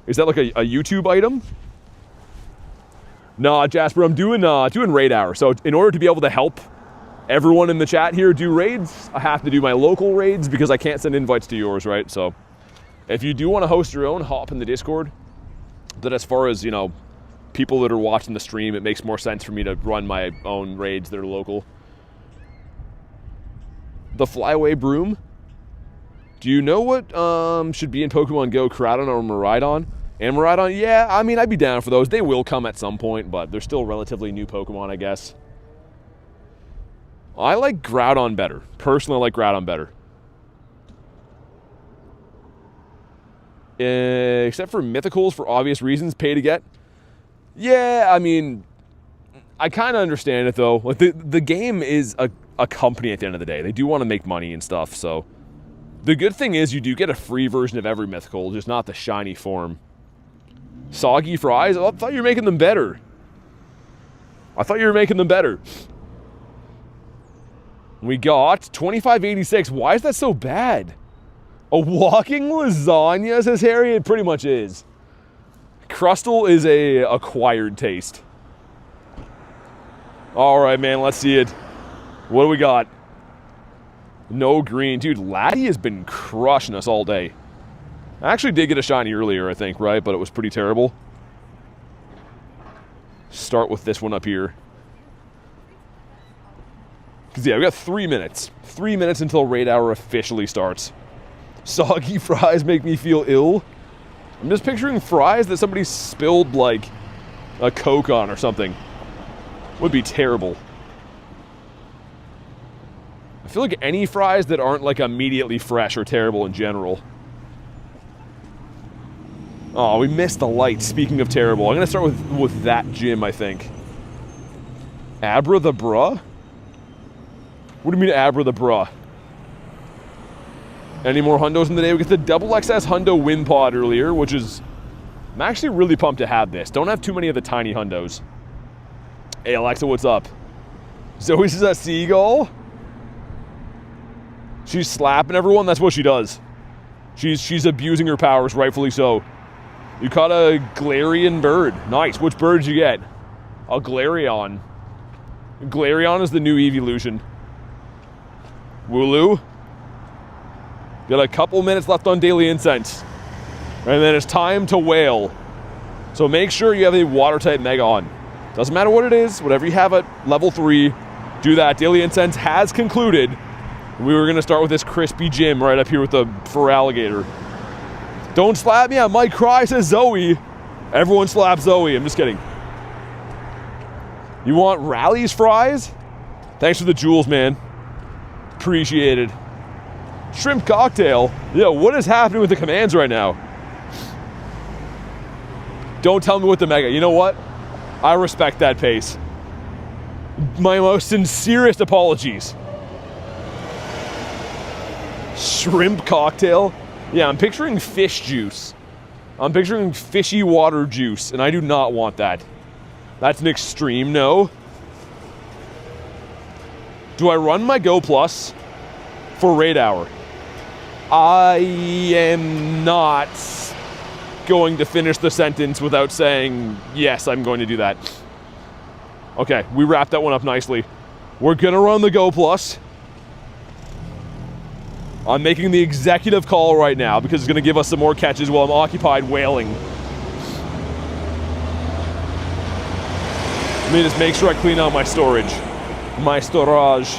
Is that like a YouTube item? Nah, Jasper, I'm doing raid hour. So in order to be able to help everyone in the chat here do raids, I have to do my local raids because I can't send invites to yours, right? So if you do want to host your own, hop in the Discord. But as far as, you know, people that are watching the stream, it makes more sense for me to run my own raids that are local. The Flyaway Broom. Do you know what should be in Pokemon GO, Groudon or Miraidon? And Miraidon, yeah, I mean, I'd be down for those. They will come at some point, but they're still relatively new Pokemon, I guess. I like Groudon better. Personally, I like Groudon better. Except for Mythicals, for obvious reasons, pay to get. Yeah, I mean, I kind of understand it, though. Like, the game is a company at the end of the day. They do want to make money and stuff, so... The good thing is you do get a free version of every Mythical, just not the shiny form. Soggy Fries? Oh, I thought you were making them better. We got 2586. Why is that so bad? A walking lasagna, says Harry? It pretty much is. Crustal is a acquired taste. Alright, man, let's see it. What do we got? No green. Dude, Laddie has been crushing us all day. I actually did get a shiny earlier, I think, right? But it was pretty terrible. Start with this one up here. Because, yeah, we got 3 minutes. 3 minutes until raid hour officially starts. Soggy Fries make me feel ill. I'm just picturing fries that somebody spilled, like, a Coke on or something. Would be terrible. I feel like any fries that aren't, like, immediately fresh are terrible in general. Oh, we missed the light, speaking of terrible. I'm going to start with that gym, I think. Abra the Bruh? What do you mean Abra the Bruh? Any more hundos in the day? We get the double XS hundo win pod earlier, which is... I'm actually really pumped to have this. Don't have too many of the tiny hundos. Hey, Alexa, what's up? Zoe's a seagull? She's slapping everyone? That's what she does. She's abusing her powers, rightfully so. You caught a Galarian bird. Nice. Which bird did you get? A Galarian. Galarian is the new evolution. Wooloo. Got a couple minutes left on Daily Incense. And then it's time to whale. So make sure you have a water-type Mega on. Doesn't matter what it is. Whatever you have at level 3, do that. Daily Incense has concluded. We were going to start with this crispy gym right up here with the Feraligatr. Don't slap me, I might cry, says Zoe. Everyone slap Zoe, I'm just kidding. You want Rally's fries? Thanks for the jewels, man. Appreciate it. Shrimp cocktail? Yo, what is happening with the commands right now? Don't tell me what the Mega. You know what? I respect that pace. My most sincerest apologies. Shrimp cocktail? Yeah, I'm picturing fish juice. I'm picturing fishy water juice, and I do not want that. That's an extreme no. Do I run my Go Plus for raid hour? I am not going to finish the sentence without saying, yes, I'm going to do that. Okay, we wrapped that one up nicely. We're gonna run the Go Plus. I'm making the executive call right now because it's going to give us some more catches while I'm occupied whaling. Let me just make sure I clean out my storage. My storage.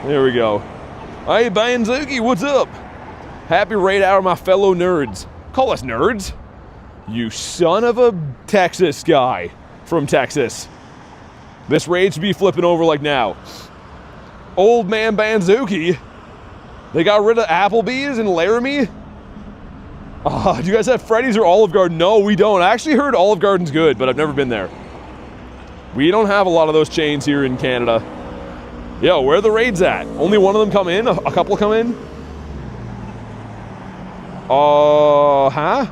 There we go. Hey, Banzuki, what's up? Happy raid hour, my fellow nerds. Call us nerds. You son of a Texas guy from Texas. This raid should be flipping over like now. Old man Banzuki. They got rid of Applebee's in Laramie? Do you guys have Freddy's or Olive Garden? No, we don't. I actually heard Olive Garden's good, but I've never been there. We don't have a lot of those chains here in Canada. Yo, where are the raids at? Only one of them come in? A couple come in? Huh?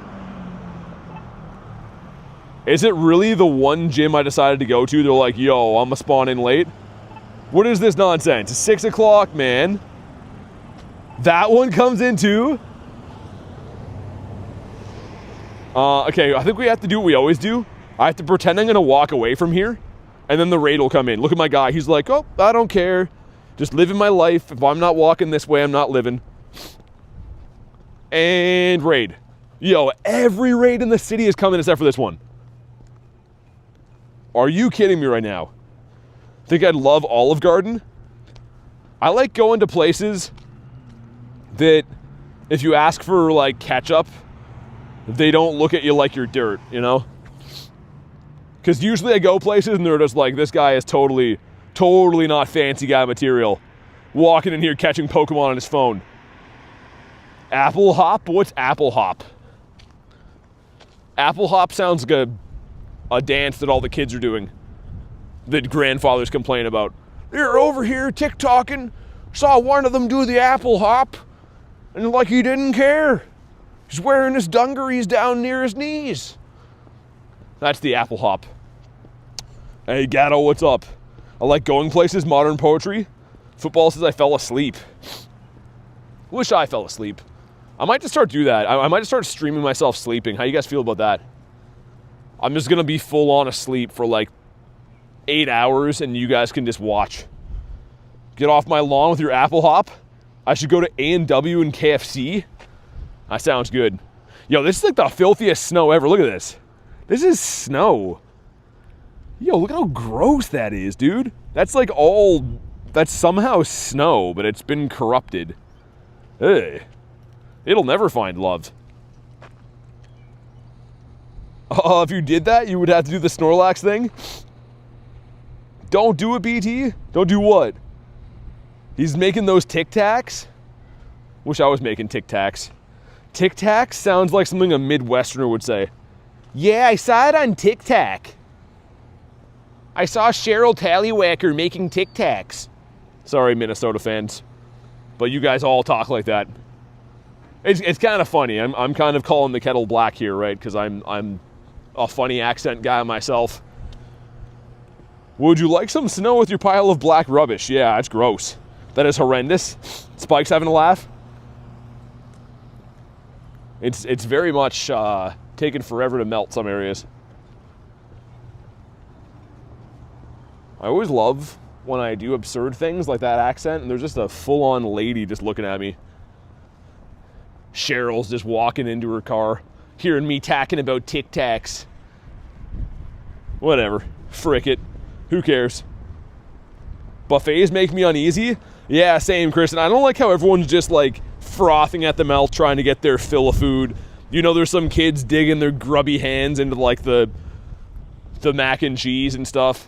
Is it really the one gym I decided to go to? They're like, yo, I'm gonna spawn in late. What is this nonsense? It's 6 o'clock, man. That one comes in too? Okay, I think we have to do what we always do. I have to pretend I'm going to walk away from here, and then the raid will come in. Look at my guy. He's like, oh, I don't care. Just living my life. If I'm not walking this way, I'm not living. And raid. Yo, every raid in the city is coming except for this one. Are you kidding me right now? Think I'd love Olive Garden? I like going to places that if you ask for, like, ketchup, they don't look at you like you're dirt, you know? Because usually I go places and they're just like, this guy is totally not fancy guy material. Walking in here catching Pokemon on his phone. Apple Hop? What's Apple Hop? Apple Hop sounds like a dance that all the kids are doing. That grandfathers complain about. They're over here TikToking. Saw one of them do the Apple Hop. And like he didn't care. He's wearing his dungarees down near his knees. That's the Apple Hop. Hey, Gatto, what's up? I like going places, modern poetry. Football says I fell asleep. Wish I fell asleep. I might just start do that. I might just start streaming myself sleeping. How you guys feel about that? I'm just going to be full on asleep for like 8 hours and you guys can just watch. Get off my lawn with your Apple Hop. I should go to A&W and KFC. That sounds good. Yo, this is like the filthiest snow ever. Look at this. This is snow. Yo, look how gross that is, dude. That's like that's somehow snow, but it's been corrupted. Ugh. It'll never find love. If you did that, you would have to do the Snorlax thing. Don't do it, BT. Don't do what? He's making those Tic Tacs. Wish I was making Tic Tacs. Tic Tac sounds like something a Midwesterner would say. Yeah, I saw it on Tic Tac. I saw Cheryl Tallywhacker making Tic Tacs. Sorry, Minnesota fans. But you guys all talk like that. It's kind of funny. I'm kind of calling the kettle black here, right? Because I'm a funny accent guy myself. Would you like some snow with your pile of black rubbish? Yeah, it's gross. That is horrendous. Spike's having a laugh. It's very much taken forever to melt some areas. I always love when I do absurd things like that accent and there's just a full-on lady just looking at me. Cheryl's just walking into her car, hearing me talking about Tic Tacs. Whatever. Frick it. Who cares? Buffets make me uneasy? Yeah, same, Chris. And I don't like how everyone's just like frothing at the mouth trying to get their fill of food. You know, there's some kids digging their grubby hands into like the mac and cheese and stuff.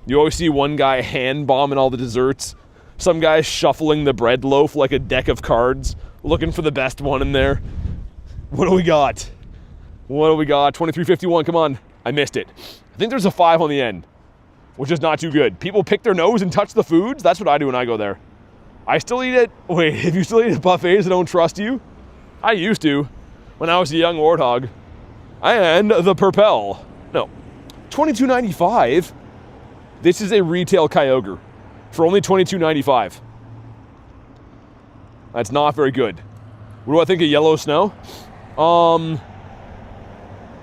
You always see one guy hand bombing all the desserts. Some guy shuffling the bread loaf like a deck of cards, looking for the best one in there. What do we got? What do we got? 2351, come on. I missed it. I think there's a 5 on the end, which is not too good. People pick their nose and touch the foods. That's what I do when I go there. I still eat it. Wait, if you still eat at buffets, I don't trust you? I used to when I was a young warthog. And the Purpell. No, $22.95. This is a retail Kyogre for only $22.95. That's not very good. What do I think of yellow snow?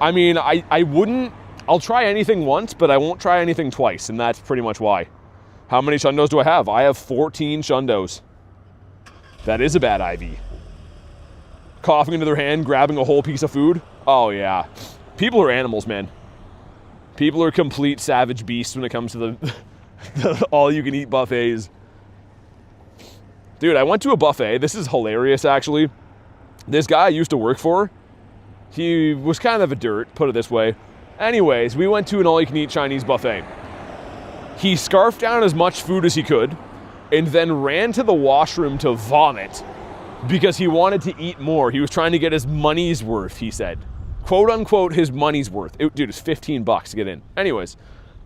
I mean, I wouldn't. I'll try anything once, but I won't try anything twice, and that's pretty much why. How many Shundos do I have? I have 14 Shundos. That is a bad IV. Coughing into their hand, grabbing a whole piece of food. Oh, yeah. People are animals, man. People are complete savage beasts when it comes to the all-you-can-eat buffets. Dude, I went to a buffet. This is hilarious, actually. This guy I used to work for, he was kind of a dirt, put it this way. Anyways, we went to an all-you-can-eat Chinese buffet. He scarfed down as much food as he could and then ran to the washroom to vomit because he wanted to eat more. He was trying to get his money's worth, he said. Quote unquote, his money's worth. Dude, it's $15 to get in. Anyways,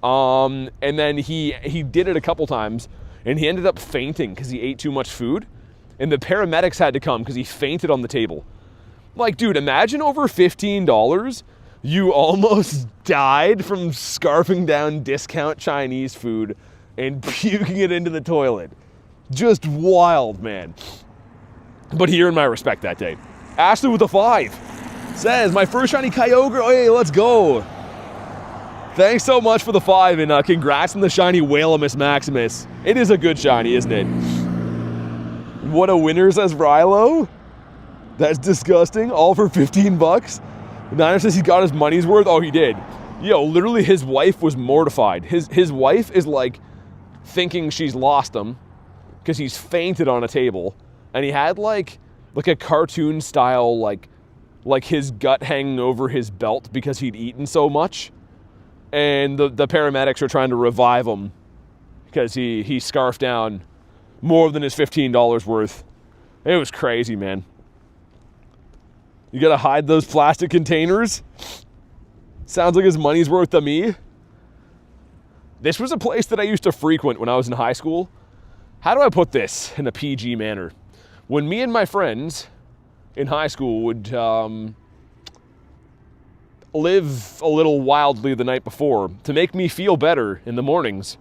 and then he did it a couple times and he ended up fainting because he ate too much food. And the paramedics had to come because he fainted on the table. Like, dude, imagine over $15, you almost died from scarfing down discount Chinese food and puking it into the toilet. Just wild, man. But he earned my respect that day. Ashley with a 5. Says, my first shiny Kyogre. Hey, let's go. Thanks so much for the 5, and congrats on the shiny Whalemus Maximus. It is a good shiny, isn't it? What a winner, says Rilo. That's disgusting. All for 15 bucks. Niner says he got his money's worth. Oh, he did. Yo, literally his wife was mortified. His wife is like thinking she's lost him because he's fainted on a table. And he had like a cartoon style, like his gut hanging over his belt because he'd eaten so much. And the paramedics are trying to revive him because he scarfed down more than his $15 worth. It was crazy, man. You gotta hide those plastic containers. Sounds like his money's worth to me. This was a place that I used to frequent when I was in high school. How do I put this in a PG manner? When me and my friends in high school would live a little wildly the night before, to make me feel better in the mornings,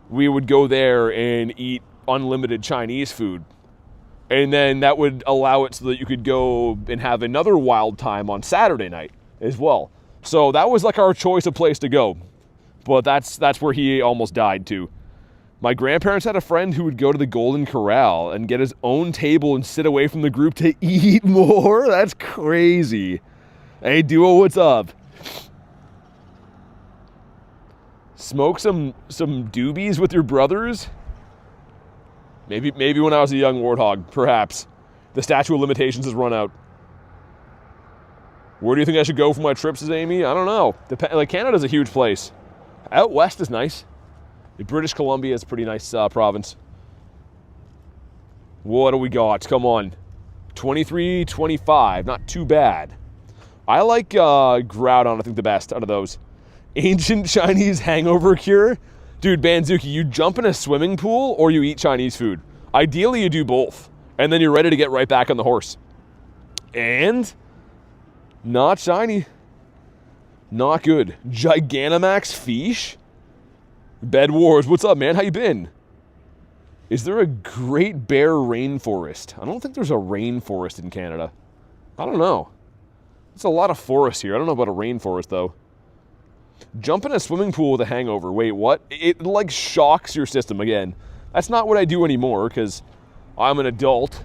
we would go there and eat unlimited Chinese food. And then that would allow it so that you could go and have another wild time on Saturday night as well. So that was like our choice of place to go. But that's where he almost died too. My grandparents had a friend who would go to the Golden Corral and get his own table and sit away from the group to eat more. That's crazy. Hey, Duo, what's up? Smoke some doobies with your brothers? Maybe when I was a young warthog, perhaps. The statute of limitations has run out. Where do you think I should go for my trips, says Amy? I don't know. Like, Canada's a huge place. Out west is nice. British Columbia is a pretty nice province. What do we got? Come on. 23-25. Not too bad. I like Groudon, I think, the best out of those. Ancient Chinese hangover cure? Dude, Banzuki, you jump in a swimming pool or you eat Chinese food. Ideally, you do both. And then you're ready to get right back on the horse. And not shiny. Not good. Gigantamax Fish? Bed Wars, what's up, man? How you been? Is there a Great Bear Rainforest? I don't think there's a rainforest in Canada. I don't know. It's a lot of forest here. I don't know about a rainforest, though. Jump in a swimming pool with a hangover. Wait, what? It like shocks your system again. That's not what I do anymore because I'm an adult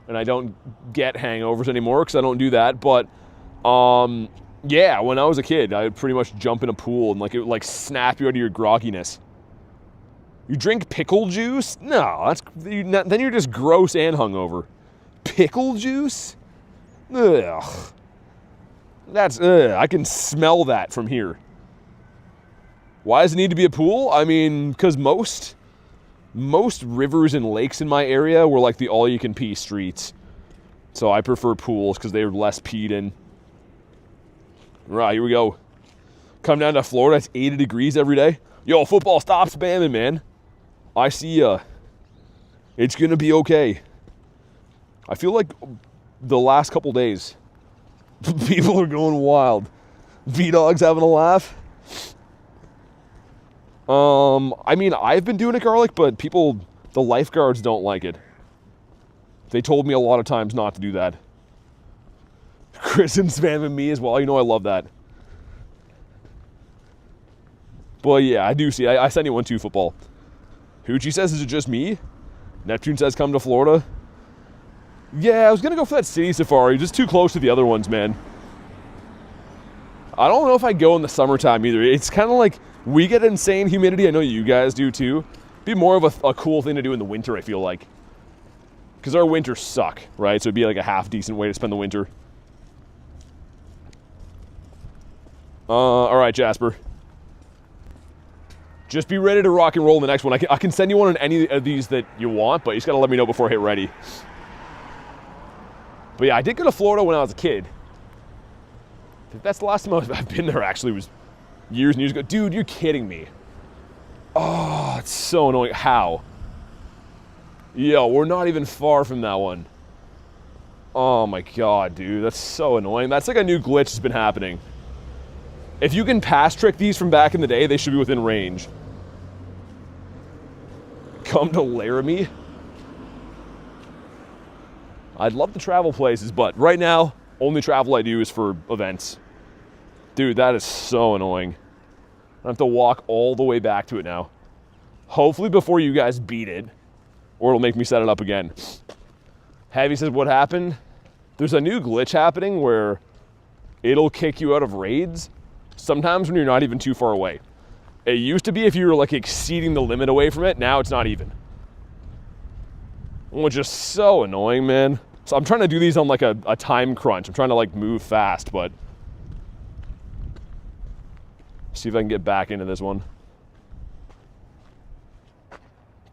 and I don't get hangovers anymore because I don't do that. But yeah, when I was a kid, I would pretty much jump in a pool and it would like snap you out of your grogginess. You drink pickle juice? No, then you're just gross and hungover. Pickle juice? Ugh. I can smell that from here. Why does it need to be a pool? I mean, because most rivers and lakes in my area were like the all-you-can-pee streets. So I prefer pools because they're less peed in. Right, here we go. Come down to Florida, it's 80 degrees every day. Yo, football, stop spamming, man. I see ya. It's going to be okay. I feel like the last couple days, people are going wild. V-Dog's having a laugh. I mean, I've been doing it, Garlic, but the lifeguards don't like it. They told me a lot of times not to do that. Chris and spamming me as well. You know I love that. But yeah, I do see. I sent you one too, football. Hoochie says, is it just me? Neptune says, come to Florida. Yeah, I was going to go for that city safari. Just too close to the other ones, man. I don't know if I go in the summertime either. It's kind of like we get insane humidity. I know you guys do too. Be more of a cool thing to do in the winter, I feel like. Because our winters suck, right? So it'd be like a half decent way to spend the winter. All right, Jasper. Just be ready to rock and roll in the next one. I can send you one on any of these that you want, but you just got to let me know before I hit ready. But yeah, I did go to Florida when I was a kid. I think that's the last time I've been there, actually, was years and years ago. Dude, you're kidding me. Oh, it's so annoying. How? Yo, we're not even far from that one. Oh my god, dude. That's so annoying. That's like a new glitch that's been happening. If you can pass trick these from back in the day, they should be within range. Come to Laramie? I'd love to travel places, but right now, Only travel I do is for events. Dude, that is so annoying. I have to walk all the way back to it now. Hopefully before you guys beat it, or it'll make me set it up again. Heavy says, what happened? There's a new glitch happening where it'll kick you out of raids sometimes when you're not even too far away. It used to be if you were like exceeding the limit away from it, now it's not even. Which is so annoying, man. So I'm trying to do these on like a time crunch. I'm trying to like move fast, but see if I can get back into this one.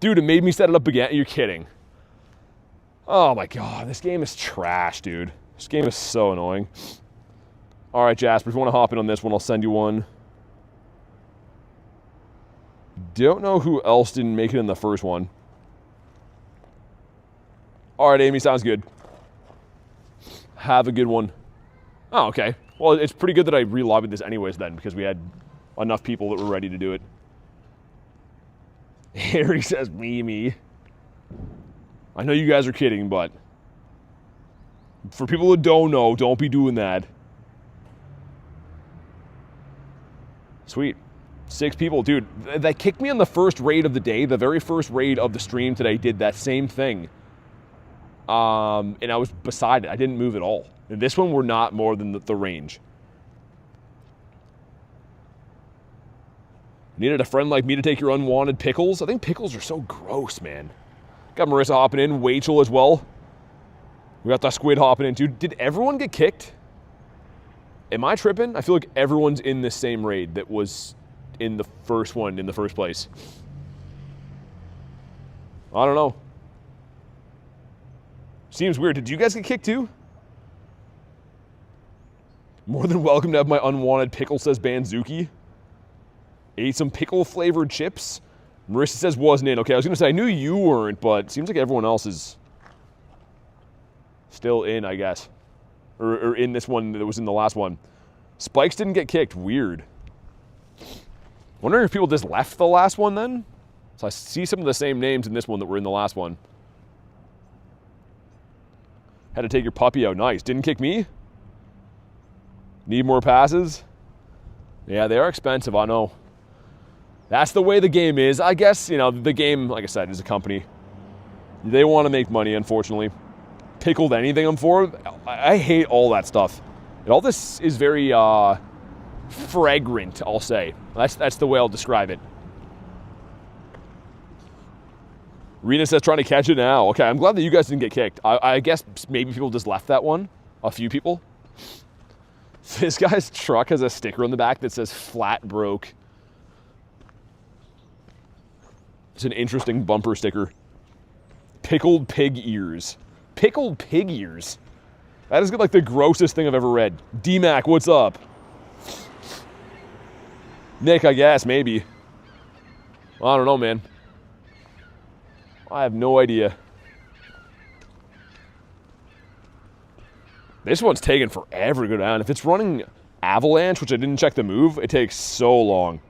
Dude, it made me set it up again. You're kidding. Oh my God, this game is trash, dude. This game is so annoying. All right, Jasper, if you want to hop in on this one, I'll send you one. Don't know who else didn't make it in the first one. All right, Amy, sounds good. Have a good one. Oh, okay. Well, it's pretty good that I re-lobbied this anyways then, because we had enough people that were ready to do it. Harry says, me. I know you guys are kidding, but for people who don't know, don't be doing that. Sweet. 6 people. Dude, that kicked me on the first raid of the day. The very first raid of the stream today did that same thing. And I was beside it. I didn't move at all. And this one, we're not more than the range. Needed a friend like me to take your unwanted pickles? I think pickles are so gross, man. Got Marissa hopping in. Wachel as well. We got the squid hopping in, too. Did everyone get kicked? Am I tripping? I feel like everyone's in the same raid that was in the first one in the first place. I don't know. Seems weird. Did you guys get kicked too? More than welcome to have my unwanted pickle, says Banzuki. Ate some pickle-flavored chips. Marissa says wasn't in. Okay, I was going to say, I knew you weren't, but it seems like everyone else is still in, I guess. Or in this one that was in the last one. Spikes didn't get kicked. Weird. Wondering if people just left the last one then? So I see some of the same names in this one that were in the last one. Had to take your puppy out. Nice. Didn't kick me? Need more passes? Yeah, they are expensive, I know. That's the way the game is. I guess, you know, the game, like I said, is a company. They want to make money, unfortunately. Pickled anything I'm for. I hate all that stuff. And all this is very fragrant, I'll say. That's the way I'll describe it. Rena says trying to catch it now. Okay, I'm glad that you guys didn't get kicked. I guess maybe people just left that one. A few people. This guy's truck has a sticker on the back that says flat broke. It's an interesting bumper sticker. Pickled pig ears. Pickled pig ears? That is like the grossest thing I've ever read. D-Mac, what's up? Nick, I guess, maybe. I don't know, man. I have no idea. This one's taking forever to go down. If it's running Avalanche, which I didn't check the move, it takes so long.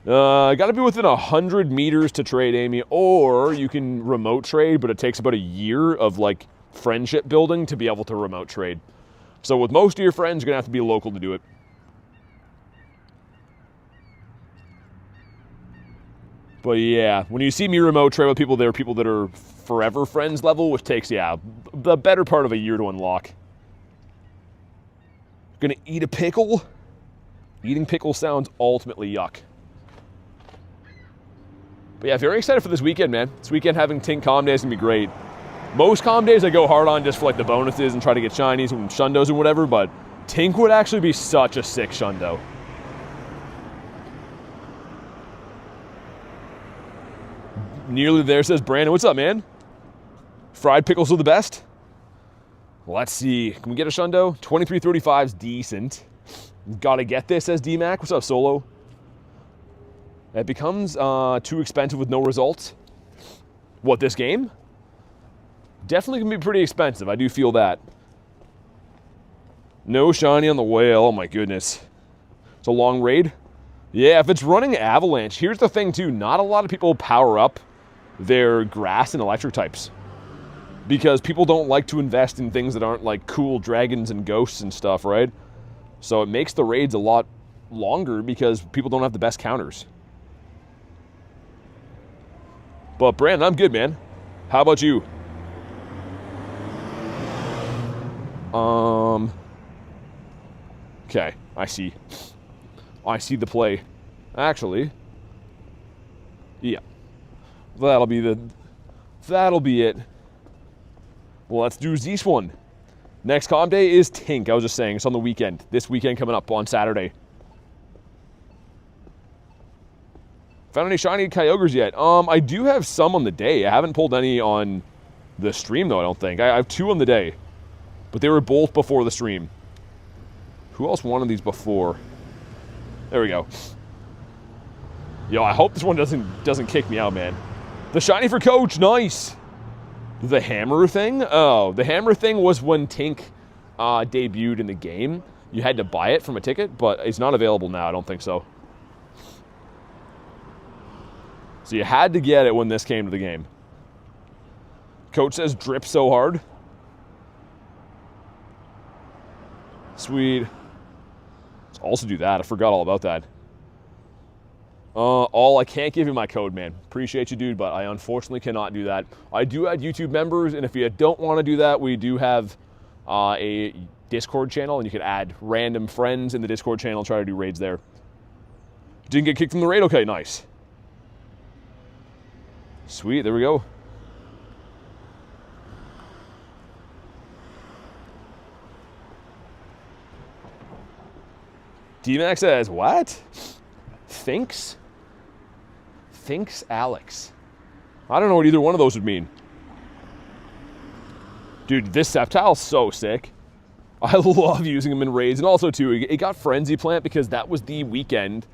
Got to be within 100 meters to trade, Amy, or you can remote trade, but it takes about a year of like friendship building to be able to remote trade. So with most of your friends, you're gonna have to be local to do it. But yeah, when you see me remote trade with people, there are people that are forever friends level, which takes, yeah, the better part of a year to unlock. Gonna eat a pickle? Eating pickle sounds ultimately yuck. But yeah, very excited for this weekend, man. This weekend having Tink Calm Day is gonna be great. Most Calm Days I go hard on just for like the bonuses and try to get shinies and shundos and whatever, but Tink would actually be such a sick shundo. Nearly there, says Brandon. What's up, man? Fried pickles are the best? Let's see. Can we get a shundo? 23.35 is decent. Gotta get this, says D-Mac. What's up, Solo? It becomes too expensive with no results. What, this game? Definitely gonna be pretty expensive. I do feel that. No shiny on the whale. Oh my goodness. It's a long raid. Yeah, if it's running Avalanche, here's the thing too. Not a lot of people power up their grass and electric types. because people don't like to invest in things that aren't like cool dragons and ghosts and stuff, right? So it makes the raids a lot longer because people don't have the best counters. But Brandon, I'm good, man. How about you? Okay, I see. I see the play. Actually, yeah. That'll be it. Well, let's do this one. Next comp day is Tink. I was just saying, it's on the weekend. This weekend coming up on Saturday. Found any shiny Kyogres yet? I do have some on the day. I haven't pulled any on the stream, though, I don't think. I have 2 on the day. But they were both before the stream. Who else wanted these before? There we go. Yo, I hope this one doesn't kick me out, man. The shiny for Coach, nice. The hammer thing? Oh, the hammer thing was when Tink debuted in the game. You had to buy it from a ticket, but it's not available now. I don't think so. So you had to get it when this came to the game. Coach says drip so hard. Sweet. Let's also do that. I forgot all about that. I can't give you my code, man. Appreciate you, dude, but I unfortunately cannot do that. I do add YouTube members, and if you don't want to do that, we do have a Discord channel, and you can add random friends in the Discord channel, try to do raids there. Didn't get kicked from the raid? Okay, nice. Sweet, there we go. D-Max says, what? Thinks Alex. I don't know what either one of those would mean. Dude, this Sceptile's so sick. I love using them in raids. And also, too, it got Frenzy Plant because that was the weekend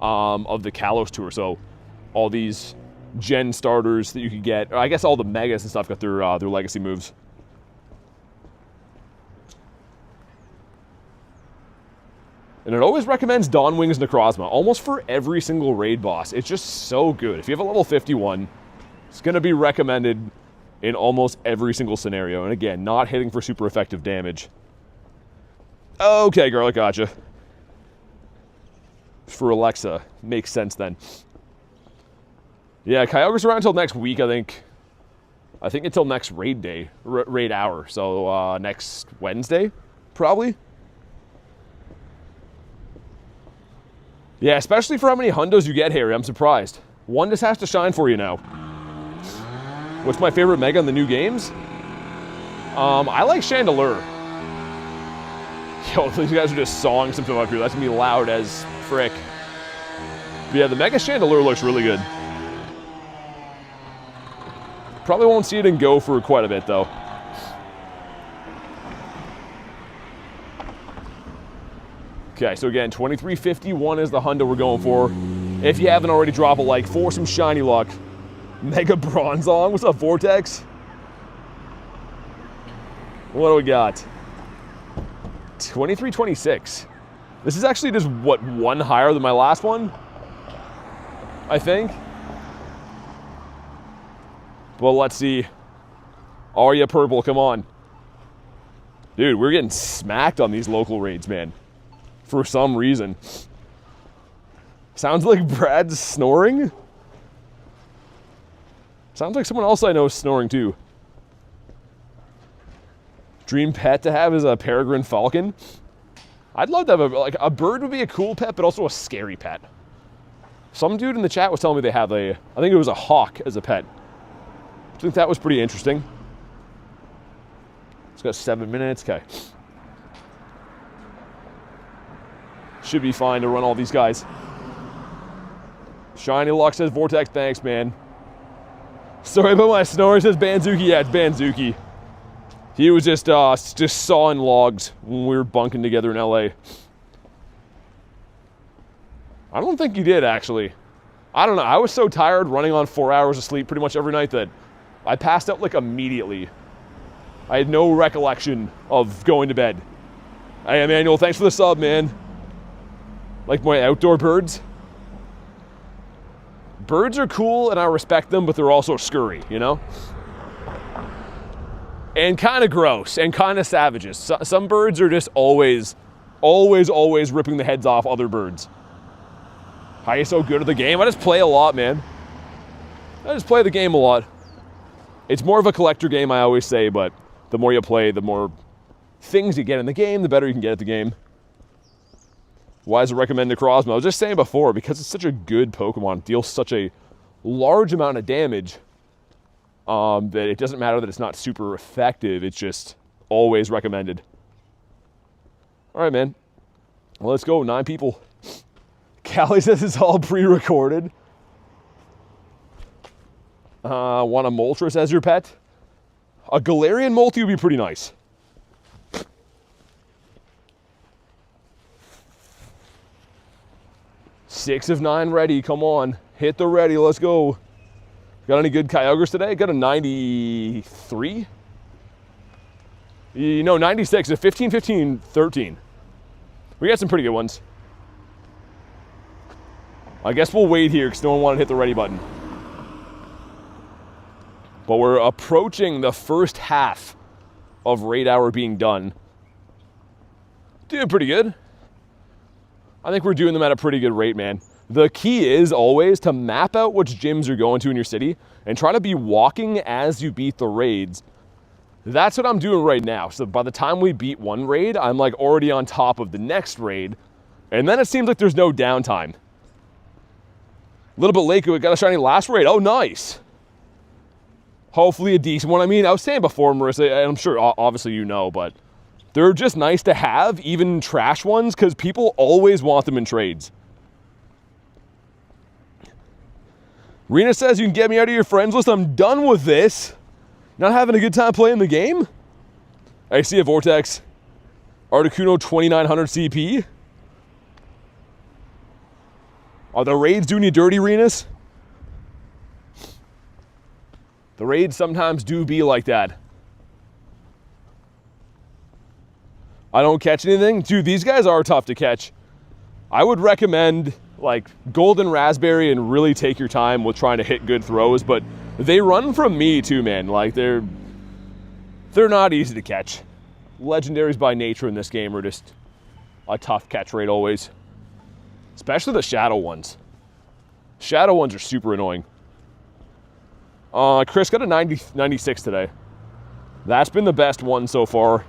of the Kalos Tour. So all these gen starters that you could get, or I guess all the Megas and stuff got their legacy moves. And it always recommends Dawn Wings Necrozma, almost for every single raid boss. It's just so good. If you have a level 51, it's going to be recommended in almost every single scenario. And again, not hitting for super effective damage. Okay, Garlic, gotcha. For Alexa, makes sense then. Yeah, Kyogre's around until next week, I think. I think until next raid day, raid hour. So next Wednesday, probably. Yeah, especially for how many hundos you get, Harry. I'm surprised. One just has to shine for you now. What's my favorite Mega in the new games? I like Chandelure. Yo, these guys are just sawing something up here. That's gonna be loud as frick. But yeah, the Mega Chandelure looks really good. Probably won't see it in Go for quite a bit, though. Okay, so again, 2351 is the hundo we're going for. If you haven't already, drop a like for some shiny luck. Mega Bronzong, what's up, Vortex? What do we got? 2326. This is actually just, what, one higher than my last one? I think. Well, let's see. Arya Purple, come on. Dude, we're getting smacked on these local raids, man. For some reason. Sounds like Brad's snoring. Sounds like someone else I know is snoring too. Dream pet to have is a peregrine falcon. I'd love to have a bird would be a cool pet, but also a scary pet. Some dude in the chat was telling me they have I think it was a hawk as a pet. I think that was pretty interesting. It's got 7 minutes, okay. Should be fine to run all these guys. Shiny Luck says, Vortex, thanks, man. Sorry about my snoring, says Banzuki. Yeah, it's Banzuki. He was just sawing logs when we were bunking together in LA. I don't think he did, actually. I don't know. I was so tired running on 4 hours of sleep pretty much every night that I passed out like immediately. I had no recollection of going to bed. Hey, Emmanuel, thanks for the sub, man. Like my outdoor birds. Birds are cool and I respect them, but they're also scurry, you know? and kind of gross and kind of savages. Some birds are just always ripping the heads off other birds. How are you so good at the game? I just play a lot, man. I just play the game a lot. It's more of a collector game, I always say, but the more you play, the more things you get in the game, the better you can get at the game. Why is it recommended Crosmo? I was just saying before, because it's such a good Pokemon, it deals such a large amount of damage, that it doesn't matter that it's not super effective, it's just always recommended. All right, man. Well, let's go, 9 people. Callie says it's all pre-recorded. Want a Moltres as your pet? A Galarian multi would be pretty nice. Six of 9 ready, come on. Hit the ready, let's go. Got any good Kyogres today? Got a 93? No, 96, a 15, 15, 13. We got some pretty good ones. I guess we'll wait here because no one wanted to hit the ready button. But we're approaching the first half of Raid Hour being done. Doing pretty good. I think we're doing them at a pretty good rate, man. The key is always to map out which gyms you're going to in your city and try to be walking as you beat the raids. That's what I'm doing right now. So by the time we beat one raid, I'm like already on top of the next raid. And then it seems like there's no downtime. A little bit late, we got a shiny last raid. Oh, nice. Hopefully a decent one. I mean, I was saying before, Marissa, and I'm sure obviously you know, but they're just nice to have, even trash ones, because people always want them in trades. Rena says you can get me out of your friends list. I'm done with this. Not having a good time playing the game? I see a Vortex. Articuno 2900 CP. Are the raids doing you dirty, Renus? The raids sometimes do be like that. I don't catch anything. Dude, these guys are tough to catch. I would recommend like Golden Raspberry and really take your time with trying to hit good throws, but they run from me too, man. Like they're not easy to catch. Legendaries by nature in this game are just a tough catch rate always. Especially the shadow ones. Shadow ones are super annoying. Chris got a 96 today. That's been the best one so far.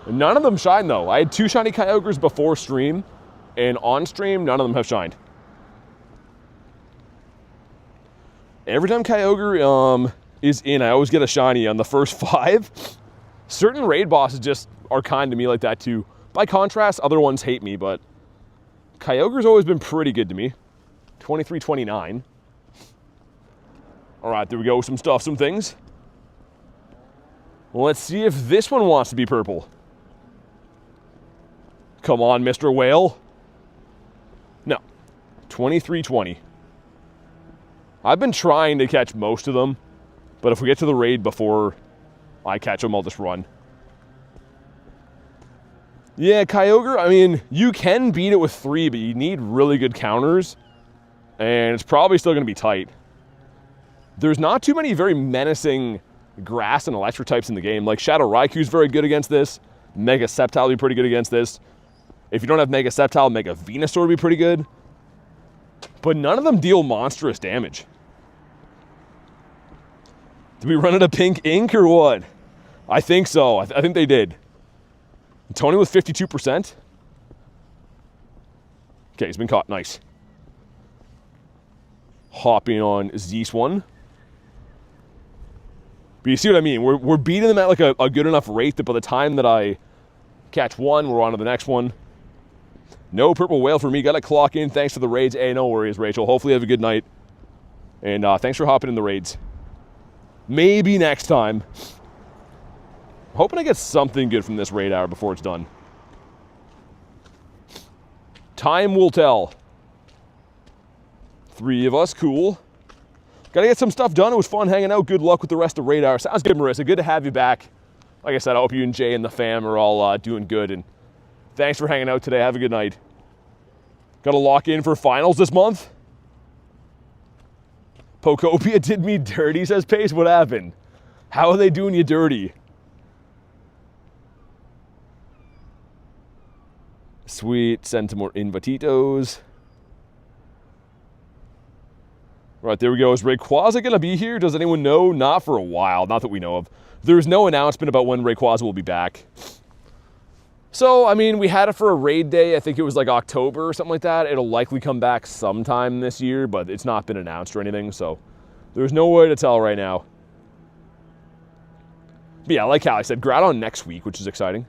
None of them shine though. I had 2 shiny Kyogres before stream, and on stream, none of them have shined. Every time Kyogre is in, I always get a shiny on the first 5. Certain raid bosses just are kind to me like that too. By contrast, other ones hate me, but Kyogre's always been pretty good to me. 23, 29. All right, there we go. Some stuff, some things. Well, let's see if this one wants to be purple. Come on, Mr. Whale. No. 23-20. I've been trying to catch most of them, but if we get to the raid before I catch them, I'll just run. Yeah, Kyogre, I mean, you can beat it with 3, but you need really good counters, and it's probably still going to be tight. There's not too many very menacing grass and electric types in the game. Like Shadow Raikou's very good against this. Mega Sceptile would be pretty good against this. If you don't have Mega Sceptile, Mega Venusaur would be pretty good. But none of them deal monstrous damage. Did we run out of pink ink or what? I think so. I think they did. Tony with 52%. Okay, he's been caught. Nice. Hopping on Zeus one. But you see what I mean? We're beating them at like a good enough rate that by the time that I catch one, we're on to the next one. No purple whale for me. Got to clock in. Thanks for the raids. Hey, no worries, Rachel. Hopefully you have a good night. And thanks for hopping in the raids. Maybe next time. I'm hoping I get something good from this raid hour before it's done. Time will tell. 3 of us. Cool. Got to get some stuff done. It was fun hanging out. Good luck with the rest of Raid Hour. Sounds good, Marissa. Good to have you back. Like I said, I hope you and Jay and the fam are all doing good. And thanks for hanging out today. Have a good night. Got to lock in for finals this month. Pokopia did me dirty, says Pace. What happened? How are they doing you dirty? Sweet. Send some more invititos. Right, there we go. Is Rayquaza going to be here? Does anyone know? Not for a while. Not that we know of. There's no announcement about when Rayquaza will be back. So, I mean, we had it for a raid day. I think it was like October or something like that. It'll likely come back sometime this year, but it's not been announced or anything, so there's no way to tell right now. But yeah, like Callie said, Groudon next week, which is exciting.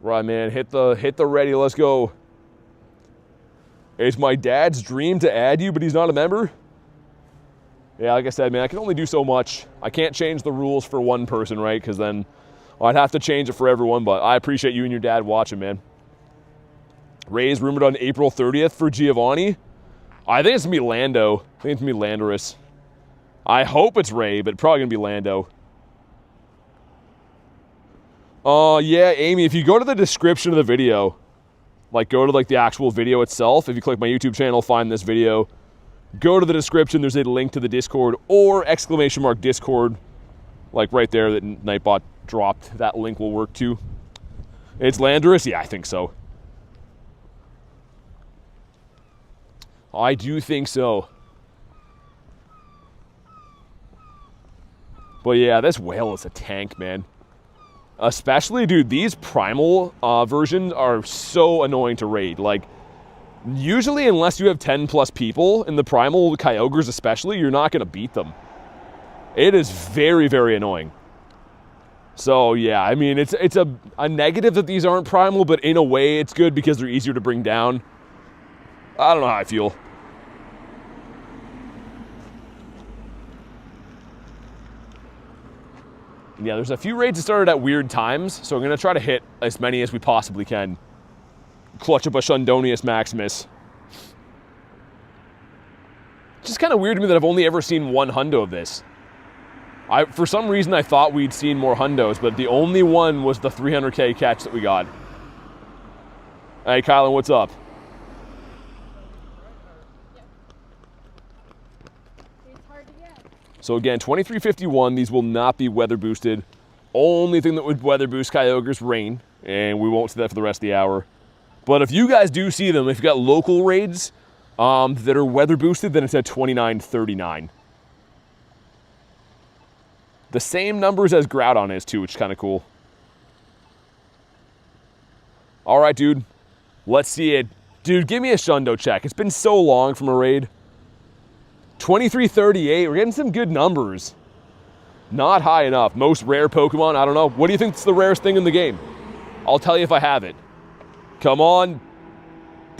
Right, man, hit the ready, let's go. It's my dad's dream to add you, but he's not a member? Yeah, like I said, man, I can only do so much. I can't change the rules for one person, right? Because then I'd have to change it for everyone, but I appreciate you and your dad watching, man. Ray's rumored on April 30th for Giovanni. I think it's going to be Lando. I think it's going to be Landorus. I hope it's Ray, but probably going to be Lando. Yeah, Amy, if you go to the description of the video, like go to like the actual video itself, if you click my YouTube channel, find this video, go to the description, there's a link to the Discord or ! Discord, like right there that Nightbot dropped. That link will work too. It's Landorus? Yeah, I think so. I do think so. But yeah, this whale is a tank, man. Especially, dude, these primal versions are so annoying to raid. Like, usually, unless you have 10 plus people, in the primal Kyogres especially, you're not going to beat them. It is very, very annoying. So, yeah, I mean, it's a negative that these aren't primal, but in a way, it's good because they're easier to bring down. I don't know how I feel. Yeah, there's a few raids that started at weird times, so we're going to try to hit as many as we possibly can. Clutch up a Shundonius Maximus. It's just kind of weird to me that I've only ever seen one hundo of this. For some reason, I thought we'd seen more hundos, but the only one was the 300k catch that we got. Hey, Kylan, what's up? So again, 2351, these will not be weather boosted. Only thing that would weather boost Kyogre's rain, and we won't see that for the rest of the hour. But if you guys do see them, if you've got local raids that are weather boosted, then it's at 2939. The same numbers as Groudon is too, which is kind of cool. All right, dude. Let's see it. Dude, give me a Shundo check. It's been so long from a raid. 2338, we're getting some good numbers. Not high enough. Most rare Pokemon, I don't know. What do you think is the rarest thing in the game? I'll tell you if I have it. Come on.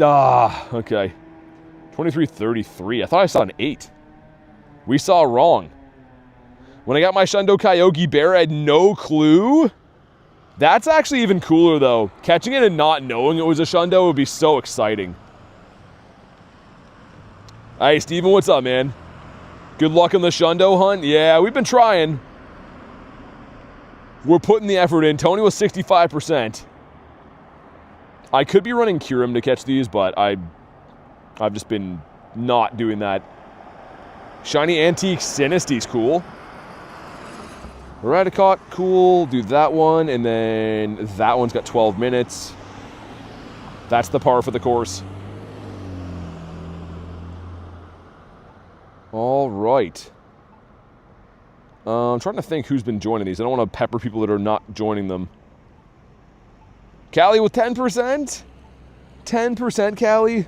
Okay. 2333, I thought I saw an 8. We saw wrong. When I got my Shundo Kyogre Bear, I had no clue. That's actually even cooler though. Catching it and not knowing it was a Shundo would be so exciting. Hey, Steven, what's up, man? Good luck on the Shundo hunt? Yeah, we've been trying. We're putting the effort in. Tony was 65%. I could be running Kyurem to catch these, but I've just been not doing that. Shiny Antique Sinisty's cool. Raticot, cool. Do that one, and then that one's got 12 minutes. That's the par for the course. All right. I'm trying to think who's been joining these. I don't want to pepper people that are not joining them. Callie with 10%? 10%, Callie?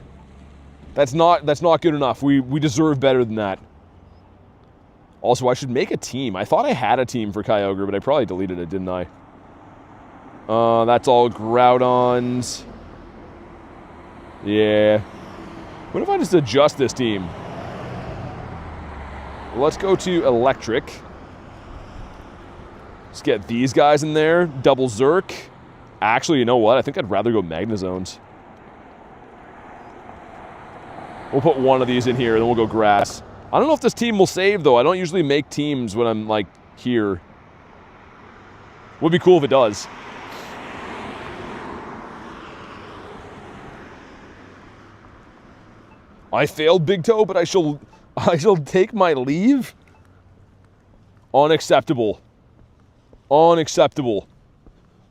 That's not good enough. We deserve better than that. Also, I should make a team. I thought I had a team for Kyogre, but I probably deleted it, didn't I? That's all Groudons. Yeah. What if I just adjust this team? Let's go to Electric. Let's get these guys in there. Double Zerk. Actually, you know what? I think I'd rather go Magnezones. We'll put one of these in here, and then we'll go Grass. I don't know if this team will save, though. I don't usually make teams when I'm, like, here. Would be cool if it does. I failed, Big Toe, but I shall take my leave? Unacceptable. Unacceptable.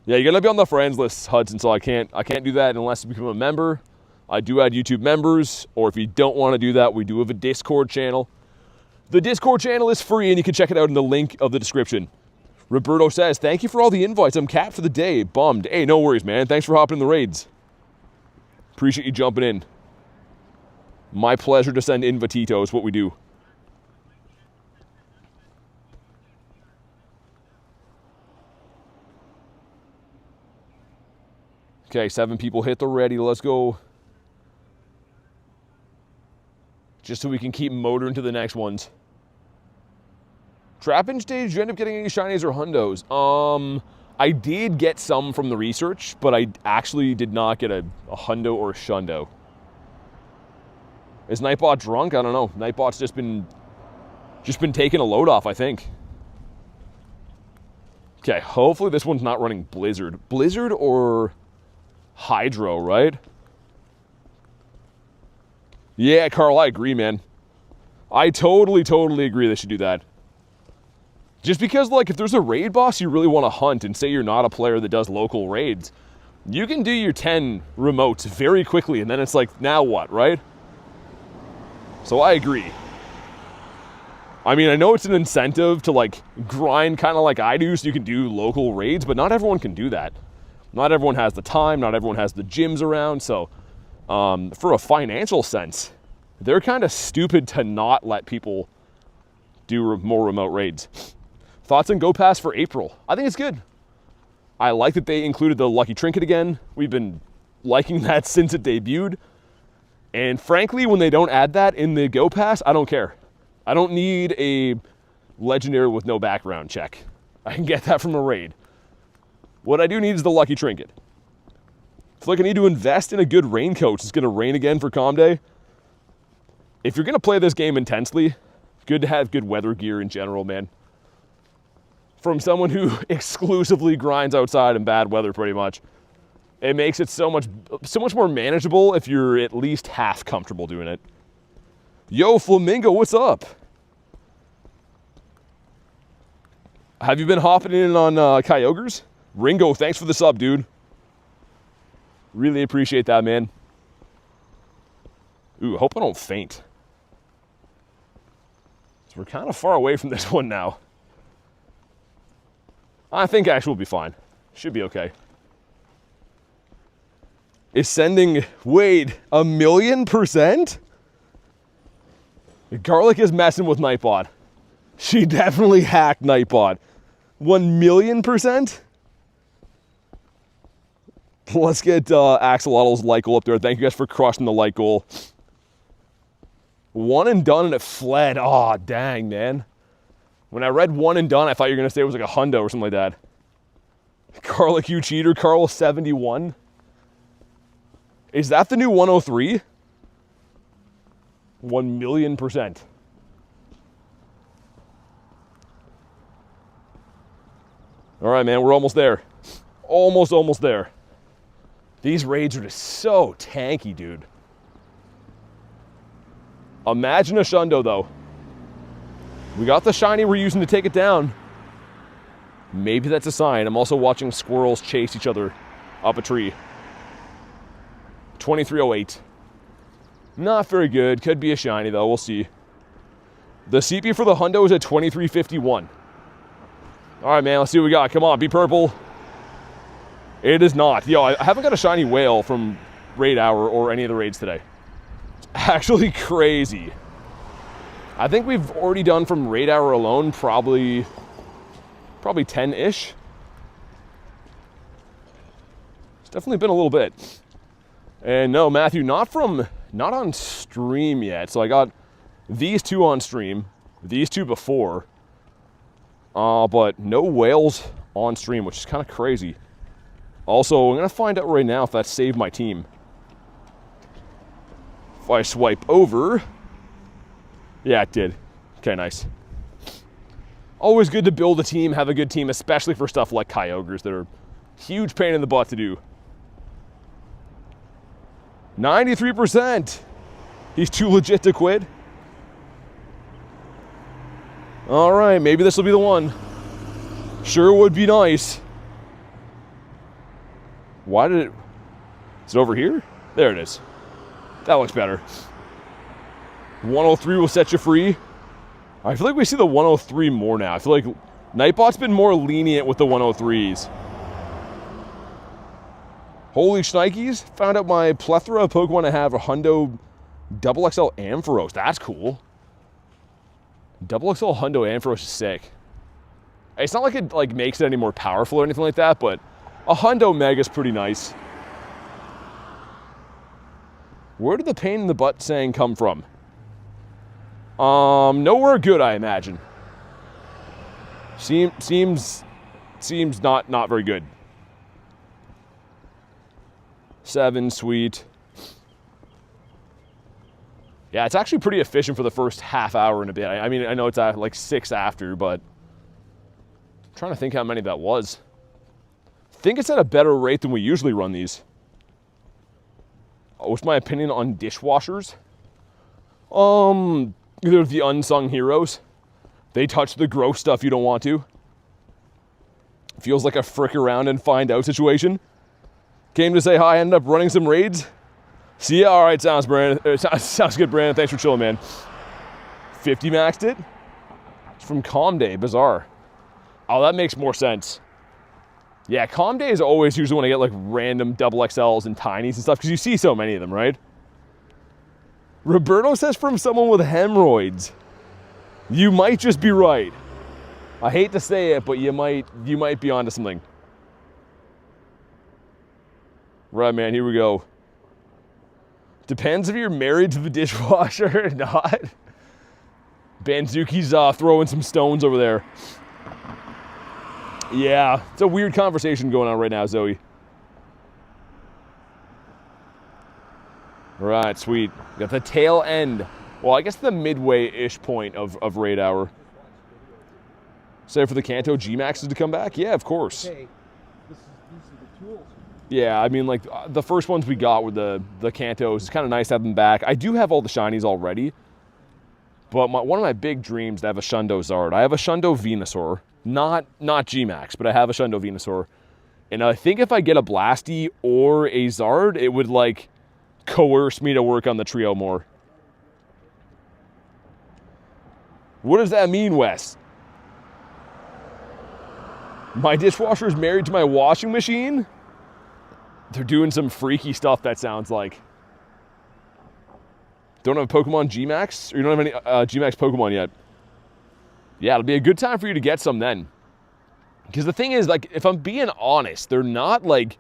Yeah, you gotta be on the friends list, Hudson, so I can't do that unless you become a member. I do add YouTube members, or if you don't want to do that, we do have a Discord channel. The Discord channel is free, and you can check it out in the link of the description. Roberto says, thank you for all the invites. I'm capped for the day. Bummed. Hey, no worries, man. Thanks for hopping in the raids. Appreciate you jumping in. My pleasure to send invitito is what we do. Okay, 7 people hit the ready. Let's go. Just so we can keep motoring to the next ones. Trap-in stage, did you end up getting any shinies or hundos? I did get some from the research, but I actually did not get a hundo or a shundo. Is Nightbot drunk? I don't know. Nightbot's just been taking a load off, I think. Okay, hopefully this one's not running Blizzard. Blizzard or Hydro, right? Yeah, Carl, I agree, man. I totally agree they should do that. Just because, like, if there's a raid boss you really want to hunt, and say you're not a player that does local raids, you can do your 10 remotes very quickly, and then it's like, now what, right? So I agree. I mean, I know it's an incentive to, like, grind kind of like I do, so you can do local raids, but not everyone can do that. Not everyone has the time, not everyone has the gyms around, so for a financial sense, they're kind of stupid to not let people do more remote raids. Thoughts on Go Pass for April? I think it's good. I like that they included the Lucky Trinket again. We've been liking that since it debuted. And frankly, when they don't add that in the Go Pass, I don't care. I don't need a legendary with no background check. I can get that from a raid. What I do need is the Lucky Trinket. I feel like I need to invest in a good raincoat. It's going to rain again for Calm Day. If you're going to play this game intensely, good to have good weather gear in general, man. From someone who exclusively grinds outside in bad weather pretty much, it makes it so much more manageable if you're at least half comfortable doing it. Yo, Flamingo, what's up? Have you been hopping in on Kyogres? Ringo, thanks for the sub, dude. Really appreciate that, man. Ooh, hope I don't faint. So we're kind of far away from this one now. I think actually we'll be fine. Should be okay. Is sending Wade 1,000,000%? Garlic is messing with Nightbot. She definitely hacked Nightbot. 1,000,000%? Let's get Axolotl's like goal up there. Thank you guys for crushing the like goal. One and done and it fled. Aw, dang, man. When I read one and done, I thought you were going to say it was like a hundo or something like that. Garlic, you cheater. Carl 71. Is that the new 103? 1,000,000%. All right, man, we're almost there. Almost there. These raids are just so tanky, dude. Imagine a shundo, though. We got the shiny we're using to take it down. Maybe that's a sign. I'm also watching squirrels chase each other up a tree. 2308. Not very good. Could be a shiny, though. We'll see. The CP for the hundo is at 2351. All right, man. Let's see what we got. Come on, be purple. It is not. Yo, I haven't got a shiny whale from Raid Hour or any of the raids today. It's actually crazy. I think we've already done from Raid Hour alone probably 10-ish. It's definitely been a little bit. And no, Matthew, not on stream yet. So I got these two on stream, these two before, but no whales on stream, which is kind of crazy. Also, I'm gonna find out right now if that saved my team. If I swipe over, yeah, it did. Okay, nice. Always good to build a team, have a good team, especially for stuff like Kyogres that are huge pain in the butt to do. 93%. He's too legit to quit. All right, maybe this will be the one. Sure would be nice. Why did it... Is it over here? There it is. That looks better. 103 will set you free. I feel like we see the 103 more now. I feel like Nightbot's been more lenient with the 103s. Holy shnikes. Found out my plethora of Pokemon I have a Hundo XXL Ampharos. That's cool. XXL Hundo Ampharos is sick. It's not like it makes it any more powerful or anything like that, but a Hundo Mega is pretty nice. Where did the pain in the butt saying come from? Nowhere good, I imagine. Seems not very good. 7, sweet. Yeah, it's actually pretty efficient for the first half hour and a bit. I mean, I know it's at like 6 after, but I'm trying to think how many that was. I think it's at a better rate than we usually run these. What's my opinion on dishwashers? They're the unsung heroes. They touch the gross stuff you don't want to. Feels like a frick around and find out situation. Came to say hi, ended up running some raids. See ya? All right, sounds Brandon. Sounds good, Brandon. Thanks for chilling, man. 50 maxed it? It's from Calm Day. Bizarre. Oh, that makes more sense. Yeah, Calm Day is always usually when I get like random double XLs and tinies and stuff because you see so many of them, right? Roberto says from someone with hemorrhoids. You might just be right. I hate to say it, but you might be onto something. Right, man, here we go. Depends if you're married to the dishwasher or not. Banzuki's throwing some stones over there. Yeah, it's a weird conversation going on right now, Zoe. Right, sweet. Got the tail end. Well, I guess the midway-ish point of Raid Hour. Say for the Kanto G-Maxes to come back? Yeah, of course. Okay, these are the tools. Yeah, I mean, like, the first ones we got were the Kantos. It's kind of nice to have them back. I do have all the shinies already. But one of my big dreams is to have a Shundo Zard. I have a Shundo Venusaur. Not G-Max, but I have a Shundo Venusaur. And I think if I get a Blasty or a Zard, it would, like, coerce me to work on the trio more. What does that mean, Wes? My dishwasher is married to my washing machine? They're doing some freaky stuff, that sounds like. Don't have a Pokemon G-Max? Or you don't have any G-Max Pokemon yet? Yeah, it'll be a good time for you to get some then. Because the thing is, like, if I'm being honest, they're not, like...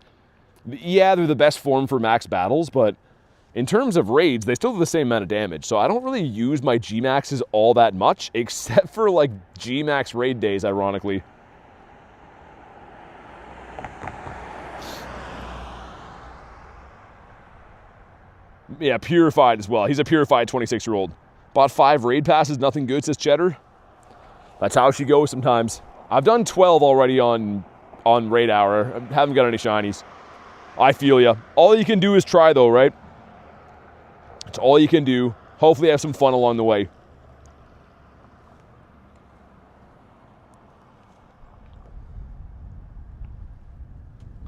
Yeah, they're the best form for max battles, but in terms of raids, they still do the same amount of damage. So I don't really use my G-Maxes all that much, except for, like, G-Max raid days, ironically. Yeah, Purified as well. He's a Purified 26-year-old. Bought 5 raid passes, nothing good, says Cheddar. That's how she goes sometimes. I've done 12 already on Raid Hour. I haven't got any shinies. I feel ya. All you can do is try, though, right? That's all you can do. Hopefully have some fun along the way.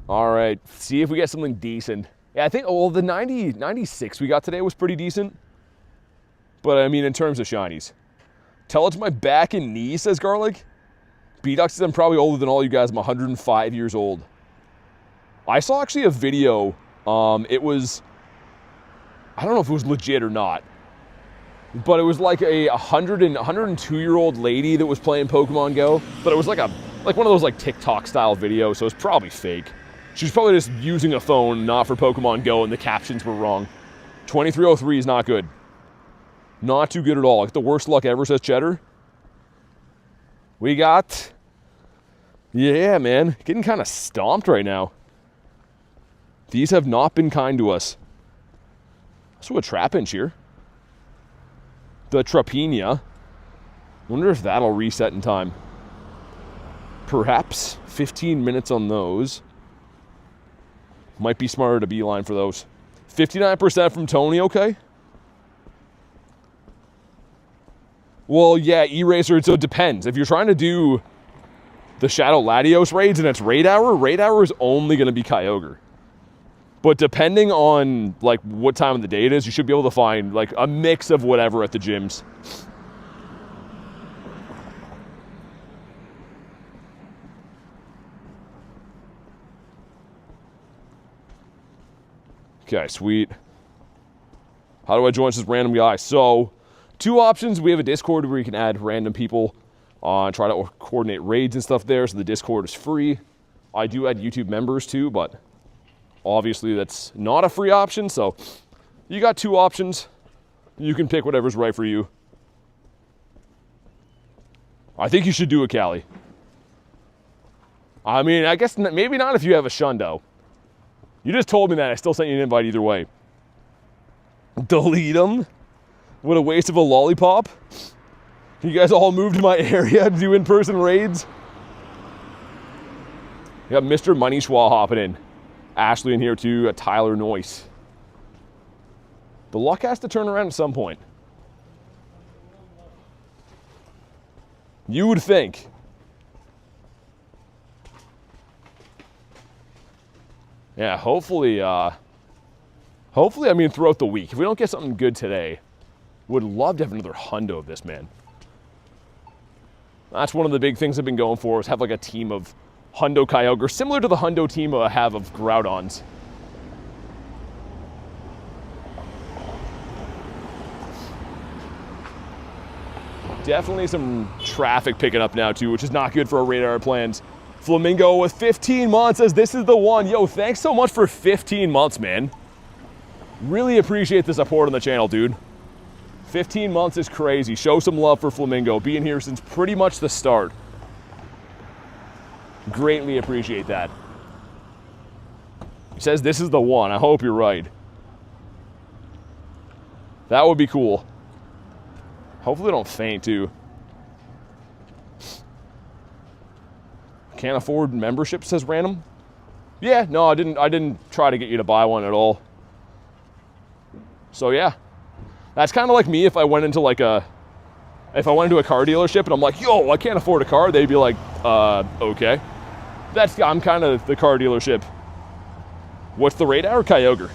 All right, see if we get something decent. Yeah, I think, well, the 96 we got today was pretty decent. But, I mean, in terms of shinies. Tell it to my back and knee, says Garlic. B-Duck says I'm probably older than all you guys. I'm 105 years old. I saw actually a video. It was, I don't know if it was legit or not. But it was like a 102-year-old lady that was playing Pokemon GO. But it was like one of those like TikTok-style videos, so it's probably fake. She's probably just using a phone, not for Pokemon GO, and the captions were wrong. 2303 is not good. Not too good at all. Like the worst luck ever, says Cheddar. We got... Yeah, man. Getting kind of stomped right now. These have not been kind to us. So a Trapinch here. The Trapinha. Wonder if that'll reset in time. Perhaps 15 minutes on those. Might be smarter to beeline for those. 59% from Tony, okay. Well, yeah, Eraser, so it depends. If you're trying to do the Shadow Latios raids and it's Raid Hour is only going to be Kyogre. But depending on, like, what time of the day it is, you should be able to find, like, a mix of whatever at the gyms. Okay, sweet. How do I join this random guy? So, 2 options. We have a Discord where you can add random people, try to coordinate raids and stuff there, so the Discord is free. I do add YouTube members too, but obviously that's not a free option, so you got 2 options. You can pick whatever's right for you. I think you should do it, Callie. I mean, I guess maybe not if you have a Shundo. You just told me that. I still sent you an invite either way. Delete them? What a waste of a lollipop. You guys all moved to my area to do in-person raids? You got Mr. Money Schwa hopping in. Ashley in here too, Tyler Noyce. The luck has to turn around at some point. You would think. Yeah, hopefully, I mean, throughout the week. If we don't get something good today, would love to have another hundo of this, man. That's one of the big things I've been going for, is have like a team of hundo Kyogre, similar to the hundo team I have of Groudons. Definitely some traffic picking up now too, which is not good for our radar plans. Flamingo with 15 months says this is the one. Yo, thanks so much for 15 months, man. Really appreciate the support on the channel, dude. 15 months is crazy. Show some love for Flamingo, being here since pretty much the start. Greatly appreciate that. He says this is the one. I hope you're right. That would be cool. Hopefully they don't faint too. Can't afford membership, says random. Yeah, no, I didn't try to get you to buy one at all. So yeah. That's kind of like me if I went into like a car dealership and I'm like, yo, I can't afford a car, they'd be like, okay. I'm kind of the car dealership. What's the Raid Hour? Kyogre.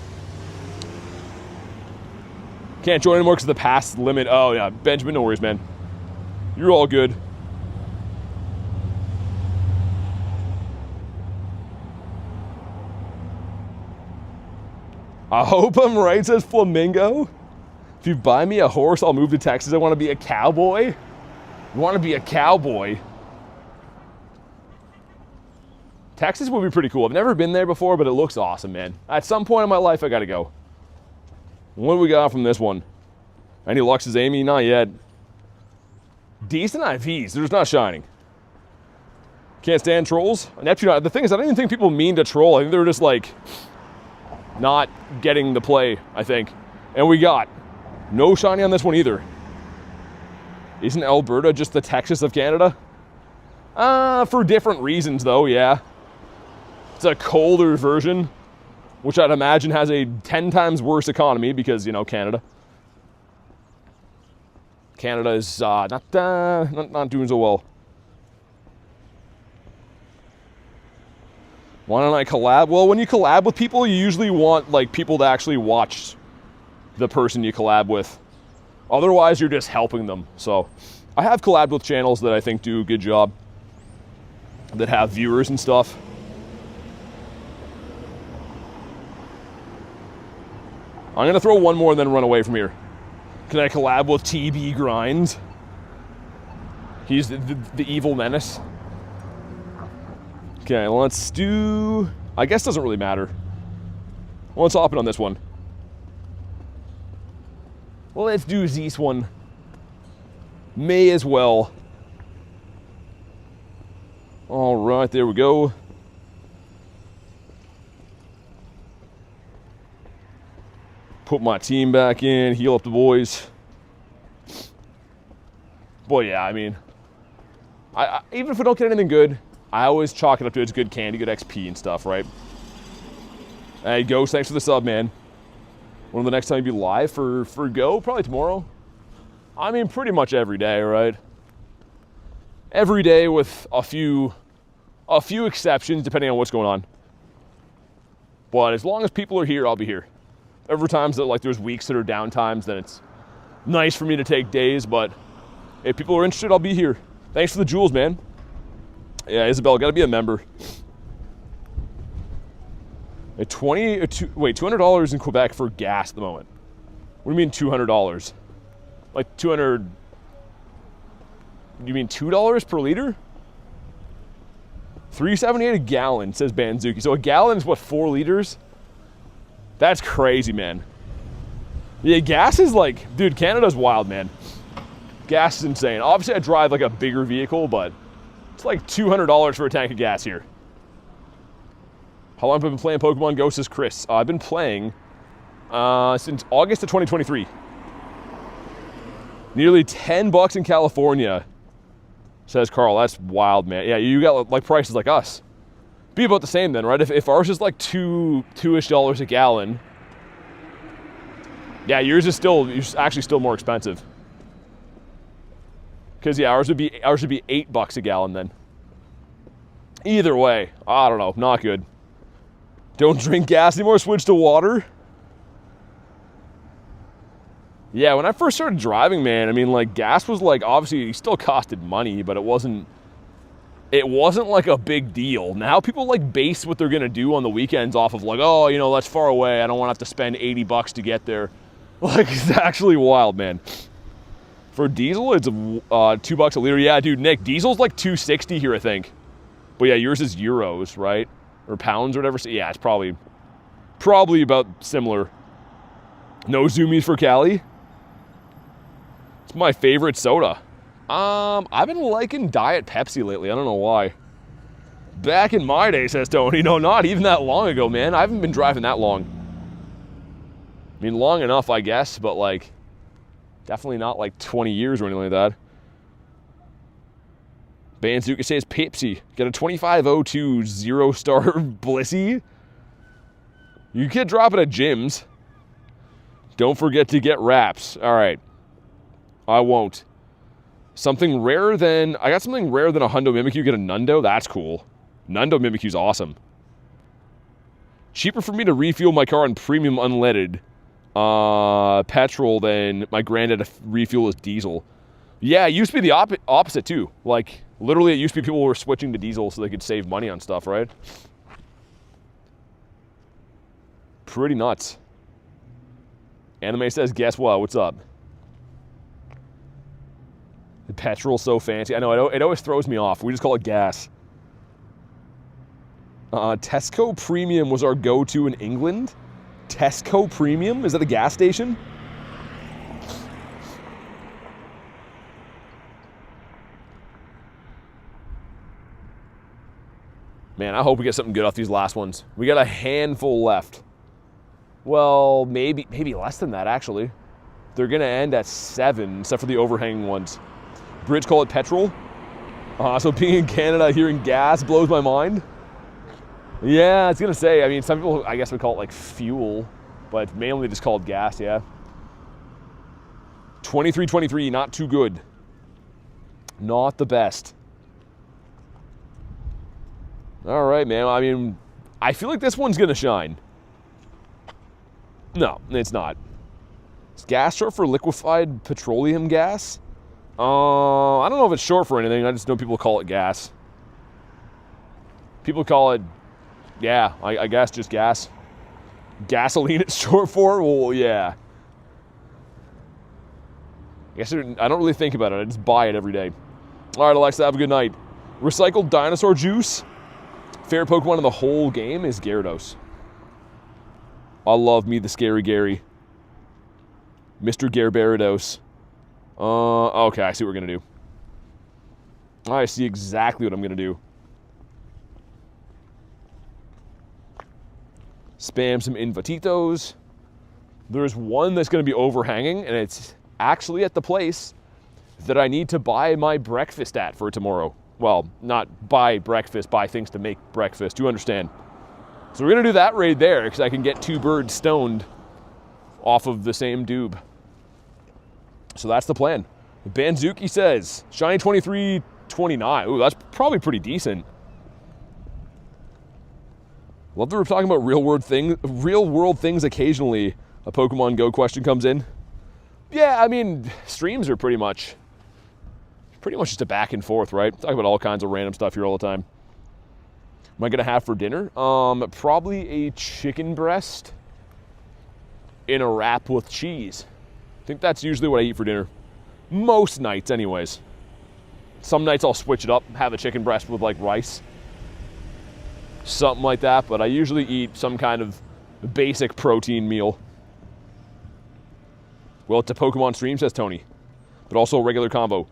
Can't join anymore because of the pass limit. Oh yeah, Benjamin, no worries, man. You're all good. I hope I'm right, says Flamingo. If you buy me a horse, I'll move to Texas. I want to be a cowboy. You want to be a cowboy? Texas would be pretty cool. I've never been there before, but it looks awesome, man. At some point in my life, I got to go. What do we got from this one? Any luck, says Amy? Not yet. Decent IVs. They're just not shining. Can't stand trolls. Neptune. The thing is, I don't even think people mean to troll. I think they're just like not getting the play, I think. And we got no shiny on this one either. Isn't Alberta just the Texas of Canada? For different reasons though, yeah. It's a colder version, which I'd imagine has a 10 times worse economy because, you know, Canada. Canada is not doing so well. Why don't I collab? Well, when you collab with people, you usually want like people to actually watch the person you collab with. Otherwise, you're just helping them. So I have collabed with channels that I think do a good job, that have viewers and stuff. I'm gonna throw one more and then run away from here. Can I collab with TB Grindz? He's the evil menace. Okay, let's do... I guess it doesn't really matter. Well, let's hop in on this one. Well, let's do this one. May as well. All right, there we go. Put my team back in, heal up the boys. Boy, yeah, I mean, even if we don't get anything good, I always chalk it up to it's good candy, good XP and stuff, right? Hey, Ghost, thanks for the sub, man. When will the next time you be live for Go? Probably tomorrow. I mean, pretty much every day, right? Every day with a few exceptions depending on what's going on. But as long as people are here, I'll be here. Every time that like there's weeks that are downtimes, then it's nice for me to take days, but if people are interested, I'll be here. Thanks for the jewels, man. Yeah, Isabel, gotta be a member. $200 in Quebec for gas at the moment. What do you mean $200? Like 200, you mean $2 per liter? $3.78 a gallon, says Banzuki. So a gallon is what, 4 liters? That's crazy, man. Yeah, gas is like, dude, Canada's wild, man. Gas is insane. Obviously, I drive like a bigger vehicle, but it's like $200 for a tank of gas here. How long have I been playing Pokemon GO, says Chris? I've been playing since August of 2023. Nearly $10 in California, says Carl. That's wild, man. Yeah, you got like prices like us. Be about the same then, right? If ours is like $2-ish a gallon, yeah, yours is actually still more expensive. Because yeah, ours would be $8 a gallon then. Either way, I don't know, not good. Don't drink gas anymore, switch to water. Yeah, when I first started driving, man, I mean, like, gas was like, obviously, it still costed money, but it wasn't like a big deal. Now people like base what they're gonna do on the weekends off of like, oh, you know, that's far away, I don't wanna have to spend $80 to get there. Like, it's actually wild, man. For diesel, it's $2 a liter. Yeah, dude, Nick, diesel's like $2.60 here, I think. But yeah, yours is euros, right? Or pounds or whatever. So yeah, it's probably about similar. No zoomies for Cali. It's my favorite soda. I've been liking Diet Pepsi lately. I don't know why. Back in my day, says Tony. No, not even that long ago, man. I haven't been driving that long. I mean, long enough, I guess, but like, definitely not like 20 years or anything like that. Banzuka says Pepsi. Get a 2502 0-star Blissey. You can drop it at gyms. Don't forget to get wraps. All right. I won't. Something rarer than... I got something rarer than a Hundo Mimikyu. Get a Nundo. That's cool. Nundo Mimikyu's awesome. Cheaper for me to refuel my car on premium unleaded petrol than my granddad refuel is diesel. Yeah, it used to be the opposite too. Like, literally, it used to be people were switching to diesel so they could save money on stuff, right? Pretty nuts. Anime says, guess what? What's up? The petrol's so fancy. I know, it always throws me off. We just call it gas. Tesco Premium was our go-to in England. Tesco Premium? Is that a gas station? Man, I hope we get something good off these last ones. We got a handful left. Well, maybe less than that, actually. They're going to end at 7, except for the overhanging ones. Brits call it petrol. So being in Canada, hearing gas blows my mind. Yeah, I was going to say, I mean, some people, I guess, would call it like fuel, but mainly just called gas, yeah. 2323, not too good. Not the best. All right, man. I mean, I feel like this one's going to shine. No, it's not. Is gas short for liquefied petroleum gas? I don't know if it's short for anything. I just know people call it gas. People call it, yeah, I guess just gas. Gasoline it's short for? Well, yeah. I guess I don't really think about it. I just buy it every day. All right, Alexa, have a good night. Recycled dinosaur juice. Favorite Pokemon in the whole game is Gyarados. I love me the Scary Gary. Mr. Gyarados. Okay, I see what we're going to do. I see exactly what I'm going to do. Spam some Invatitos. There's one that's going to be overhanging, and it's actually at the place that I need to buy my breakfast at for tomorrow. Well, not buy breakfast, buy things to make breakfast. You understand? So we're going to do that raid there, because I can get 2 birds stoned off of the same doob. So that's the plan. Banzuki says, shiny 2329. Ooh, that's probably pretty decent. Love that we're talking about real world things occasionally. A Pokemon Go question comes in. Yeah, I mean, streams are pretty much just a back and forth, right? Talk about all kinds of random stuff here all the time. Am I gonna have for dinner? Probably a chicken breast in a wrap with cheese. I think that's usually what I eat for dinner. Most nights, anyways. Some nights I'll switch it up, have a chicken breast with like rice. Something like that, but I usually eat some kind of basic protein meal. Well, it's a Pokemon stream, says Tony, but also a regular combo.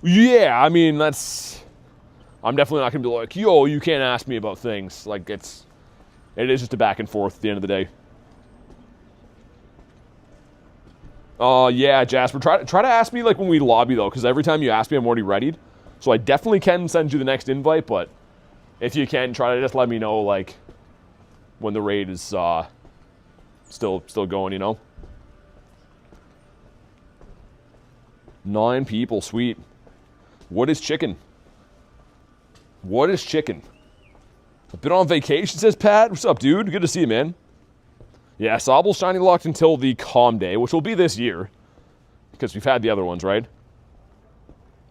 Yeah, I mean, I'm definitely not gonna be like, yo, you can't ask me about things. Like, it is just a back and forth at the end of the day. Yeah, Jasper, try to ask me like when we lobby though, because every time you ask me, I'm already readied. So I definitely can send you the next invite, but if you can, try to just let me know like when the raid is still going, you know. 9 people, sweet. What is chicken? What is chicken? I've been on vacation, says Pat. What's up, dude? Good to see you, man. Yeah, Sobble's shiny locked until the Calm Day, which will be this year. Because we've had the other ones, right?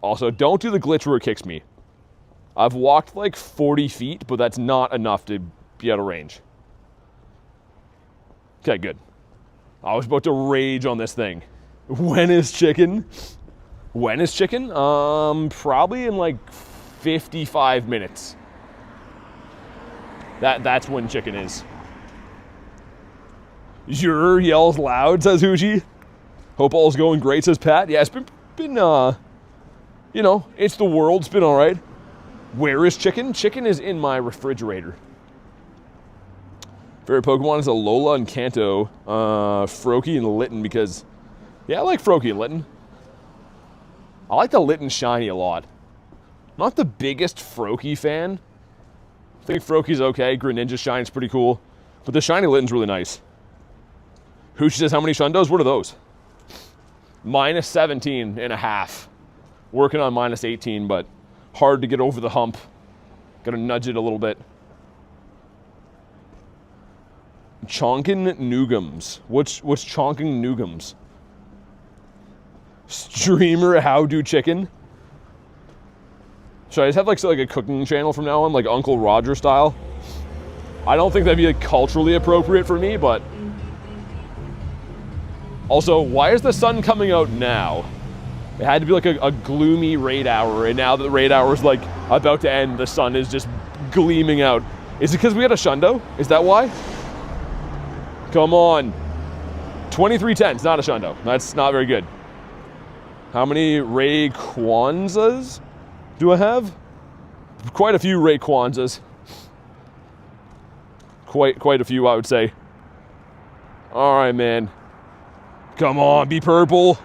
Also, don't do the glitch where it kicks me. I've walked like 40 feet, but that's not enough to be out of range. Okay, good. I was about to rage on this thing. When is chicken? When is chicken? Probably in like 55 minutes. That's when chicken is. Your yells loud, says Huji. Hope all's going great, says Pat. Yeah, it's been you know, it's the world. It's been all right. Where is chicken? Chicken is in my refrigerator. Favorite Pokemon is Alola and Kanto, Froakie and Litten because, yeah, I like Froakie and Litten. I like the Litten shiny a lot. Not the biggest Froakie fan. I think Froakie's okay. Greninja shine's pretty cool, but the shiny Litten's really nice. Hoochie says, how many Shundos? What are those? Minus 17 and a half. Working on minus 18, but hard to get over the hump. Gotta nudge it a little bit. Chonkin Noogums. What's Chonkin Noogums? Streamer How Do Chicken? Should I just have like a cooking channel from now on, like Uncle Roger style? I don't think that'd be like culturally appropriate for me, but also, why is the sun coming out now? It had to be like a gloomy raid hour, and now that the raid hour is like about to end, the sun is just gleaming out. Is it because we had a Shundo? Is that why? Come on. 2310 is not a Shundo. That's not very good. How many Rayquazas do I have? Quite a few Rayquazas. Quite a few, I would say. All right, man. Come on, be purple.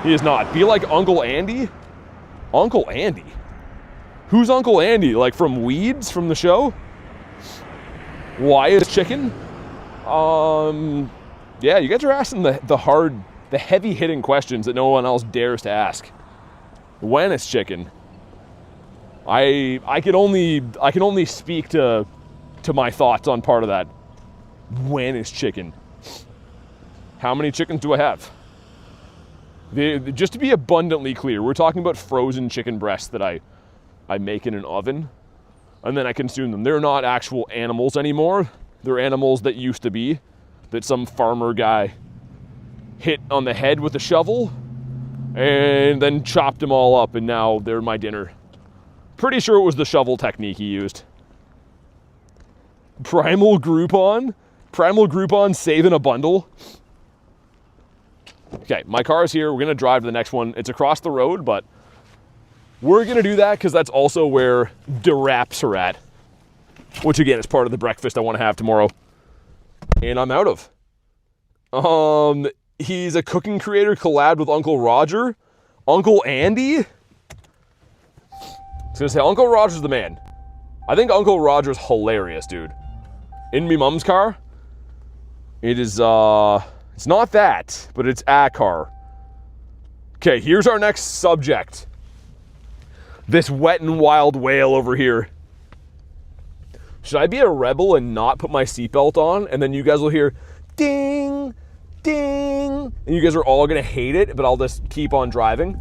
He is not. Be like Uncle Andy? Uncle Andy? Who's Uncle Andy? Like from Weeds, from the show? Why is chicken? Yeah, you guys are asking the heavy-hitting questions that no one else dares to ask. When is chicken? I can only speak to my thoughts on part of that. When is chicken? How many chickens do I have? Just to be abundantly clear, we're talking about frozen chicken breasts that I make in an oven, and then I consume them. They're not actual animals anymore. They're animals that used to be, that some farmer guy hit on the head with a shovel, and then chopped them all up, and now they're my dinner. Pretty sure it was the shovel technique he used. Primal Groupon? Primal Groupon saving a bundle? Okay, my car is here. We're going to drive to the next one. It's across the road, but we're going to do that because that's also where the wraps are at. Which, again, is part of the breakfast I want to have tomorrow. And I'm out of. He's a cooking creator collabed with Uncle Roger. Uncle Andy? I was going to say, Uncle Roger's the man. I think Uncle Roger's hilarious, dude. In me mum's car, it is, It's not that, but it's Akar. Okay, here's our next subject. This wet and wild whale over here. Should I be a rebel and not put my seatbelt on? And then you guys will hear ding, ding. And you guys are all gonna hate it, but I'll just keep on driving.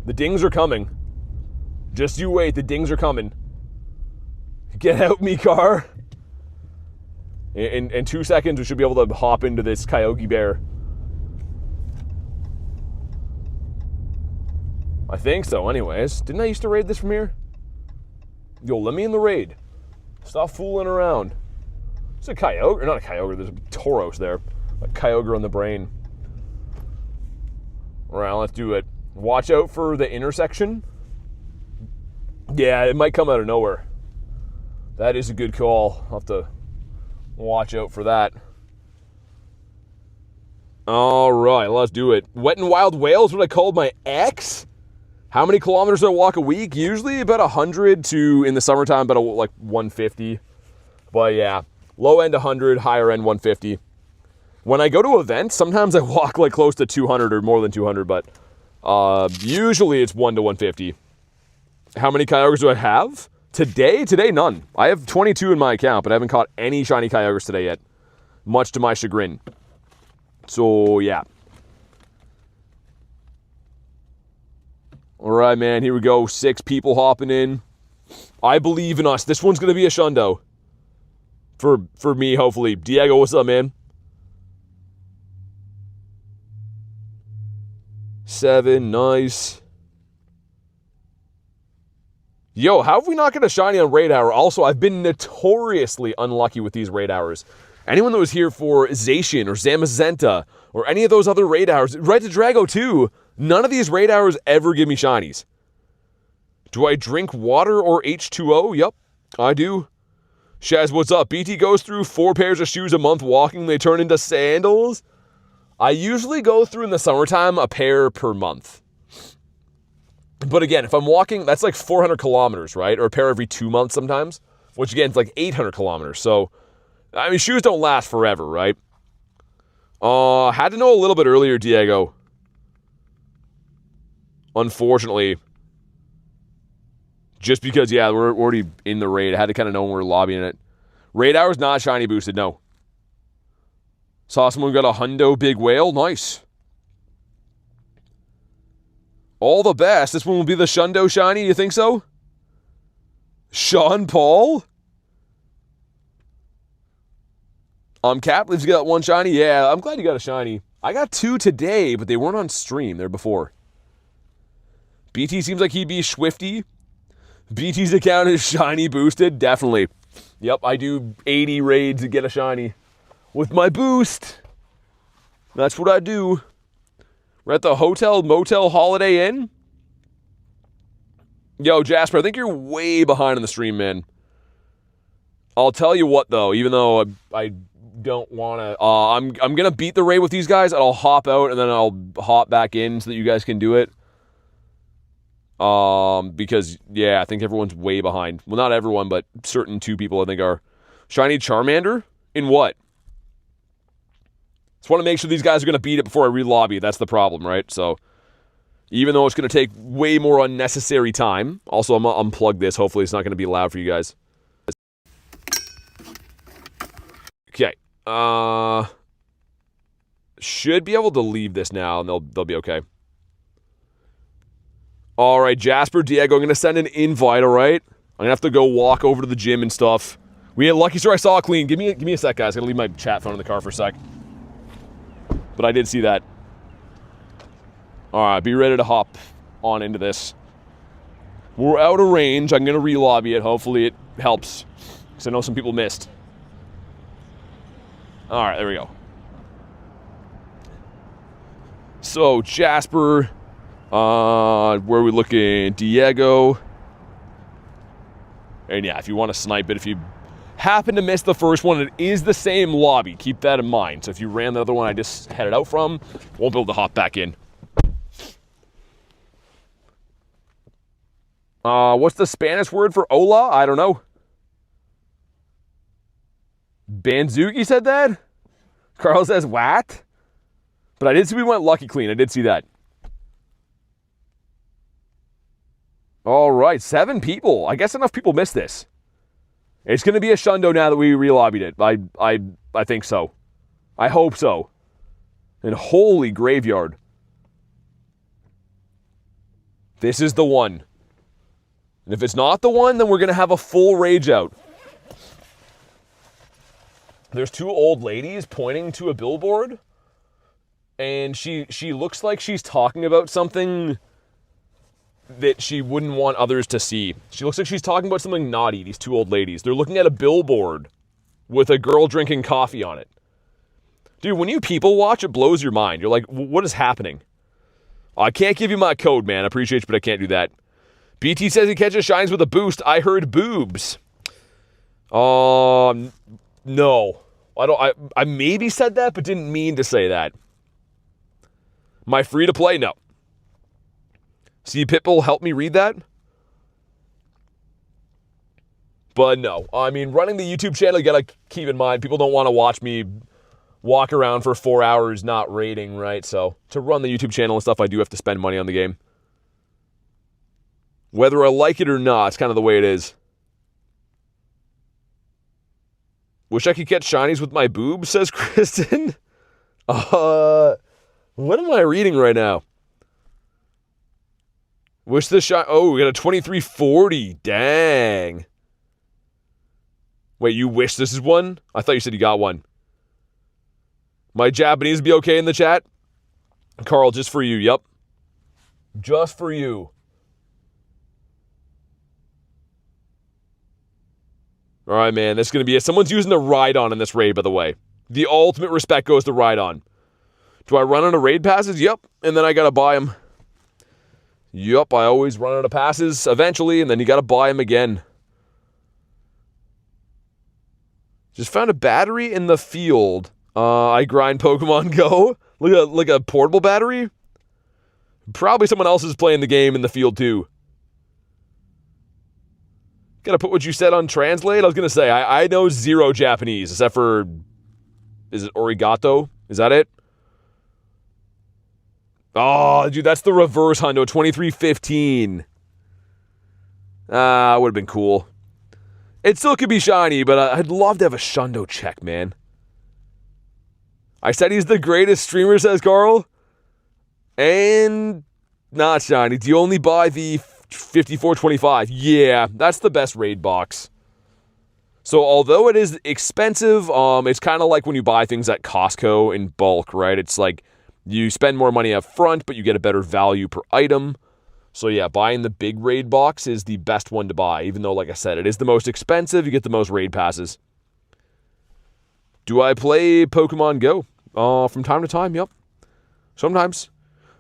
The dings are coming. Just you wait, the dings are coming. Get out, me car. In 2 seconds, we should be able to hop into this Kyogre bear. I think so, anyways. Didn't I used to raid this from here? Yo, let me in the raid. Stop fooling around. It's a Kyogre, not a Kyogre, there's a Tauros there. A Kyogre on the brain. All right, let's do it. Watch out for the intersection. Yeah, it might come out of nowhere. That is a good call. I'll have to watch out for that. All right, let's do it. Wet and wild whale is what I called my ex. How many kilometers do I walk a week? Usually about 100 to, in the summertime, about like 150. But yeah, low end 100, higher end 150. When I go to events, sometimes I walk like close to 200 or more than 200, but usually it's 1 to 150. How many Kyogres do I have? Today, none. I have 22 in my account, but I haven't caught any shiny Kyogres today yet, much to my chagrin. So yeah. All right, man, here we go. 6 people hopping in. I believe in us. This one's going to be a shundo. For me, hopefully. Diego, what's up, man? 7, nice. Yo, how have we not got a shiny on Raid Hour? Also, I've been notoriously unlucky with these Raid Hours. Anyone that was here for Zacian or Zamazenta or any of those other Raid Hours, Red to Drago too, none of these Raid Hours ever give me shinies. Do I drink water or H2O? Yep, I do. Shaz, what's up? BT goes through 4 pairs of shoes a month walking. They turn into sandals. I usually go through in the summertime a pair per month. But again, if I'm walking, that's like 400 kilometers, right? Or a pair every 2 months sometimes, which again, it's like 800 kilometers. So, I mean, shoes don't last forever, right? Had to know a little bit earlier, Diego. Unfortunately. Just because, yeah, we're already in the raid. I had to kind of know when we were lobbying it. Raid Hour's not shiny boosted, no. Saw someone got a hundo big whale. Nice. All the best. This one will be the Shundo shiny. You think so? Sean Paul? Capley's got 1 shiny. Yeah, I'm glad you got a shiny. I got 2 today, but they weren't on stream. They're before. BT seems like he'd be Swifty. BT's account is shiny boosted. Definitely. Yep, I do 80 raids to get a shiny. With my boost. That's what I do. We're at the Hotel Motel Holiday Inn. Yo, Jasper, I think you're way behind on the stream, man. I'll tell you what, though, even though I don't want to... I'm going to beat the raid with these guys, and I'll hop out, and then I'll hop back in so that you guys can do it. Because, yeah, I think everyone's way behind. Well, not everyone, but certain 2 people, I think, are. Shiny Charmander? In what? Just want to make sure these guys are going to beat it before I re-lobby. That's the problem, right? So, even though it's going to take way more unnecessary time. Also, I'm going to unplug this. Hopefully, it's not going to be loud for you guys. Okay. Should be able to leave this now, and they'll be okay. All right, Jasper, Diego, I'm going to send an invite, all right? I'm going to have to go walk over to the gym and stuff. We had Lucky Star, I saw it clean. Give me a sec, guys. I got to leave my chat phone in the car for a sec. But I did see that. All right, be ready to hop on into this. We're out of range. I'm going to re-lobby it. Hopefully it helps, because I know some people missed. All right, there we go. So, Jasper... where are we looking? Diego. And yeah, if you want to snipe it, if you happen to miss the first one, it is the same lobby. Keep that in mind. So if you ran the other one I just headed out from, won't be able to hop back in. What's the Spanish word for hola? I don't know. Banzuki said that? Carl says, what? But I did see we went Lucky Clean. I did see that. All right, 7 people. I guess enough people missed this. It's going to be a Shundo now that we relobbied it. I think so. I hope so. And holy graveyard. This is the one. And if it's not the one, then we're going to have a full rage out. There's 2 old ladies pointing to a billboard. And she looks like she's talking about something that she wouldn't want others to see. She looks like she's talking about something naughty, these 2 old ladies. They're looking at a billboard with a girl drinking coffee on it. Dude, when you people watch, it blows your mind. You're like, what is happening? I can't give you my code, man. I appreciate you, but I can't do that. BT says he catches shines with a boost. I heard boobs. No. I maybe said that, but didn't mean to say that. Am I free to play? No. See, Pitbull, help me read that? But no. I mean, running the YouTube channel, you gotta keep in mind, people don't want to watch me walk around for 4 hours not raiding, right? So, to run the YouTube channel and stuff, I do have to spend money on the game. Whether I like it or not, it's kind of the way it is. Wish I could catch shinies with my boobs, says Kristen. What am I reading right now? Wish the shot. Oh, we got a 2340. Dang. Wait, you wish this is one? I thought you said you got one. My Japanese be okay in the chat? Carl, just for you. Yep. Just for you. All right, man. That's going to be it. Someone's using the Rhydon in this raid, by the way. The ultimate respect goes to Rhydon. Do I run out of raid passes? Yep. And then I got to buy them. Yup, I always run out of passes eventually, and then you gotta buy them again. Just found a battery in the field. I grind Pokemon Go. Like a portable battery. Probably someone else is playing the game in the field too. Gotta put what you said on translate. I was gonna say, I know 0 Japanese, except for, is it Origato? Is that it? Oh, dude, that's the reverse hundo, 2315. Would have been cool. It still could be shiny, but I'd love to have a Shundo check, man. I said he's the greatest streamer, says Carl. And not shiny. Do you only buy the 5425? Yeah, that's the best raid box. So although it is expensive, it's kind of like when you buy things at Costco in bulk, right? It's like you spend more money up front, but you get a better value per item. So yeah, buying the big raid box is the best one to buy, even though, like I said, it is the most expensive. You get the most raid passes. Do I play Pokemon Go? From time to time, yep. Sometimes.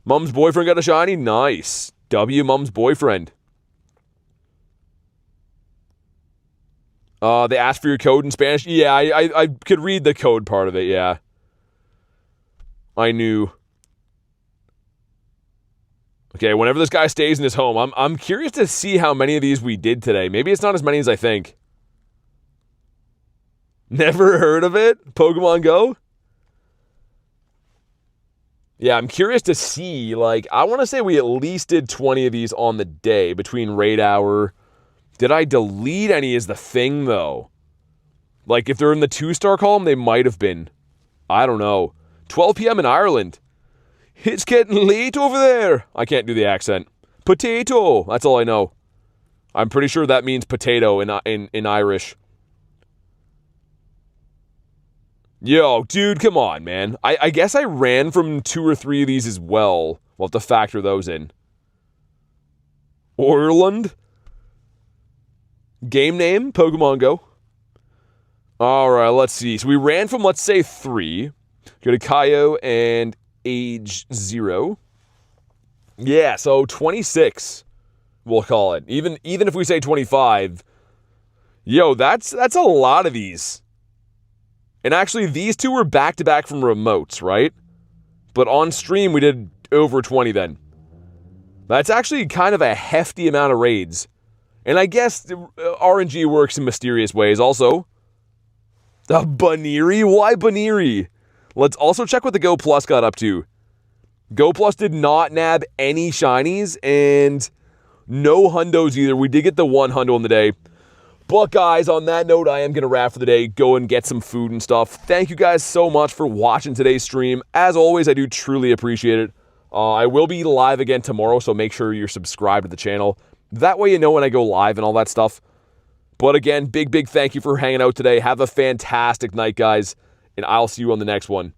Mom's boyfriend got a shiny? Nice. W Mom's boyfriend. They asked for your code in Spanish? Yeah, I could read the code part of it, yeah. I knew. Okay, whenever this guy stays in his home, I'm curious to see how many of these we did today. Maybe it's not as many as I think. Never heard of it? Pokemon Go? Yeah, I'm curious to see, like, I want to say we at least did 20 of these on the day between Raid Hour. Did I delete any is the thing, though. Like, if they're in the 2-star column, they might have been. I don't know. 12 p.m. in Ireland. It's getting late over there. I can't do the accent. Potato. That's all I know. I'm pretty sure that means potato in Irish. Yo, dude, come on, man. I guess I ran from 2 or 3 of these as well. We'll have to factor those in. Orland? Game name? Pokemon Go. Alright, let's see. So we ran from, let's say, 3. Go to Kaio and age 0. Yeah, so 26, we'll call it. Even if we say 25, yo, that's a lot of these. And actually, these 2 were back-to-back from remotes, right? But on stream, we did over 20 then. That's actually kind of a hefty amount of raids. And I guess RNG works in mysterious ways also. The Baniri? Why Baniri? Let's also check what the Go Plus got up to. Go Plus did not nab any shinies and no hundos either. We did get the one hundo on the day. But guys, on that note, I am going to wrap for the day. Go and get some food and stuff. Thank you guys so much for watching today's stream. As always, I do truly appreciate it. I will be live again tomorrow, so make sure you're subscribed to the channel. That way you know when I go live and all that stuff. But again, big thank you for hanging out today. Have a fantastic night, guys. And I'll see you on the next one.